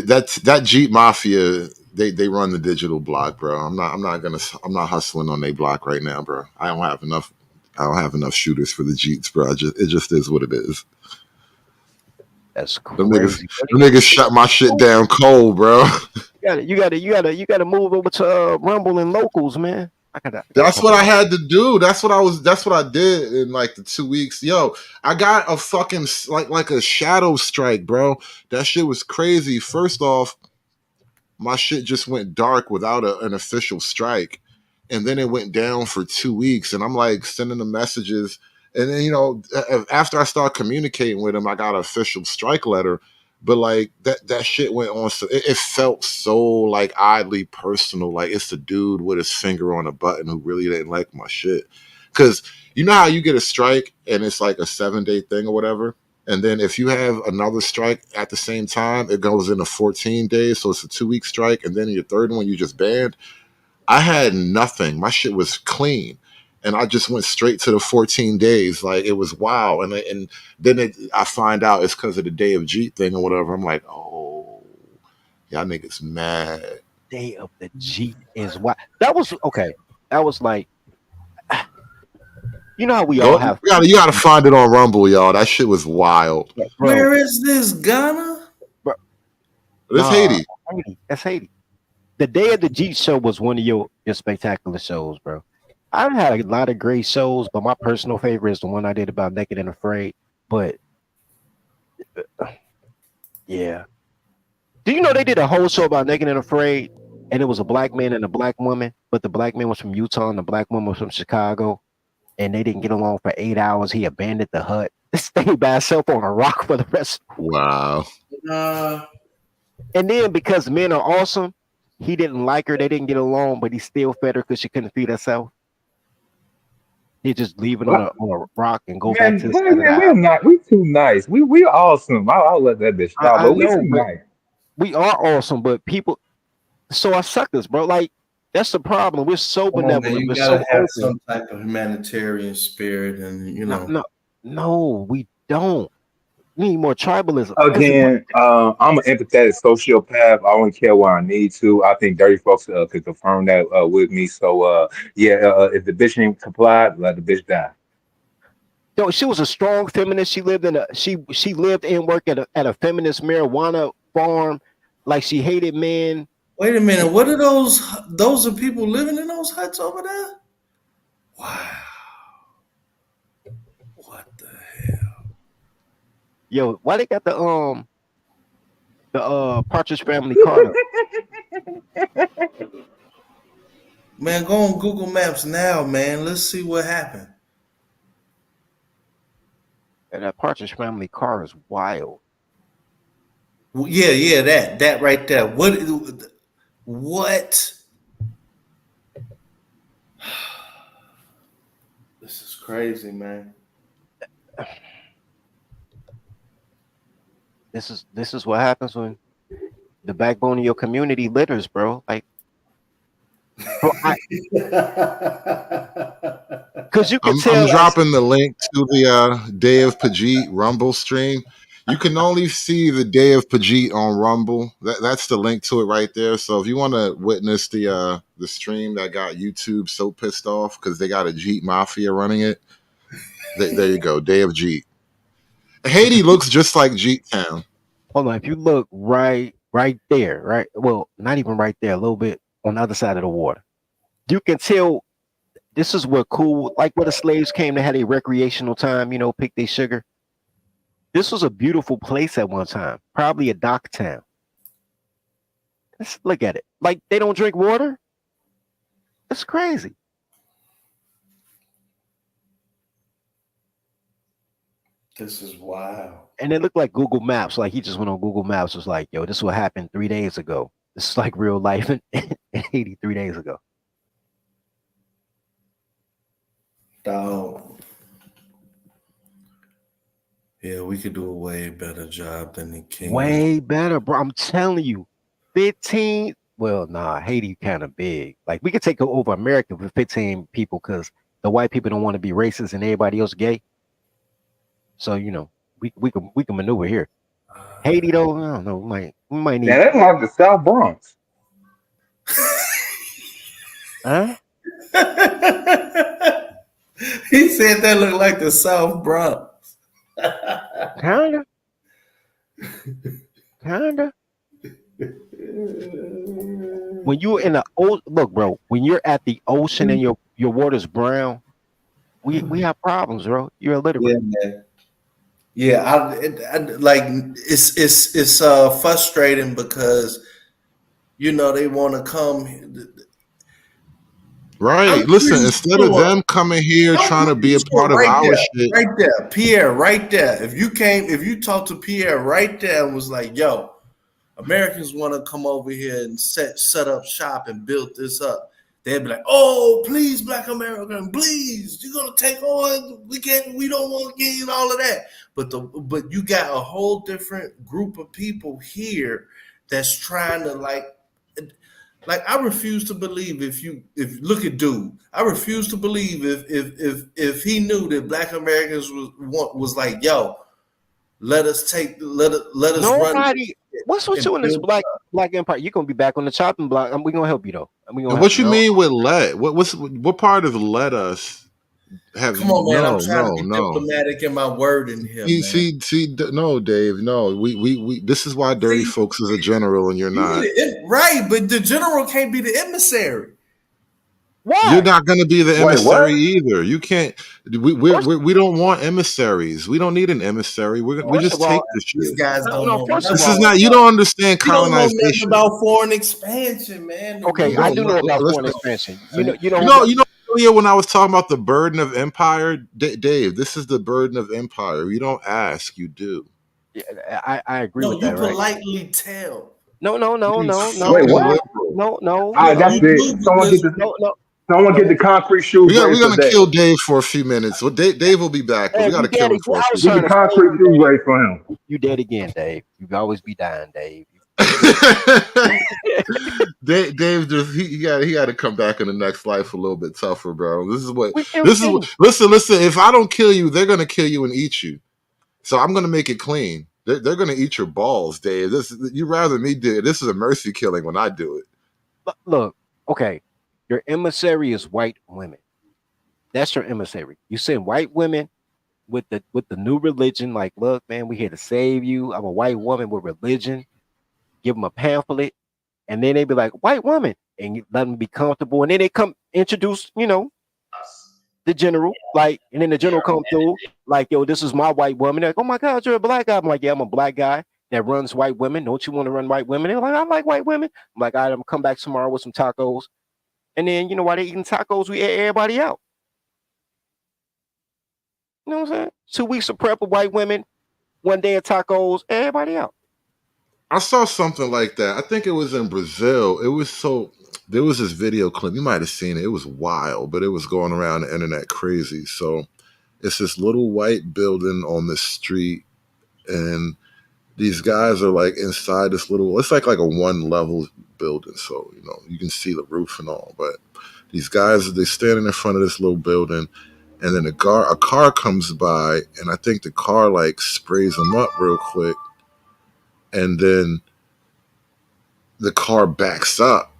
That Jeep Mafia. They run the digital block, bro. I'm not hustling on their block right now, bro. I don't have enough shooters for the Jeeps, bro. It just is what it is. That's Them niggas, crazy. them niggas shut my shit down cold, bro. You gotta move over to Rumble and locals, man. I gotta That's talk what I about had to do. That's what I did in like the 2 weeks. Yo, I got a fucking like a shadow strike, bro. That shit was crazy. First off, my shit just went dark without an official strike. And then it went down for 2 weeks. And I'm like sending the messages. And then, after I start communicating with him, I got an official strike letter. But like that shit went on. So it felt so like oddly personal. Like it's the dude with his finger on a button who really didn't like my shit. Cause you know how you get a strike and it's like a 7-day thing or whatever. And then if you have another strike at the same time, it goes into 14 days. So it's a 2-week strike. And then your third one, you just banned. I had nothing. My shit was clean. And I just went straight to the 14 days. Like it was wow. And then I find out it's because of the Day of Jeep thing or whatever. I'm like, oh, y'all niggas mad. Day of the Jeep is why. That was okay. That was like, you know how we all have. You gotta find it on Rumble, y'all. That shit was wild. Bro, Where is this, Ghana? bro, It's Haiti. That's Haiti. The Day of the Jeep show was one of your spectacular shows, bro. I've had a lot of great shows, but my personal favorite is the one I did about Naked and Afraid. But yeah. Do you know they did a whole show about Naked and Afraid, and it was a black man and a black woman, but the black man was from Utah and the black woman was from Chicago, and they didn't get along for 8 hours. He abandoned the hut, stayed by himself on a rock for the rest. Wow. And then because men are awesome, he didn't like her. They didn't get along, but he still fed her because she couldn't feed herself. He just leave it on a rock and go back to the side of the house. We're not. We too nice. We awesome. I'll let that bitch stop. But we too nice. We are awesome, but people. So are suckers, bro. Like that's the problem. We're so benevolent. You We're gotta so have open. some type of humanitarian spirit, and No, we don't. We need more tribalism. Again, I'm an empathetic sociopath. I only care where I need to. I think dirty folks could confirm that with me. So if the bitch ain't complied, let the bitch die. No, she was a strong feminist. She lived in she lived and worked at a feminist marijuana farm. Like she hated men. Wait a minute. What are those? Those are people living in those huts over there? Wow. What the hell? Yo, why they got the Partridge Family car? Man, go on Google Maps now, man. Let's see what happened. And that Partridge Family car is wild. Yeah, that right there. What? This is crazy, man. This is what happens when the backbone of your community litters, bro. Like, because you can tell. I'm dropping the link to the Day of Pajit Rumble stream. You can only see the Day of Pajit on Rumble. That's the link to it right there. So if you want to witness the stream that got YouTube so pissed off because they got a Jeep Mafia running it, there you go. Day of Jeep. Haiti looks just like Jeep Town. Hold on, if you look right there, right? Well, not even right there, a little bit on the other side of the water. You can tell this is where like where the slaves came to have a recreational time, pick their sugar. This was a beautiful place at one time, probably a dock town. Let's look at it. Like they don't drink water. That's crazy. This is wild. And it looked like Google Maps. Like he just went on Google Maps. Was like, yo, this is what happened 3 days ago. This is like real life in Haiti 3 days ago. Dog. Yeah, we could do a way better job than the king. Way better, bro. I'm telling you. 15. Well, nah, Haiti kind of big. Like we could take over America with 15 people because the white people don't want to be racist and everybody else gay. So we can maneuver here. Haiti though, I don't know. We might need. Now that's like the South Bronx. Huh? He said that looked like the South Bronx. Kinda. When you're in the look, bro, when you're at the ocean and your water's brown, we have problems, bro. You're illiterate. Yeah, man. Yeah, like it's frustrating because they want to come. Right. Listen, instead of them coming here trying to be a part of our shit. Right there, Pierre, right there. If you talk to Pierre right there and was like, yo, Americans want to come over here and set up shop and build this up, they'd be like, oh, please, Black American, please, you're gonna take on. We don't want to get in all of that. But you got a whole different group of people here that's trying to like I refuse to believe if look at dude, I refuse to believe if he knew that Black Americans was like, yo, let us Nobody. run. What's with you in this black empire? You're gonna be back on the chopping block. We're gonna help you though. And what you mean with let? What part of let us have? Come on, man. I'm trying to be no. diplomatic in my wording here. See, no, Dave, no. We this is why Dirty Folks is a general and you're not. Right, but the general can't be the emissary. Why? You're not going to be the emissary either. You can't. We don't want emissaries. We don't need an emissary. We just take the shit. These guys don't know. This is not. You don't understand colonization. You don't know nothing about foreign expansion, man. Okay, I do know about foreign expansion. You know. When I was talking about the burden of empire, Dave, this is the burden of empire. You don't ask, you do. Yeah, I agree with that. You politely tell. No. Wait, what? No. All right, that's it. Someone get the concrete shoes. We're gonna kill Dave for a few minutes. Well, Dave will be back. But we gotta kill him for a few minutes. Get the concrete shoes ready for him. You dead again, Dave. You always be dying, Dave. Dave just he got to come back in the next life a little bit tougher, bro. Listen. If I don't kill you, they're gonna kill you and eat you. So I'm gonna make it clean. They're gonna eat your balls, Dave. You rather me do it. This is a mercy killing when I do it. Look, okay. Your emissary is white women. That's your emissary. You send white women with the new religion. Like, look, man, we here to save you. I'm a white woman with religion. Give them a pamphlet, and then they be like, white woman, and you let them be comfortable. And then they come introduce, the general, like, and then the general come through, like, yo, this is my white woman. They're like, oh my God, you're a black guy. I'm like, yeah, I'm a black guy that runs white women. Don't you want to run white women? They're like, I like white women. I'm like, all right, I'm gonna come back tomorrow with some tacos. And then, while they eating tacos, we air everybody out. You know what I'm saying? 2 weeks of prep of white women, 1 day of tacos, everybody out. I saw something like that. I think it was in Brazil. There was this video clip. You might have seen it. It was wild, but it was going around the internet crazy. So it's this little white building on this street, and these guys are like inside this little, it's like a 1-level building. So, you can see the roof and all, but these guys, they're standing in front of this little building, and then a car comes by, and I think the car like sprays them up real quick. And then the car backs up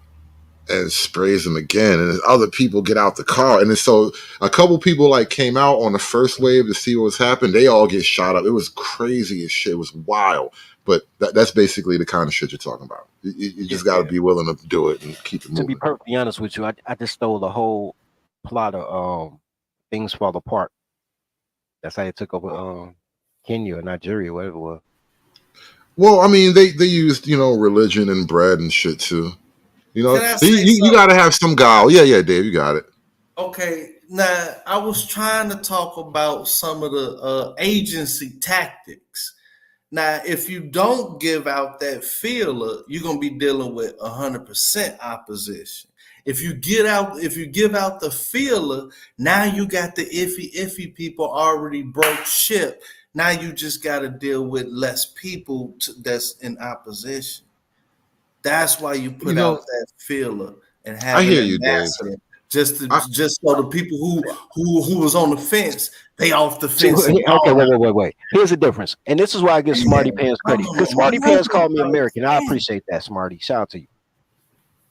and sprays them again. And other people get out the car. And so a couple people like came out on the first wave to see what was happening. They all get shot up. It was crazy as shit. It was wild. But that's basically the kind of shit you're talking about. You just got to be willing to do it and keep it moving. To be perfectly honest with you, I just stole the whole plot of Things Fall Apart. That's how they took over Kenya or Nigeria, whatever it was. Well, I mean, they used, religion and bread and shit too. You got to have some guile. Yeah, Dave, you got it. Okay, now I was trying to talk about some of the agency tactics. Now, if you don't give out that feeler, you're gonna be dealing with 100% opposition. If you give out the feeler, now you got the iffy people already broke ship. Now you just got to deal with less people that's in opposition. That's why you put out that feeler and have an ambassador just so the people who was on the fence, they off the See, fence. okay, wait. Here's the difference, and this is why I give Smarty Pants credit, because Smarty Pants called me American. I appreciate that, Smarty. Shout out to you.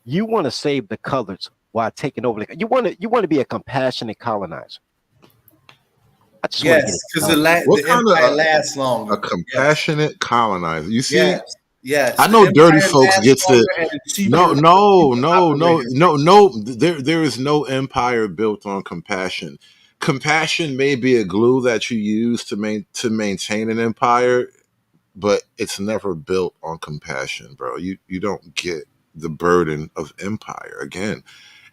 You want to save the colors while taking over you want to be a compassionate colonizer. I just want to get it because done. the empire lasts longer. A compassionate colonizer. You see? Yes. I know The dirty empire folks lasts gets longer it. and it's cheaper No. operating. There is no empire built on compassion. Compassion may be a glue that you use to maintain an empire, but it's never built on compassion, bro. You don't get the burden of empire again,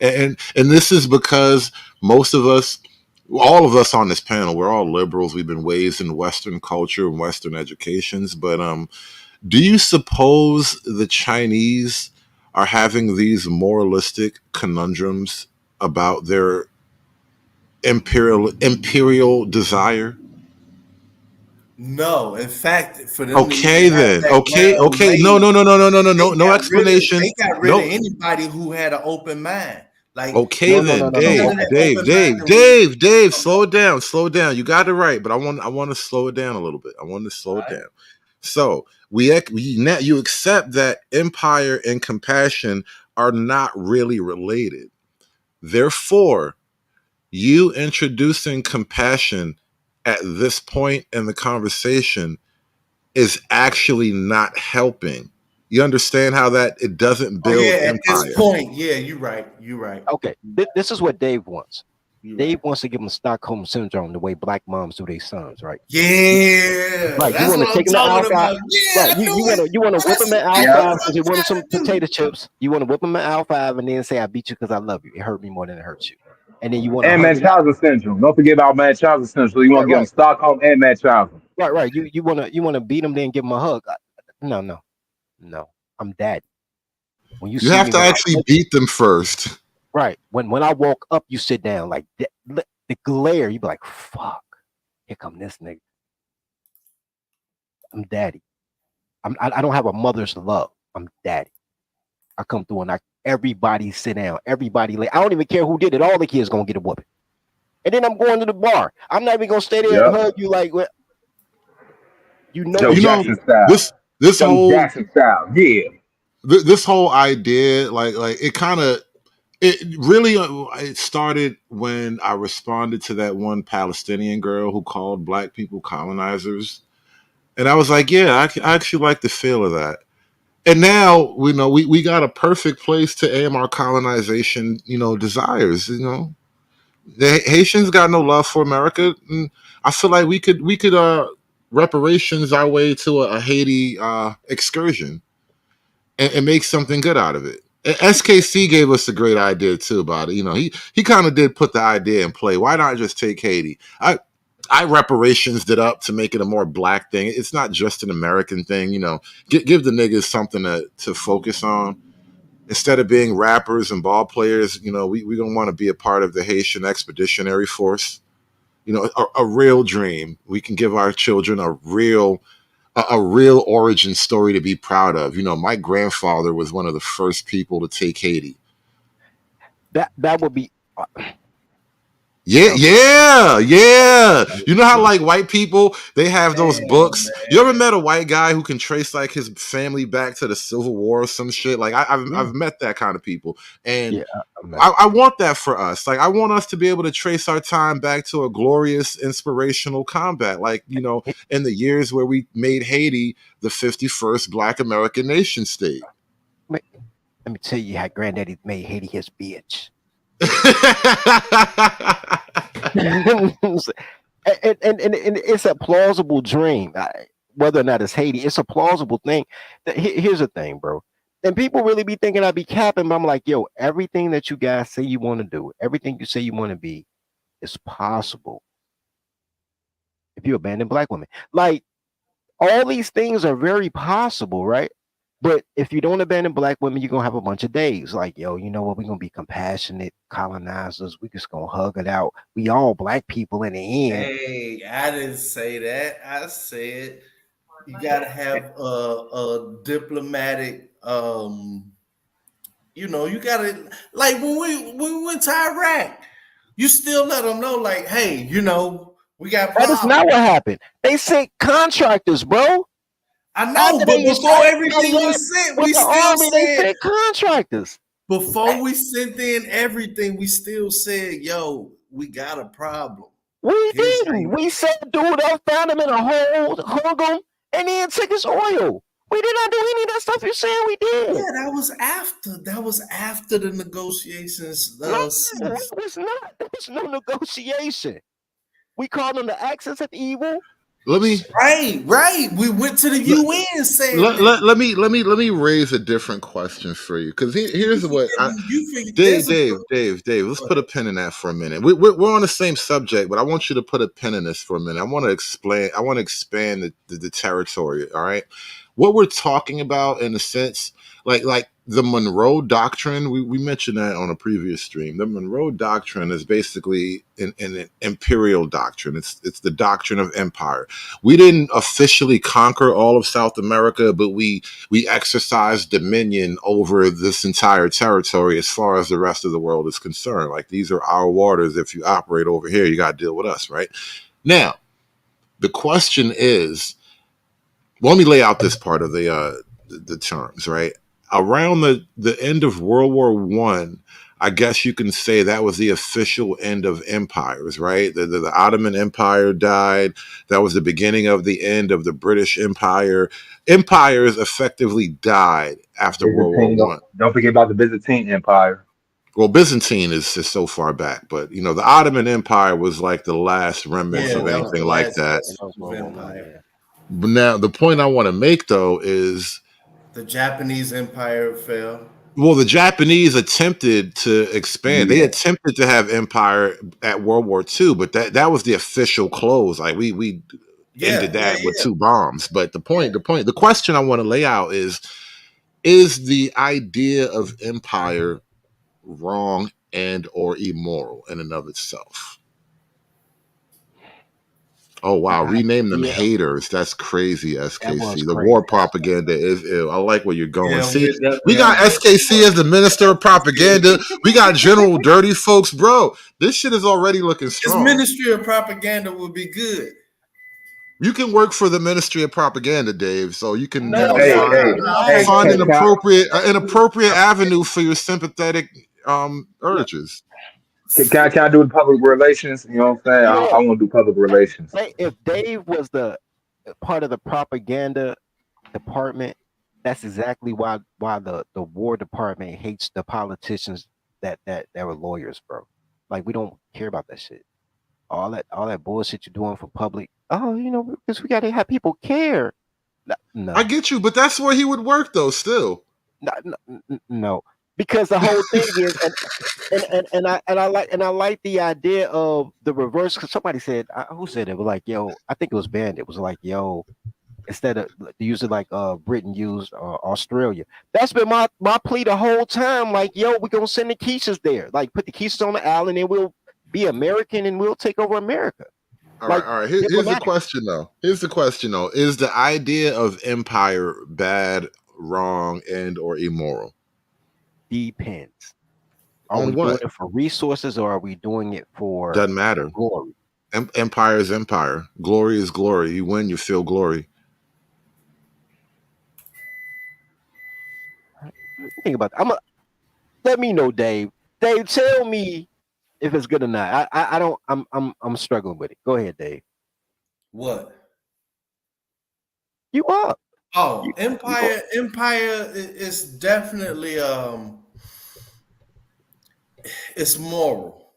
and this is because most of us, all of us on this panel, we're all liberals. We've been raised in Western culture and Western educations, but do you suppose the Chinese are having these moralistic conundrums about their imperial desire? No, in fact, for them to Okay, even have then. that ground Okay. No. laid, No explanation. They got rid of anybody who had an open mind. Like Okay, then, Dave, slow it down. You got it right, but I want to slow it down a little bit. I want to slow it down. So you accept that empire and compassion are not really related. Therefore, you introducing compassion at this point in the conversation is actually not helping. You understand how that it doesn't build empire. At this point, you're right. Okay, this is what Dave wants. Dave wants to give them Stockholm syndrome the way black moms do their sons, right? Yeah, right. That's what I'm talking about. Yeah, right. You want to whip them at aisle 5 because you want some potato chips. You want to whip them at aisle 5 and then say, "I beat you because I love you. It hurt me more than it hurts you." And then you want to Munchausen syndrome. Don't forget about Munchausen syndrome. You want to give them Stockholm and Munchausen. Right. You want to beat them, then give them a hug. No. I'm daddy. When you have to actually beat them first. Right. When I walk up, you sit down. Like the glare, you be like, "Fuck, here come this nigga." I'm daddy. I don't have a mother's love. I'm daddy. I come through and everybody sit down. Everybody lay. I don't even care who did it. All the kids gonna get a whooping. And then I'm going to the bar. I'm not even gonna stay there and hug you like what. Joe Jackson style. This Joe whole Jackson style. Yeah. This whole idea, like it kind of. It started when I responded to that one Palestinian girl who called black people colonizers. And I was like, yeah, I actually like the feel of that. And now, we got a perfect place to aim our colonization, desires, The Haitians got no love for America. And I feel like we could reparations our way to a Haiti excursion and make something good out of it. SKC gave us a great idea too about it. He kind of did put the idea in play. Why not just take Haiti? I reparations it up to make it a more black thing. It's not just an American thing. Give the niggas something to focus on instead of being rappers and ball players. We don't want to be a part of the Haitian Expeditionary Force. A real dream. We can give our children a real origin story to be proud of. My grandfather was one of the first people to take Haiti. That would be. Yeah. You know how like white people, they have those books. Man. You ever met a white guy who can trace like his family back to the Civil War or some shit? Like I've met that kind of people, and I want that for us. Like I want us to be able to trace our time back to a glorious, inspirational combat. Like in the years where we made Haiti the 51st Black American nation state. Let me tell you how Granddaddy made Haiti his bitch. and it's a plausible dream. Whether or not it's Haiti, it's a plausible thing. Here's the thing, bro. And people really be thinking I be capping, but I'm like, yo, everything that you guys say you want to do, everything you say you want to be, is possible. If you abandon black women, like all these things are very possible, right? But if you don't abandon black women, you're going to have a bunch of days. Like, yo, you know what? We're going to be compassionate colonizers. We just going to hug it out. We all black people in the end. Hey, I didn't say that. I said you got to have a diplomatic, You know, you gotta, like when we went to Iraq, you still let them know, like, hey, you know, we got That problems. is not what happened. They sent contractors, bro. I know, After but they before shot everything somebody up was sent, with we the still army, they said, sent contractors. before we sent in everything, we still said, yo, we got a problem. We didn't. We said, dude, I found him in a hole, hung him, and then took his oil. We did not do any of that stuff you're saying we did. Yeah, that was after the negotiations. No, it was not. There was no negotiation. We called them the axis of evil. Let me right. We went to the UN saying let me raise a different question for you, because here's what Dave. Let's put a pin in that for a minute. We're on the same subject, but I want you to put a pin in this for a minute. I want to explain. I want to expand the territory. All right, what we're talking about in a sense, like the Monroe Doctrine. We mentioned that on a previous stream. The Monroe Doctrine is basically an imperial doctrine. It's the doctrine of empire. We didn't officially conquer all of South America, but we exercised dominion over this entire territory as far as the rest of the world is concerned. Like, these are our waters. If you operate over here, you got to deal with us, right? Now, the question is, well, let me lay out this part of the terms, right? Around the end of World War One, I guess you can say that was the official end of empires, right? The Ottoman Empire died. That was the beginning of the end of the British Empire. Empires effectively died after World War One. Don't forget about the Byzantine Empire. Well, Byzantine is so far back, but you know, the Ottoman Empire was like the last remnants of anything like that. But now, the point I want to make, though, is the Japanese Empire fell. Well, the Japanese attempted to expand. They attempted to have empire at World War II, but that was the official close. Like, we ended that with 2 bombs. But the question I want to lay out is the idea of empire wrong and or immoral in and of itself? Oh wow, rename them haters. That's crazy, SKC. The war propaganda is ill. I like where you're going. See, we got SKC as the minister of propaganda. We got General Dirty Folks, bro. This shit is already looking strong. His ministry of propaganda would be good. You can work for the Ministry of Propaganda, Dave, so you can find an appropriate avenue for your sympathetic urges. Can I do the public relations? You know what I'm saying? I want to do public relations. If Dave was the part of the propaganda department, that's exactly why the War Department hates the politicians that were lawyers, bro. Like, we don't care about that shit. All that bullshit you're doing for public. Oh, you know, because we gotta have people care. No, I get you, but that's where he would work, though. Still, no, because the whole thing is, and I like the idea of the reverse. Because somebody said, who said it? Was like, yo, I think it was Bandit. It was like, yo, instead of using like Britain used Australia. That's been my plea the whole time. Like, yo, we're gonna send the Keishas there. Like, put the Keishas on the island, and we'll be American, and we'll take over America. All right. Here's the question, though. Is the idea of empire bad, wrong, and or immoral? Depends. Are we doing it for resources, or are we doing it for doesn't matter glory? Empire is empire. Glory is glory. You win, you feel glory. Think about that. Let me know, Dave. Dave, tell me if it's good or not. I don't. I'm struggling with it. Go ahead, Dave. What? You up? Oh, empire is definitely it's moral.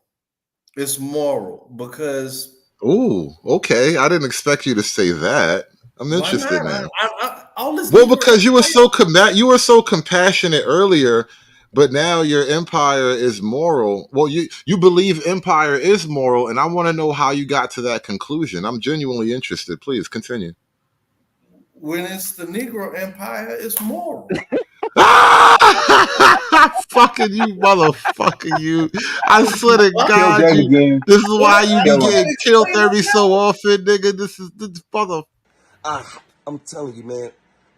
It's moral because. Ooh, okay. I didn't expect you to say that. I'm interested now. Because you were so compassionate earlier, but now your empire is moral. Well, you believe empire is moral, and I want to know how you got to that conclusion. I'm genuinely interested. Please continue. When it's the Negro Empire, it's moral. Fucking you, motherfucking you. I swear to God, this is why you be getting killed every so often, nigga. This mother. I'm telling you, man.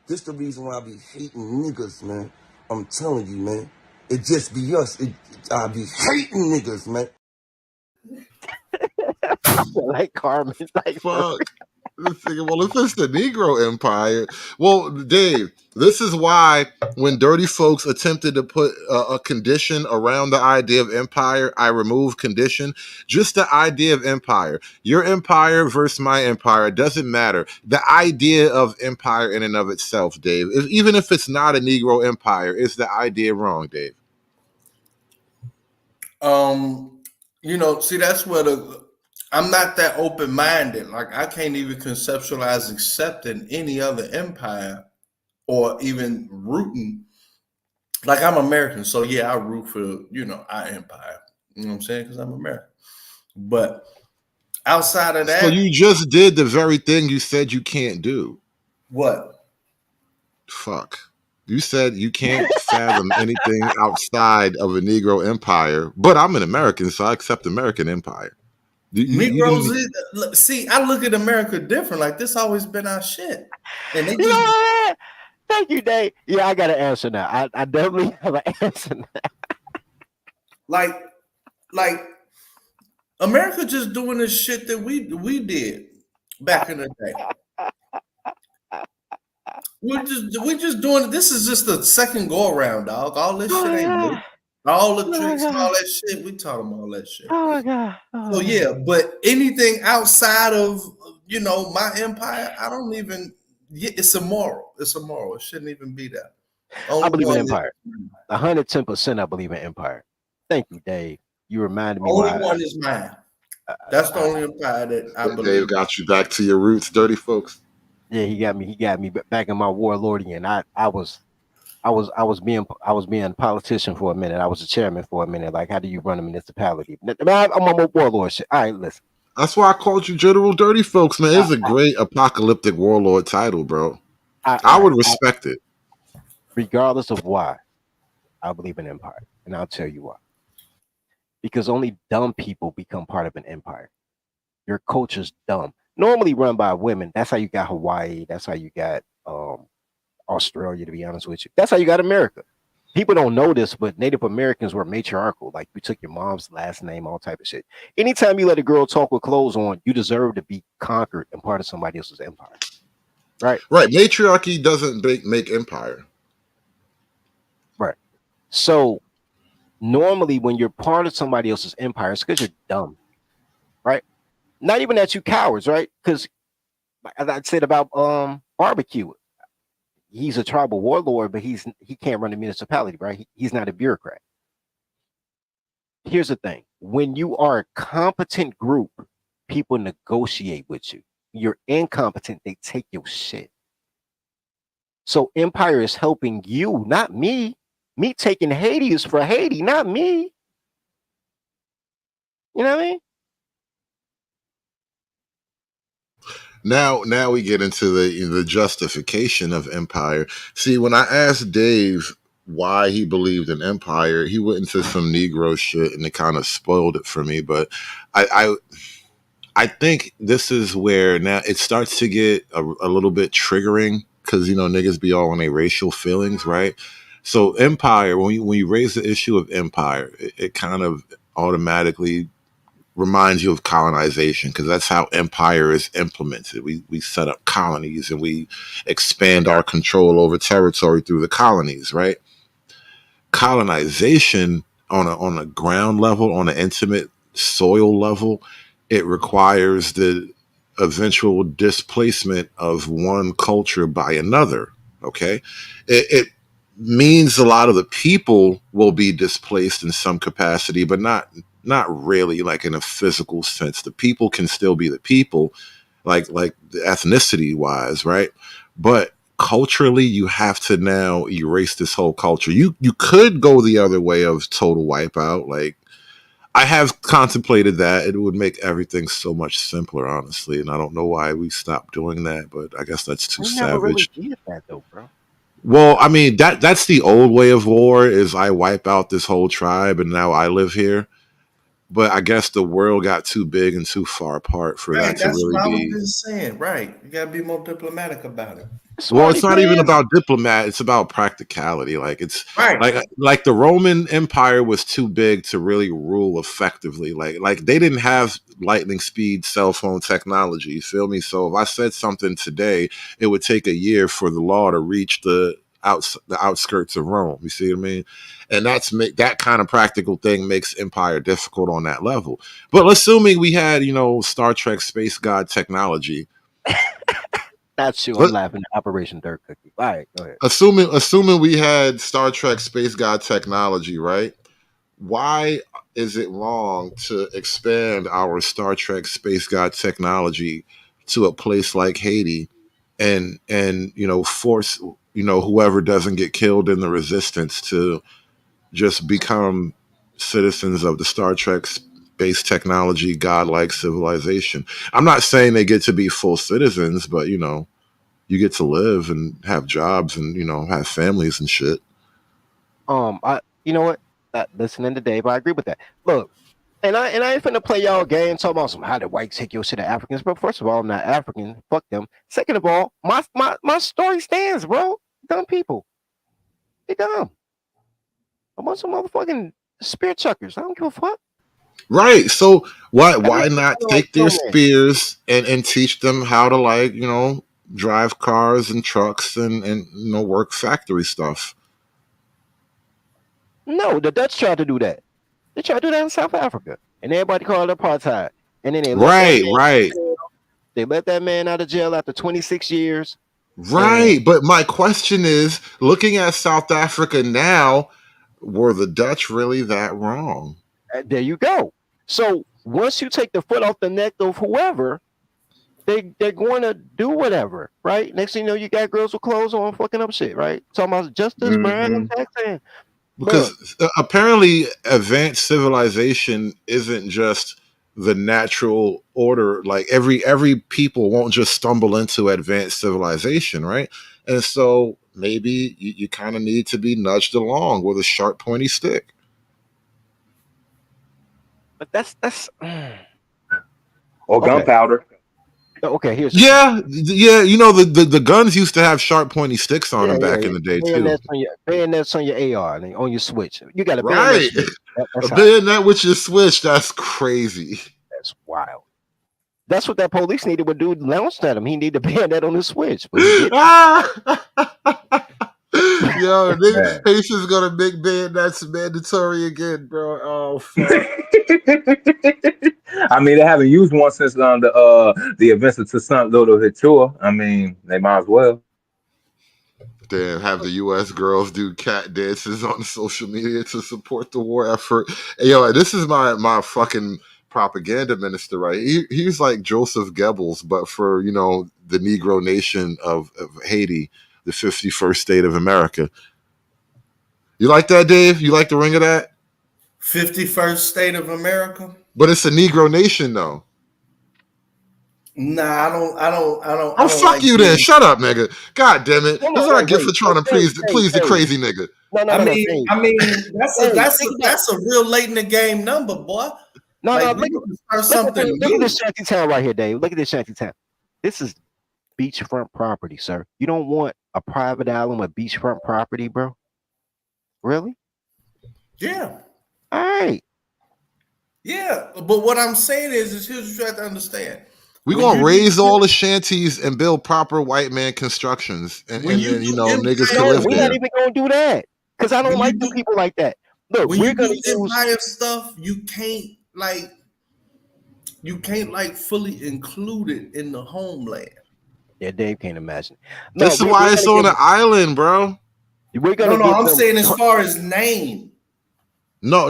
This the reason why I be hating niggas, man. I'm telling you, man. It just be us. I be hating niggas, man. Like Carmen, like Fuck. Well, if it's the Negro Empire, well, Dave, this is why when dirty folks attempted to put a condition around the idea of empire, I removed condition. Just the idea of empire. Your empire versus my empire, it doesn't matter. The idea of empire in and of itself, Dave, even if it's not a Negro empire, is the idea wrong, Dave? See, that's where I'm not that open-minded. Like, I can't even conceptualize accepting any other empire or even rooting. Like, I'm American, so yeah, I root for, our empire. You know what I'm saying? Because I'm American. But outside of that, so you just did the very thing you said you can't do. What? Fuck. You said you can't fathom anything outside of a Negro empire, but I'm an American, so I accept American empire. Negroes, see, I look at America different. Like, this always been our shit. And they just, thank you, Dave. Yeah, I got an answer now. I definitely have an answer now. Like America just doing the shit that we did back in the day. We're just doing. This is just the second go around, dog. All this shit ain't new. All the tricks and all that shit. We taught them all that shit. Oh my god. So yeah, but anything outside of my empire, I don't even. It's immoral. It's immoral. It shouldn't even be there. I believe in empire. 110%. I believe in empire. Thank you, Dave. You reminded me. Only one is mine. That's the only empire that I believe. Dave got you back to your roots, dirty folks. Yeah, he got me back in my warlordian. I was being a politician for a minute. I was a chairman for a minute. Like, how do you run a municipality? I'm a warlord shit. All right, listen. That's why I called you General Dirty Folks, man. It's a great apocalyptic warlord title, bro. I would respect it. Regardless of why, I believe in empire. And I'll tell you why. Because only dumb people become part of an empire. Your culture's dumb. Normally run by women. That's how you got Hawaii. That's how you got Australia, to be honest with you. That's how you got America. People don't know this, but Native Americans were matriarchal. Like, you took your mom's last name, all type of shit. Anytime you let a girl talk with clothes on, you deserve to be conquered and part of somebody else's empire. Right? Right. Matriarchy doesn't make empire. Right. So normally when you're part of somebody else's empire, it's because you're dumb. Right? Not even that you cowards, right? Because as I said about barbecue, he's a tribal warlord, but he can't run a municipality, right? He's not a bureaucrat. Here's the thing: when you are a competent group, people negotiate with you. You're incompetent, they take your shit. So empire is helping you, not me. Me taking Haiti is for Haiti, not me. You know what I mean? Now we get into the justification of empire. See, when I asked Dave why he believed in empire, he went into some Negro shit and it kind of spoiled it for me. But I think this is where now it starts to get a little bit triggering because niggas be all on their racial feelings, right? So empire, when you raise the issue of empire, it kind of automatically reminds you of colonization because that's how empire is implemented. We set up colonies and we expand our control over territory through the colonies, right? Colonization on a ground level, on an intimate soil level, it requires the eventual displacement of one culture by another. Okay, it means a lot of the people will be displaced in some capacity, but not really like in a physical sense. The people can still be the people, like the ethnicity wise, right? But culturally, you have to now erase this whole culture. You could go the other way of total wipeout. Like, I have contemplated that. It would make everything so much simpler, honestly. And I don't know why we stopped doing that, but I guess that's too savage. Never really did that though, bro. Well, I mean, that's the old way of war is I wipe out this whole tribe and now I live here. but I guess the world got too big and too far apart for that Right, to that's really what I was be. just saying. Right, you gotta be more diplomatic about it. Well, it's Smarty not even pants. about diplomat. It's about practicality. Like it's Right. like the Roman Empire was too big to really rule effectively. Like they didn't have lightning speed cell phone technology. You feel me? So if I said something today, it would take a year for the law to reach the outskirts of Rome. You see what I mean? And that kind of practical thing makes empire difficult on that level. But assuming we had Star Trek space god technology. That's you. I'm laughing at Operation Dirt Cookie. All right, go ahead. Assuming we had Star Trek space god technology, right? Why is it wrong to expand our Star Trek space god technology to a place like Haiti and force whoever doesn't get killed in the resistance to just become citizens of the Star Trek space technology godlike civilization? I'm not saying they get to be full citizens, but you get to live and have jobs and have families and shit. You know what? Listening to Dave, I agree with that. Look, and I ain't finna play y'all game talking about how the whites take your shit to Africans. But first of all, I'm not African. Fuck them. Second of all, my story stands, bro. Dumb people. They dumb. I want some motherfucking spear chuckers. I don't give a fuck. Right. So why not take their spears and teach them how to drive cars and trucks and work factory stuff? No, the Dutch tried to do that. They tried to do that in South Africa, and everybody called it apartheid. And then they let that man out of jail after 26 years. Right. But my question is, looking at South Africa now, were the Dutch really that wrong? There you go. So once you take the foot off the neck of whoever, they're going to do whatever, right? Next thing you know, you got girls with clothes on fucking up shit, right? Talking about justice, Brian Jackson. Because apparently advanced civilization isn't just the natural order. Like every people won't just stumble into advanced civilization, right? And so maybe you kind of need to be nudged along with a sharp, pointy stick. But that's or gunpowder. Okay, here's yeah. The guns used to have sharp, pointy sticks on them back in the day too. Bayonets on your AR and on your Switch. You got a right. Bayonet a bayonet with your Switch. That's crazy. That's wild. That's what that police needed when dude launched at him. He needed a bayonet on his Switch. But he Yo, Haitians gonna make bayonets mandatory again, bro. Oh, fuck. I mean, they haven't used one since the events of Toussaint Louverture. I mean, they might as well. Damn, have the U.S. girls do cat dances on social media to support the war effort. Hey, yo, this is my fucking propaganda minister, right? He's like Joseph Goebbels, but for the Negro nation of Haiti, the 51st state of America. You like that, Dave? You like the ring of that? 51st state of America? But it's a Negro nation, though. Nah, I don't. Oh, fuck like you then. Shut up, nigga. God damn it. That's what I get for trying to please the crazy nigga. I mean, that's a real late in the game number, boy. Look at this shanty town right here, Dave. Look at this shanty town. This is beachfront property, sir. You don't want a private island with beachfront property, bro? Really? Yeah. All right. Yeah, but what I'm saying is here's what you have to understand. We're going to raise all the shanties and build proper white man constructions. And then, niggas can live there. We're not even going to do that. Because I don't like them people like that. Look, when we're you going do to use empire stuff, you can't fully include it in the homeland. Yeah, Dave can't imagine. This is why it's on an island, bro. We're gonna I'm saying as far as name. No.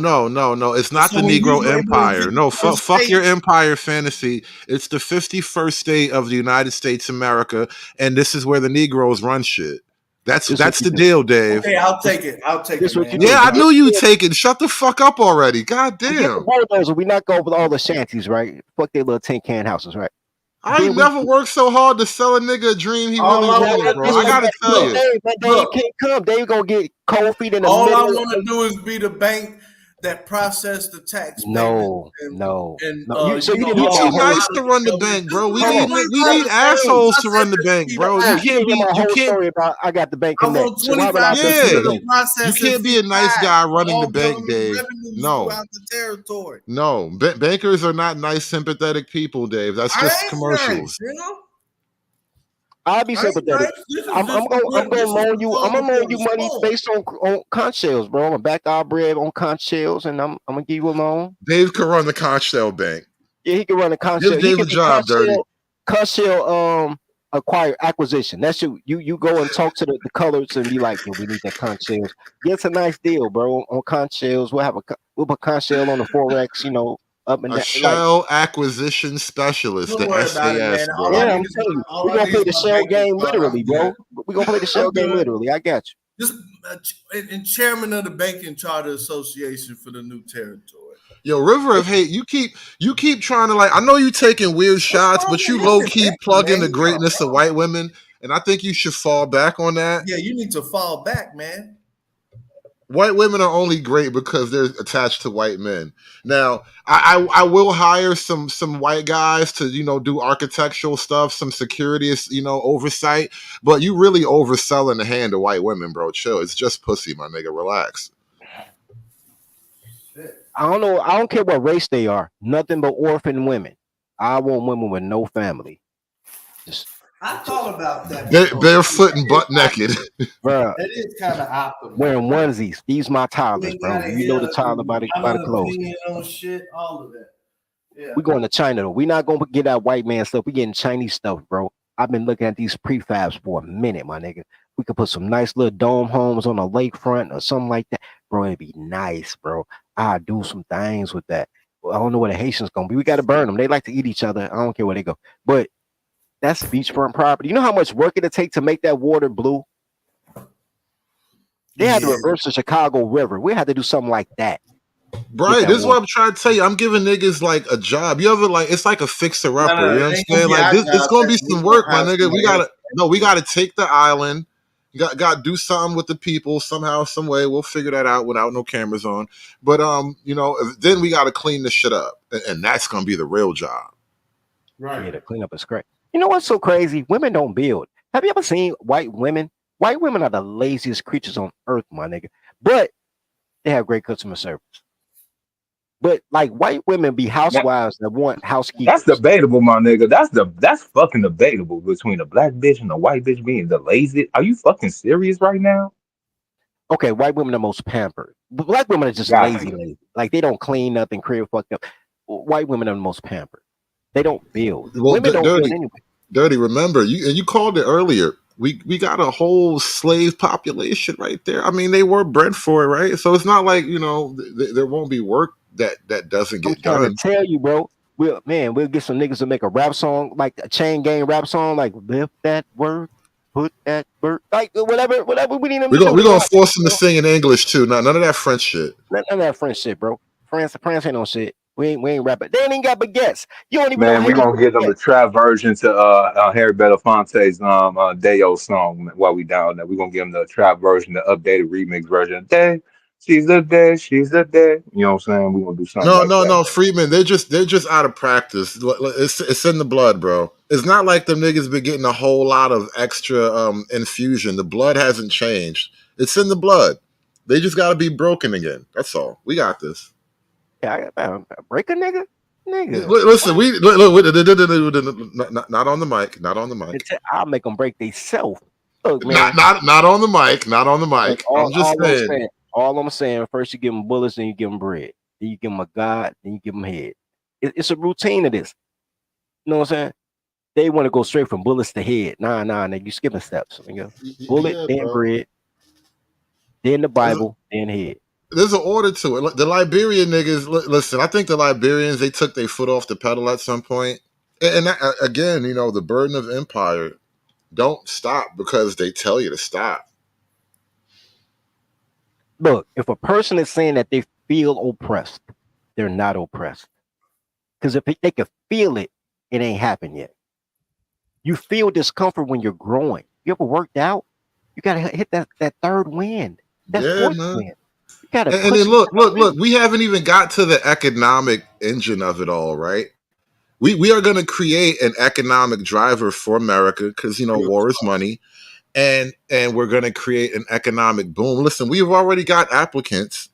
It's not the Negro Empire. No, fuck your empire fantasy. It's the 51st state of the United States of America, and this is where the Negroes run shit. That's the deal, Dave. Okay, I'll take it. Man. Yeah, I knew you'd take it. Shut the fuck up already. God damn. We knock over all the shanties, right? Fuck their little tin can houses, right? I never worked so hard to sell a nigga a dream he really wanted, bro. I gotta tell you. Dave can't come. Dave gonna get cold feet in the middle. middle. All I want to do is be the bank that process the tax No, payments no. and So you didn't You hear my too whole. nice to run the bank, bro. We Hold need on. we need assholes to run the bank, bro. You didn't hear my whole story about I got the bank I connect. want So why would 25% I bet you Yeah. the of the bank? You processing can't be fee a nice back guy to running the all bank, government Dave. revenues No. throughout the territory. No. Bankers are not nice, sympathetic people, Dave. That's I just ain't commercials. nice, you know. I'll be I ain't sympathetic. nice. This is I'm this gonna is loan the you. I'm call gonna loan before you the money storm. based on conch shells, bro. I'm gonna back our bread on conch shells, and I'm gonna give you a loan. Dave could run the conch shell bank. Yeah, he can run a conch Give shell. He Dave a can do job, Dirty. conch shell acquisition. That's you go and talk to the colors and be like, yo, we need that conch shells. Yeah, it's a nice deal, bro. On conch shells, we'll put conch shell on the forex, up and A down. Like, shell acquisition specialist, Don't the worry about it, SAS, man. All I bro. yeah, need I'm is telling you, all we're I gonna need play is the my shell banking game card. literally, I'm good. bro. We're gonna play the shell I'm game good. literally. I got you. Just and chairman of the Banking Charter Association for the new territory. Yo, River of Hate, you keep trying to, like, I know you taking weird shots, but you low key plugging the greatness of white women, and I think you should fall back on that. Yeah, you need to fall back, man. White women are only great because they're attached to white men. Now, I will hire some white guys to do architectural stuff, some security oversight, but you really overselling the hand of white women, bro. Chill, it's just pussy, my nigga. Relax. I don't know. I don't care what race they are. Nothing but orphan women. I want women with no family. I thought about that. Barefoot and butt naked. Bruh, That is kind of optimal. wearing onesies. These my You toddlers, ain't bro. gotta You know the hear toddler by the clothes. opinion on shit, all of that. Yeah. We going to China though. We not gonna get that white man stuff. We getting Chinese stuff, bro. I've been looking at these prefabs for a minute, my nigga. We could put some nice little dome homes on a lakefront or something like that, bro. It'd be nice, bro. I do some things with that. I don't know where the Haitians gonna be. We got to burn them. They like to eat each other. I don't care where they go, but that's beachfront property. You know how much work it'll take to make that water blue? They had to reverse the Chicago River. We had to do something like that. Right, this is what I'm trying to tell you. I'm giving niggas like a job. You ever it's like a fixer upper. You know what I'm saying? Like this, it's gonna be some work, my nigga. We gotta take the island. You got to do something with the people somehow, some way. We'll figure that out without no cameras on. But then we got to clean the shit up, and that's gonna be the real job. Right. Yeah, to clean up a scratch. You know what's so crazy? Women don't build. Have you ever seen white women? White women are the laziest creatures on earth, my nigga. But they have great customer service. But like white women be housewives that want housekeepers. That's debatable, my nigga. That's fucking debatable between a black bitch and a white bitch being the lazy. Are you fucking serious right now? Okay, white women are most pampered. But black women are just lazy. Like they don't clean nothing, crib fucked up. White women are the most pampered. They don't build. Well, women don't build anyway. Dirty, remember, you called it earlier. We got a whole slave population right there. I mean, they were bred for it, right? So it's not like, there won't be work that doesn't get done. I'm trying to tell you, bro. We'll get some niggas to make a rap song, like a chain gang rap song, like lift that word, put that word, like whatever we need them to do. We're gonna force them to sing in English too. None of that French shit. None of that French shit, bro. France ain't no shit. We ain't rapping. They ain't got baguettes. You don't even Man, know. we gonna give them the trap version to Harry Belafonte's Dayo song while we down there. We gonna give them the trap version, the updated remix version. Day, she's the day, she's the day. You know what I'm saying? We gonna do something. No, Freeman. They're just out of practice. It's in the blood, bro. It's not like them niggas been getting a whole lot of extra infusion. The blood hasn't changed. It's in the blood. They just gotta be broken again. That's all. We got this. Yeah, break a nigga. Listen, not on the mic. Not on the mic. I'll make them break themselves. Look, man. Not on the mic. Not on the mic. I'm just saying. All I'm saying, first you give them bullets, then you give them bread. Then you give them a God, then you give them head. It's a routine of this. You know what I'm saying? They want to go straight from bullets to head. Nah, nigga, you skipping steps. Bullet, then bread, then the Bible, then head. There's an order to it. The Liberian niggas, listen, I think the Liberians, they took their foot off the pedal at some point. And that, again, the burden of empire, don't stop because they tell you to stop. Look, if a person is saying that they feel oppressed, they're not oppressed. Because if they can feel it, it ain't happened yet. You feel discomfort when you're growing. You ever worked out? You got to hit that third wind. That fourth wind. You gotta And push then it. look. We haven't even got to the economic engine of it all, right? We are going to create an economic driver for America because war is money, and we're going to create an economic boom. Listen, we've already got applicants.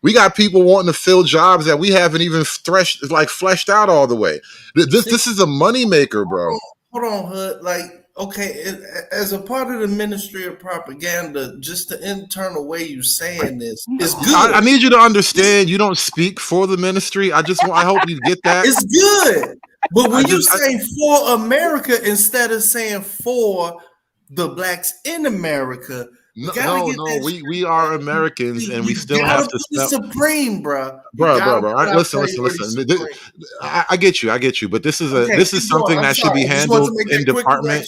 We got people wanting to fill jobs that we haven't even fleshed out all the way. This is a moneymaker, bro. Hold on, Hood. Like, okay, as a part of the Ministry of Propaganda, just the internal way you saying this is good. I need you to understand. You don't speak for the ministry. I hope you get that. It's good, but when you say for America instead of saying for the blacks in America, we are Americans, and we still have to put supreme, bro. Bro. Listen. I get you, but this is something that should be handled in department.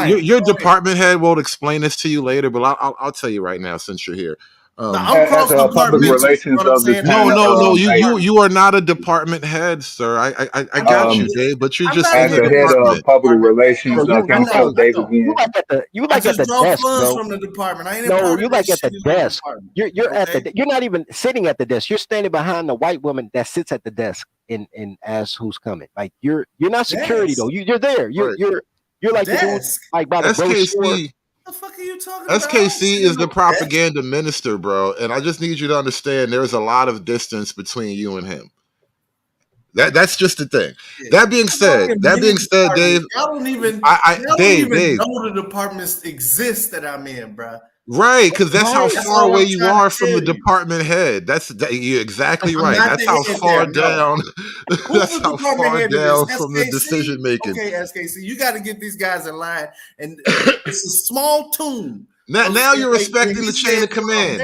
Your department head will explain this to you later, but I'll tell you right now since you're here. As a public relations of the no. You are not a department head, sir. I got you, Dave, but you're just as in the the head department. of public relations. Can you tell Dave again? You like at the desk, bro. From the department. I ain't No, you like at the desk. You're at the. You're not even sitting at the desk. You're standing behind the white woman that sits at the desk and asks who's coming. Like you're not security though. You're there. You're like the dude, like by the brochure. The fuck are you talking about? SKC is the propaganda minister, bro, and I just need you to understand there's a lot of distance between you and him. That's just the thing. That being said, Dave, I don't even Dave, know the departments exist that I'm in, bro. Right, because that's how far away you are from the department head. You're exactly right. That's how far down. That's how far down from the decision making. Okay, SKC, you got to get these guys in line, and it's a small tune. Now you're respecting the chain of command.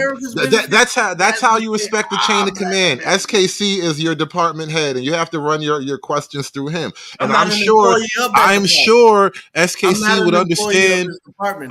That's how you respect the chain of command. SKC is your department head, and you have to run your questions through him. And I'm sure SKC would understand.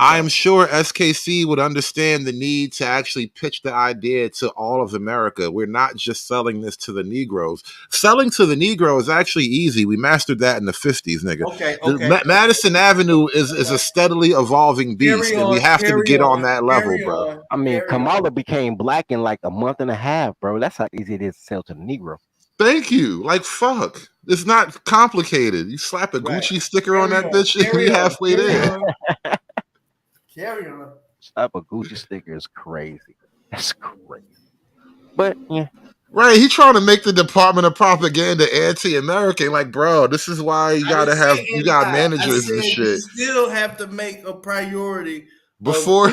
I am sure SKC would understand the need to actually pitch the idea to all of America. We're not just selling this to the Negroes. Selling to the Negro is actually easy. We mastered that in the 50s, nigga. Okay. Madison Avenue is a steadily evolving beast, and we have to get on that level, bro. I mean, Kamala became black in like a month and a half, bro. That's how easy it is to sell to the Negro. Thank you. Like, fuck. It's not complicated. You slap a Gucci sticker on that bitch and we halfway there. Carry on. Slap a Gucci sticker is crazy. That's crazy. But, yeah. Right, he trying to make the Department of Propaganda anti-American. Like, bro, this is why you got managers and shit. You still have to make a priority before.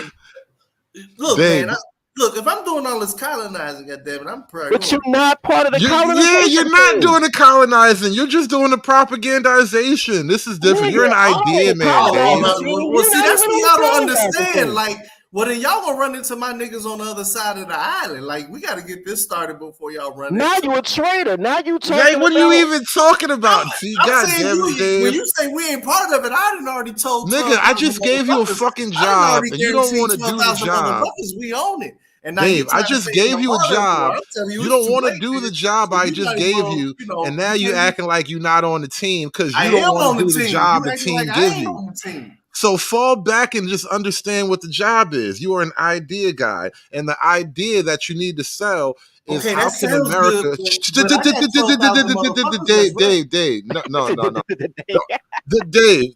Look, man. Look, if I'm doing all this colonizing, goddammit, I'm proud. But you're not part of the colonization. Yeah, you're not doing the colonizing. You're just doing the propagandization. This is different. You're an idea man, Dave. Well, see, that's what y'all don't understand. Like, well, then y'all gonna run into my niggas on the other side of the island. Like, we got to get this started before y'all run. Now you a traitor. Now you talking. Like, what are you even talking about? I'm saying when you say we ain't part of it, I done already told. Nigga, I just gave you a fucking job, and you don't want to do the job. We own it. And Dave, I just gave you a job. You don't want to do the job I just gave you, and now you acting like you're not on the team because you don't want to do the job the team gives you. So fall back and just understand what the job is. You are an idea guy, and the idea that you need to sell is how can America? Dave, no. Dave,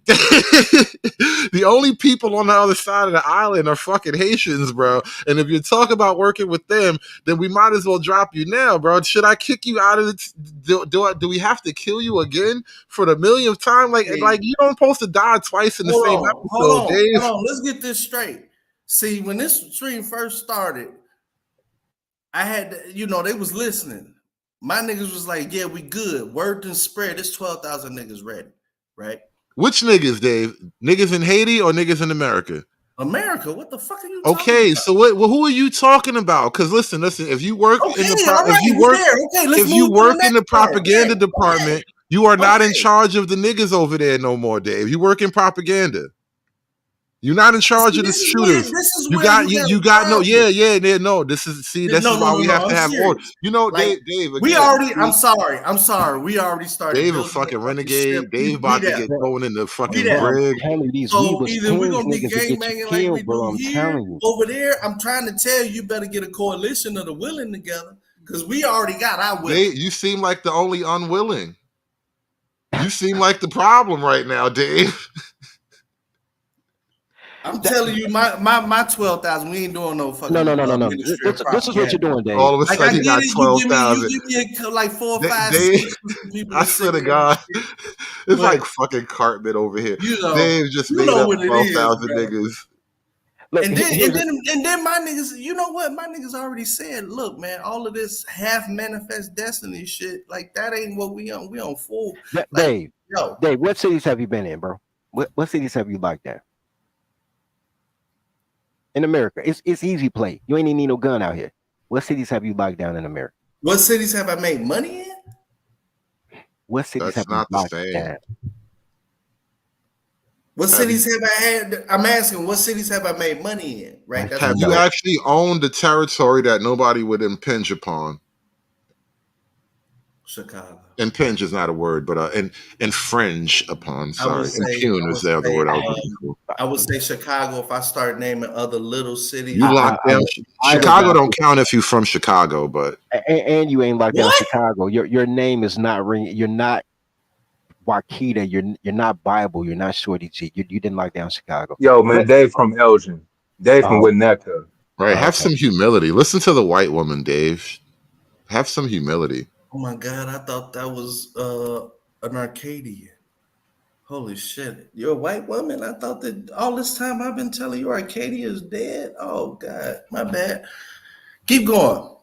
the only people on the other side of the island are fucking Haitians, bro. And if you talk about working with them, then we might as well drop you now, bro. Should I kick you out of the? Do we have to kill you again for the millionth time? Like you don't supposed to die twice in the same episode, Dave. Hold on, let's get this straight. See, when this stream first started, I had, they was listening. My niggas was like, yeah, we good. Word done spread. It's 12,000 niggas ready, right? Which niggas, Dave? Niggas in Haiti or niggas in America? America, what the fuck are you talking about? So who are you talking about? Because listen, if you work in the propaganda department, you are not in charge of the niggas over there no more, Dave. You work in propaganda. You're not in charge See, of the this is where shooters. You got no, yeah, no. This is why we have I'm to have order. serious. You know, Like Dave we again. already. I'm sorry. We already started Dave a building fucking the fucking ship. renegade. Dave We about to there. get thrown in the We fucking there. Bro, I'm brig. telling you, these we So was either we're kings, gonna be niggas to gang get you banging like we killed, bro. do I'm here, telling you. over there. I'm trying to tell you, better get a coalition of the willing together because we already got our willing. You seem like the only unwilling. You seem like the problem right now, Dave. I'm telling you, my 12,000. We ain't doing no fucking No. Ministry of This is what you're Propaganda. doing, Dave. All of a Like sudden, I he get got it. 12,000. You give me like 4, 5, Dave, 6 for some people I to swear sit to in and God, shit. it's But like fucking Cartman over here. you know Dave just made up what it is, 12,000 bro. niggas. Look, And then my niggas, you know what? My niggas already said, look, man, all of this half manifest destiny shit, like that ain't what we on. We on full. Like, Dave, yo, Dave, what cities have you been in, bro? What cities have you liked that? In America, it's easy play. You ain't even need no gun out here. What cities have you locked down in America? what cities have I made money in? What cities That's have you not the locked same. down? What cities have I had? I'm asking, what cities have I made money in? Right? That's Have what you actually owned the territory that nobody would impinge upon? Chicago. Impinge is not a word, but infringe upon. I would Sorry, say, impugn is the other word I was looking for. I would say Chicago. If I start naming other little cities, You locked down. I would Chicago not don't count if you're from Chicago, but and you ain't locked down What? Chicago. Your name is not ringing. You're not Wakita. You're not Bible. You're not Shorty G. You didn't lock down Chicago. Yo, man, Dave from Elgin. Dave from Oh, Winnetka. right. Have okay. some humility. Listen to the white woman, Dave. Have some humility. Oh my God, I thought that was an Arcadian. Holy shit. You're a white woman? I thought that all this time I've been telling you Arcadia is dead. Oh God, my bad. Keep going.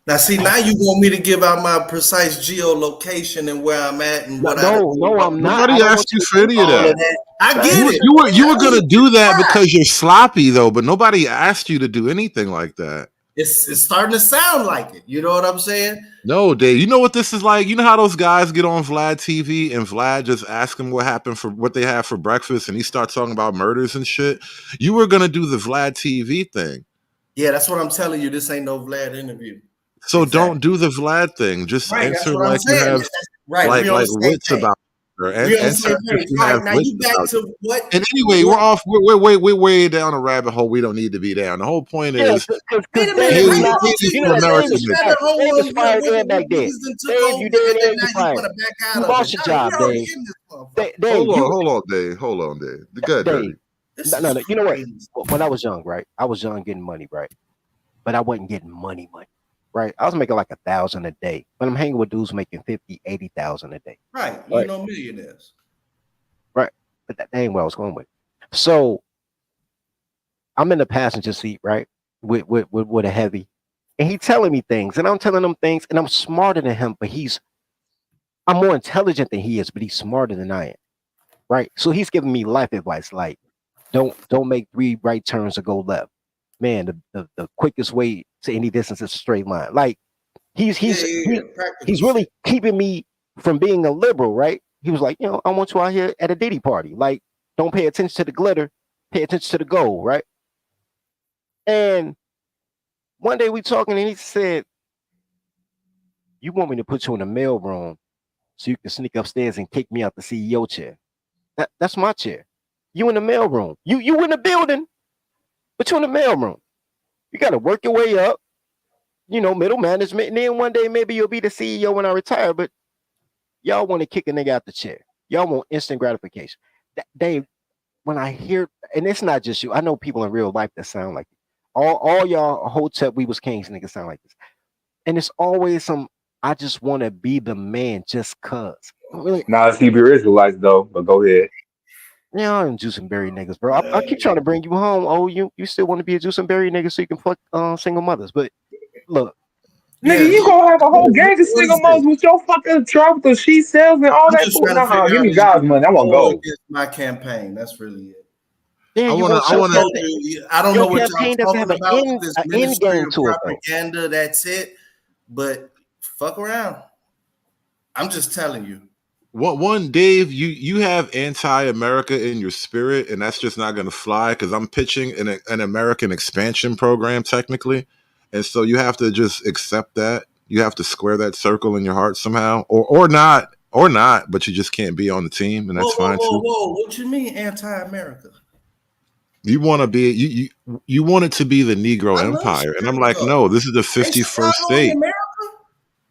Now see, now you want me to give out my precise geolocation and where I'm at and what I do. No, I'm not. Nobody asked you for any of All of that. that. I get it. You were gonna do that because you're sloppy though, but nobody asked you to do anything like that. It's starting to sound like it. You know what I'm saying? No, Dave. You know what this is like? You know how those guys get on Vlad TV and Vlad just ask them what happened for what they had for breakfast and he starts talking about murders and shit? You were gonna do the Vlad TV thing. Yeah, that's what I'm telling you. This ain't no Vlad interview. So don't do the Vlad thing. Just Right, that's answer what I'm like you saying. have Right, like we on the same wits page. about her. And We on the answer same as if page. you All have right, now wits you back about to it. what? And anyway, we're off. We're way down a rabbit hole. We don't need to be down. The whole point Yeah, is, because Wait a minute, Dave how is you not. gonna Haiti's take You an know that American Dave is nigga. fired. rabbit hole Dave is when fired and back dead. niggas done took Dave, over you dead and then and you now you fired. want to back out You of lost it? your No, job, we already Dave. in this motherfucker. Dave, Hold on, Dave. Good, Dave. Dirty. No. You know what? When I was young, right? I was young getting money, right? But I wasn't getting money, right? I was making like 1,000 a day, but I'm hanging with dudes making 50, 80,000 a day. Right, you know millionaires. Right. But that ain't what I was going with. So I'm in the passenger seat, right? With a heavy. And he telling me things, and I'm telling him things, and I'm smarter than him, but I'm more intelligent than he is, but he's smarter than I am. Right. So he's giving me life advice like don't make 3 right turns or go left. Man, the quickest way to any distance is a straight line. Like he's really keeping me from being a liberal, right? He was like, I want you out here at a Diddy party. Like, don't pay attention to the glitter, pay attention to the gold, right? And one day we talking and he said, you want me to put you in the mail room so you can sneak upstairs and kick me out the CEO chair. That's my chair. You in the mail room. You in the building, but you in the mail room. You got to work your way up, middle management. And then one day maybe you'll be the CEO when I retire, but y'all want to kick a nigga out the chair. Y'all want instant gratification. Dave, when I hear, and it's not just you, I know people in real life that sound like this. All y'all Hotep, we was kings niggas sound like this. And it's always I just want to be the man just cuz. Really, Nah, it's Hebrew Israelites though, but go ahead. Yeah, I'm juice and berry niggas, bro. I keep trying to bring you home. Oh, you still want to be a juice and berry nigga so you can fuck single mothers. But look. Nigga, you gonna have a whole gang of single mothers with your fucking truck, the she sells and all I'm that just food. trying to Nah, figure give out me is God's money. I want all gold. against my campaign. That's really it. Yeah, I want I don't know what y'all campaign doesn't have talking about with an this end ministry game of to it, though. propaganda. That's it. But fuck around. I'm just telling you. One, Dave, you have anti-America in your spirit, and that's just not going to fly because I'm pitching an American expansion program technically, and so you have to just accept that. You have to square that circle in your heart somehow, or not, but you just can't be on the team, and that's fine too. Whoa! What you mean anti-America? You want to be you want it to be the Negro I love Empire, and I'm like, Chicago. no, this is the Ain't 51st Chicago in state. America?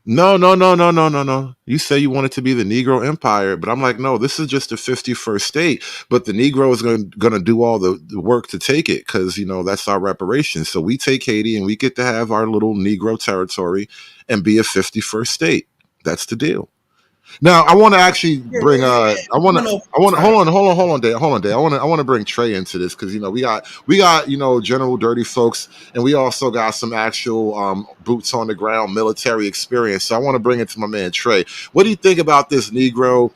No. You say you want it to be the Negro Empire, but I'm like, no, this is just the 51st state. But the Negro is going to do all the work to take it because, that's our reparations. So we take Haiti and we get to have our little Negro territory and be a 51st state. That's the deal. Now I want to actually bring I want to hold on, Dave. I want to bring Trey into this because we got general dirty folks, and we also got some actual boots on the ground military experience. So I want to bring it to my man Trey. What do you think about this Negro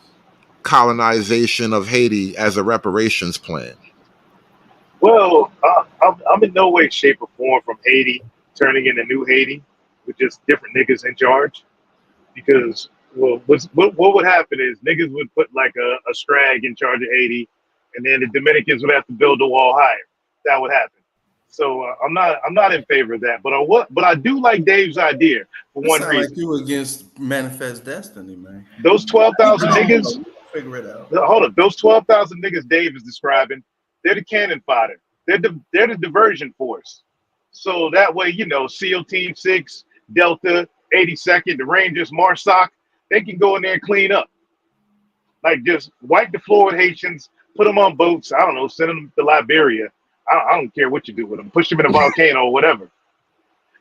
colonization of Haiti as a reparations plan? Well, I'm in no way, shape, or form from Haiti turning into New Haiti with just different niggas in charge. Because what would happen is niggas would put like a strag in charge of Haiti, and then the Dominicans would have to build the wall higher. That would happen. So I'm not in favor of that. But I do like Dave's idea for one reason. Like you against Manifest Destiny, man. Those 12,000 niggas. Figure it out. Hold up. Those 12,000 niggas Dave is describing, they're the cannon fodder. They're the diversion force. So that way, SEAL Team 6, Delta, 82nd, the Rangers, MARSOC, they can go in there and clean up. Like just wipe the floor with Haitians, put them on boats. I don't know, send them to Liberia. I don't care what you do with them. Push them in a volcano or whatever.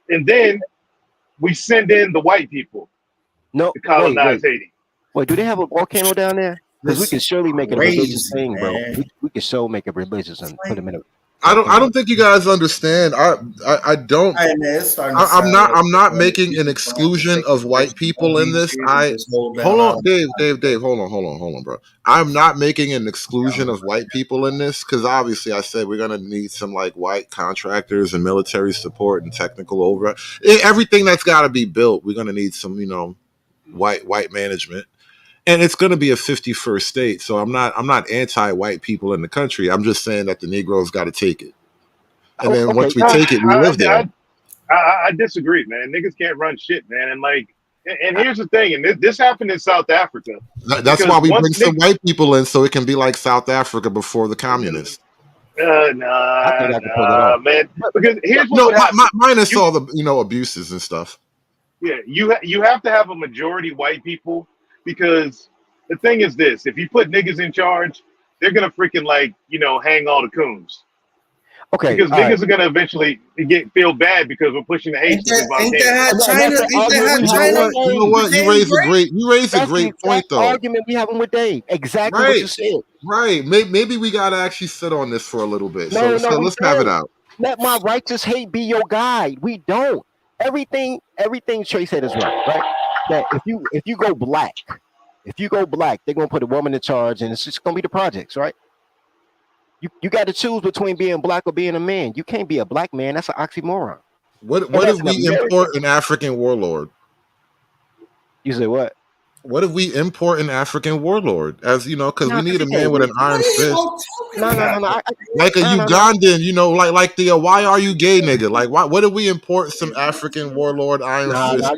And then we send in the white people to colonize Haiti. Wait, do they have a volcano down there? Because we can surely make it a religious thing, bro. We can so make it religious and put them in a. I don't think you guys understand. I don't. Hey, man, I'm not making an exclusion of white people in this. Hold on, Dave. Hold on, bro. I'm not making an exclusion of white people in this because obviously I said we're gonna need some like white contractors and military support and technical over everything that's got to be built. We're gonna need some, white management. And it's going to be a 51st state, so I'm not anti-white people in the country. I'm just saying that the Negroes got to take it, and then once we take it, we live there. I disagree, man. Niggas can't run shit, man. And here's the thing, and this happened in South Africa. That's why we bring some white people in, so it can be like South Africa before the communists. Nah, man. Because here's what would happen. Minus all the abuses and stuff. Yeah, you have to have a majority white people. Because the thing is this, if you put niggas in charge, they're going to freaking hang all the coons. Okay. Because niggas are going to eventually feel bad because we're pushing the Haitians. You know what? You raised a great point, though. Argument we having with Dave. Exactly what you said. Right. Maybe we got to actually sit on this for a little bit. So let's have it out. Let my righteous hate be your guide. We don't. Everything Trey said is right? That if you go black, they're gonna put a woman in charge, and it's just gonna be the projects, right? You got to choose between being black or being a man. You can't be a black man. That's an oxymoron. What if we import an African warlord? You say what? What if we import an African warlord? As because we need a man with an iron fist. No. Like a Ugandan, like the why are you gay nigga? Like what if we import some African warlord iron fist?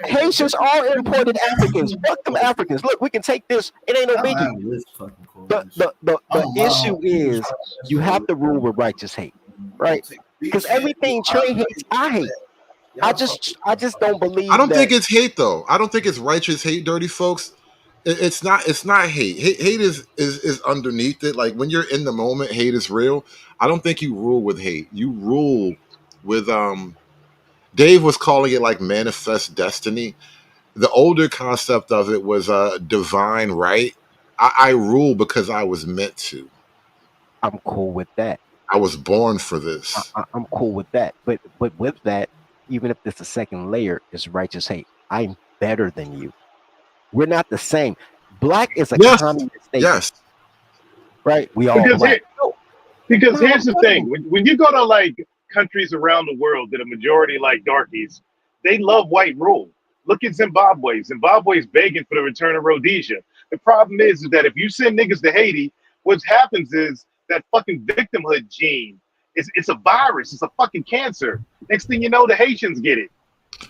Haitians are imported Africans. Fuck them Africans. Look, we can take this. It ain't no biggie. The issue is you have to rule with righteous hate, right? Because everything Trey hates, I hate. I just don't believe. I don't think it's hate though. I don't think it's righteous hate, dirty folks. It's not hate. Hate is underneath it. Like when you're in the moment, hate is real. I don't think you rule with hate. You rule with Dave was calling it like manifest destiny. The older concept of it was divine right. I rule because I was meant to. I'm cool with that. I was born for this. I'm cool with that. But with that, even if it's a second layer, is righteous hate. I'm better than you. We're not the same. Black is a communist state. Yes. Right? We all black. Because here's the thing. When you go to like countries around the world that are majority like darkies, they love white rule. Look at Zimbabwe. Zimbabwe's begging for the return of Rhodesia. The problem is that if you send niggas to Haiti, what happens is that fucking victimhood gene. It's a virus. It's a fucking cancer. Next thing you know, the Haitians get it.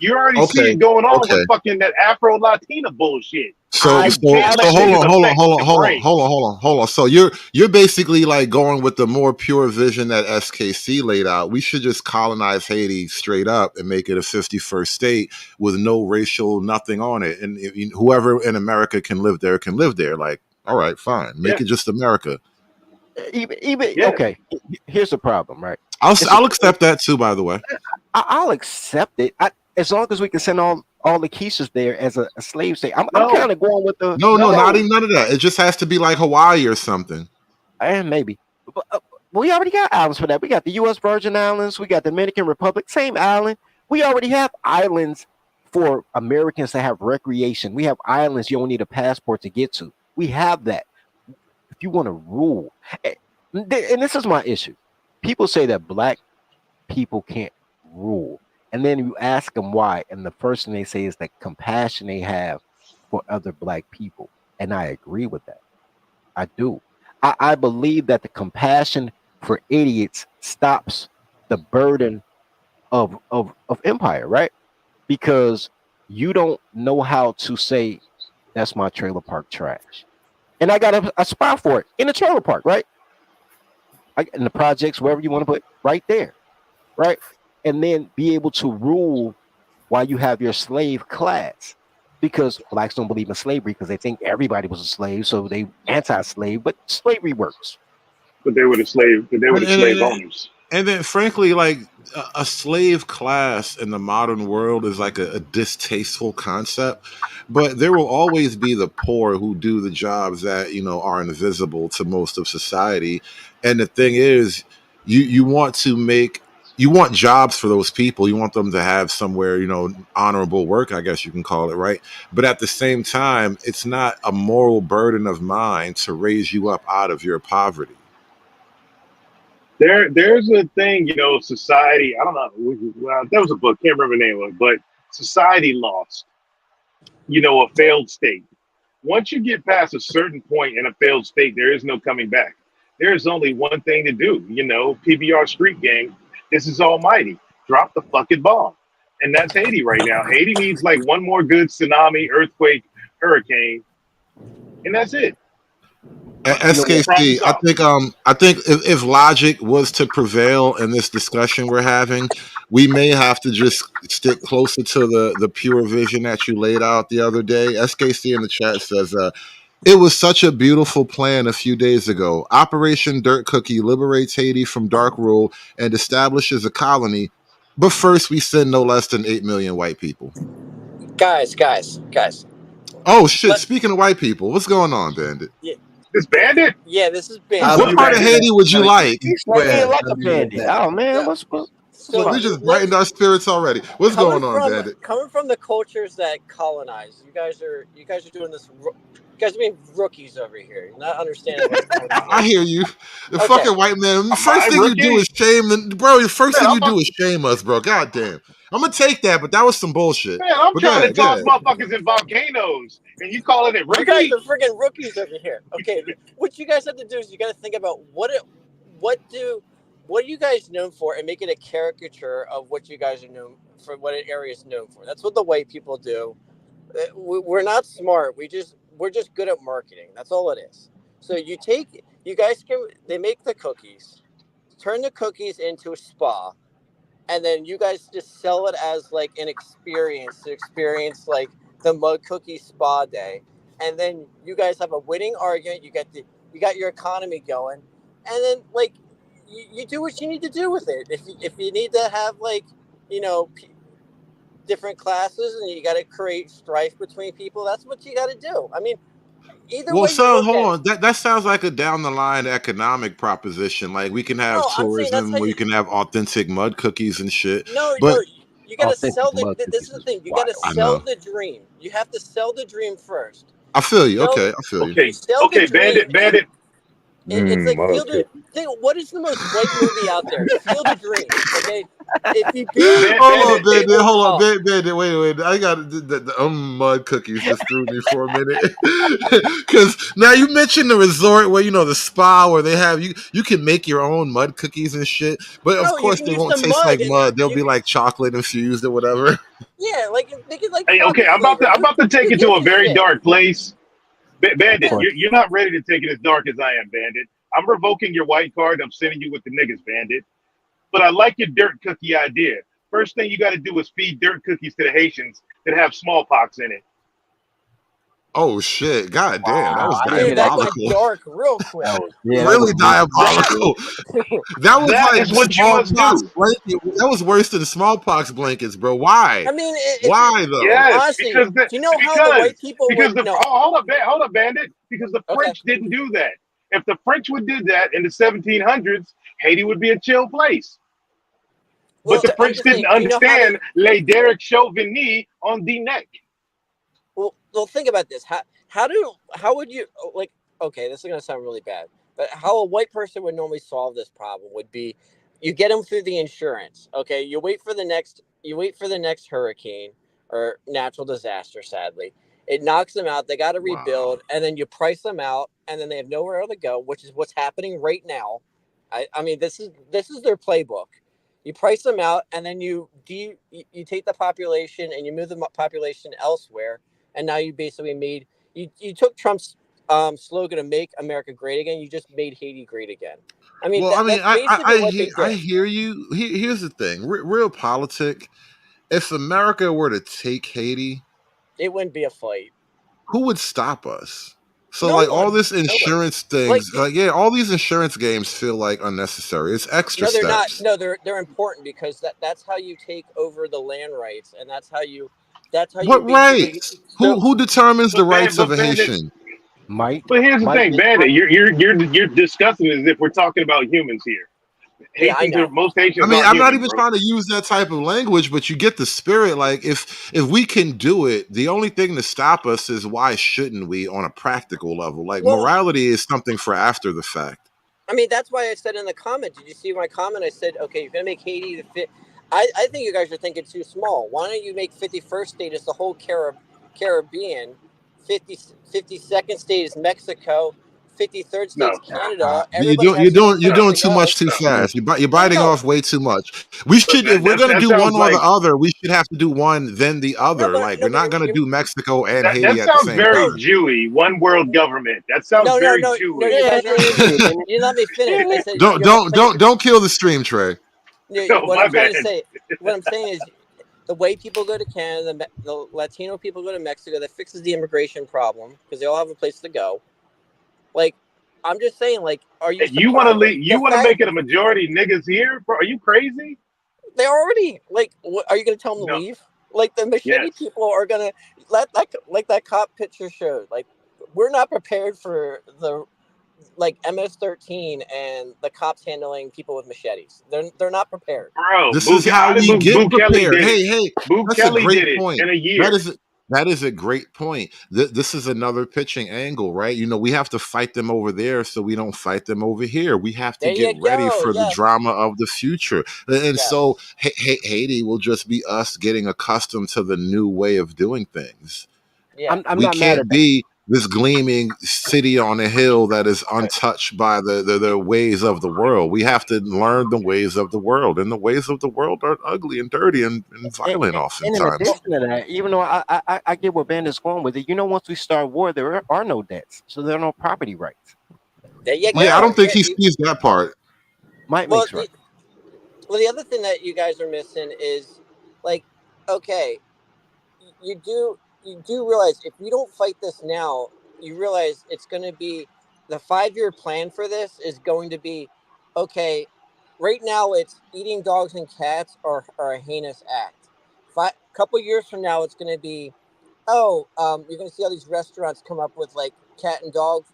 You already see Okay, it going on okay. with fucking that Afro-Latina bullshit. So You can't let hold niggas on, affect the brain. hold on. So you're basically like going with the more pure vision that SKC laid out. We should just colonize Haiti straight up and make it a 51st state with no racial nothing on it, and whoever in America can live there can live there. Like, all right, fine, make it just America. Even okay. Here's the problem, right? I'll accept that too. By the way, I'll accept it as long as we can send all the Keishas there as a slave state. I'm kind of going with the no, not even none of that. It just has to be like Hawaii or something. And maybe. But we already got islands for that. We got the U.S. Virgin Islands. We got the Dominican Republic, same island. We already have islands for Americans to have recreation. We have islands you don't need a passport to get to. We have that. If you want to rule, and this is my issue. People say that black people can't rule. And then you ask them why. And the first thing they say is that compassion they have for other black people. And I agree with that. I do. I believe that the compassion for idiots stops the burden of empire, right? Because you don't know how to say that's my trailer park trash. And I got a spot for it in the trailer park, right? In the projects, wherever you want to put, right there, right? And then be able to rule while you have your slave class. Because blacks don't believe in slavery because they think everybody was a slave, so they anti-slave, but slavery works. But they were the slave owners. And then, frankly, like a slave class in the modern world is like a distasteful concept. But there will always be the poor who do the jobs that are invisible to most of society. And the thing is, you want jobs for those people. You want them to have somewhere, honorable work, I guess you can call it, right? But at the same time, it's not a moral burden of mine to raise you up out of your poverty. There's a thing, society. I don't know. Well, there was a book, can't remember the name of it, but society lost, a failed state. Once you get past a certain point in a failed state, there is no coming back. There's only one thing to do, PBR Street Gang. This is almighty. Drop the fucking bomb. And that's Haiti right now. Haiti needs like one more good tsunami, earthquake, hurricane, and that's it. SKC, I think if logic was to prevail in this discussion we're having, we may have to just stick closer to the pure vision that you laid out the other day. SKC in the chat says, it was such a beautiful plan a few days ago. Operation Dirt Cookie liberates Haiti from dark rule and establishes a colony. But first, we send no less than 8 million white people. Guys. Oh, shit. Speaking of white people, what's going on, Bandit? Yeah. This Bandit? Yeah, this is Bandit. What part of Haiti would you like? Like a bandit. Oh, man. What's so we just brightened our spirits already. What's going on, Bandit? Coming from the cultures that colonize, you guys are doing this. You guys are being rookies over here. You're not understanding what's going on. I hear you. The fucking white man. The first thing you do is shame them. Bro, the first thing you do is shame us, bro. God damn. I'm going to take that, but that was some bullshit. Man, I'm trying to toss motherfuckers in volcanoes, and you calling it rookie? You guys are freaking rookies over here. Okay, what you guys have to do is you got to think about what are you guys known for, and make it a caricature of what you guys are known for, what an area is known for. That's what the white people do. We're not smart. We're just good at marketing. That's all it is. So they make the cookies, turn the cookies into a spa, and then you guys just sell it as like an experience to experience like the mud cookie spa day. And then you guys have a winning argument. You got your economy going, and then like you do what you need to do with it. If you need to have like different classes and you got to create strife between people, that's what you got to do. I mean, either way. So hold on. That sounds like a down the line economic proposition. Like we can have tourism where you can have authentic mud cookies and shit. No, but you got to sell this is the thing. You got to sell the dream. You have to sell the dream first. I feel you. Okay, I feel you. Okay, Bandit. It's like Field of Okay. what is the most white movie out there? Field of Dreams. Okay, if you barely Hold on, they Bandit. will Hold on, come. Bandit. Wait. I got the mud cookies just threw me for a minute. Because now you mentioned the resort where the spa where they have you can make your own mud cookies and shit. But of No, you course can they use won't some taste mud like and mud. They'll you be can like chocolate infused or whatever. like make it like Hey, okay, chocolate flavor. I'm about to take Who it to gives a a very shit? dark place. Bandit, Yeah. you're not ready to take it as dark as I am, Bandit. I'm revoking your white card. I'm sending you with the niggas, Bandit. But I like your dirt cookie idea. First thing you got to do is feed dirt cookies to the Haitians that have smallpox in it. Oh shit! God damn, that Wow, was I didn't hear Dude, that that got diabolical. coming. dark real quick. That Really was deep. diabolical. That was That like is what you must smallpox do. blanket. That was worse than smallpox blankets, bro. Why? I mean, if you Why though? Yes, honestly, do you know how the because white people because would the no? hold up, Bandit. Because the Okay, French didn't do that. If the French would did that in the 1700s, Haiti would be a chill place. But well, the I'm French just saying. didn't Do you know how they? understand les Derek Chauvigny on the neck. Well, think about this. How would you like? Okay, this is gonna sound really bad, but how a white person would normally solve this problem would be, you get them through the insurance. Okay, you wait for the next hurricane or natural disaster. Sadly, it knocks them out. They got to Wow. rebuild, and then you price them out, and then they have nowhere to go, which is what's happening right now. I mean, this is their playbook. You price them out, and then you take the population and you move the population elsewhere, and now you basically you took Trump's slogan to "Make America Great Again." You just made Haiti great again. I mean Well, I mean, that's basically what they I did. hear you. Here's the thing: real politic. If America were to take Haiti, It wouldn't be a fight. who would stop us? So, No like all one. this Nobody. insurance Like things, all these insurance games feel like unnecessary. It's extra no, they're not. steps. No, they're important because that's how you take over the land rights, and that's how you What basically. rights? So Who determines the rights of But a Bandit, Haitian? Might but here's the might thing, make Bandit. You're discussing it as if we're talking about humans here. yeah, I know. Most I Haitians mean, aren't I'm not human, even bro. trying to use that type of language, but you get the spirit. Like, if we can do it, the only thing to stop us is why shouldn't we on a practical level? Like, Well, morality is something for after the fact. I mean, that's why I said in the comment. Did you see my comment? I said, okay, you're gonna make Haiti the fit. I think you guys are thinking too small. Why don't you make 51st state is the whole Caribbean, 52nd state is Mexico, 53rd state's No, Canada. You're Everybody has their own you're place no, doing to too go. much too no. fast. You're No, biting no, off way too much. We But should, if we're gonna that do one sounds or the like other, we should have to do one then the no, other. but Like, no, we're but not gonna do Mexico and that Haiti at the sounds same very no, time. Jewy. One world government. That sounds no, no, very no, no. You Jewish. guys are. You let me finish. I said Don't you're don't playing. don't don't kill the stream, Trey. Oh, What my I'm trying bad. to say. What I'm saying is the white people go to Canada, the Latino people go to Mexico. That fixes the immigration problem because they all have a place to go. Like, I'm just saying, like, are you You want to surprised? Like, the You want to fact make it a majority niggas here, bro? Are you crazy? they already like, what, are you going to tell them to No. leave? Like, the machete Yes. people are going to let like that cop picture showed. Like, we're not prepared for the like MS-13 and the cops handling people with machetes. They're not prepared. Bro, This is how how did we get Boo Kelly prepared. did it? Hey, Boo that's a Kelly great did it point. in a year. That is a great point. This is another pitching angle, right? We have to fight them over there so we don't fight them over here. We have to There get you ready go. for the Yes, drama of the future. And so yes. Haiti will just be us getting accustomed to the new way of doing things. Yeah. I'm We not mad can't at that. be this gleaming city on a hill that is untouched by the ways of the world. We have to learn the ways of the world, and the ways of the world are ugly and dirty and And, violent and in oftentimes. Well, addition to that, even though I get where Bandit's going with it, once we start war, there are no debts, so there are no property rights. there you Yeah, I go. don't think Yeah. he sees that part. Might Well, makes right. well, the other thing that you guys are missing is, like, okay, you do realize if we don't fight this now, you realize it's going to be the 5-year plan for this is going to be, okay. Right now, it's eating dogs and cats are a heinous act. Couple years from now, it's going to be, oh, you're going to see all these restaurants come up with like cat and dog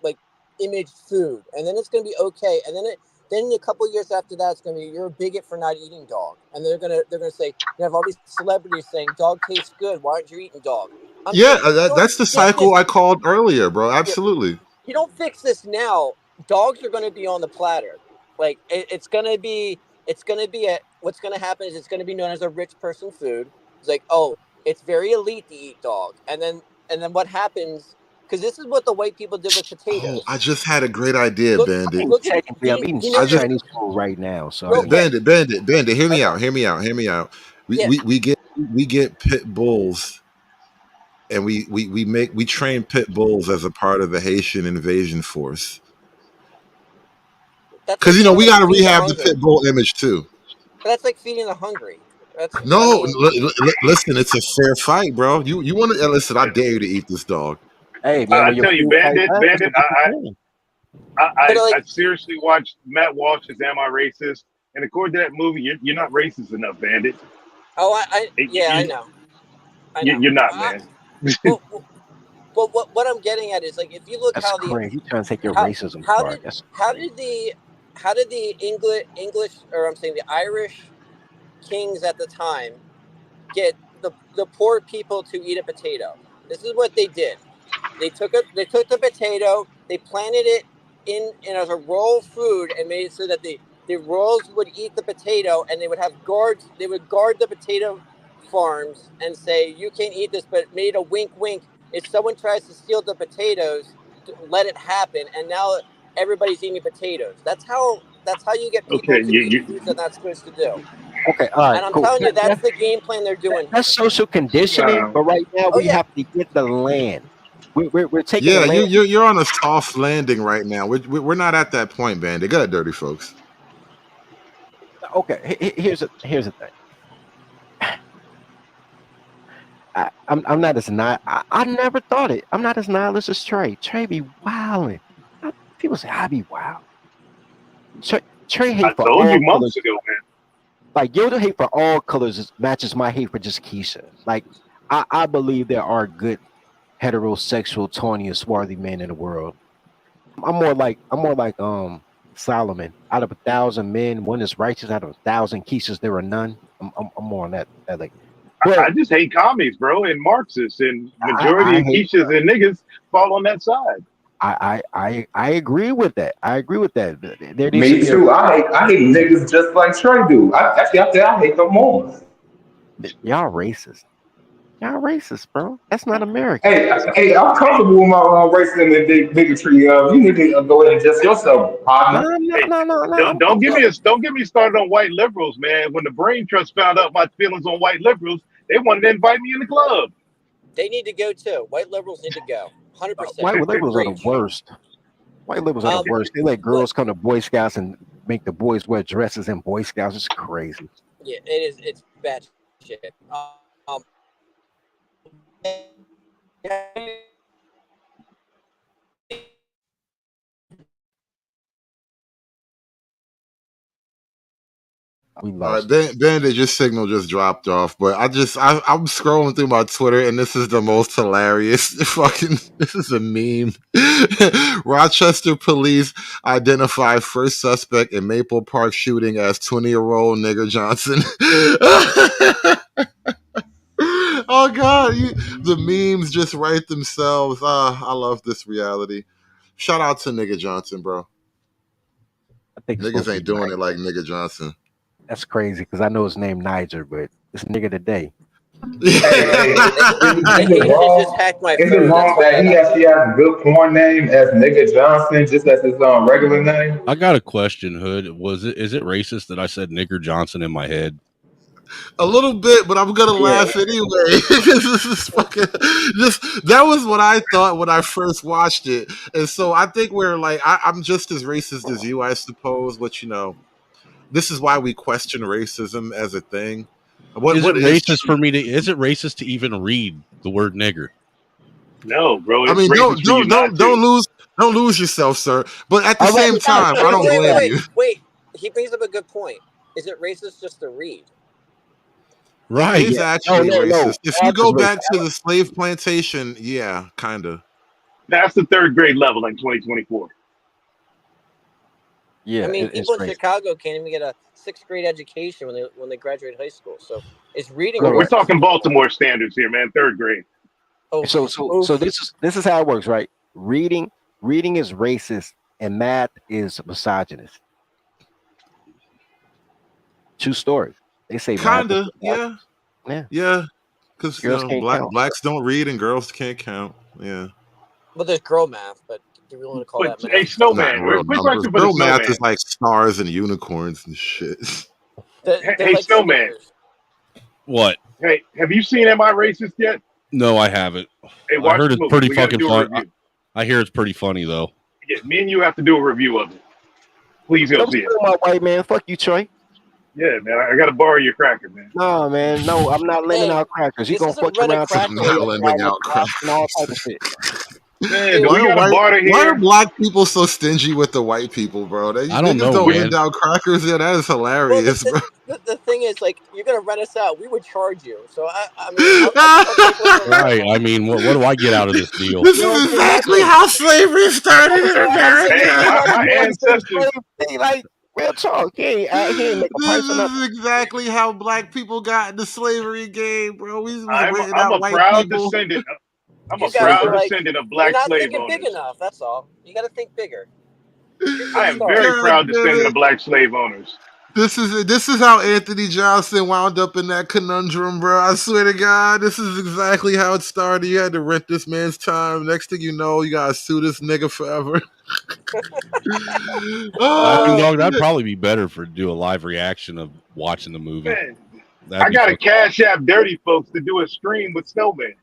like image food, and then it's going to be okay, and then a couple years after that, it's going to be you're a bigot for not eating dog, and they're gonna say you have all these celebrities saying dog tastes good. Why aren't you eating dog? I'm Yeah, saying if you don't that's the get this, cycle I called earlier, bro. you're, Absolutely. you don't fix this now, dogs are going to be on the platter. Like it's going to be what's going to happen is it's going to be known as a rich person food. It's like, oh, it's very elite to eat dog, and then what happens? Because this is what the white people did with Oh, I potatoes. just had a great idea, Look, Bandit. look at Technically, I'm eating you know, just Chinese food right now. So I bro, mean, yeah, Bandit. Hear me out. Hear me out. Hear me out. yeah. We get pit bulls, and we train pit bulls as a part of the Haitian invasion force. That's Because like we got to feeding the rehab the hungry. pit bull image too. But that's like feeding the hungry. That's I No, mean, listen, it's a fair fight, bro. You want to listen? I dare you to eat this dog. hey man, I when your tell you, food fight Bandit, back, that's Bandit. what people do. but I like, seriously watched Matt Walsh's "Am I Racist?" And according to that movie, you're not racist enough, Bandit. oh, yeah, I You, know, I know. you're not, man. Well, what I'm getting at is like if you look That's how the crazy. You trying to take your how racism how card? did That's how did the English or I'm saying the Irish kings at the time get the poor people to eat a potato. This is what they did. They took the potato, they planted it in as a royal food and made it so that the royals would eat the potato and they would have guards. They would guard the potato farms and say you can't eat this, but made a wink wink. If someone tries to steal the potatoes, let it happen. And now everybody's eating potatoes. That's how you get people Okay, to eat foods they're not supposed to do. okay. All right, And I'm cool. telling you, that's the game plan they're doing. That's social conditioning. But right now, Oh we yeah, have to get the land. We're taking the Yeah, land. you're on a soft landing right now. We're not at that point, Bandit. Go ahead, dirty folks. Okay, here's the thing. I'm not as not. I never thought it. I'm not as nihilist as Trey. Trey be wilding. People say I be wild. Trey I hate for told all you months colors. ago, man. Like Yoda hate for all colors matches my hate for just Keisha. Like I believe there are good heterosexual, tawny, and swarthy men in the world. I'm more like Solomon. Out of 1,000 men, one is righteous. Out of 1,000 Keishas, there are none. I'm more on that like. But I just hate commies, bro, and Marxists, and majority I of hate. Keishas and niggas fall on that side. I agree with that. I agree with that. There needs to Me be a. too. I hate niggas just like Trey do. I think I hate them more. Y'all racist. Y'all racist, bro. That's not American. Hey, I'm comfortable with my racism and bigotry. You need to go ahead and adjust yourself, No, partner. no, Hey, no, no, no. don't get me started on white liberals, man. When the Brain Trust found out my feelings on white liberals, they wanted to invite me in the club. they need to go too. White liberals need to go. 100%. White liberals are the Preach. worst. White liberals are the worst. They let girls come to Boy Scouts and make the boys wear dresses in Boy Scouts. It's crazy. Yeah, it is. It's bad shit. We All right, lost. Bandit, your signal just dropped off, but I'm scrolling through my Twitter and this is the most hilarious fucking. This is a meme. Rochester police identify first suspect in Maple Park shooting as 20-year-old nigger Johnson. Oh God, the memes just write themselves. I love this reality. Shout out to nigger Johnson, bro. I think it's Niggas supposed to ain't be doing it like Niger. nigger Johnson. That's crazy because I know his name Niger, but it's nigga today. Hey, The Haitians just hacked my is it phone. That's wrong why that I he got. actually has a good porn name as Nigga Johnson, just as his regular name? I got a question, Hood. Is it racist that I said Nigger Johnson in my head? A little bit, but I'm gonna Yeah. laugh anyway. This is fucking. That was what I thought when I first watched it, and so I think we're like I'm just as racist as you, I suppose. But this is why we question racism as a thing. Is it What is? racist for me to? Is it racist to even read the word nigger? No, bro, I it's mean, racist for you not to. don't lose yourself, sir. But at the All right, same time, I don't blame you. Wait. He brings up a good point. Is it racist just to read? It Right. is yeah. No, actually no, no. racist. If you Alex is go racist. back to the slave plantation, yeah, kind of. That's the third grade level in 2024. Yeah, I mean, it's people in racist. Chicago can't even get a 6th grade education when they graduate high school. So is reading We're Right. racist? talking Baltimore standards here, man. Third grade. Oh, So this is how it works, right? Reading reading is racist and math is misogynist. True story. They say math is Kinda, yeah, yeah. yeah. Because Girls can't count. blacks don't read and girls can't count. Yeah. Well, there's girl math, but do we want to call But that hey, math? Not Snowman, in real quick numbers. question for the Real math is Snowman. like stars and unicorns and shit. They're Hey, like Snowman. Snickers. What? Hey, have you seen Am I Racist yet? No, I haven't. Hey, I watch heard the it's movie. pretty We got to fucking do a fun. review. I hear it's pretty funny though. Yeah, me and you have to do a review of it. Please go Come see it. my white man. Fuck you, Troy. Yeah, man, I got to borrow your cracker, man. No, man. No, I'm not lending Hey, out crackers. You this gonna isn't fuck Rent a around to Cracker. Not lending out crap. and all type of shit. Man, do we got to Why barter are here? black people so stingy with the white people, bro? They I don't niggas know, don't man. lend out crackers. Yeah, that is Well, hilarious, bro. the thing is, like, you're gonna rent us out. We would charge you. So I mean, I'll take whatever. Right. I mean, what do I get out of this deal? This is exactly how slavery started in America. Hey, my ancestors. Like real talk. He ain't make a price This or nothing. is exactly how black people got in the slavery game, bro. We was renting I'm out a white proud people. descendant. I'm You a guys proud are like, descendant of you're black not slave thinking big owners. enough. That's all. You got to think bigger. I am Sorry. very God proud damn descendant it. of black slave owners. This is how Anthony Johnson wound up in that conundrum, bro. I swear to God, this is exactly how it started. You had to rent this man's time. Next thing you know, you gotta sue this nigga forever. Laughing Dog, that'd shit. probably be better for do a live reaction of watching the movie. Man, That'd I be got to fucking- cash app dirty folks to do a stream with Snowman.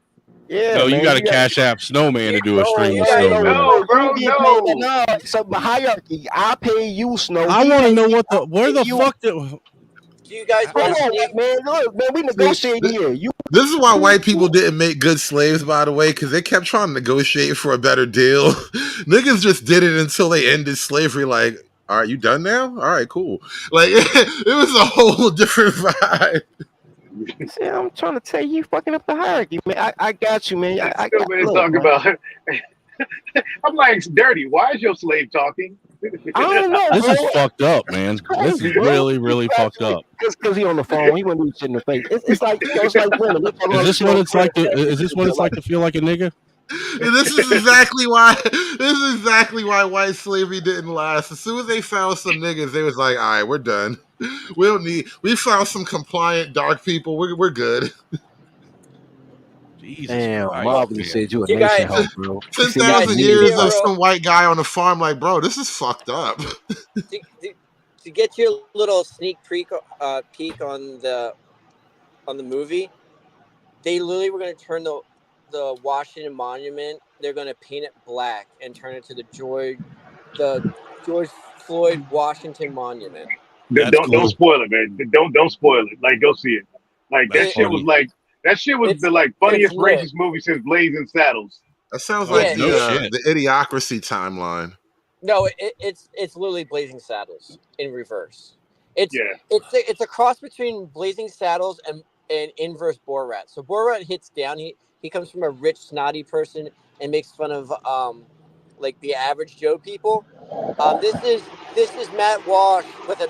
Yeah, No, man. you got to cash app Snowman to do a stream with Snowman. No, bro, You get no. paid, no. So the hierarchy. I pay you, Snow. I He want to pay know you, what the I where pay the you. fuck did. Do you guys Hold want to on, sneak? man. Look, man. We negotiating here. You This is why white people didn't make good slaves, by the way, because they kept trying to negotiate for a better deal. Niggas just did it until they ended slavery. Like, all right, you done now? All right, cool. Like, it was a whole different vibe. see, I'm trying to tell you, fucking up the hierarchy, man. I got you, man. I got Snowman look, talking man. about. I'm like, dirty. Why is your slave talking? I don't know, This bro. is fucked up, man. This Crazy, is bro. really, really fucked up. Because he on the phone, he wouldn't do shit in the face. It's like it's like women. They talk Is about this shit what on it's like to? Twitter. Is this what it's like to feel like a nigga? And this is exactly why white slavery didn't last. As soon as they found some niggas, they was like, all right, we're done. We found some compliant dark people. We're good. Jesus Damn, Christ, Marvin man. said you a You nation guys- help, bro. 10,000 give years me a of real- some white guy on a farm, like, bro, this is fucked up. To get your little sneak peek on the movie, they literally were going to turn the Washington Monument. They're going to paint it black and turn it to the George Floyd Washington Monument. Don't spoil it, man. Don't spoil it. Like, go see it. Like That's that shit was funny. like that shit was the like funniest it's lit. racist movie since Blazing Saddles. That sounds Oh, like no shit. the Idiocracy timeline. No, it's literally Blazing Saddles in reverse. It's Yeah. it's a cross between Blazing Saddles and inverse Borat. So Borat hits down. He comes from a rich, snotty person and makes fun of like the average Joe people. This is Matt Walsh with a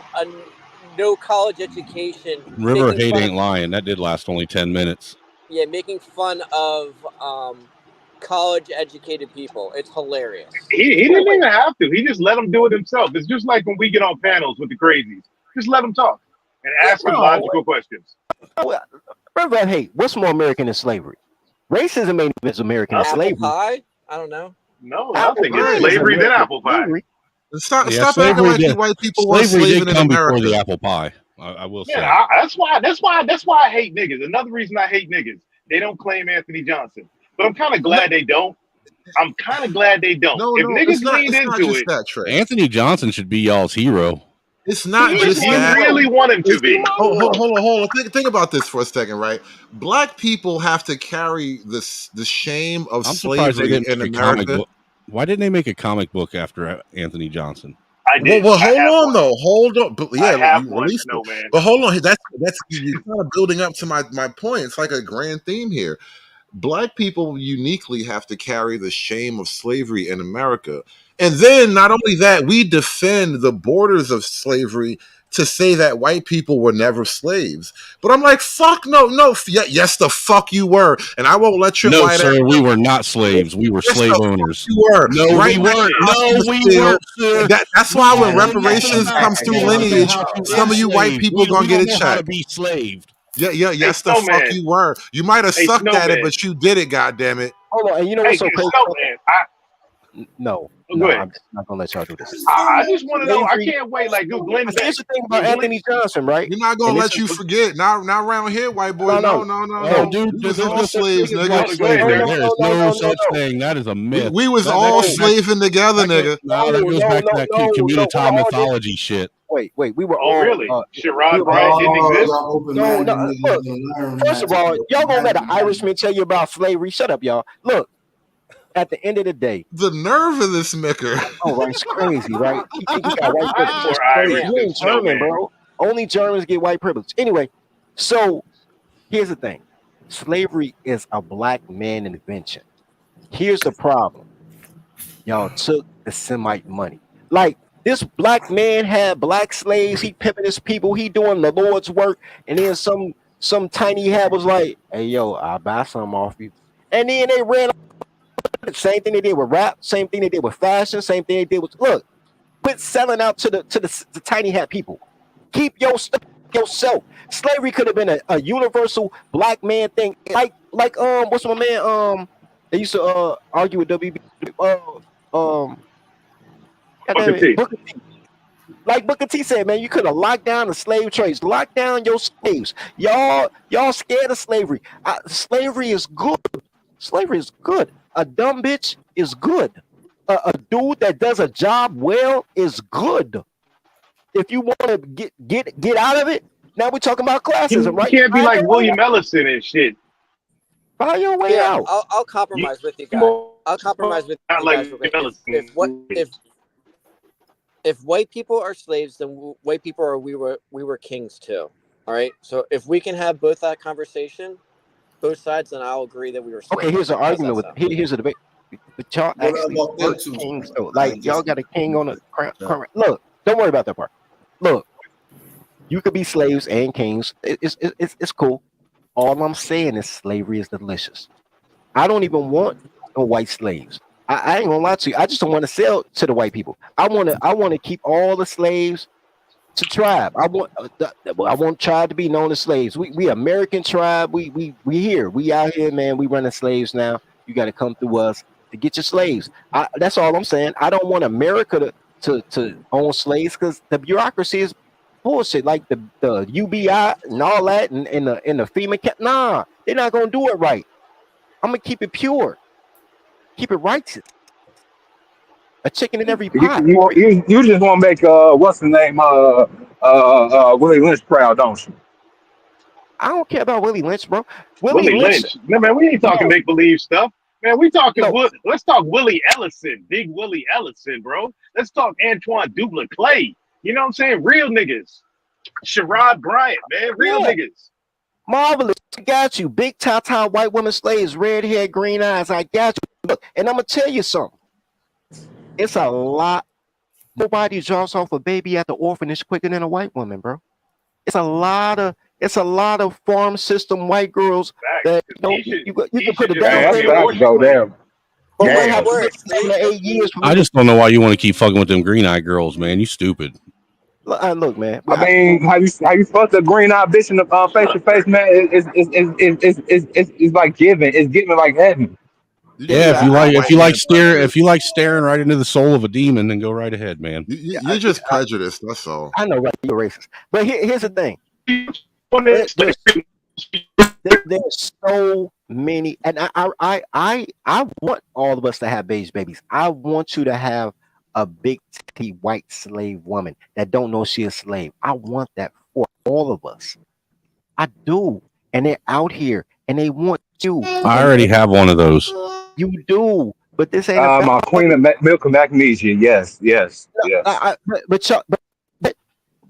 no college education. River making Hate fun ain't of- lying. That did last only 10 minutes. Yeah, making fun of college educated people. It's hilarious. He didn't even have to. He just let them do it himself. It's just like when we get on panels with the crazies. Just let them talk and ask them logical questions. Well, hey, what's more American than slavery? Racism ain't as American as Apple slavery. pie? I don't know. No, Apple nothing. pie It's is slavery then American apple pie. slavery. Stop Yeah, acting slavery like did- you white people were Slavery slaving did in come America. before the apple pie. I will say. Yeah, that's why I hate niggas. Another reason I hate niggas. They don't claim Anthony Johnson, but I'm kind of glad they don't. No, If niggas it's not leaned into just it, that, Trey. Anthony Johnson should be y'all's hero. It's not He just that. really want him to be. Hold on. Think about this for a second, right? Black people have to carry the shame of I'm surprised they slavery didn't in make a comic America. book. Why didn't they make a comic book after Anthony Johnson? I did. Well, I have hold on one. though. Hold on. But I yeah, have you one, released no it. man. But hold on. That's you're kind of building up to my point. It's like a grand theme here. Black people uniquely have to carry the shame of slavery in America. And then not only that, we defend the borders of slavery to say that white people were never slaves. But I'm like, fuck no. Yes, the fuck you were. And I won't let your No, white sir, ass. we were not slaves. We were Yes, slave the owners. fuck you were. No, Right we now, weren't. you're No, we still. weren't, sir. That's why when Man, reparations comes through we don't know lineage, how to some of you white enslave. people We gonna get don't it know how to checked. be slaved. Yeah, Hey, yes, the fuck Snowman. you were. You might have Hey, sucked at it, Snowman. but you did it, goddammit. Hold on, and you know Hey, what's so crazy? Snowman. No, Go ahead. I'm just not gonna let y'all do this. I just want to know. I Slavery. can't wait. Like, do Glenn Here's the thing do about Glenn, Anthony Johnson, right? We're not gonna And this let you is forget. Not around here, white boy. no. Oh, dude, We there's was all no such slaves, thing as nigga. white slavery. No. There is no such thing. That is a myth. We was That all goes back. slaving together, nigga. That goes back to that community mythology shit. Wait, we were Oh, all. really? We Sherrod were Bryant all. didn't exist? Y'all open No. minded Look, niggas and learn first of all, that. y'all gonna let an Irishman tell you about slavery? Shut up, y'all. Look, at the end of the day, The nerve of this micker. oh, right, it's crazy, right? You think you got white privilege? More It's crazy. Irish You than ain't German, Snowman. bro. Only Germans get white privilege. Anyway, so here's the thing: slavery is a black man invention. Here's the problem: y'all took the Semite money. Like this black man had black slaves. He pimping his people. He doing the Lord's work, and then some tiny hat was like, "Hey, yo, I'll buy some off you." And then they ran. Same thing they did with rap. Same thing they did with fashion. Same thing they did with look. Quit selling out to the tiny hat people. Keep your stuff yourself. Slavery could have been a universal black man thing. Like what's my man they used to argue with WB Booker T. Booker T. Like Booker T said, man, you could have locked down the slave trades, locked down your slaves. Y'all scared of slavery. Slavery is good. Slavery is good. A dumb bitch is good. A dude that does a job well is good. If you want to get out of it, now we're talking about classism, right? You can't be like William Ellison and shit. Find your way out. I'll compromise with you guys. I'll compromise with you guys. If white people are slaves, then white people are we were kings too. All right. So if we can have both that conversation, both sides, then I'll agree that we were slaves. Okay, here's an argument with here's a debate. But y'all actually were kings though. Like y'all got a king on the crown. Look, don't worry about that part. Look, you could be slaves and kings. It's cool. All I'm saying is slavery is delicious. I don't even want no white slaves. I ain't gonna lie to you. I just don't want to sell to the white people. I want to keep all the slaves to tribe. I want tribe to be known as slaves. We American tribe. We here. We out here, man. We running slaves now. You got to come through us to get your slaves. That's all I'm saying. I don't want America to own slaves because the bureaucracy is bullshit. Like the UBI and all that and the FEMA cap. Nah, they're not gonna do it right. I'm gonna keep it pure. Keep it righteous. A chicken in every pot. You just want to make what's the name Willie Lynch proud, don't you? I don't care about Willie Lynch, bro. Willie Lynch. No, man, we ain't talking make believe stuff. Man, we talking. Let's talk Willie Ellison, Big Willie Ellison, bro. Let's talk Antoine Dupla Clay. You know what I'm saying? Real niggas. Sherrod Bryant, man. Real niggas. Marvelous. I got you. Big Tata white woman slaves, red hair, green eyes. I got you. Look, and I'm gonna tell you something. It's a lot. Nobody drops off a baby at the orphanage quicker than a white woman, bro. It's a lot of farm system white girls that you can put it down. I just don't know why you want to keep fucking with them green-eyed girls, man. You stupid. Look, man. I mean, how you fuck the green-eyed bitch in the face to face, man? It's like giving. It's giving like heaven. Yeah, if you like staring right into the soul of a demon, then go right ahead, man. You're just prejudiced. That's all. I know, right? You're racist. But here's the thing. There's so many, and I want all of us to have beige babies. I want you to have a big titty white slave woman that don't know she a slave. I want that for all of us. I do, and they're out here, and they want you. I already have one of those. You do, but this ain't my queen of milk and magnesia. Yes.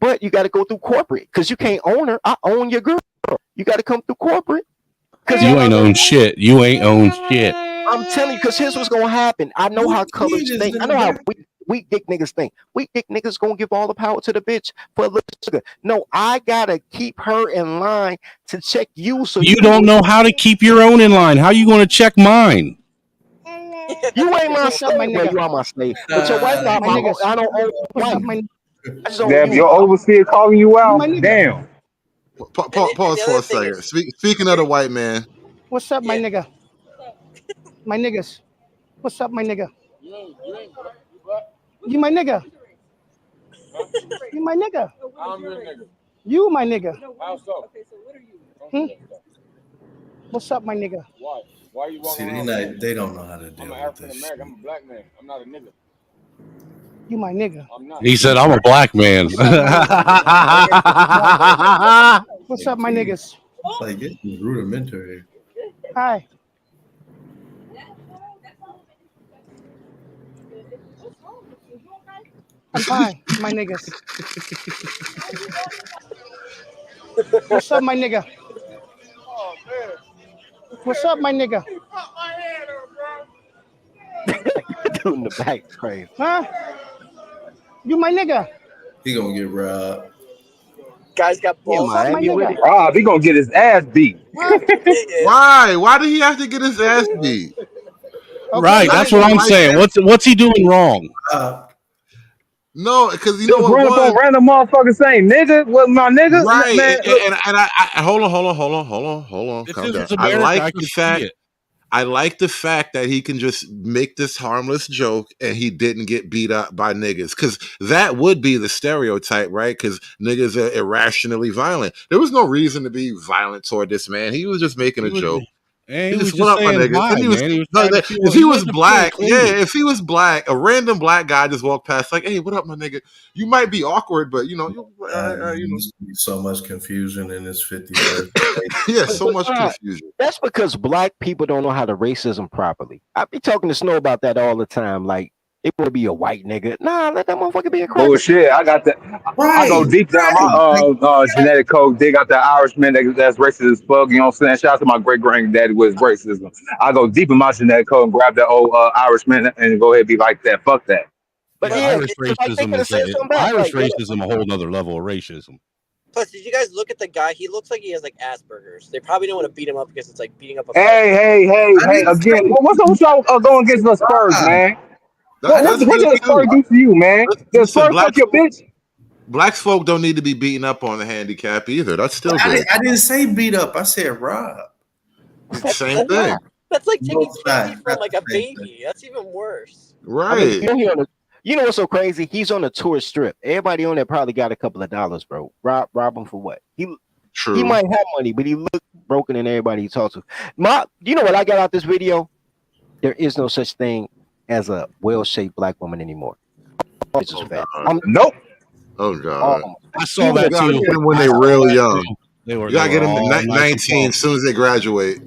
But you got to go through corporate because you can't own her. I own your girl. You got to come through corporate. Cause you ain't own shit. You ain't own shit. I'm telling you, because here's what's gonna happen. I know how colors think. I know how we weak dick niggas think. Weak dick niggas gonna give all the power to the bitch for a little sugar. No, I gotta keep her in line to check you. So you don't know how to keep your own in line. How you gonna check mine? You ain't my What's up, my slave. Well, nigga? you are my slave, but your wife not My my. niggas. I don't own What's wife. up, my? I just own Damn, you. your overseer calling you You out. my nigga. Damn. Pause for a second. Speaking of the white man, What's up, my nigga? My niggas. What's up, my nigga? You my nigga. You my nigga. I'm your nigga. You my nigga. How so? What's up, my nigga? Why? Why you walking See, around? they don't know how to I'm deal an with African this. American. I'm a black man. I'm not a nigga. You my nigga. I'm not. He said, "I'm a black man." What's up, my niggas? It's like this is rudimentary. Hi. I'm fine, my niggas. What's up, my nigga? What's up, my nigga? Dude in the back is crazy. Huh? You my nigga? He gonna get robbed. Guys got balls. What's up, my nigga? Ah, he gonna get his ass beat. Huh? why? Why did he have to get his ass beat? Right, I that's didn't what I'm like saying. that. What's he doing wrong? No, because you know Just what? run up on One, random motherfuckers saying nigga, what my nigga, right, man. Look, and I hold on, This calm is down. America. I can see it. I like the fact that he can just make this harmless joke and he didn't get beat up by niggas. Because that would be the stereotype, right? Because niggas are irrationally violent. There was no reason to be violent toward this man. He was just making a joke. And He he was just went just up my saying niggas. hi, And he was, man. He was no, trying to that- feel. if he was wanted to feel black, included. if he was black, a random black guy just walked past, like, hey, what up, my nigga? You might be awkward, but you know, So much confusion in this 51st. yeah, so much Right. confusion. That's because black people don't know how to racism properly. I be talking to Snow about that all the time. Like, they want to be a white nigga. Nah, let that motherfucker be a cracker. bullshit. I got that. I go deep down my genetic code. They got the Irishman that's racist as fuck. You know what I'm saying? Shout out to my great granddaddy with his racism. I go deep in my genetic code and grab that old Irishman and go ahead and be like that. Fuck that. But Yeah, yeah, Irish it's like they racism could have is said something back. Irish Like, racism, a whole nother level of racism. Plus, did you guys look at the guy? He looks like he has like Asperger's. They probably don't want to beat him up because it's like beating up a Hey! Again, what's up with y'all going against the Spurs, man? What That's did the good Spurs too. do to you, man? The Listen, Spurs fuck your bitch. black folk don't need to be beaten up on the handicap either. That's still good. I didn't say beat up. I said rob. Same thing. That's like taking Both candy sides. from like a baby. That's even worse. Right. You know what's so crazy? He's on a tourist strip. Everybody on there probably got a couple of dollars, bro. Rob him for what? He might have money, but he looked broken than everybody he talks to. You know what I got out this video? There is no such thing as a well-shaped black woman anymore. It's just fat. Nope. Oh god. I saw that You gotta too. get them when I they saw real that young. too. They were You gotta get them all at nice and 19 plump. as soon as they graduate.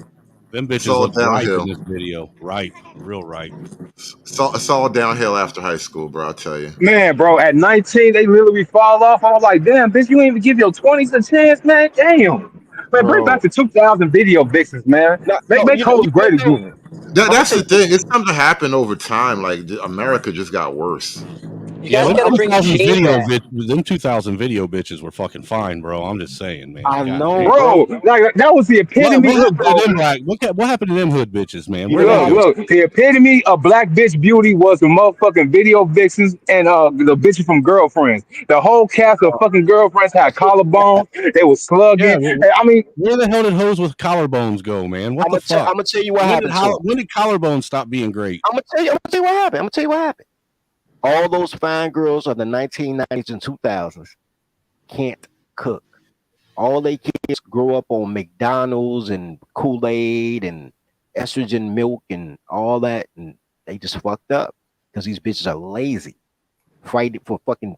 Them It's bitches all look ripe downhill. in this video. Ripe, real ripe. It's all downhill after high school, bro. I'll tell you. Man, bro, at 19, they literally fall off. I was like, damn, bitch, you ain't even give your 20s a chance, man. Damn. Man, bring back the 2000 video vixens, man. Make hoes great again. That's the thing. It's something to happen over time. Like America just got worse. Yeah, them gotta bring 2000 Shane video back. them 2000 video bitches were fucking fine, bro. I'm just saying, man. I God know, damn. Bro, like that was the epitome. What Look, happened to bro. them? Like, what happened to them hood bitches, man? Where they go? Look, the epitome of black bitch beauty was the motherfucking video vixens and the bitches from Girlfriends. The whole cast of fucking Girlfriends had collarbones. They was slugging. Yeah, I mean, where the hell did hoes with collarbones go, man? What the fuck? I'm gonna tell you what happened. When did collarbones stop being great? I'm gonna tell you what happened. All those fine girls of the 1990s and 2000s can't cook. All they kids grow up on McDonald's and Kool-Aid and estrogen milk and all that, and they just fucked up because these bitches are lazy. Fighting for fucking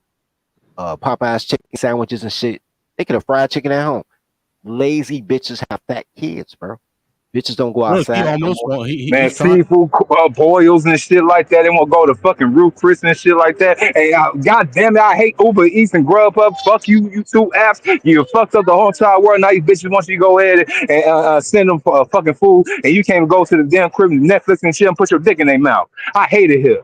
Popeye's chicken sandwiches and shit. They could have fried chicken at home. Lazy bitches have fat kids, bro. Bitches don't go outside. Man, seafood boils and shit like that. They won't go to fucking Ruth Chris and shit like that. Hey, God damn it, I hate Uber Eats and Grubhub. Fuck you, you two apps. You fucked up the whole entire world. Now these bitches want you to go ahead and send them for fucking food, and you can't even go to the damn crib, Netflix and shit, and put your dick in their mouth. I hate it here.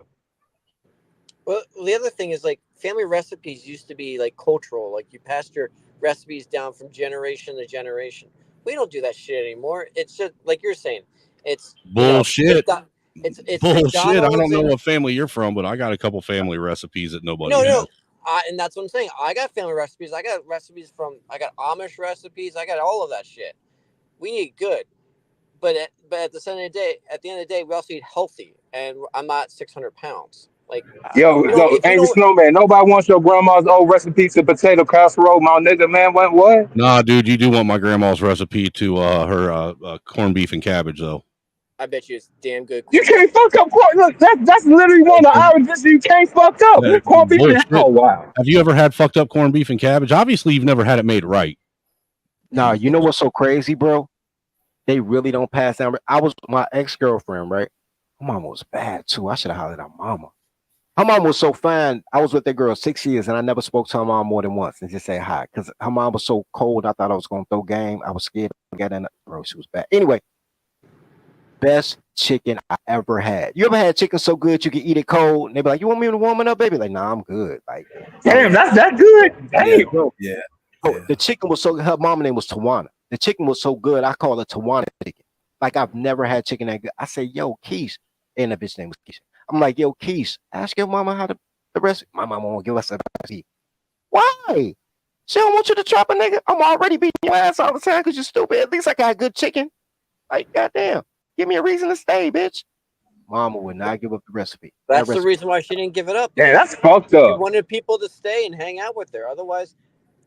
Well, the other thing is like family recipes used to be like cultural. Like you passed your recipes down from generation to generation. We don't do that shit anymore. It's just like you're saying. It's Bullshit. It's Bullshit. I McDonald's don't know and what family you're from, but I got a couple family recipes that nobody no, has. and that's what I'm saying. I got family recipes. I got recipes I got Amish recipes. I got all of that shit. We eat good, but at the end of the day, we also eat healthy. And I'm not 600 pounds. Like, Yo, if you Angry don't, Snowman, nobody wants your grandma's old recipe to potato casserole, my nigga, man. What? Nah, dude, you do want my grandma's recipe to her corned beef and cabbage, though. I bet you it's damn good. You can't fuck up corn. Look, that's literally one of the Irish dishes you can't fuck up. Corned beef and Bullshit. wow. Have you ever had fucked up corned beef and cabbage? Obviously, you've never had it made right. Nah, you know what's so crazy, bro? They really don't pass down. I was my ex-girlfriend, right? Her mama was bad too. I should have hollered at mama. Her mom was so fine. I was with that girl 6 years, and I never spoke to her mom more than once and just say hi. Because her mom was so cold, I thought I was going to throw game. I was scared to get in. Bro, she was bad. Anyway, best chicken I ever had. You ever had chicken so good you can eat it cold? And they be like, you want me to warm it up, baby? Like, nah, I'm good. Like, damn, that's that good. Damn. Bro. Yeah. Oh, the chicken was so good. Her mom name was Tawana. The chicken was so good, I call it Tawana chicken. Like, I've never had chicken that good. I say, yo, Keisha. And the bitch name was Keisha. I'm like, yo, Keisha, ask your mama how the recipe. My mama won't give us a recipe. Why? She don't want you to trap a nigga. I'm already beating your ass all the time because you're stupid. At least I got good chicken. Like, goddamn. Give me a reason to stay, bitch. Mama would not give up the recipe. That's the reason why she didn't give it up. Yeah, that's fucked She up. wanted people to stay and hang out with her. Otherwise,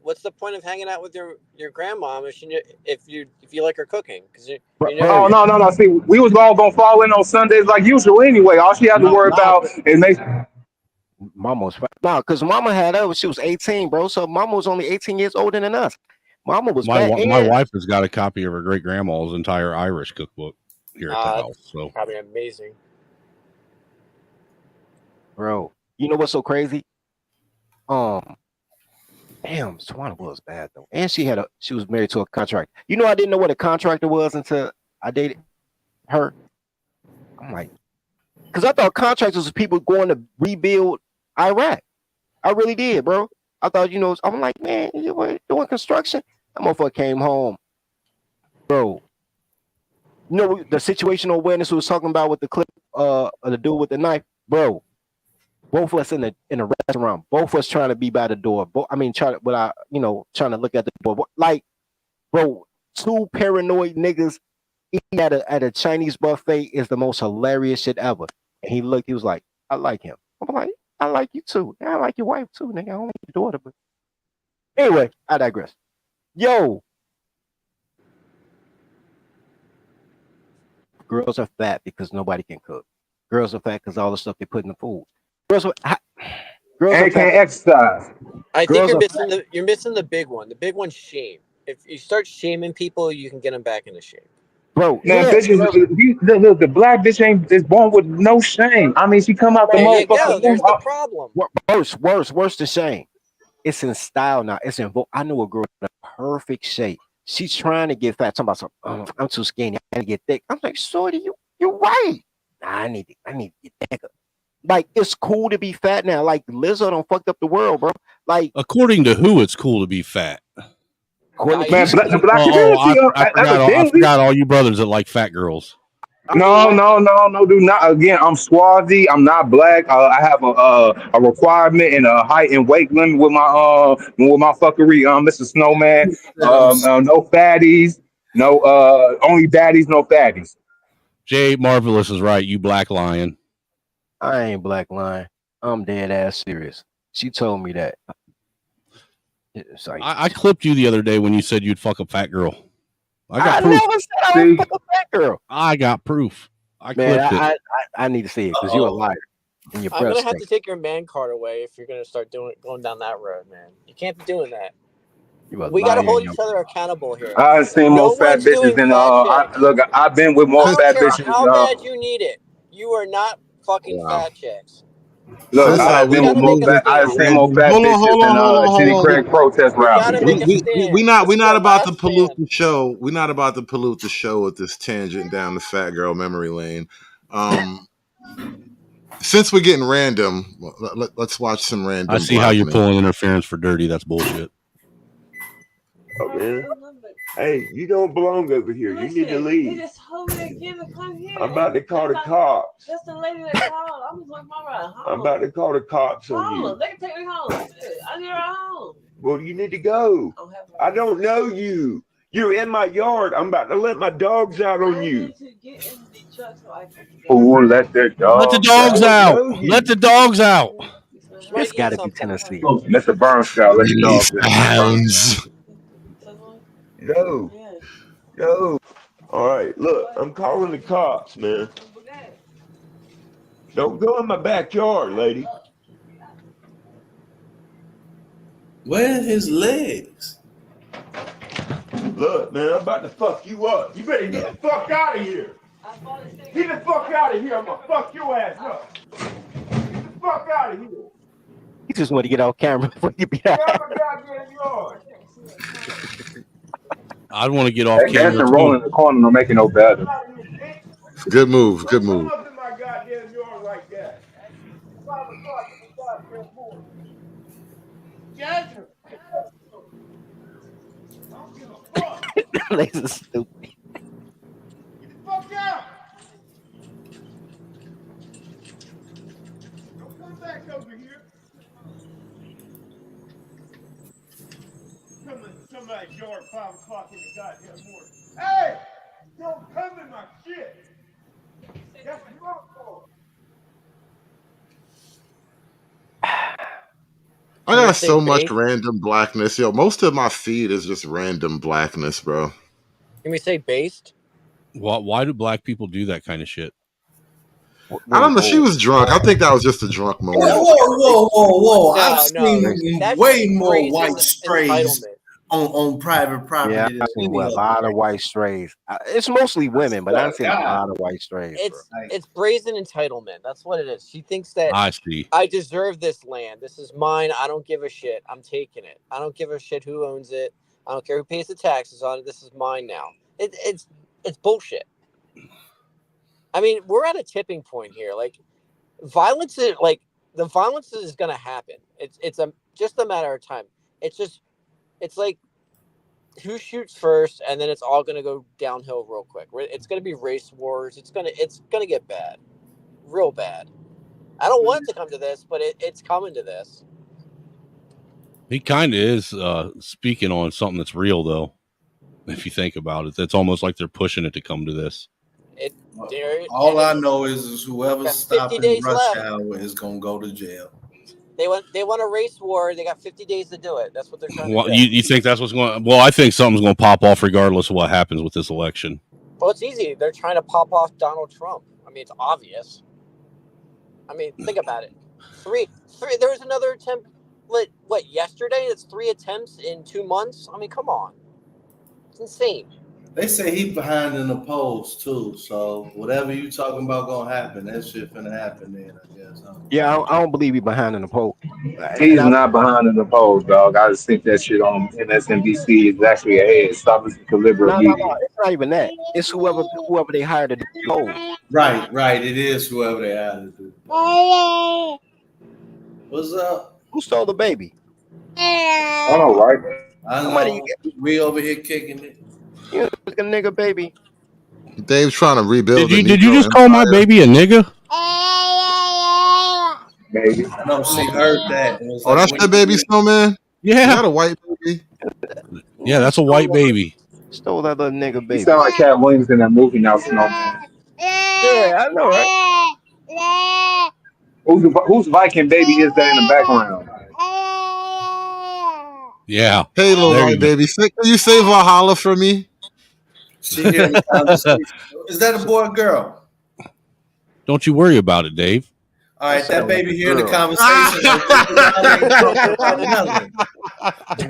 what's the point of hanging out with your grandma if you like her cooking? Because Oh no. See, we was all gonna fall in on Sundays like usual anyway. All she had to worry about is make. Mama was no, because Mama had her when she was 18, bro. So Mama was only 18 years older than us. Mama was my bad. my wife has got a copy of her great grandma's entire Irish cookbook here at the house. So probably amazing, bro. You know what's so crazy? Damn, Tawana was bad though, and she was married to a contractor. You know, I didn't know what a contractor was until I dated her. I'm like, because I thought contractors was people going to rebuild Iraq. I really did, bro. I thought, I'm like, man, you were doing construction. That motherfucker came home, bro. You know the situational awareness we was talking about with the clip, of the dude with the knife, bro. Both of us in a restaurant, both of us trying to be by the door. trying to look at the door. Like, bro, two paranoid niggas eating at a Chinese buffet is the most hilarious shit ever. And he was like, I like him. I'm like, I like you too. I like your wife too, nigga. I don't like your daughter, but anyway, I digress. Yo, girls are fat because nobody can cook. Girls are fat because all the stuff they put in the food. Girls are can't exercise. I think you're missing the big one. The big one's shame. If you start shaming people, you can get them back into shape. Bro, man, bitches, look, the black bitch is born with no shame. I mean, she come out the motherfucker. There's the problem. Worse than shame. It's in style now. It's in vote. I knew a girl in a perfect shape. She's trying to get fat. Talking about I'm too skinny. I gotta get thick. I'm like, shorty, you're right. Nah, I need to get thicker. Like, it's cool to be fat now. Like, Lizzo done fucked up the world, bro. Like, according to who, it's cool to be fat. Man, the black community. I forgot all you brothers that like fat girls. No, do not. Again, I'm swarthy. I'm not black. I have a requirement and a height and weight limit with my fuckery. Mr. Snowman. No fatties. No, only baddies. No fatties. Jay Marvelous is right. You black lion. I ain't black lying. I'm dead ass serious. She told me that. It's like, I clipped you the other day when you said you'd fuck a fat girl. I never said I would fuck a fat girl. I got proof. I clipped it. I need to see it because you're a liar. I'm gonna have to take your man card away if you're gonna start going down that road, man. You can't be doing that. We gotta hold each other accountable here. I've seen more fat bitches than look. I've been with more fat bitches. How bad you need it? You are not fucking fat chicks. Look, I've seen more fat bitches than City Craig protest rallies. We're not about to pollute the show. We're not about to pollute the show with this tangent down the fat girl memory lane. Since we're getting random, let's watch some random. I see how you're Blackness. pulling interference for dirty. That's bullshit. Oh, man. Hey, you don't belong over here. You need to leave. They just told me again to come here. I'm about to call the cops. That's the lady that called. I was like, my ride home. I'm about to call the cops on you. They can take me home. I need her home. Well, you need to go. I don't know you. You're in my yard. I'm about to let my dogs out on you. Who won't let their dogs? Let the dogs out. Let the dogs out. It's got to be Tennessee. Let the burn scout. Let the dogs Sounds. Go. Go. All right, look, I'm calling the cops, man. Don't go in my backyard, lady. Where are his legs? Look, man, I'm about to fuck you up. You better get the fuck out of here. Get the fuck out of here. I'm gonna fuck your ass up. Get the fuck out of here. He just want to get off camera before you be out. Get out of my goddamn yard. I'd want to get off camera. Dancing, rolling in the corner, don't make it no better. Good move. Good move. Come up in my goddamn yard like that. Legs are stupid. Get the fuck out. Don't come back over here. Come in somebody's yard 5 o'clock in the goddamn morning. Hey! Don't come in my shit. That's your fault. I got so much random blackness. Yo, most of my feed is just random blackness, bro. Can we say based? Why do black people do that kind of shit? I don't know. She was drunk. I think that was just a drunk moment. Whoa. I've seen That's way more crazy white strays on private property. Yeah, than I've seen any a other lot of race. white strays. It's mostly women, but I've seen a lot of white strays. It's brazen entitlement. That's what it is. She thinks that I see. I deserve this land. This is mine. I don't give a shit. I'm taking it. I don't give a shit who owns it. I don't care who pays the taxes on it. This is mine now. It's bullshit. I mean, we're at a tipping point here. Like, violence is the violence is going to happen. It's just a matter of time. It's like who shoots first, and then it's all going to go downhill real quick. It's going to be race wars. It's going to get bad, real bad. I don't want it to come to this, but it's coming to this. He kind of is speaking on something that's real, though. If you think about it, it's almost like they're pushing it to come to this. All I know is whoever's stopping 50 days rush left. hour is gonna go to jail. They want a race war. They got 50 days to do it. That's what they're trying Well, to do. you think that's what's going on? Well, I think something's going to pop off regardless of what happens with this election. Well, it's easy. They're trying to pop off Donald Trump. I mean, it's obvious. I mean, think about it. Three. There was another attempt. What, yesterday? It's 3 attempts in 2 months. I mean, come on. It's insane. They say he behind in the polls too. So whatever you talking about gonna happen, that shit finna happen then, I guess. Yeah, I don't believe he's behind in the poll. He's not behind in the polls, dog. I just think that shit on MSNBC is actually ahead. Stop listening to liberal media. No, it's not even that. It's whoever they hired to do the poll. Right. It is whoever they hired to do. What's up? Who stole the baby? All right. I know. We over here kicking it. You a nigga baby. Dave's trying to rebuild. Did you just call my baby a nigga? Baby. No, she heard that. Oh, that's the baby snowman? Yeah. Is that a white baby? Yeah, that's a white baby. Stole that little nigga baby. You sound like Cat Williams in that movie now, Snowman. Yeah, I know, right? Whose Viking baby is that in the background? Yeah. Hey, little white baby. Can you say Valhalla for me? She hearing the conversation. Is that a boy or girl? Don't you worry about it, Dave. All right, that baby hearing the conversation.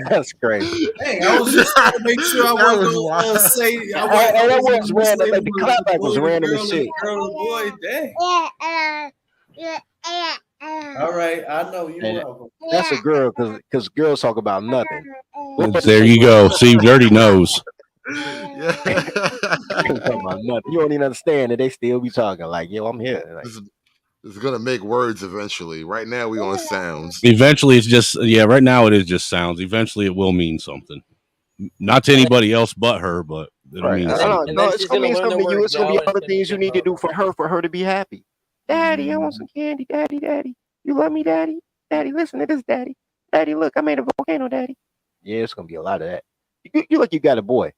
That's crazy. Hey, I was just trying to make sure I wasn't going to say. That was random. Like the clapback was random as shit. Girl and boy, dang. All right, I know you welcome. That's a girl because girls talk about nothing. There you go. See, Dirty knows. You don't even understand that they still be talking like, yo, I'm here. Like, It's gonna make words eventually. Right now, we on sounds. Eventually, it's just right now, it is just sounds. Eventually, it will mean something. Not to anybody else but her, but it'll Right. mean No, something. no, it's gonna mean something to you. It's gonna be other things you need to do for her to be happy. Daddy, I want some candy. Daddy. You love me, Daddy? Daddy, listen to this, Daddy. Daddy, look, I made a volcano, Daddy. Yeah, it's gonna be a lot of that. You look, you got a boy.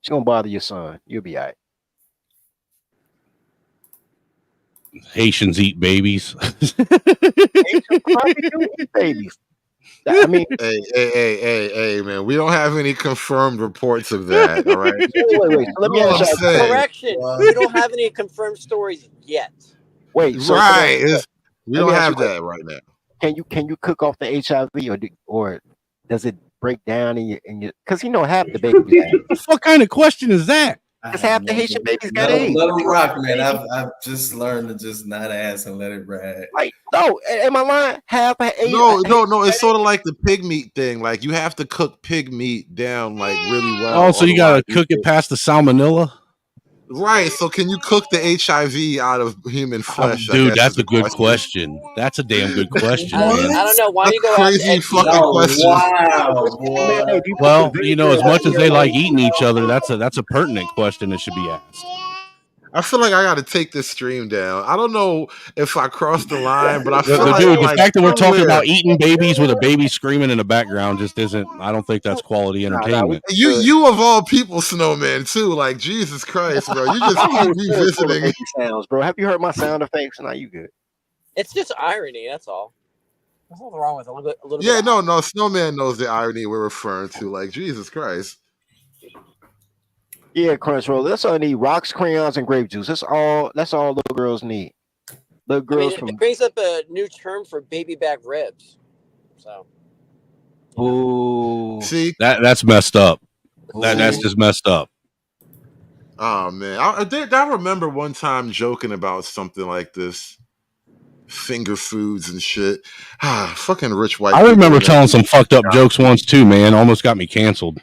It's gonna bother your son. You'll be all right. Haitians eat babies. Probably do eat babies. I mean, hey, man. We don't have any confirmed reports of that. All right. Wait. So let me ask you. Correction. We don't have any confirmed stories yet. Wait. So Right. We let don't me ask have you a that right now. Can you cook off the HIV or does it break down in your? Because half the babies have. What kind of question is that? Because half the Haitian babies got Let AIDS. them rock, man. I've just learned to just not ask and let it ride. Like, no, am I lying? Half of AIDS. No. It's sort of like the pig meat thing. Like you have to cook pig meat down like really well. Oh, so you gotta otherwise cook it past the salmonella? Right. So can you cook the HIV out of human flesh? Dude, I guess that's is a the good question. That's a damn good question, man. I don't know. Why don't you go Crazy fucking question. Wow, boy. Well, as much as they like eating each other, that's a pertinent question that should be asked. I feel like I got to take this stream down. I don't know if I crossed the line, but I feel Dude, like the fact that we're talking somewhere- about eating babies with a baby screaming in the background just isn't. I don't think that's quality entertainment. You of all people, Snowman, too. Like Jesus Christ, bro. You just keep revisiting. Baby sounds, bro. Have you heard my sound effects? Now you good. It's just irony. That's all. There's nothing wrong with it. A little Yeah, bit. no. Snowman knows the irony we're referring to. Like Jesus Christ. Yeah, Crunchroll. That's all I need. Rocks, crayons, and grape juice. That's all little girls need. Little girls It brings up a new term for baby back ribs. So. Ooh. See, that's messed up. That's just messed up. Oh man, I remember one time joking about something like this. Finger foods and shit. Fucking rich white. I remember telling some fucked up jokes once too, man. Almost got me canceled.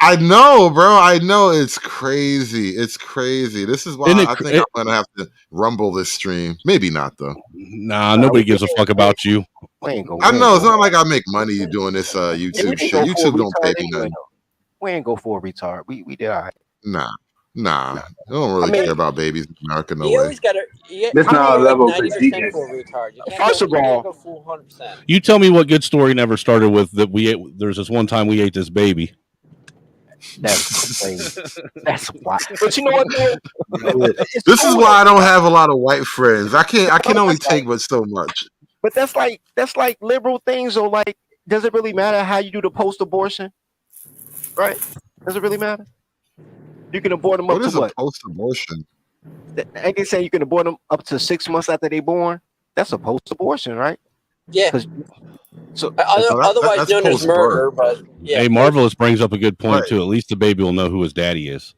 I know, bro. I know it's crazy. It's crazy. This is why I think I'm gonna have to rumble this stream. Maybe not though. Nah, nobody gives a fuck about you. I know it's not like I make money doing this YouTube shit. YouTube don't pay me nothing. We ain't go for a retard. We did all right. Nah. I don't really care about babies in America. No way. Always gotta. That's not a level of 90% for a retard. You can't First of all, go full 100%. You tell me what good story never started with that we ate. There's this one time we ate this baby. That's crazy. That's why. But you know what? This is why I don't have a lot of white friends. I can only take but so much. But that's like liberal things, or like, does it really matter how you do the post-abortion? Right? Does it really matter? You can abort them up What is to what? a post-abortion? Ain't they saying you can abort them up to 6 months after they born? That's a post-abortion, right? Yeah. So otherwise that's known as murder, but yeah. Hey, Marvelous brings up a good point Right. too. At least the baby will know who his daddy is.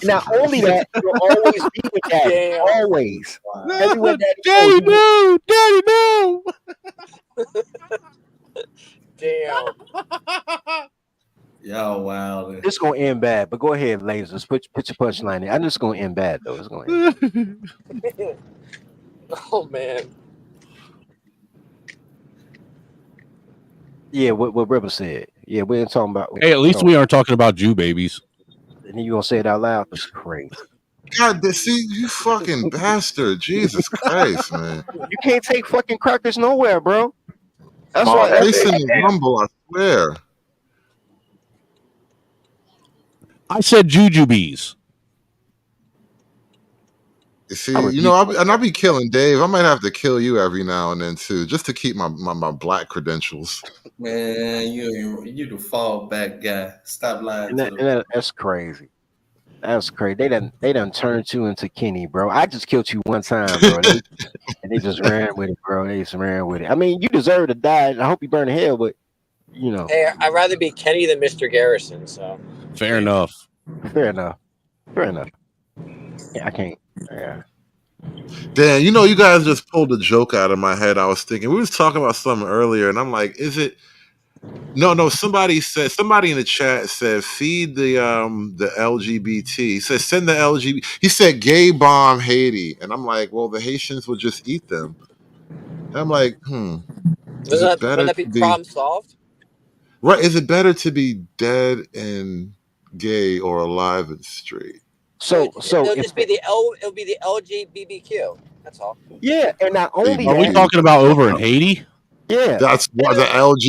Not only that, you'll always be with daddy. Damn. Always. Everywhere daddy Daddy, goes, no! Daddy, no! Damn. Y'all wild. It's gonna end bad, but go ahead, lasers. Put your punchline in. I know it's gonna end bad though. It's gonna end bad. Oh man. Yeah, what Ripper said. Yeah, we ain't talking about. Hey, at least we aren't talking about Jew babies. And then you gonna say it out loud? It's crazy. God, see, you fucking bastard. Jesus Christ, man. You can't take fucking crackers nowhere, bro. That's Oh, why. Jason is humble, I swear. I said jujubes. You see, I'll be killing Dave. I might have to kill you every now and then too, just to keep my black credentials. Man, you the fallback guy. Stop lying. That's crazy. That's crazy. They done turned you into Kenny, bro. I just killed you one time, bro. And they just ran with it, bro. They just ran with it. I mean, you deserve to die. I hope you burn in hell, but you know. Hey, I'd rather be Kenny than Mr. Garrison. So. Fair enough. Fair enough. Yeah, I can't. Yeah. Dan, you guys just pulled a joke out of my head. I was thinking we was talking about something earlier, and I'm like, is it No. Somebody in the chat said feed the LGBT. He said send the LGBT. He said gay bomb Haiti, and I'm like, well, the Haitians will just eat them. And I'm like, is it Wouldn't better that be to be problem solved? right? Is it better to be dead and gay or alive and straight? So It'll if just be the L. It'll be the LGBTQ. That's all. yeah, and not only Are we that, talking about over in Haiti? yeah, That's why the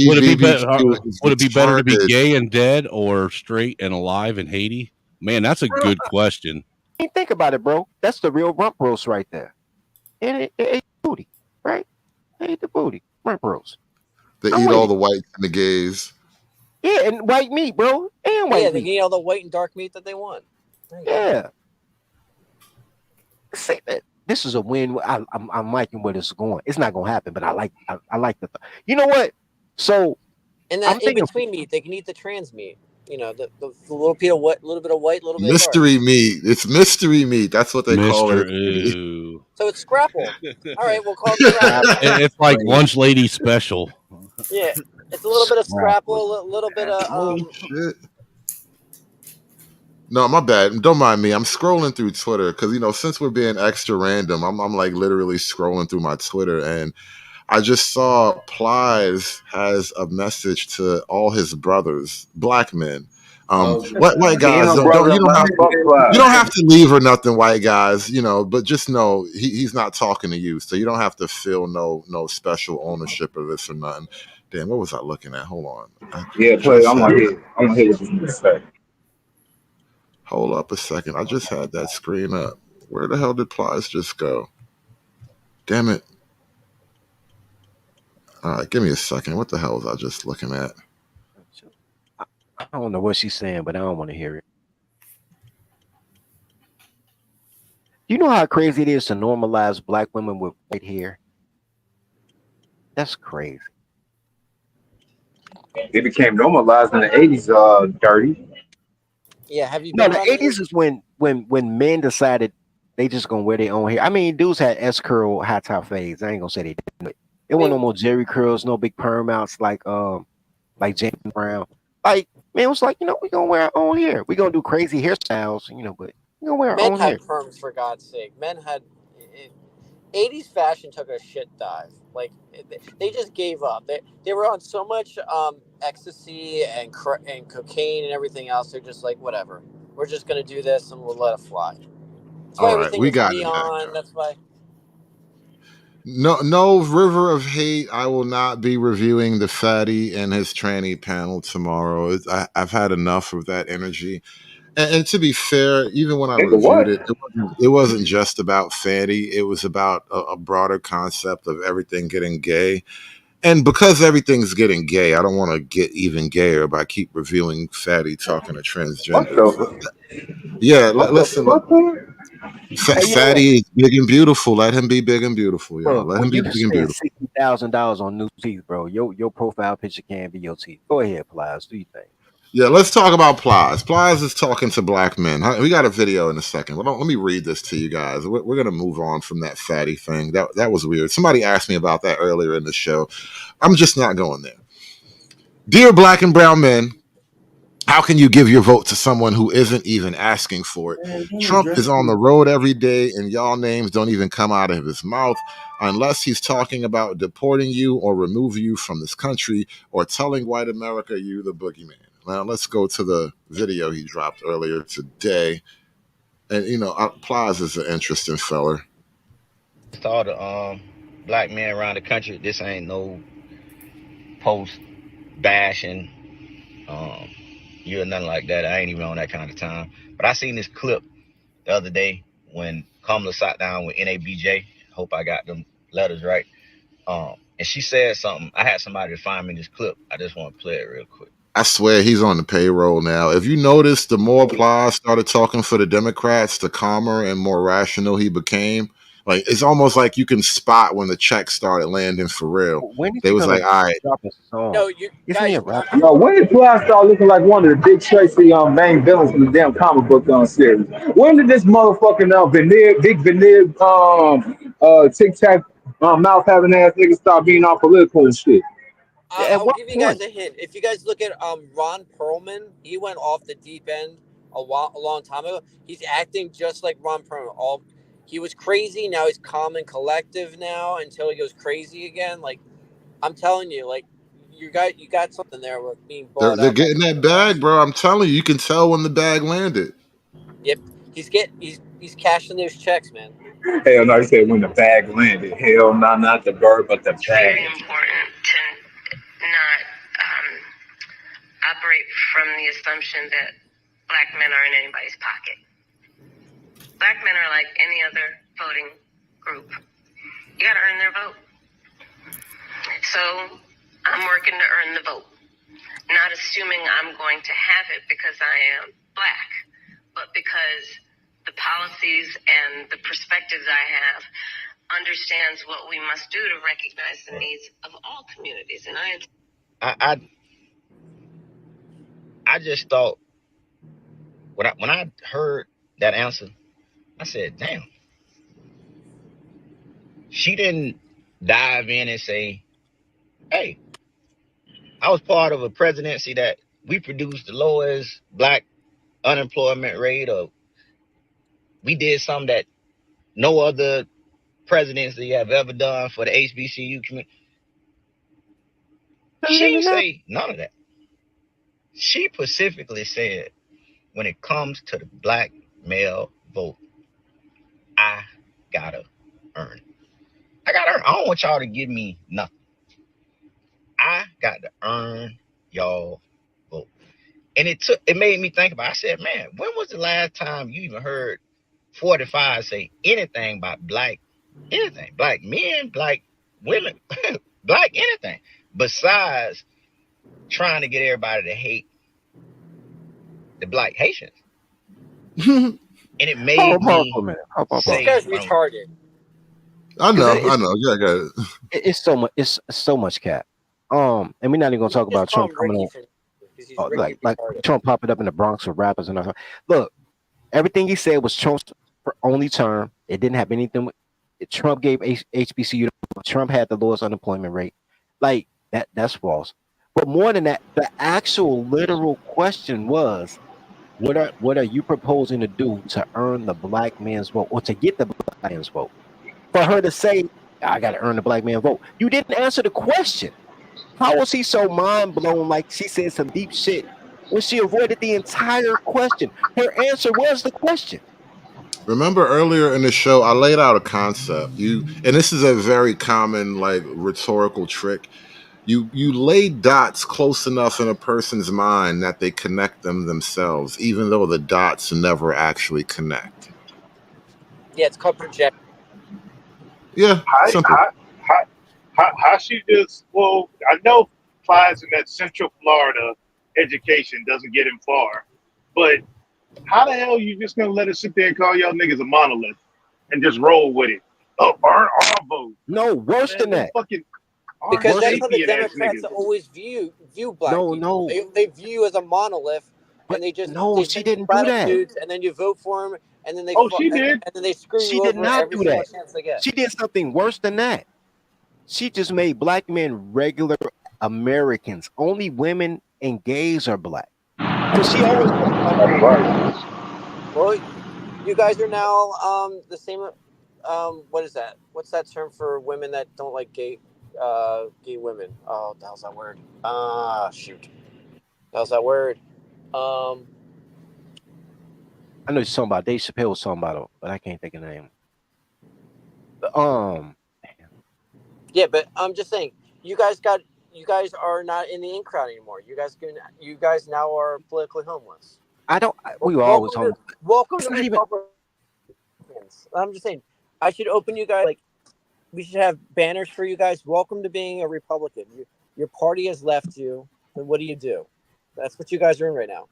Would it be better? LGBTQ is Would it be better to be retarded. gay and dead or straight and alive in Haiti? Man, that's a good question. think about it, bro. That's the real rump roast right there. And it ate the booty, right? It ate the booty, rump roast. They I'm eat with all it. the whites and the gays. Yeah, and white meat, bro, and Yeah, white they can meat. eat all the white and dark meat that they want. There you go. Yeah. Say that this is a win. I'm liking where this is going. It's not gonna happen, but I like the. You know what? So And I'm that in thinking between meat, they can eat the trans meat. You know, the little bit of white, little bit of white, little bit of dark. Mystery meat. It's mystery meat. That's what they call Mister it. Ooh. So it's scrapple. All right, we'll call it scrapple. It's like lunch lady special. Yeah, it's a little bit of Scrapple. scrapple, a little bit of Oh shit. No, my bad. Don't mind me. I'm scrolling through Twitter because since we're being extra random, I'm like literally scrolling through my Twitter, and I just saw Plies has a message to all his brothers, black men. White Me and guys my don't brother, you don't have man, fuck you don't have flies. to leave or nothing, white guys, but just know he's not talking to you, so you don't have to feel no special ownership of this or nothing. Damn, what was I looking at? Hold on. I Yeah, play. just I'm had gonna hit. I'm gonna hit what you say. Hold up a second. I just had that screen up. Where the hell did Plies just go? Damn it. All right, give me a second. What the hell was I just looking at? I don't know what she's saying, but I don't want to hear it. You know how crazy it is to normalize black women with white hair? That's crazy. It became normalized in the '80s. Dirty. yeah. Have you No, been the around the 80s is when men decided they just gonna wear their own hair. I mean, dudes had S curl high top fades. I ain't gonna say they didn't. But it wasn't no more Jerry curls, no big perm outs like James Brown. Like, man, it was like, we gonna wear our own hair. We gonna do crazy hairstyles, but we gonna wear our men own hair. had perms for God's sake. Men had 80s fashion took a shit dive. Like they just gave up. They were on so much ecstasy and cocaine and everything else. They're just like, whatever. We're just gonna do this and we'll let it fly. That's why All right, everything we is got it back. neon. That's why. No River of Hate. I will not be reviewing the fatty and his tranny panel tomorrow. I've had enough of that energy. And to be fair, even when I Nigga, reviewed what? it wasn't just about fatty. It was about a broader concept of everything getting gay. And because everything's getting gay, I don't want to get even gayer by keep reviewing fatty talking to What transgenders. the? Yeah, What the listen. fuck? Man? Hey, you know what? Fatty is big and beautiful. Let him be big and beautiful, y'all. Look, Let when him be you big and spend beautiful. $60,000 on new teeth, bro, your profile picture can't be your teeth. Go ahead, Plies. Do you think? Yeah, let's talk about Plies. Plies is talking to black men. We got a video in a second. Let me read this to you guys. We're gonna move on from that fatty thing. That was weird. Somebody asked me about that earlier in the show. I'm just not going there. Dear black and brown men, how can you give your vote to someone who isn't even asking for it? Trump is on the road every day, and y'all names don't even come out of his mouth unless he's talking about deporting you or removing you from this country or telling white America you the boogeyman. Now, let's go to the video he dropped earlier today. And, Plies is an interesting feller. To all the black men around the country, this ain't no post bashing you or nothing like that. I ain't even on that kind of time. But I seen this clip the other day when Kamala sat down with NABJ. Hope I got them letters right. And she said something. I had somebody to find me this clip. I just want to play it real quick. I swear he's on the payroll now. If you notice, the more Plies started talking for the Democrats, the calmer and more rational he became. Like, it's almost like you can spot when the checks started landing for real. When is They he was gonna like, all right. drop a song? No, you Isn't he guys. a rapper? Yo, when did Fly start looking like one of the Dick Tracy main villains from the damn comic book series? When did this motherfucking big veneer tic tac mouth having ass nigga start being all political and shit? I'll give you guys a hint. If you guys look at Ron Perlman, he went off the deep end a long time ago. He's acting just like Ron Perlman. He was crazy. Now he's calm and collective now until he goes crazy again. Like I'm telling you, like you got something there with being They're bought they're up. getting that bag, bro. I'm telling you, you can tell when the bag landed. Yep, he's cashing those checks, man. Hell no, he said when the bag landed. Hell no, not the bird, but the Very bag. important to not operate from the assumption that black men are in anybody's pocket. Black men are like any other voting group. You gotta earn their vote. So I'm working to earn the vote. Not assuming I'm going to have it because I am black, but because the policies and the perspectives I have understands what we must do to recognize the needs of all communities. And I just thought when I heard that answer, I said, damn. She didn't dive in and say, hey, I was part of a presidency that we produced the lowest black unemployment rate, or we did something that no other presidency have ever done for the HBCU community. She didn't say none of that. She specifically said, when it comes to the black male vote, I gotta earn it. I gotta earn. I don't want y'all to give me nothing. I got to earn y'all vote. And it made me think about it. I said, man, when was the last time you even heard 45 say anything about anything, black men, black women, black anything, besides trying to get everybody to hate the black Haitians? And it made me say, This guy's retarded. I know. Yeah, I got it. It's so much cap. And we're not even gonna talk about Trump coming on. Like Trump popping up in the Bronx with rappers and all. Look, everything he said was Trump's only term. It didn't have anything. Trump gave HBCU. Trump had the lowest unemployment rate. Like that's false. But more than that, the actual literal question was, what are you proposing to do to earn the black man's vote or to get the black man's vote? For her to say, I got to earn the black man vote. You didn't answer the question. How was he so mind blown? Like she said some deep shit when she avoided the entire question. Her answer was the question. Remember earlier in the show, I laid out a concept. And this is a very common like rhetorical trick. You lay dots close enough in a person's mind that they connect them themselves, even though the dots never actually connect. Yeah, it's called projection. Yeah, simple. How she just, well, I know applies in that Central Florida education doesn't get him far, but how the hell you just gonna let us sit there and call y'all niggas a monolith and just roll with it? Oh, our vote. No, worse than that. Because that's how the Democrats always view black people. No. They view you as a monolith, and they just she didn't do that. And then you vote for them, and then they she did. And then they screw She you did over not every do single that. chance they get. She did something worse than that. She just made black men regular Americans. Only women and gays are black. Because she always. Well, you guys are now the same. What is that? What's that term for women that don't like gay women? Oh, that was that word. Shoot. That was that word. I know you're talking about Dave Chappelle was talking about it, but I can't think of the name. Yeah, but I'm just saying, you guys are not in the in crowd anymore. You guys now are politically homeless. We were always homeless. Welcome to Republicans. I'm just saying, I should open you guys, like, we should have banners for you guys. Welcome to being a Republican. Your party has left you, and what do? That's what you guys are in right now.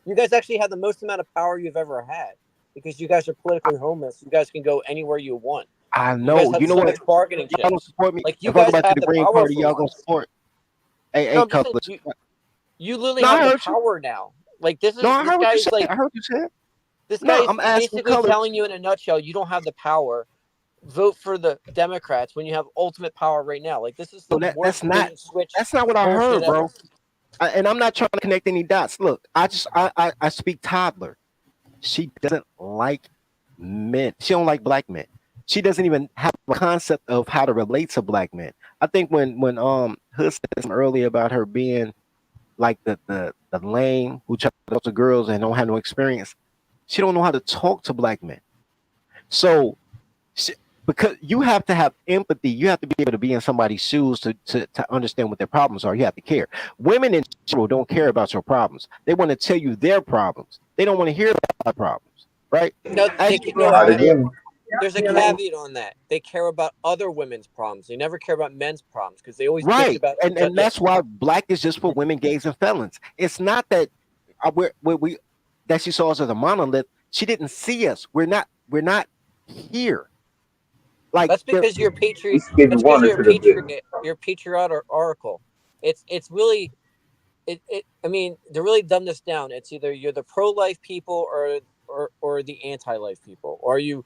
You guys actually have the most amount of power you've ever had because you guys are politically homeless. You guys can go anywhere you want. I know. You know what? Bargaining y'all gonna support me. Like you if I guys go back have to the the Green power Party, for y'all gonna once. support. Hey, No, couplets. You literally have the power now. Like this is. No, I this heard what guy you is said. I heard you said. This No, guy is I'm asking basically colors. telling you in a nutshell, you don't have the power vote for the Democrats when you have ultimate power right now? Like, this is the So worst bait and switch that's not what I bullshit heard, ever. bro. And I'm not trying to connect any dots. Look, I speak toddler. She doesn't like men. She don't like black men. She doesn't even have a concept of how to relate to black men. I think when Hood said something earlier about her being like the lame who try to talk to girls and don't have no experience, she don't know how to talk to black men. So she, because you have to have empathy, you have to be able to be in somebody's shoes to understand what their problems are. You have to care. Women in general don't care about your problems. They want to tell you their problems. They don't want to hear about problems, right? No, Ask they your no. girl how to There's a caveat on that. They care about other women's problems. They never care about men's problems because they always bitch right, about each other. and that's why black is just for women, gays, and felons. It's not that we that she saw us as a monolith. She didn't see us. We're not here. Like That's because you're patriot. Just give you That's because one you're a into the business. patriot. You're a patriot or oracle. It's really it. I mean, to really dumb this down, it's either you're the pro-life people or the anti-life people. Are you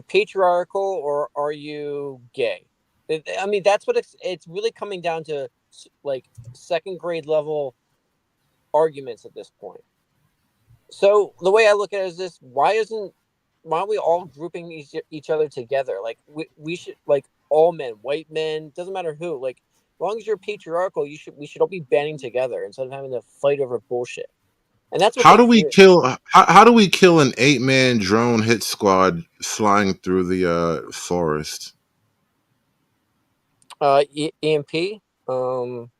patriarchal or are you gay? I mean, that's what it's really coming down to, like second grade level arguments at this point. So the way I look at it is this: why are we all grouping each other together? Like we should, like, all men, white men, doesn't matter who. Like, as long as you're patriarchal, we should all be banding together instead of having to fight over bullshit. And that's what How they do we fear. kill? How do we kill an 8-man drone hit squad flying through the forest? EMP. Um,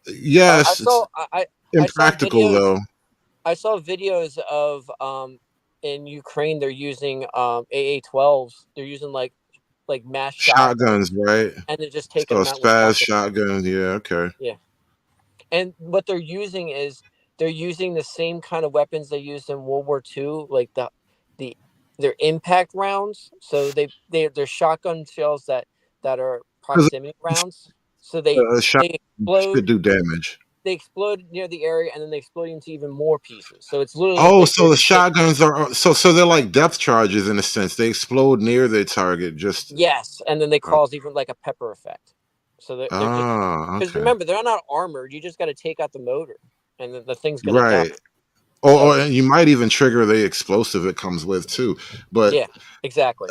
I Yes, it's saw I saw impractical videos. though. I saw videos of in Ukraine they're using AA-12s. They're using like mass shotguns, Shotguns, right? and they're just taking So them out with spaz rockets. shotguns. Yeah, okay. Yeah. And what they're using is they're using the same kind of weapons they used in World War II, like the their impact rounds. So they're shotgun shells that are Because proximity rounds. So a shot they should explode do damage. they explode near the area and then they explode into even more pieces. So it's literally Oh, like so the shotguns are so they're like depth charges in a sense. They explode near their target. Just yes, and then they uh, cause even like a pepper effect. So they're just because okay, remember they're not armored. You just got to take out the motor, and the thing's gonna die. right. Or So you might even trigger the explosive it comes with too. But yeah, exactly.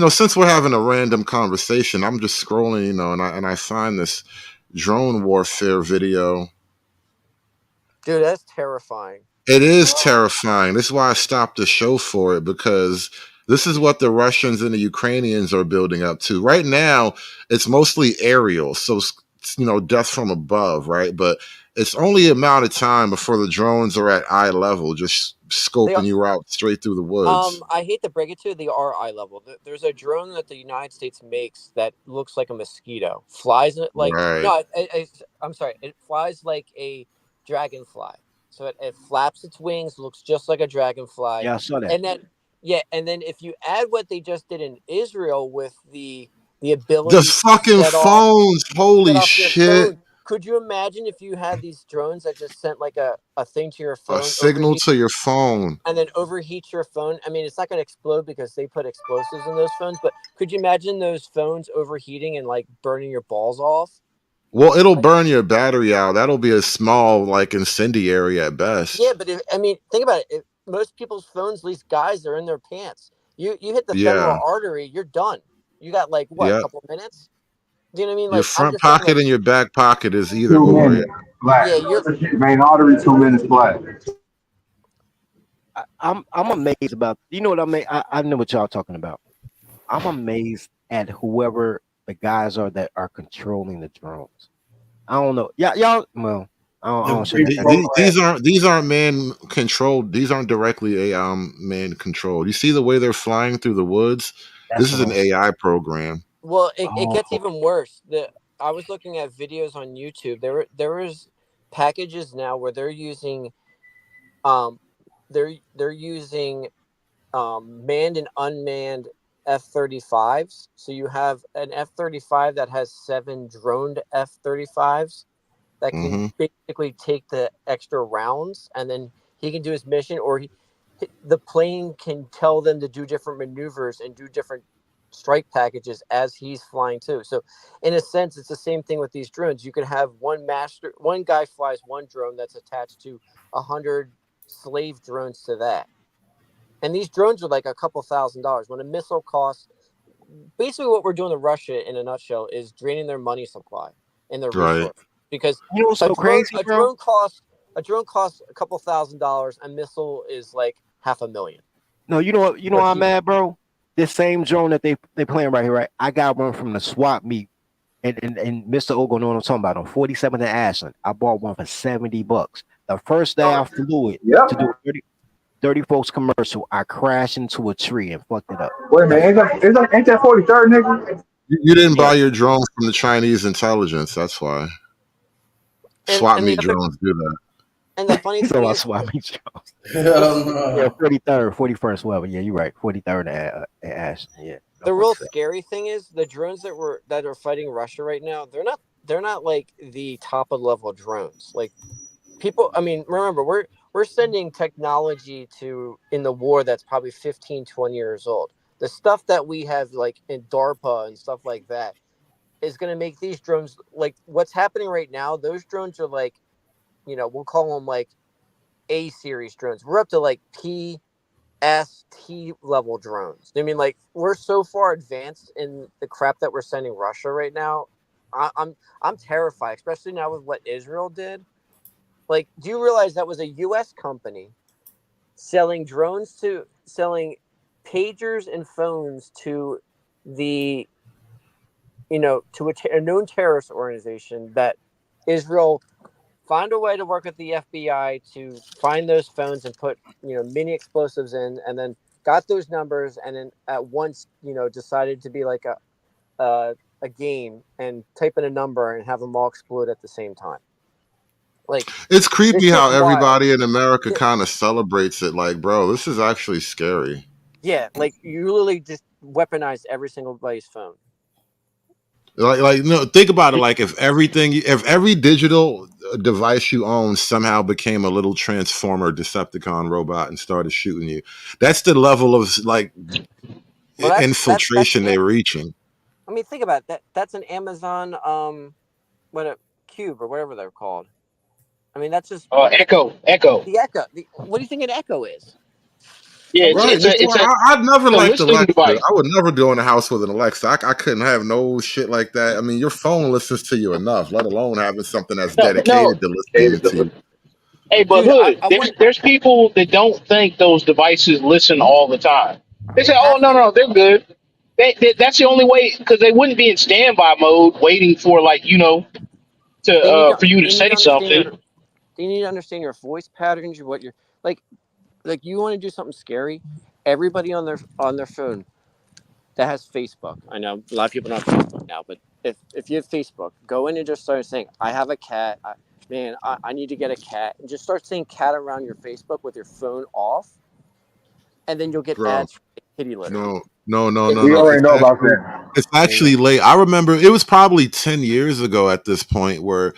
since we're having a random conversation, I'm just scrolling, and I find this drone warfare video. Dude, that's terrifying. It is terrifying. This is why I stopped the show for it, because this is what the Russians and the Ukrainians are building up to. Right now, it's mostly aerial, so death from above, right? But it's only a amount of time before the drones are at eye level, just They scoping you out straight through the woods. I hate to break it to you, they are eye level. There's a drone that the United States makes that looks like a mosquito. Flies it like Right. no, I'm sorry, it flies like a dragonfly. So it flaps its wings, looks just like a dragonfly, Yeah, I saw that. and then yeah, and then if you add what they just did in Israel with the ability Just to fucking phones. set Holy off your shit. phone. Could you imagine if you had these drones that just sent like a thing to your A phone, signal to your phone. and then overheats your phone? I mean, it's not going to explode because they put explosives in those phones, but could you imagine those phones overheating and like burning your balls off? Well, it'll burn your battery out. That'll be a small, like, incendiary at best. Yeah, but I mean, think about it. Most people's phones, at least guys, are in their pants. You hit the femoral Yeah. artery, you're done. You got like what, a Yeah. couple minutes? Do you know what I mean? Your Like, I'm front just thinking pocket like, and your back pocket is either 2 minutes. or. Black. yeah, you're Main artery, 2 minutes flat. I'm amazed about what I mean. I know what y'all talking about. I'm amazed at whoever the guys are that are controlling the drones. I don't know. Yeah, y'all. Well, I don't shouldn't say that. These aren't man controlled. These aren't directly AI man controlled. You see the way they're flying through the woods. That's This is what an I'm saying. AI program. well, it gets even worse. I was looking at videos on YouTube. There was packages now where um they're using manned and unmanned F-35s. So you have an F-35 that has 7 droned F-35s that can Hmm. basically take the extra rounds, and then he can do his mission, or the plane can tell them to do different maneuvers and do different strike packages as he's flying too. So in a sense, it's the same thing with these drones. You can have one guy flies one drone that's attached to 100 slave drones to that. And these drones are like a couple $1,000s. When a missile costs, basically what we're doing to Russia in a nutshell is draining their money supply and their Right. resources. Because You know what's so crazy, a bro? drone costs a couple $1,000s. A missile is like $500,000. No, you know But why I'm you, mad, bro? This same drone that they playing right here, right? I got one from the swap meet, and Mr. Ogo know what I'm talking about on 47th and Ashland. I bought one for $70. The first day I flew it Yep. to do a 30 folks commercial, I crashed into a tree and fucked it up. Wait a minute, ain't that 43rd, nigga? You didn't Yeah. buy your drones from the Chinese intelligence. That's why. Swap and meet the other drones do that. and the funny So thing I is, swap meet drones. Hell Yeah, no. 43rd, 41st, whatever. Yeah, you're right. 43rd at Ashland. Yeah. the real scary thing is the drones that are fighting Russia right now. They're not like the top of level drones. Like people, I mean, remember we're sending technology to in the war that's probably 15, 20 years old. The stuff that we have like in DARPA and stuff like that is going to make these drones like what's happening right now. Those drones are like, we'll call them like A series drones. We're up to like PST level drones. I mean, like we're so far advanced in the crap that we're sending Russia right now. I'm terrified, especially now with what Israel did. Like, do you realize that was a U.S. company selling pagers and phones to the to a known terrorist organization that Israel found a way to work with the FBI to find those phones and put mini explosives in, and then got those numbers, and then at once decided to be like a game and type in a number and have them all explode at the same time. Like It's this creepy shit's how wild. everybody in America Yeah, kind of celebrates it. Like, bro, this is actually scary. yeah, like you literally just weaponize every single body's phone. No, think about it. Like, if every digital device you own somehow became a little transformer Decepticon robot and started shooting you, that's the level of like Well, that's infiltration they're reaching. I mean, think about it. That's an Amazon what a cube or whatever they're called. I mean, that's just Echo. the Echo. What do you think an Echo is? Yeah, Like Right. That's why I'd never it's a liked listening Alexa. device. I would never go in a house with an Alexa. I couldn't have no shit like that. I mean, your phone listens to you enough, let alone having something that's No. dedicated to listening to you. Hey, but dude, Hood, I there's want there's people that don't think those devices listen all the time. They they say, "Oh have no, to. no, they're good." That's the only way because they wouldn't be in standby mode waiting for to for you to They need say to understand something. your they need to understand your voice patterns, what you're like you want to do something scary. Everybody on their phone that has Facebook. I know a lot of people don't have Facebook now, but if you have Facebook, go in and just start saying, "I have a cat. I need to get a cat," and just start saying "cat" around your Facebook with your phone off, and then you'll get Bro. ads for kitty litter. No, no, no, It, no, We no. already know about that. It's there you actually go. late. I remember it was probably 10 years ago at this point where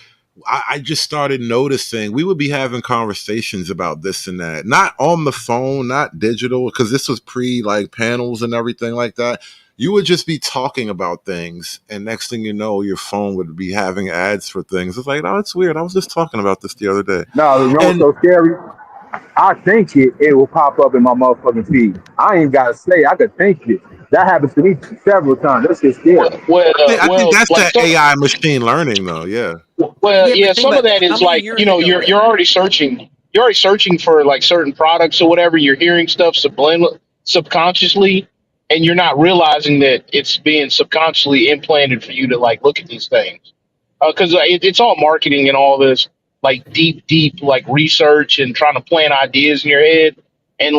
I just started noticing we would be having conversations about this and that. Not on the phone, not digital, because this was pre like panels and everything like that. You would just be talking about things, and next thing you know, your phone would be having ads for things. It's like, oh, it's weird. I was just talking about this the other day. No, you know what's And so scary? I think it will pop up in my motherfucking feed. I ain't gotta say, I could think it. That happens to me several times. That's just scary. I think that's Like that AI machine learning, though. Yeah. Yeah, yeah, but think some about of it. that How is many like years ago was you're that? already searching. You're already searching for like certain products or whatever. You're hearing stuff subconsciously, and you're not realizing that it's being subconsciously implanted for you to like look at these things. Because it's all marketing and all this like deep like research and trying to plant ideas in your head, and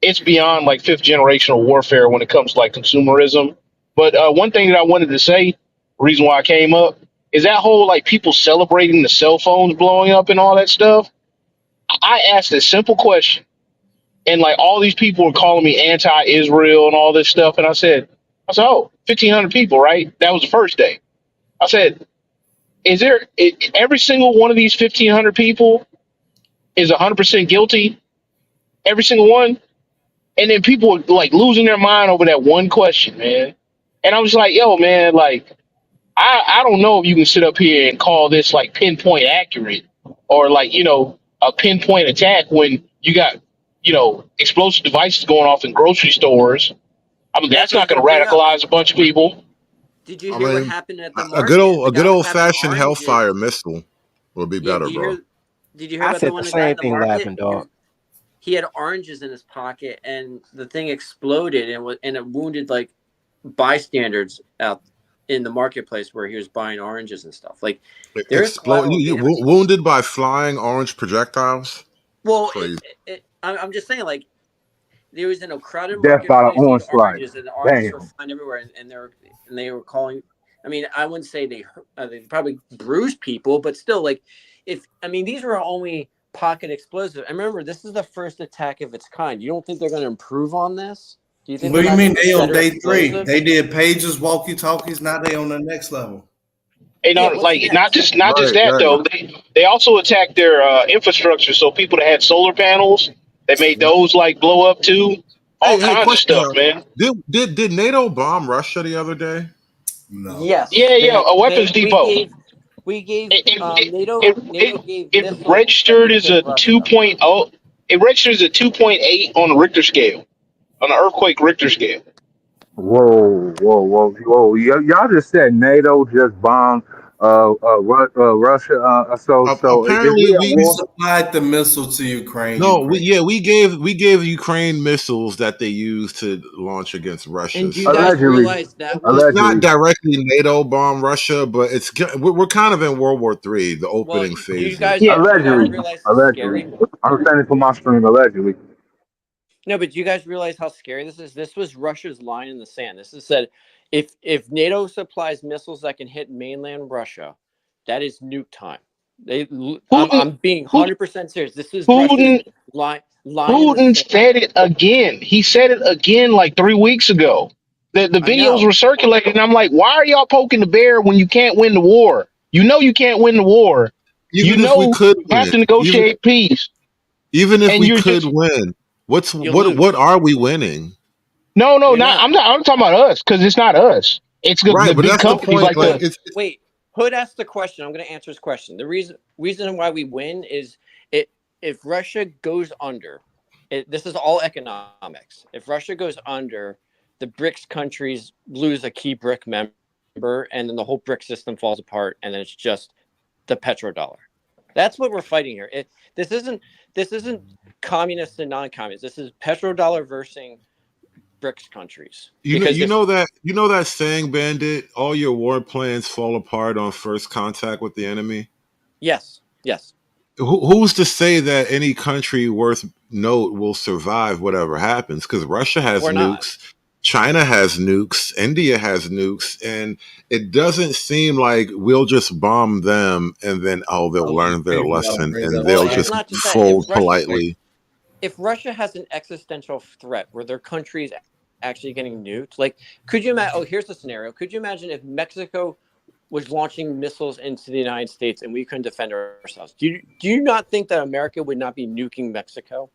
it's beyond like fifth generational warfare when it comes to like consumerism. But one thing that I wanted to say, reason why I came up, is that whole like people celebrating the cell phones blowing up and all that stuff. I asked a simple question, and like all these people were calling me anti-Israel and all this stuff, and I said, oh, 1,500 people, right? That was the first day. I said, every single one of these 1,500 people is 100% guilty? Every single one? and then people were like losing their mind over that one question, man. And I was like, yo, man, like I don't know if you can sit up here and call this like pinpoint accurate or like, a pinpoint attack when you got, explosive devices going off in grocery stores. I mean, Yeah, that's not because going they to blew up. radicalize a bunch of people. Did you I hear what mean, happened at the a good market? old The a good guy was old having fashioned Hellfire oranges. missile would be Yeah, better, bro. Did you hear I about the said the one the guy same at the thing, market? laughing dog. He had oranges in his pocket, and the thing exploded, and it wounded like bystanders out in the marketplace where he was buying oranges and stuff. Like, there's Explode. collateral damage. Wounded by flying orange projectiles. Well, Crazy. I'm just saying, like, there was in a crowded Death by the marketplace. He had orange slice. oranges, and the oranges were Damn. flying everywhere, and they were calling. I mean, I wouldn't say they probably bruised people, but still, like, these were only pocket explosives. And remember, this is the first attack of its kind. You don't think they're going to improve on this? Do you think What they're do you not mean going to they get on better day 3? explosives? They did pages, walkie talkies. Now they on the next level. Yeah, what's Like not next? just Right, that right. though. They also attacked their infrastructure. So people that had solar panels, they made those like blow up too. All Hey, kinds of question stuff, though. man. Did NATO bomb Russia the other day? No. Yes, Yeah, yeah. A weapons depot. we gave It it NATO it, NATO it, gave it missiles that registered could as hit a Russia. 2.0. It registered as a 2.8 on the Richter scale, on the earthquake Richter scale. Whoa, whoa, whoa, whoa! Y'all just said NATO just bombed Russia. So is Apparently, we at We war? supplied the missile to Ukraine. no. Ukraine. We gave Ukraine missiles that they used to launch against Russia. And do you guys So Allegedly, realize that it's was not allegedly. directly NATO bomb Russia, but we're kind of in World War III, the well? opening Do you phases. guys Yeah, Allegedly, realize it's allegedly. scary? I'm saying it for my stream. Allegedly. No, but do you guys realize how scary this is? This was Russia's line in the sand. This is said, if NATO supplies missiles that can hit mainland Russia, that is nuke time. Putin, I'm being Putin, 100% serious. This is Russia's Putin, line in the Putin sand. said it again. He said it again like 3 weeks ago. The I videos know. were circulating, and I'm like, why are y'all poking the bear when you can't win the war? You know you can't win the war. You Even if we know could you have win, to negotiate peace, even if and we you're could just win, You what lose. are we winning? no, You're not. not. I'm not. I'm talking about us because it's not us. It's the Right, but big that's the companies point. like Like the. Wait. Hood asked the question. I'm going to answer his question. The reason why we win is if Russia goes under, this is all economics. If Russia goes under, the BRICS countries lose a key BRIC member, and then the whole BRIC system falls apart, and then it's just the petrodollar. That's what we're fighting here. This isn't communists and non-communists. This is petrodollar versus BRICS countries. Because if You know that saying, Bandit. All your war plans fall apart on first contact with the enemy. yes, Who's to say that any country worth note will survive whatever happens? Because Russia has or not. nukes, China has nukes, India has nukes, and it doesn't seem like we'll just bomb them and then they'll learn their People gotta lesson bring and up Well, they'll it's just science. not just that. fold politely. If Russia has an existential threat where their country is actually getting nuked, like, could you imagine? Oh, here's the scenario. Could you imagine if Mexico was launching missiles into the United States and we couldn't defend ourselves? Do you not think that America would not be nuking Mexico?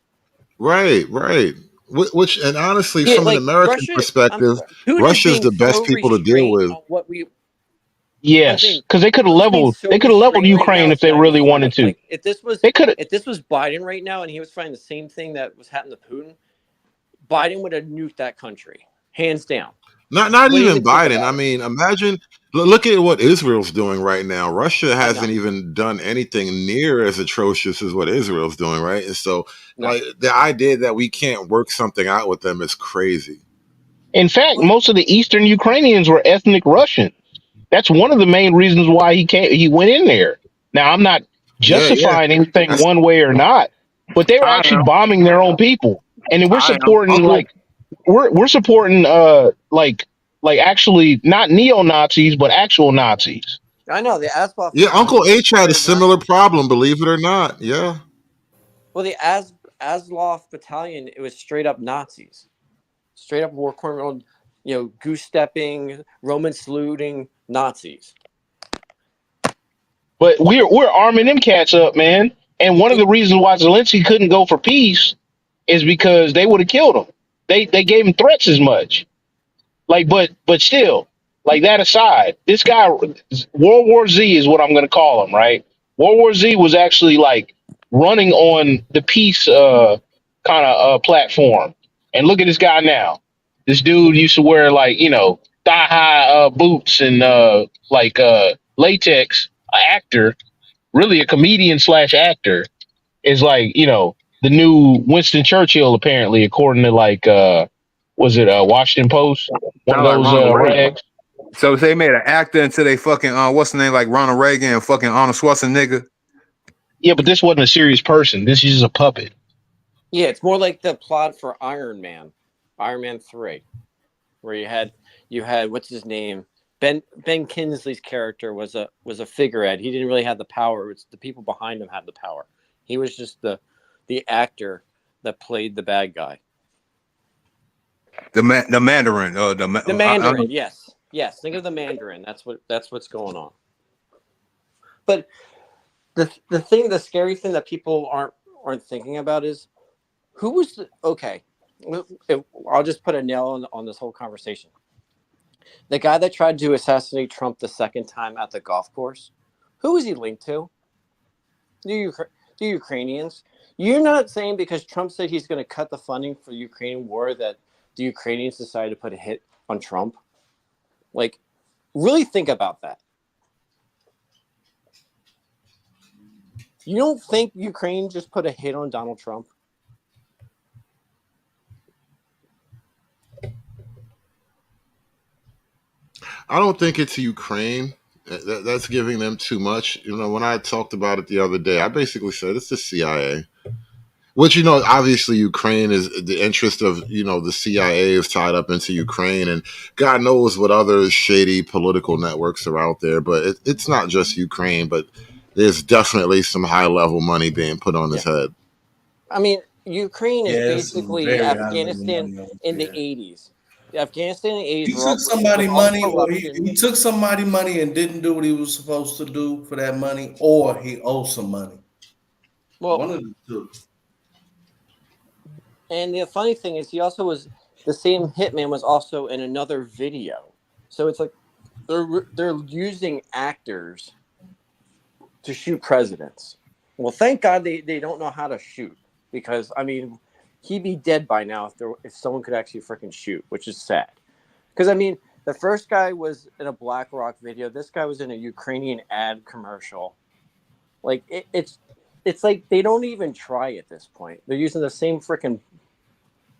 Right, right. Which, and honestly, Yeah, from an like American Russia. I'm perspective, sorry. Putin is Russia's being the best so people to deal restrained with. on what we. I'm Yes, saying because they could have Putin's being leveled. so They could have leveled restrained right now. Ukraine if It's they not even really wanted funny. to. Like They could have. if this was Biden right now and he was fighting the same thing that was happening to Putin, Biden would have nuked that country hands down. Not Wouldn't even even think Biden. I about it. mean, imagine look at what Israel's doing right now. Russia I know. hasn't even done anything near as atrocious as what Israel's doing, right? And so, No. like, the idea that we can't work something out with them is crazy. In fact, most of the Eastern Ukrainians were ethnic Russian. That's one of the main reasons why he came. He went in there. Now, I'm not Yeah, yeah. justifying anything That's one way or not, but they were I actually am. bombing their own people, and then we're I am. supporting Uncle. like we're supporting like actually not neo Nazis but actual Nazis. I know the Azov Yeah, Uncle battalion was H had a straight up similar Nazis. problem, believe it or not. Yeah. Well, the Azov battalion, it was straight up Nazis, straight up war criminal, goose stepping, Roman saluting Nazis. But we're arming them cats up, man. And one of the reasons why Zelensky couldn't go for peace is because they would have killed him. they gave him threats as much. Like, but still, like that aside, this guy, World War Z is what I'm going to call him, right? World War Z was actually like running on the peace kind of platform, and look at this guy now. This dude used to wear like thigh high boots and latex. An actor, really a comedian slash actor, is like the new Winston Churchill apparently, according to like was it Washington Post, one of Sound like those Ronald Reagan. rags. So they made an actor into they fucking what's the name, like Ronald Reagan and fucking Arnold Schwarzenegger. Yeah, but this wasn't a serious person. This is just a puppet. Yeah, it's more like the plot for Iron Man 3, where you had what's his name? Ben Kingsley's character was a figurehead. He didn't really have the power. It's the people behind him had the power. He was just the actor that played the bad guy. The Mandarin. The Mandarin, yes. Think of the Mandarin. That's what's going on. But the scary thing that people aren't thinking about is who was okay. I'll just put a nail on this whole conversation. The guy that tried to assassinate Trump the second time at the golf course, who was he linked to? The Ukrainians. You're not saying because Trump said he's going to cut the funding for the Ukrainian war that the Ukrainians decided to put a hit on Trump? Like, really think about that. You don't think Ukraine just put a hit on Donald Trump? I don't think it's Ukraine. That's giving them too much. When I talked about it the other day, I basically said it's the CIA. Which, obviously Ukraine is the interest of, the CIA is tied up into Ukraine, and God knows what other shady political networks are out there. But it's not just Ukraine, but there's definitely some high level money being put on his head. I mean, Ukraine is basically very Afghanistan in the 80s. Afghanistan in the 80s. He took somebody money, or he took somebody money and didn't do what he was supposed to do for that money, or he owes some money. Well, one of the two. And the funny thing is, he also was the same hitman was also in another video. So it's like they're using actors to shoot presidents. Well, thank God they don't know how to shoot, because I mean, he'd be dead by now if someone could actually freaking shoot, which is sad. Because I mean, the first guy was in a BlackRock video. This guy was in a Ukrainian ad commercial. Like it's like they don't even try at this point. They're using the same freaking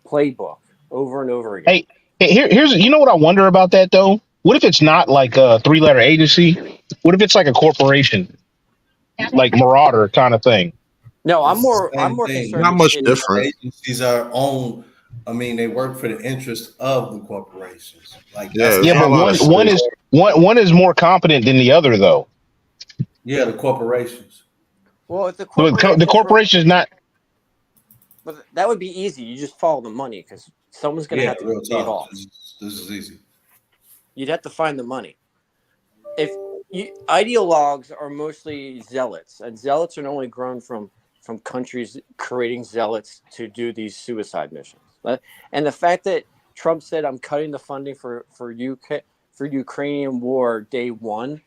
playbook over and over again. Hey, here's what I wonder about that though. What if it's not like a 3-letter agency? What if it's like a corporation, like Marauder kind of thing? No, I'm more thing. concerned. Not much different. Agencies are owned. I mean, they work for the interest of the corporations. Like but one is more competent than the other though. Yeah, the corporations. Well, if the corporation is not. But that would be easy. You just follow the money because someone's going to have to real pay it talk. off. This is easy. You'd have to find the money. Ideologues are mostly zealots, and zealots are only grown from countries creating zealots to do these suicide missions. And the fact that Trump said, "I'm cutting the funding for Ukrainian war day one,"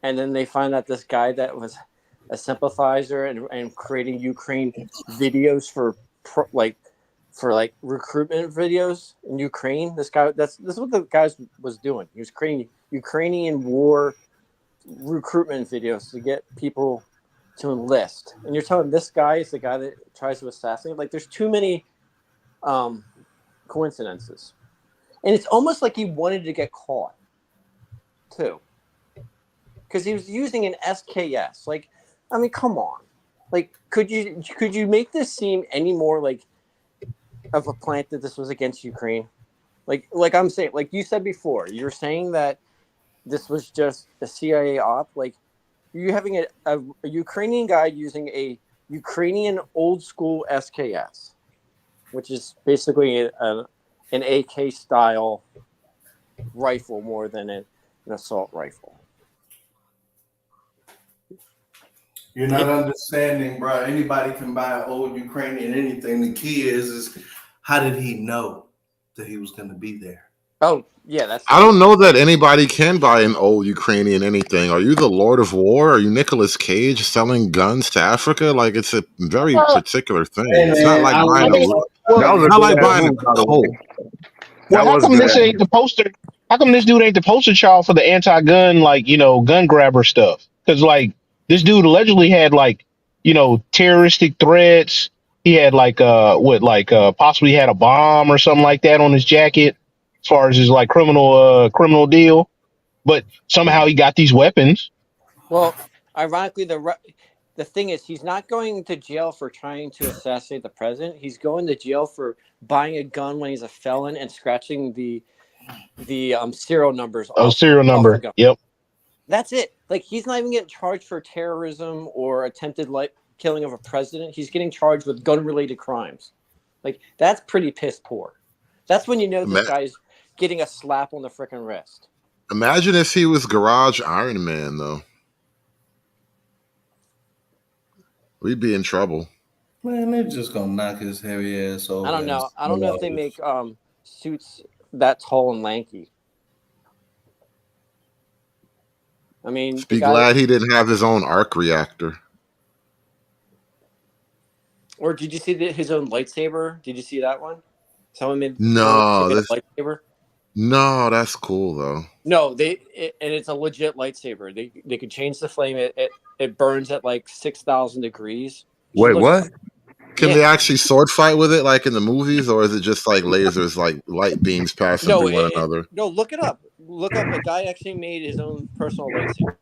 and then they find out this guy that was a sympathizer and creating Ukraine videos for recruitment videos in Ukraine. This is what the guy was doing. He was creating Ukrainian war recruitment videos to get people to enlist. And you're telling this guy is the guy that tries to assassinate? Like, there's too many coincidences. And it's almost like he wanted to get caught too, because he was using an SKS. Like, I mean, come on. Like, could you make this seem any more like of a plant that this was against Ukraine? Like I'm saying, like you said before, you're saying that this was just a CIA op. Like, you're having a Ukrainian guy using a Ukrainian old school SKS, which is basically an AK style rifle more than an assault rifle. You're not understanding, bro. Anybody can buy an old Ukrainian anything. The key is how did he know? that he was going to be there. Oh yeah, that's. I don't know that anybody can buy an old Ukrainian anything. Are you the Lord of War? Are you Nicolas Cage selling guns to Africa? Like, it's a very particular thing. Hey, It's not man, like I buying mean, That was a not good like ass buying a move, by the Colt. way. well, That how was a come good this ass ain't move. the poster? How come this dude ain't the poster child for the anti-gun, like, gun grabber stuff? Because like this dude allegedly had like, terroristic threats. He had like possibly had a bomb or something like that on his jacket, as far as his like criminal deal. But somehow he got these weapons. Well, ironically, the thing is, he's not going to jail for trying to assassinate the president. He's going to jail for buying a gun when he's a felon and scratching the serial numbers Oh, off serial the number. gun. Yep. That's it. Like, he's not even getting charged for terrorism or attempted killing of a president. He's getting charged with gun-related crimes. Like, that's pretty piss poor. That's when you know this guy's getting a slap on the frickin' wrist. Imagine if he was Garage Iron Man, though. We'd be in trouble. Man, they're just gonna knock his heavy ass over. I don't know. I don't know if they make suits that tall and lanky. I mean, Just be glad he didn't have his own arc reactor. Or did you see his own lightsaber? Did you see that one? Someone made No, a lightsaber. No, that's cool though. No, and it's a legit lightsaber. They could change the flame. It burns at like 6,000 degrees. Wait, what? Can they actually sword fight with it like in the movies, or is it just like lasers, like light beams passing through one another? No, look it up. Look up. A guy actually made his own personal lightsaber.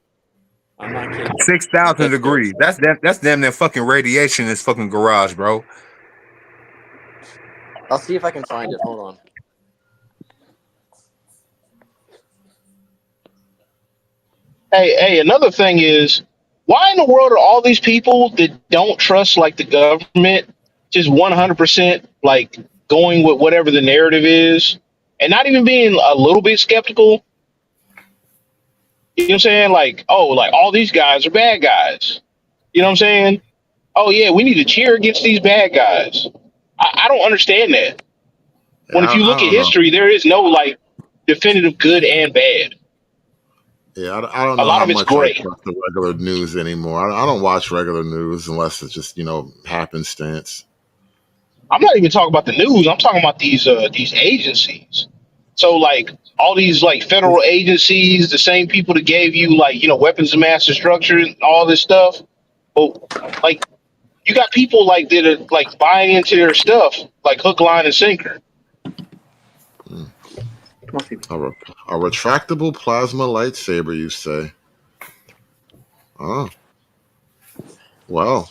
I'm not kidding. 6,000 degrees. That's damn near fucking radiation in this fucking garage, bro. I'll see if I can find it. Hold on. Hey, another thing is, why in the world are all these people that don't trust like the government just 100% like going with whatever the narrative is and not even being a little bit skeptical? You know what I'm saying? Like, oh, like all these guys are bad guys. You know what I'm saying? Oh yeah, we need to cheer against these bad guys. I don't understand that. When if you I look at don't know. history, there is no like definitive good and bad. Yeah, I don't A know lot how of it's much I gray. trust the regular news anymore. I don't watch regular news unless it's just happenstance. I'm not even talking about the news. I'm talking about these agencies. So like all these like federal agencies, the same people that gave you like weapons of mass destruction, and all this stuff. But like you got people like that are like buying into their stuff like hook, line, and sinker. A retractable plasma lightsaber, you say? Oh, well.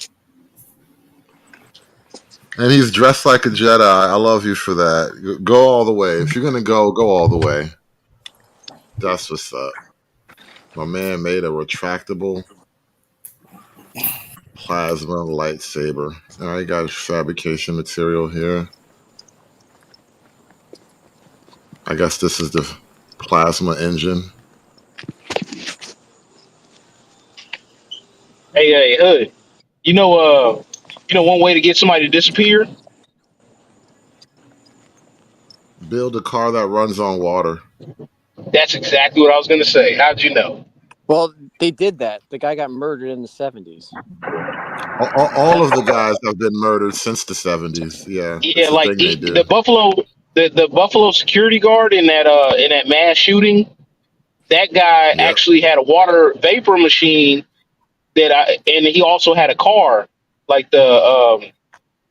And he's dressed like a Jedi. I love you for that. Go all the way. If you're gonna go all the way. That's what's up. My man made a retractable plasma lightsaber. All right, got fabrication material here. I guess this is the plasma engine. Hey, Hood. One way to get somebody to disappear? Build a car that runs on water. That's exactly what I was gonna say. How'd you know? Well, they did that. The guy got murdered in the 70s. All of the guys have been murdered since the 70s. Yeah, Yeah, it's the like thing they do. the Buffalo security guard in that mass shooting. That guy Yep. actually had a water vapor machine and he also had a car, like the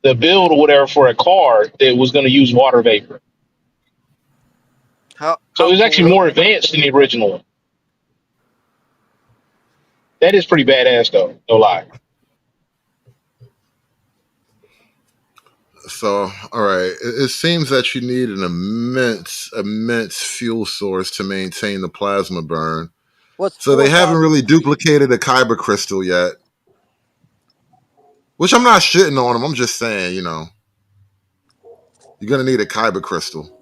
build or whatever for a car that was going to use water vapor. So it was actually more advanced than the original one. That is pretty badass, though. No lie. So, all right. It seems that you need an immense fuel source to maintain the plasma burn. So they haven't really duplicated a kyber crystal yet. Which I'm not shitting on them. I'm just saying, you're gonna need a kyber crystal.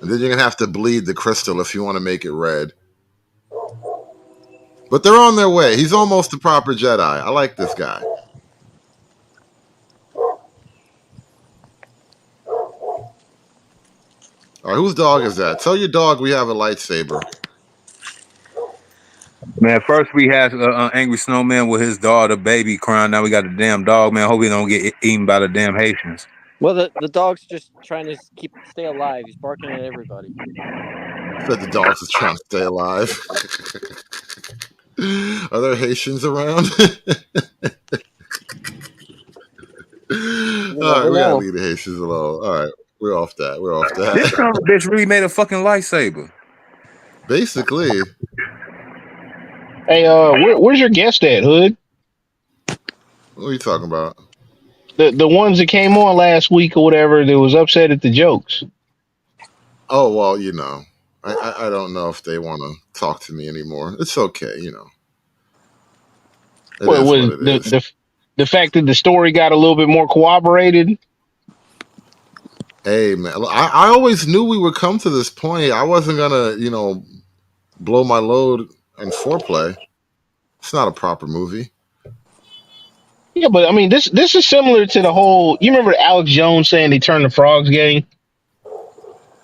And then you're gonna have to bleed the crystal if you want to make it red. But they're on their way. He's almost a proper Jedi. I like this guy. All right, whose dog is that? Tell your dog we have a lightsaber. Man, first we had Angry Snowman with his daughter, baby, crying. Now we got a damn dog, man. Hope he don't get eaten by the damn Haitians. Well, the dog's just trying to stay alive. He's barking at everybody. Said the dogs is trying to stay alive. Are there Haitians around? You All right, never we gotta know. leave the Haitians alone. All right, we're off that. We're off This that. son of a bitch really made a fucking lightsaber. Basically, Hey, where's your guest at, Hood? what are you talking about? The ones that came on last week or whatever that was upset at the jokes. Oh well, you know, I don't know if they want to talk to me anymore. It's okay, you know. It What is what was it is. the fact that the story got a little bit more corroborated? Hey man, I always knew we would come to this point. I wasn't gonna, you know, blow my load in foreplay. It's not a proper movie. Yeah, but I mean, this is similar to the whole. You remember Alex Jones saying they turned the frogs gay,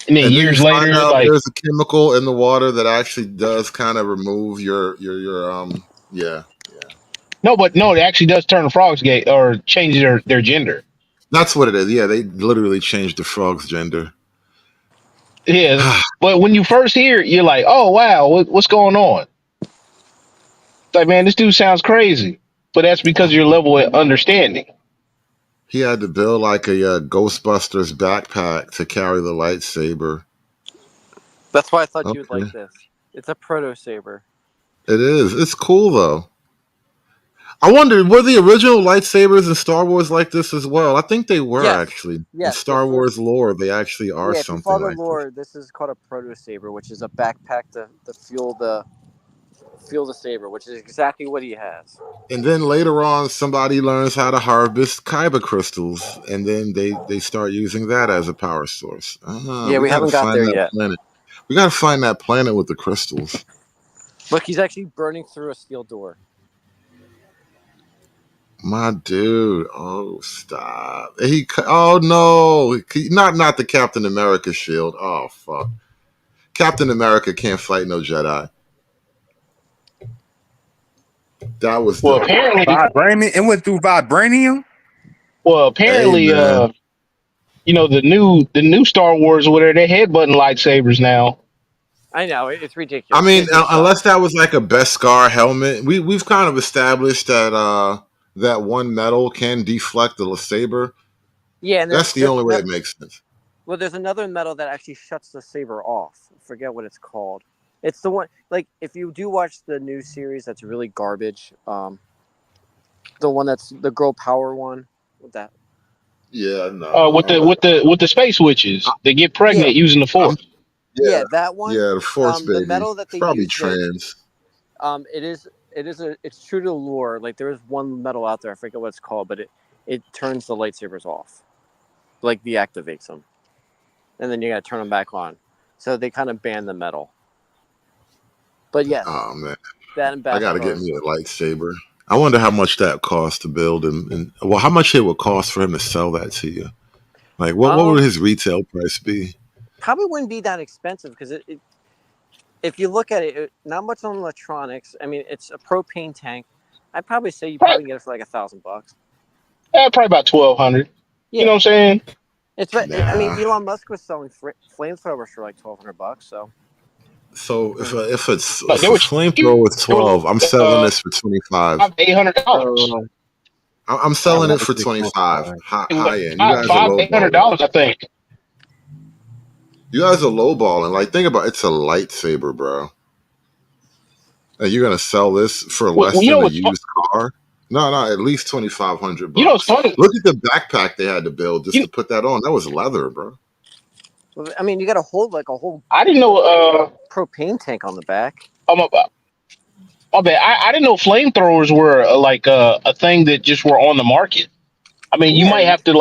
and then And then you years find later, out like there's a chemical in the water that actually does kind of remove your yeah. no, but no, it actually does turn the frogs gay or change their gender. That's what it is. Yeah, they literally changed the frog's gender. Yeah, but when you first hear it, you're like, oh wow, what's going on? It's like, man, this dude sounds crazy, but that's because of your level of understanding. He had to build like a Ghostbusters backpack to carry the lightsaber. That's why I thought you would Okay. like this. It's a proto saber. It is. It's cool though. I wonder, were the original lightsabers in Star Wars like this as well? I think they were Yes. actually. In Yes. Star Wars lore, they actually are Yeah, if you something follow the like this. lore, this is called a proto saber, which is a backpack to fuel the saber, which is exactly what he has. And then later on, somebody learns how to harvest kyber crystals, and then they start using that as a power source. Yeah, We we got to haven't got find there that yet. planet. We got to find that planet with the crystals. Look, he's actually burning through a steel door. My dude, oh stop! Oh no, not the Captain America shield. Oh fuck, Captain America can't fight no Jedi. That was Well, dope. apparently, Vibranium. It went through vibranium. well, Hey apparently, man, you know, the new Star Wars or whatever, they headbutting lightsabers now. I know it's I ridiculous. mean, They suck. unless that was like a Beskar helmet, we've kind of established that that one metal can deflect the saber. Yeah, and That's the only way it makes sense. well, there's another metal that actually shuts the saber off. I forget what it's called. It's the one, like, if you do watch the new series, that's really garbage. The one that's the girl power one with that. Yeah, no. With the space witches, they get pregnant Yeah, using the force. Yeah, that one. yeah, the Force The baby. metal that It's they probably use there. trans. It's true to the lore. Like, there is one metal out there. I forget what it's called, but it turns the lightsabers off, like deactivates them, and then you gotta turn them back on. So they kind of ban the metal. But yes, Oh man, that and I gotta get Beskar. me a lightsaber. I wonder how much that costs to build, and well, how much it would cost for him to sell that to you. Like, what would his retail price be? Probably wouldn't be that expensive because if you look at it, not much on electronics. I mean, it's a propane tank. I'd probably say you probably get it for like $1,000. Probably about 1,200. Yeah. You know what I'm saying? I mean, Elon Musk was selling flamethrowers for like $1,200. So if it's Like, if a flamethrower is 12, I'm selling this for 25. $800. I'm selling it for 25. High end. You guys are $800, I think. You guys are lowballing. Like, think about it. It's a lightsaber, bro. And you're gonna sell this for less than a used car? No, at least $2,500. You know what's funny? Look at the backpack they had to build just to put that on. That was leather, bro. Well, I mean, you got to hold like a whole. I didn't know. Propane tank on the back. My bad. I didn't know flamethrowers were a thing that just were on the market. I mean, you might have to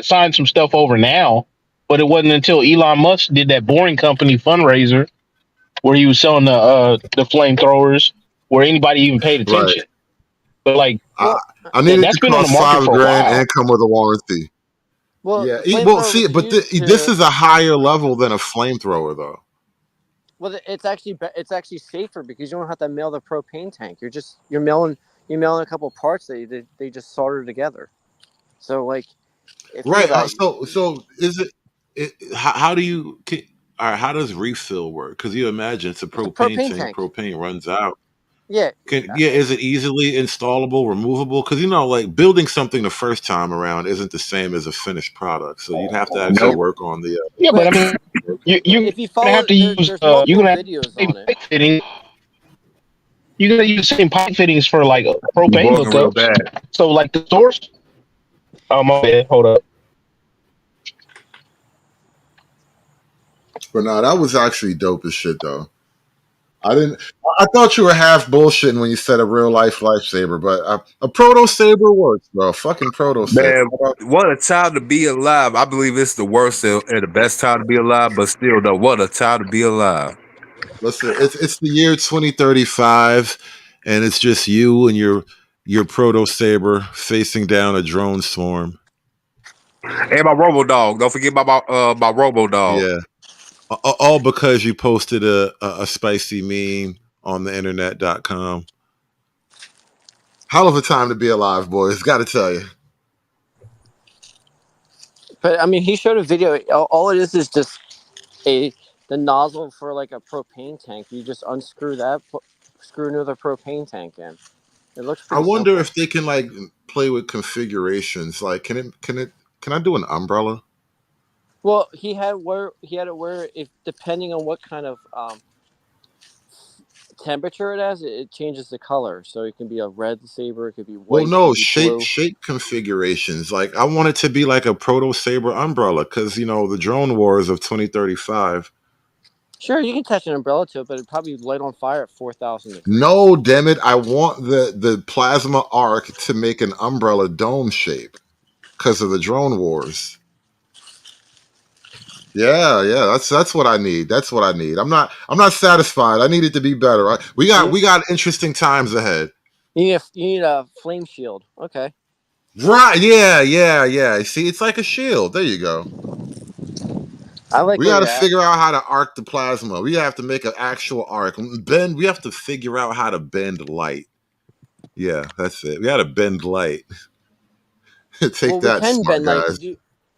sign some stuff over now, but it wasn't until Elon Musk did that Boring Company fundraiser where he was selling the flamethrowers where anybody even paid attention. But I needed that's to been on the cost market $5 for a grand while. and come with a warranty. Well, Yeah. the Well, flamethrower see, was but used this to. is a higher level than a flamethrower, though. Well, it's actually safer because you don't have to mail the propane tank. You're mailing a couple parts that they just solder together. So like, think Right. about it. So is how do you? All right. How does refill work? Because you imagine it's a It's a propane propane tank. tank. Propane runs out. Yeah. Is it easily installable, removable? Because like building something the first time around isn't the same as a finished product. So you'd have to actually Nope. work on the. Yeah, but I But mean, you're if you gonna follow, have to use there's multiple you're gonna have videos to use on it. pipe fitting. You're gonna use the same pipe fittings for like You propane bugging real hookups. bad. So like the source. Oh my bad. Hold up. But no, that was actually dope as shit, though. I didn't. I thought you were half bullshitting when you said a real life lifesaver, but a proto saber works, bro. Fucking proto saber. Man, what a time to be alive. I believe it's the worst and the best time to be alive, but still, though, what a time to be alive. Listen, it's the year 2035, and it's just you and your proto saber facing down a drone swarm. And my Robo Dog. Don't forget about my Robo Dog. Yeah, all because you posted a spicy meme on the internet.com. Hell of a time to be alive, boys. Got to tell you. But I mean, he showed a video. All it is just the nozzle for like a propane tank. You just unscrew that, screw another propane tank in. It looks I pretty wonder simple. if they can like play with configurations. Like, can I do an umbrella? Well, he had it where if depending on what kind of temperature it has, it changes the color. So it can be a red saber, it could be Well, white, it no, could be shape blue. shape configurations. Like, I want it to be like a proto saber umbrella because the drone wars of 2035. Sure, you can attach an umbrella to it, but it'd probably light on fire at 4,000 degrees. No, damn it! I want the plasma arc to make an umbrella dome shape because of the drone wars. Yeah, that's what I need. That's what I need. I'm not satisfied. I need it to be better. We got interesting times ahead. You need a flame shield. Okay. Right? Yeah. See, it's like a shield. There you go. I like We where got to you're at. figure out how to arc the plasma. We have to make an actual arc. Bend. We have to figure out how to bend light. Yeah, that's it. We got to bend light. Take Well, we that, can smart bend light. guys.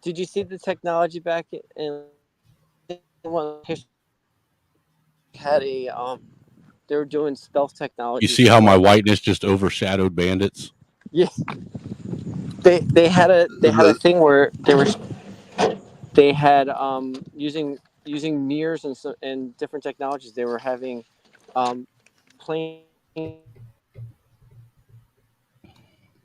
Did you see the technology back in one had a they were doing stealth You technology see how for my like whiteness just overshadowed bandits? yeah they had a The, thing where they had using mirrors and different technologies they were having playing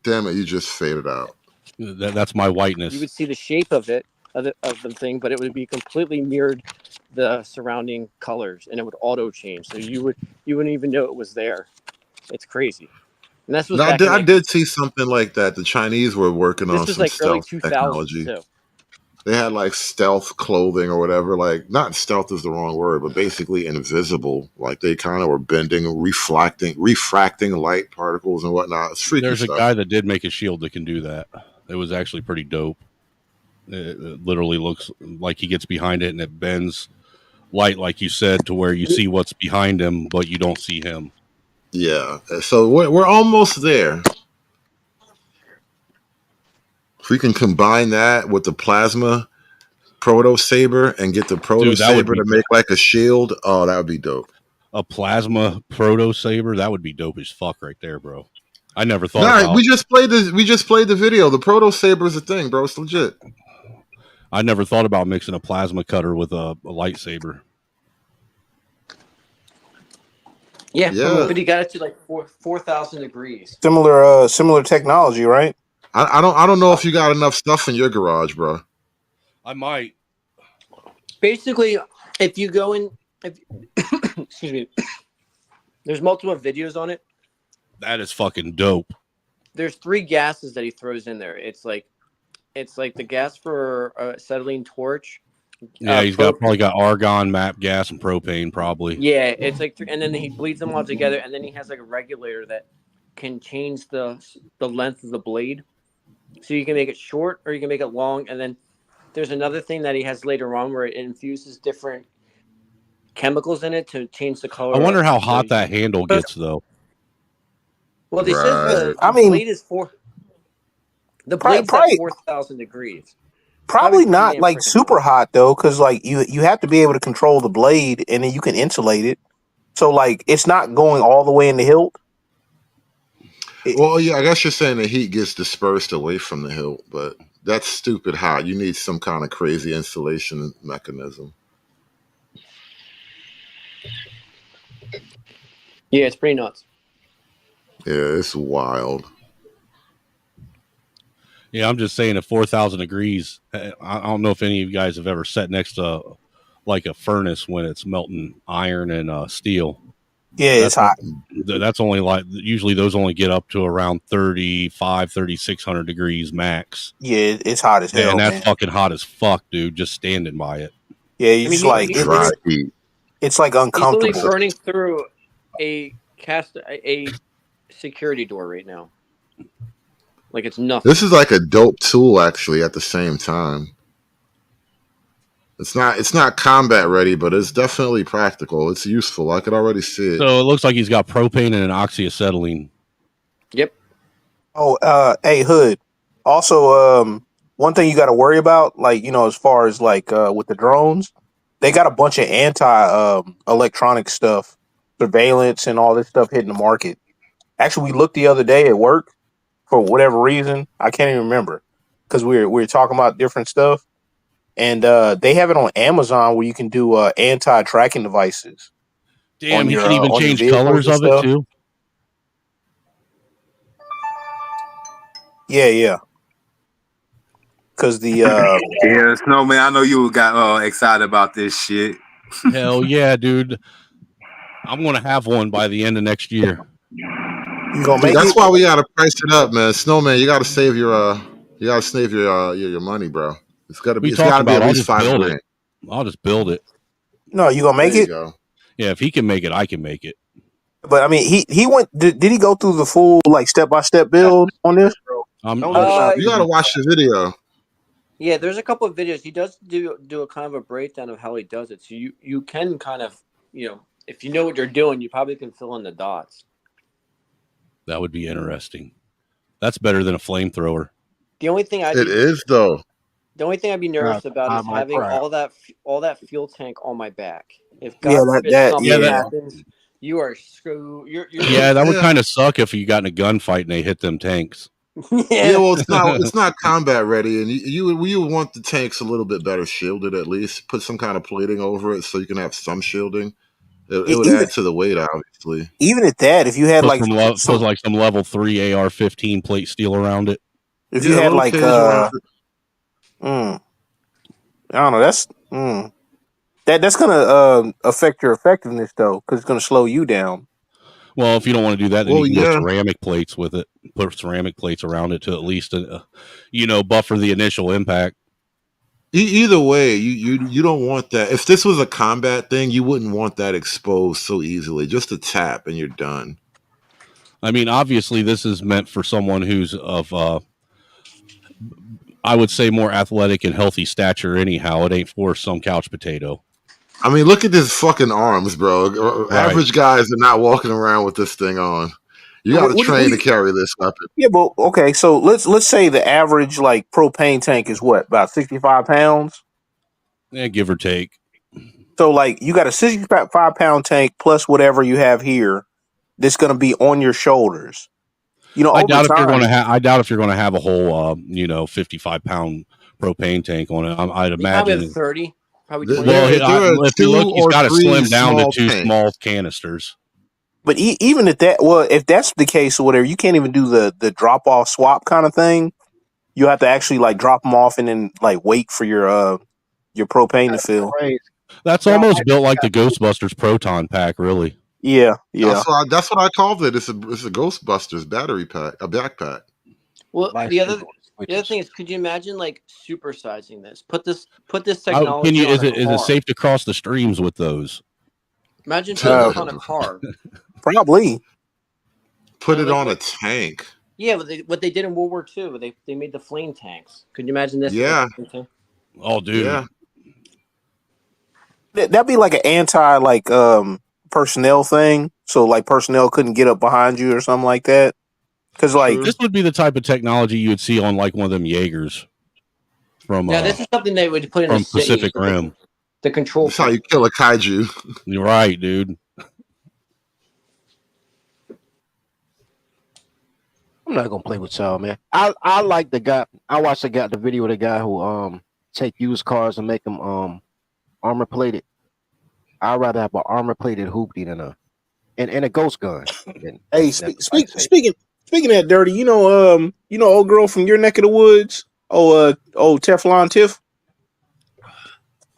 damn it, you just faded out. That's my you whiteness. would see the shape of it of the thing, but it would be completely mirrored the surrounding colors, and it would auto change. So you wouldn't even know it was there. It's crazy, and this was No, back in I like did see something like that. The Chinese were working on this was some like early stealth 2000s technology. too. They had like stealth clothing or whatever. Like, not stealth is the wrong word, but basically invisible. Like, they kind of were bending, refracting light particles and whatnot. It's freaky There's a stuff. guy that did make a shield that can do that. It was actually pretty dope. It literally looks like he gets behind it and it bends light, like you said, to where you see what's behind him, but you don't see him. Yeah. So we're almost there. If we can combine that with the plasma proto saber and get the proto Dude, that would saber be to make like a shield, oh, that would be dope. a plasma proto saber. That would be dope as fuck right there, bro. I never thought Nah, about. we just played the video. The proto saber is a thing, bro. It's legit. I never thought about mixing a plasma cutter with a lightsaber. Yeah, Yeah. but he got it to like 4,000 degrees. Similar technology, right? I don't know if you got enough stuff in your garage, bro. I might. Basically, if you go in, if excuse me, there's multiple videos on it. That is fucking dope. There's 3 gases that he throws in there. It's like the gas for acetylene torch. Yeah, he's Prop. probably got argon, map gas, and propane. Probably. Yeah, it's like, and then he bleeds them all together, and then he has like a regulator that can change the length of the blade, so you can make it short or you can make it long, and then there's another thing that he has later on where it infuses different chemicals in it to change the color I wonder of how hot that handle But- gets though. Well, they says Right. the I mean, blade is the probably, blade's at probably 4,000 degrees. probably pretty not damn like freaking super hot though, because like you have to be able to control the blade, and then you can insulate it. So like it's not going all the way in the hilt. Well, yeah, I guess you're saying the heat gets dispersed away from the hilt, but that's stupid hot. You need some kind of crazy insulation mechanism. Yeah, it's pretty nuts. Yeah, it's wild. Yeah, I'm just saying at 4,000 degrees, I don't know if any of you guys have ever sat next to like a furnace when it's melting iron and steel. Yeah, it's hot. That's only like, usually those only get up to around 3,600 degrees max. Yeah, it's hot as hell, And that's man. fucking hot as fuck, dude, just standing by it. Yeah, you I mean, just he- like he's Dry literally- heat. it's like He's uncomfortable. literally burning through a security door right now. Like it's nothing. This is like a dope tool, actually. At the same time, it's not combat ready, but it's definitely practical. It's useful. I could already see it. So it looks like he's got propane and an oxyacetylene. Yep. Oh, hey, Hood. Also, one thing you got to worry about, like, you know, as far as like with the drones, they got a bunch of anti electronic stuff, surveillance, and all this stuff hitting the market. Actually, we looked the other day at work for whatever reason. I can't even remember because we were talking about different stuff, and they have it on Amazon where you can do anti tracking devices. Damn, on you your, can even on your change vehicles colors and of it stuff. too. Yeah. Because the Yeah, Snowman, I know you got excited about this shit. Hell yeah, dude. I'm going to have one by the end of next year. you gonna Dude, make that's it? why we gotta price it up, man. Snowman, you gotta save your your money, bro. It's gotta We be talked at about I'll least just build $5,000. it. I'll just build it. No, you gonna make There you it? go. Yeah, if he can make it, I can make it. But I mean, he went. Did he go through the full like step by step build on this? I'm, Don't let him out. You gotta watch the video. Yeah, there's a couple of videos. He does do a kind of a breakdown of how he does it. So you can kind of, you know, if you know what you're doing, you probably can fill in the dots. That would be interesting. That's better than a flamethrower. The only thing It is though. The only thing I'd be nervous God, about is my having crap. all that fuel tank on my back. If Yeah, God forbid that something yeah, that- happens, you are screwed. You're Yeah, that would Yeah. kind of suck if you got in a gunfight and they hit them tanks. Yeah, well, it's not combat ready, and you would want the tanks a little bit better shielded at least. Put some kind of plating over it so you can have some shielding. It would even add to the weight, obviously. even at that, if you had Put like put like some level 3 AR-15 plate steel around it. if Yeah, you a had little like cage around it. I don't know. That's gonna affect your effectiveness though, because it's gonna slow you down. Well, if you don't want to do that, then Well, you can yeah. go ceramic plates with it. Put ceramic plates around it to at least, buffer the initial impact. Either way, you don't want that. If this was a combat thing, you wouldn't want that exposed so easily. Just a tap and you're done. I mean, obviously, this is meant for someone who's of, I would say, more athletic and healthy stature. Anyhow, it ain't for some couch potato. I mean, look at his fucking arms, bro. Right. Average guys are not walking around with this thing on. You got to What do train you- to carry this weapon. Yeah, but okay, so let's say the average like propane tank is what, about 65 pounds. Yeah, give or take. So like you got a 65-pound tank plus whatever you have here that's gonna be on your shoulders. You know, I over doubt if you're time, going to have. I doubt if you're going to have a whole, 55-pound propane tank on it. I'd probably imagine. have 30, probably There- 20. Well, there are if you look, two he's or got to three slim down to small two tanks. small canisters. but even at that, well, if that's the case or whatever, you can't even do the drop off swap kind of thing. You have to actually like drop them off and then like wait for your propane to fill. Crazy. That's almost built like the Ghostbusters proton pack, really. Yeah. That's what I called it. It's a Ghostbusters battery pack, a backpack. Well, Life the other switches. thing is, could you imagine like supersizing this? Put this How, technology can you? on Is a it car. safe to cross the streams with those? Imagine putting this on a car. Probably. Put it like on a tank. Yeah, what they did in World War II, they made the flame tanks. Could you imagine this? Yeah. Oh, dude. Yeah. That'd be like an anti personnel thing. So like personnel couldn't get up behind you or something like that. Because like this would be the type of technology you would see on like one of them Jaegers from Now, this is something they would put in from the city. Pacific Rim. The control. That's how you kill a kaiju. You're right, dude. I'm not gonna play with y'all, man. I like the guy. I watched the video of the guy who take used cars and make them armor plated. I'd rather have an armor plated hoopty than a ghost gun. Hey, speaking of that dirty, you know old girl from your neck of the woods, Teflon Tiff.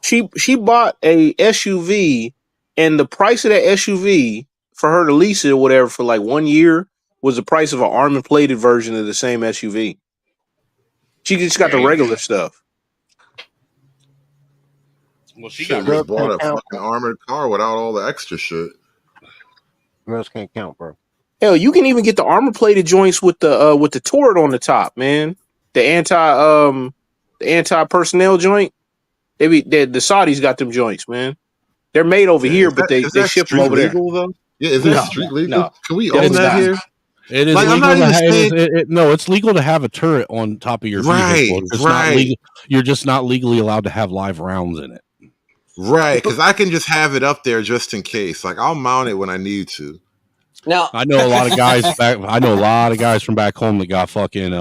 She bought a SUV, and the price of that SUV for her to lease it or whatever for like 1 year was the price of an armor plated version of the same SUV. She just got the regular stuff. Well, she should got just bought a fucking armored car without all the extra shit. Girls can't count, bro. Hell, you can even get the armor plated joints with the turret on the top, man. The anti personnel joint. The Saudis got them joints, man. They're made over here, but they ship them over there. Though? Yeah, is that street legal? No. Can we own that here? It is Like, I'm legal not to even have, saying- no, it's legal to have a turret on top of your vehicle. It's not legal. You're just not legally allowed to have live rounds in it. Right, because I can just have it up there just in case. Like, I'll mount it when I need to. Now, I know a lot of guys I know a lot of guys from back home that got fucking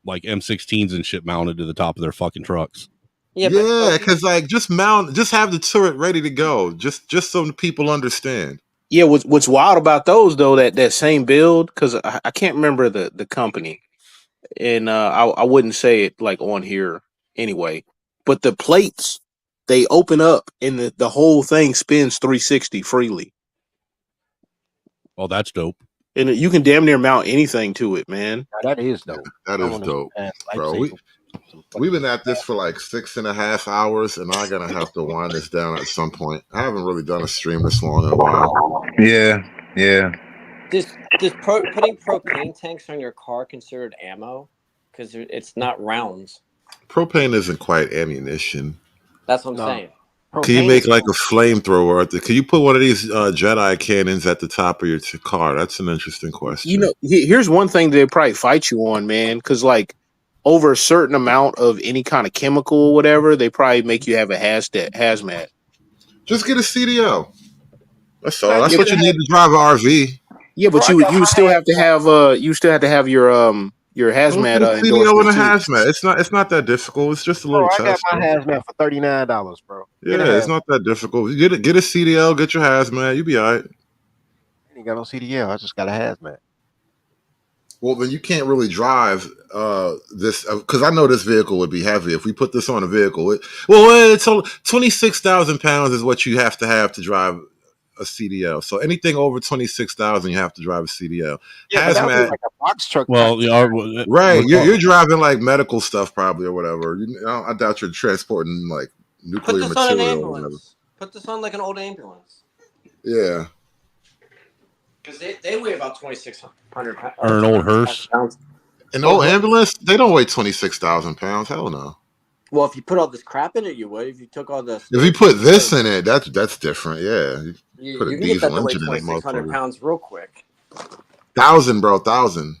like M16s and shit mounted to the top of their fucking trucks. Yeah, because like just have the turret ready to go, just so people understand. Yeah, what's wild about those though, that same build, because I can't remember the company, and I wouldn't say it like on here anyway, but the plates, they open up and the whole thing spins 360 freely. Oh, that's dope. And you can damn near mount anything to it, man. That is dope. That is dope, bro. We've been at this for like 6.5 hours, and I'm gonna have to wind this down at some point. I haven't really done a stream this long in a while. Yeah. Does putting propane tanks on your car considered ammo? Because it's not rounds. Propane isn't quite ammunition. That's what I'm saying. Can you make like a flamethrower? Can you put one of these Jedi cannons at the top of your car? That's an interesting question. You know, here's one thing they probably fight you on, man, because like over a certain amount of any kind of chemical or whatever, they probably make you have a hazmat. Just get a CDL. That's all. That's what you need to drive an RV. Yeah, but you still have to have your hazmat CDL and a endorsement. hazmat. It's not that difficult. It's just a little I got test. my hazmat for $39, bro. Yeah, it's not that difficult. You get a CDL, get your hazmat, you'll be all right. I ain't got no CDL. I just got a hazmat. Well, then you can't really drive this because I know this vehicle would be heavy if we put this on a vehicle. It's 26,000 pounds is what you have to drive a CDL. So anything over 26,000, you have to drive a CDL. Yeah, hazmat, like a box truck. Well, right? You're driving like medical stuff probably or whatever. I doubt you're transporting like nuclear Put this on an material or whatever. ambulance. Put this on like an old ambulance. Yeah. Because they weigh about 2,600 pounds. Or an old hearse. An old ambulance, they don't weigh 26,000 pounds. Hell no. Well, if you put all this crap in it, you would. If you took all this. If you put this in it, that's different. Yeah. You Put a can get that diesel to weigh engine in that 2,600 motherfucker. pounds real quick. 1,000, bro. 1,000.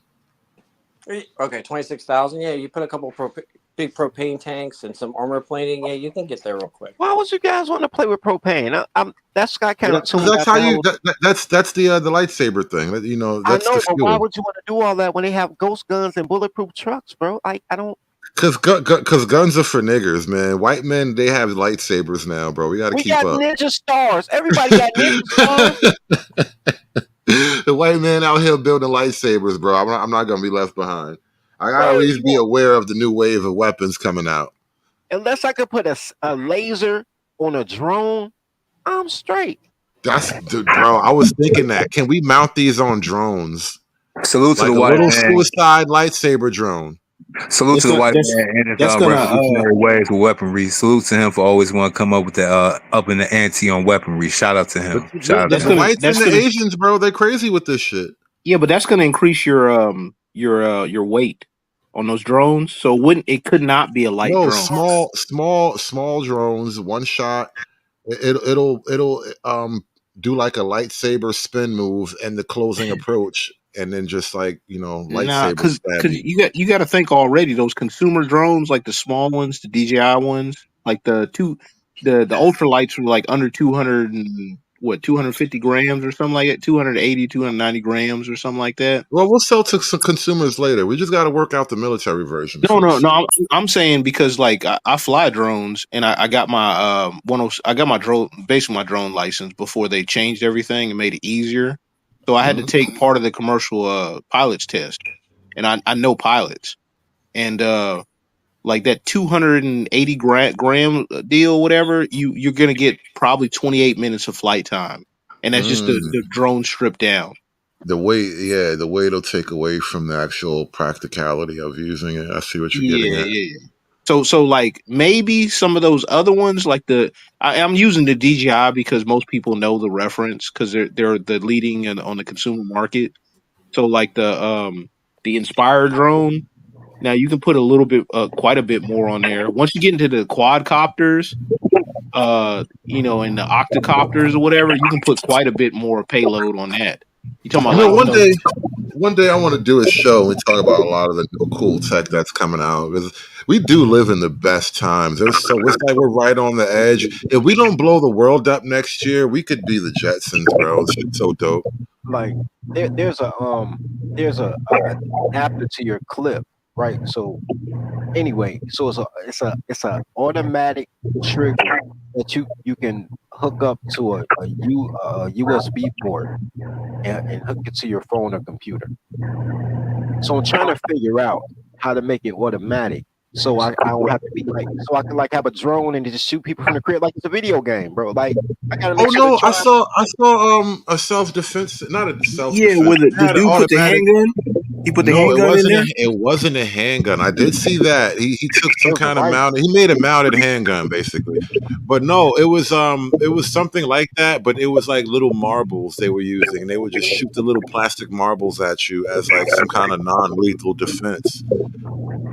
Okay, 26,000. Yeah, you put a couple big propane tanks and some armor plating. Yeah, you can get there real quick. Why would you guys want to play with propane? That's got kind of. That's how you. That's the lightsaber thing. You know. That's I know, the but why fuel. would you want to do all that when they have ghost guns and bulletproof trucks, bro? I don't. Because guns are for niggers, man. White men, they have lightsabers now, bro. We got to keep got up. ninja stars. Everybody got ninja stars. The white man out here building lightsabers, bro. I'm not gonna be left behind. I gotta at least be aware of the new wave of weapons coming out. Unless I could put a laser on a drone, I'm straight. Dude, bro. I was thinking that. Can we mount these on drones? Salute to Like the a white little man. suicide lightsaber drone. Salute to the white man and his revolutionary ways with weaponry. Salute to him for always want to come up with the up in the ante on weaponry. Shout out to him. Shout out to The him. whites and the Asians, bro, they're crazy with this shit. Yeah, but that's gonna increase your weight on those drones. So it could not be a light No, drone. small drones, one shot. It'll do like a lightsaber spin move and the closing approach, and then just like Nah, lightsaber stab you. you got to think already. Those consumer drones, like the small ones, the DJI ones, like the ultralights were like under 200 and 250 grams or something like that, 280, 290 grams or something like that. Well, we'll sell to some consumers later. We just got to work out the military version No, no, first. no. I'm saying because like I fly drones and I got my I got my drone basically my drone license before they changed everything and made it easier. So I had to take part of the commercial pilots test, and I know pilots, and like that 280 gram deal, whatever you're gonna get probably 28 minutes of flight time, and that's just the drone stripped down. The way it'll take away from the actual practicality of using it. I see what you're getting at. Yeah. So like maybe some of those other ones, like I'm using the DJI because most people know the reference because they're the leading on the consumer market. So like the Inspire drone, now you can put a little bit, quite a bit more on there. Once you get into the quadcopters, and the octocopters or whatever, you can put quite a bit more payload on that. You talking about One day I want to do a show and talk about a lot of the cool tech that's coming out, because we do live in the best times. It's like we're right on the edge. If we don't blow the world up next year, we could be the Jetsons, bro. It's so dope. Like there's a adapter to your clip, right? So anyway, so it's a automatic trigger that you can hook up to a USB port and hook it to your phone or computer. So I'm trying to figure out how to make it automatic, so I don't have to be like, so I can like have a drone and just shoot people from the crib like it's a video game, bro. Like I gotta make Oh sure no, the I saw a self defense, not a self Yeah, defense. where the dude put the handgun. He put the No, handgun in there. it wasn't a handgun. I did see that. He took some It was a kind of rifle. mounted. He made a mounted handgun basically, but no, it was something like that. But it was like little marbles they were using, and they would just shoot the little plastic marbles at you as like some kind of non-lethal defense.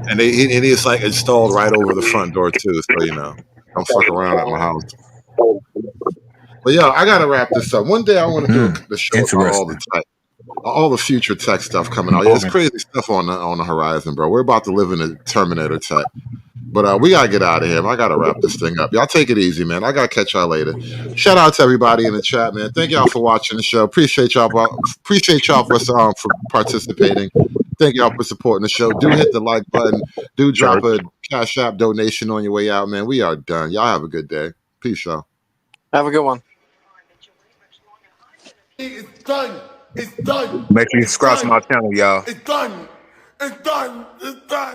And it's like installed right over the front door too, so don't fuck around at my house. But yeah, I gotta wrap this up. One day I want to do the show about all the future tech stuff coming out. Yeah, it's crazy stuff on the horizon, bro. We're about to live in a Terminator tech. But we gotta get out of here. I gotta wrap this thing up. Y'all take it easy, man. I gotta catch y'all later. Shout out to everybody in the chat, man. Thank y'all for watching the show. Appreciate y'all for participating. Thank y'all for supporting the show. Do hit the like button. Do drop a Cash App donation on your way out, man. We are done. Y'all have a good day. Peace, y'all. Have a good one. It's done. It's done. Make sure you subscribe to my channel, y'all. It's done. It's done. It's done.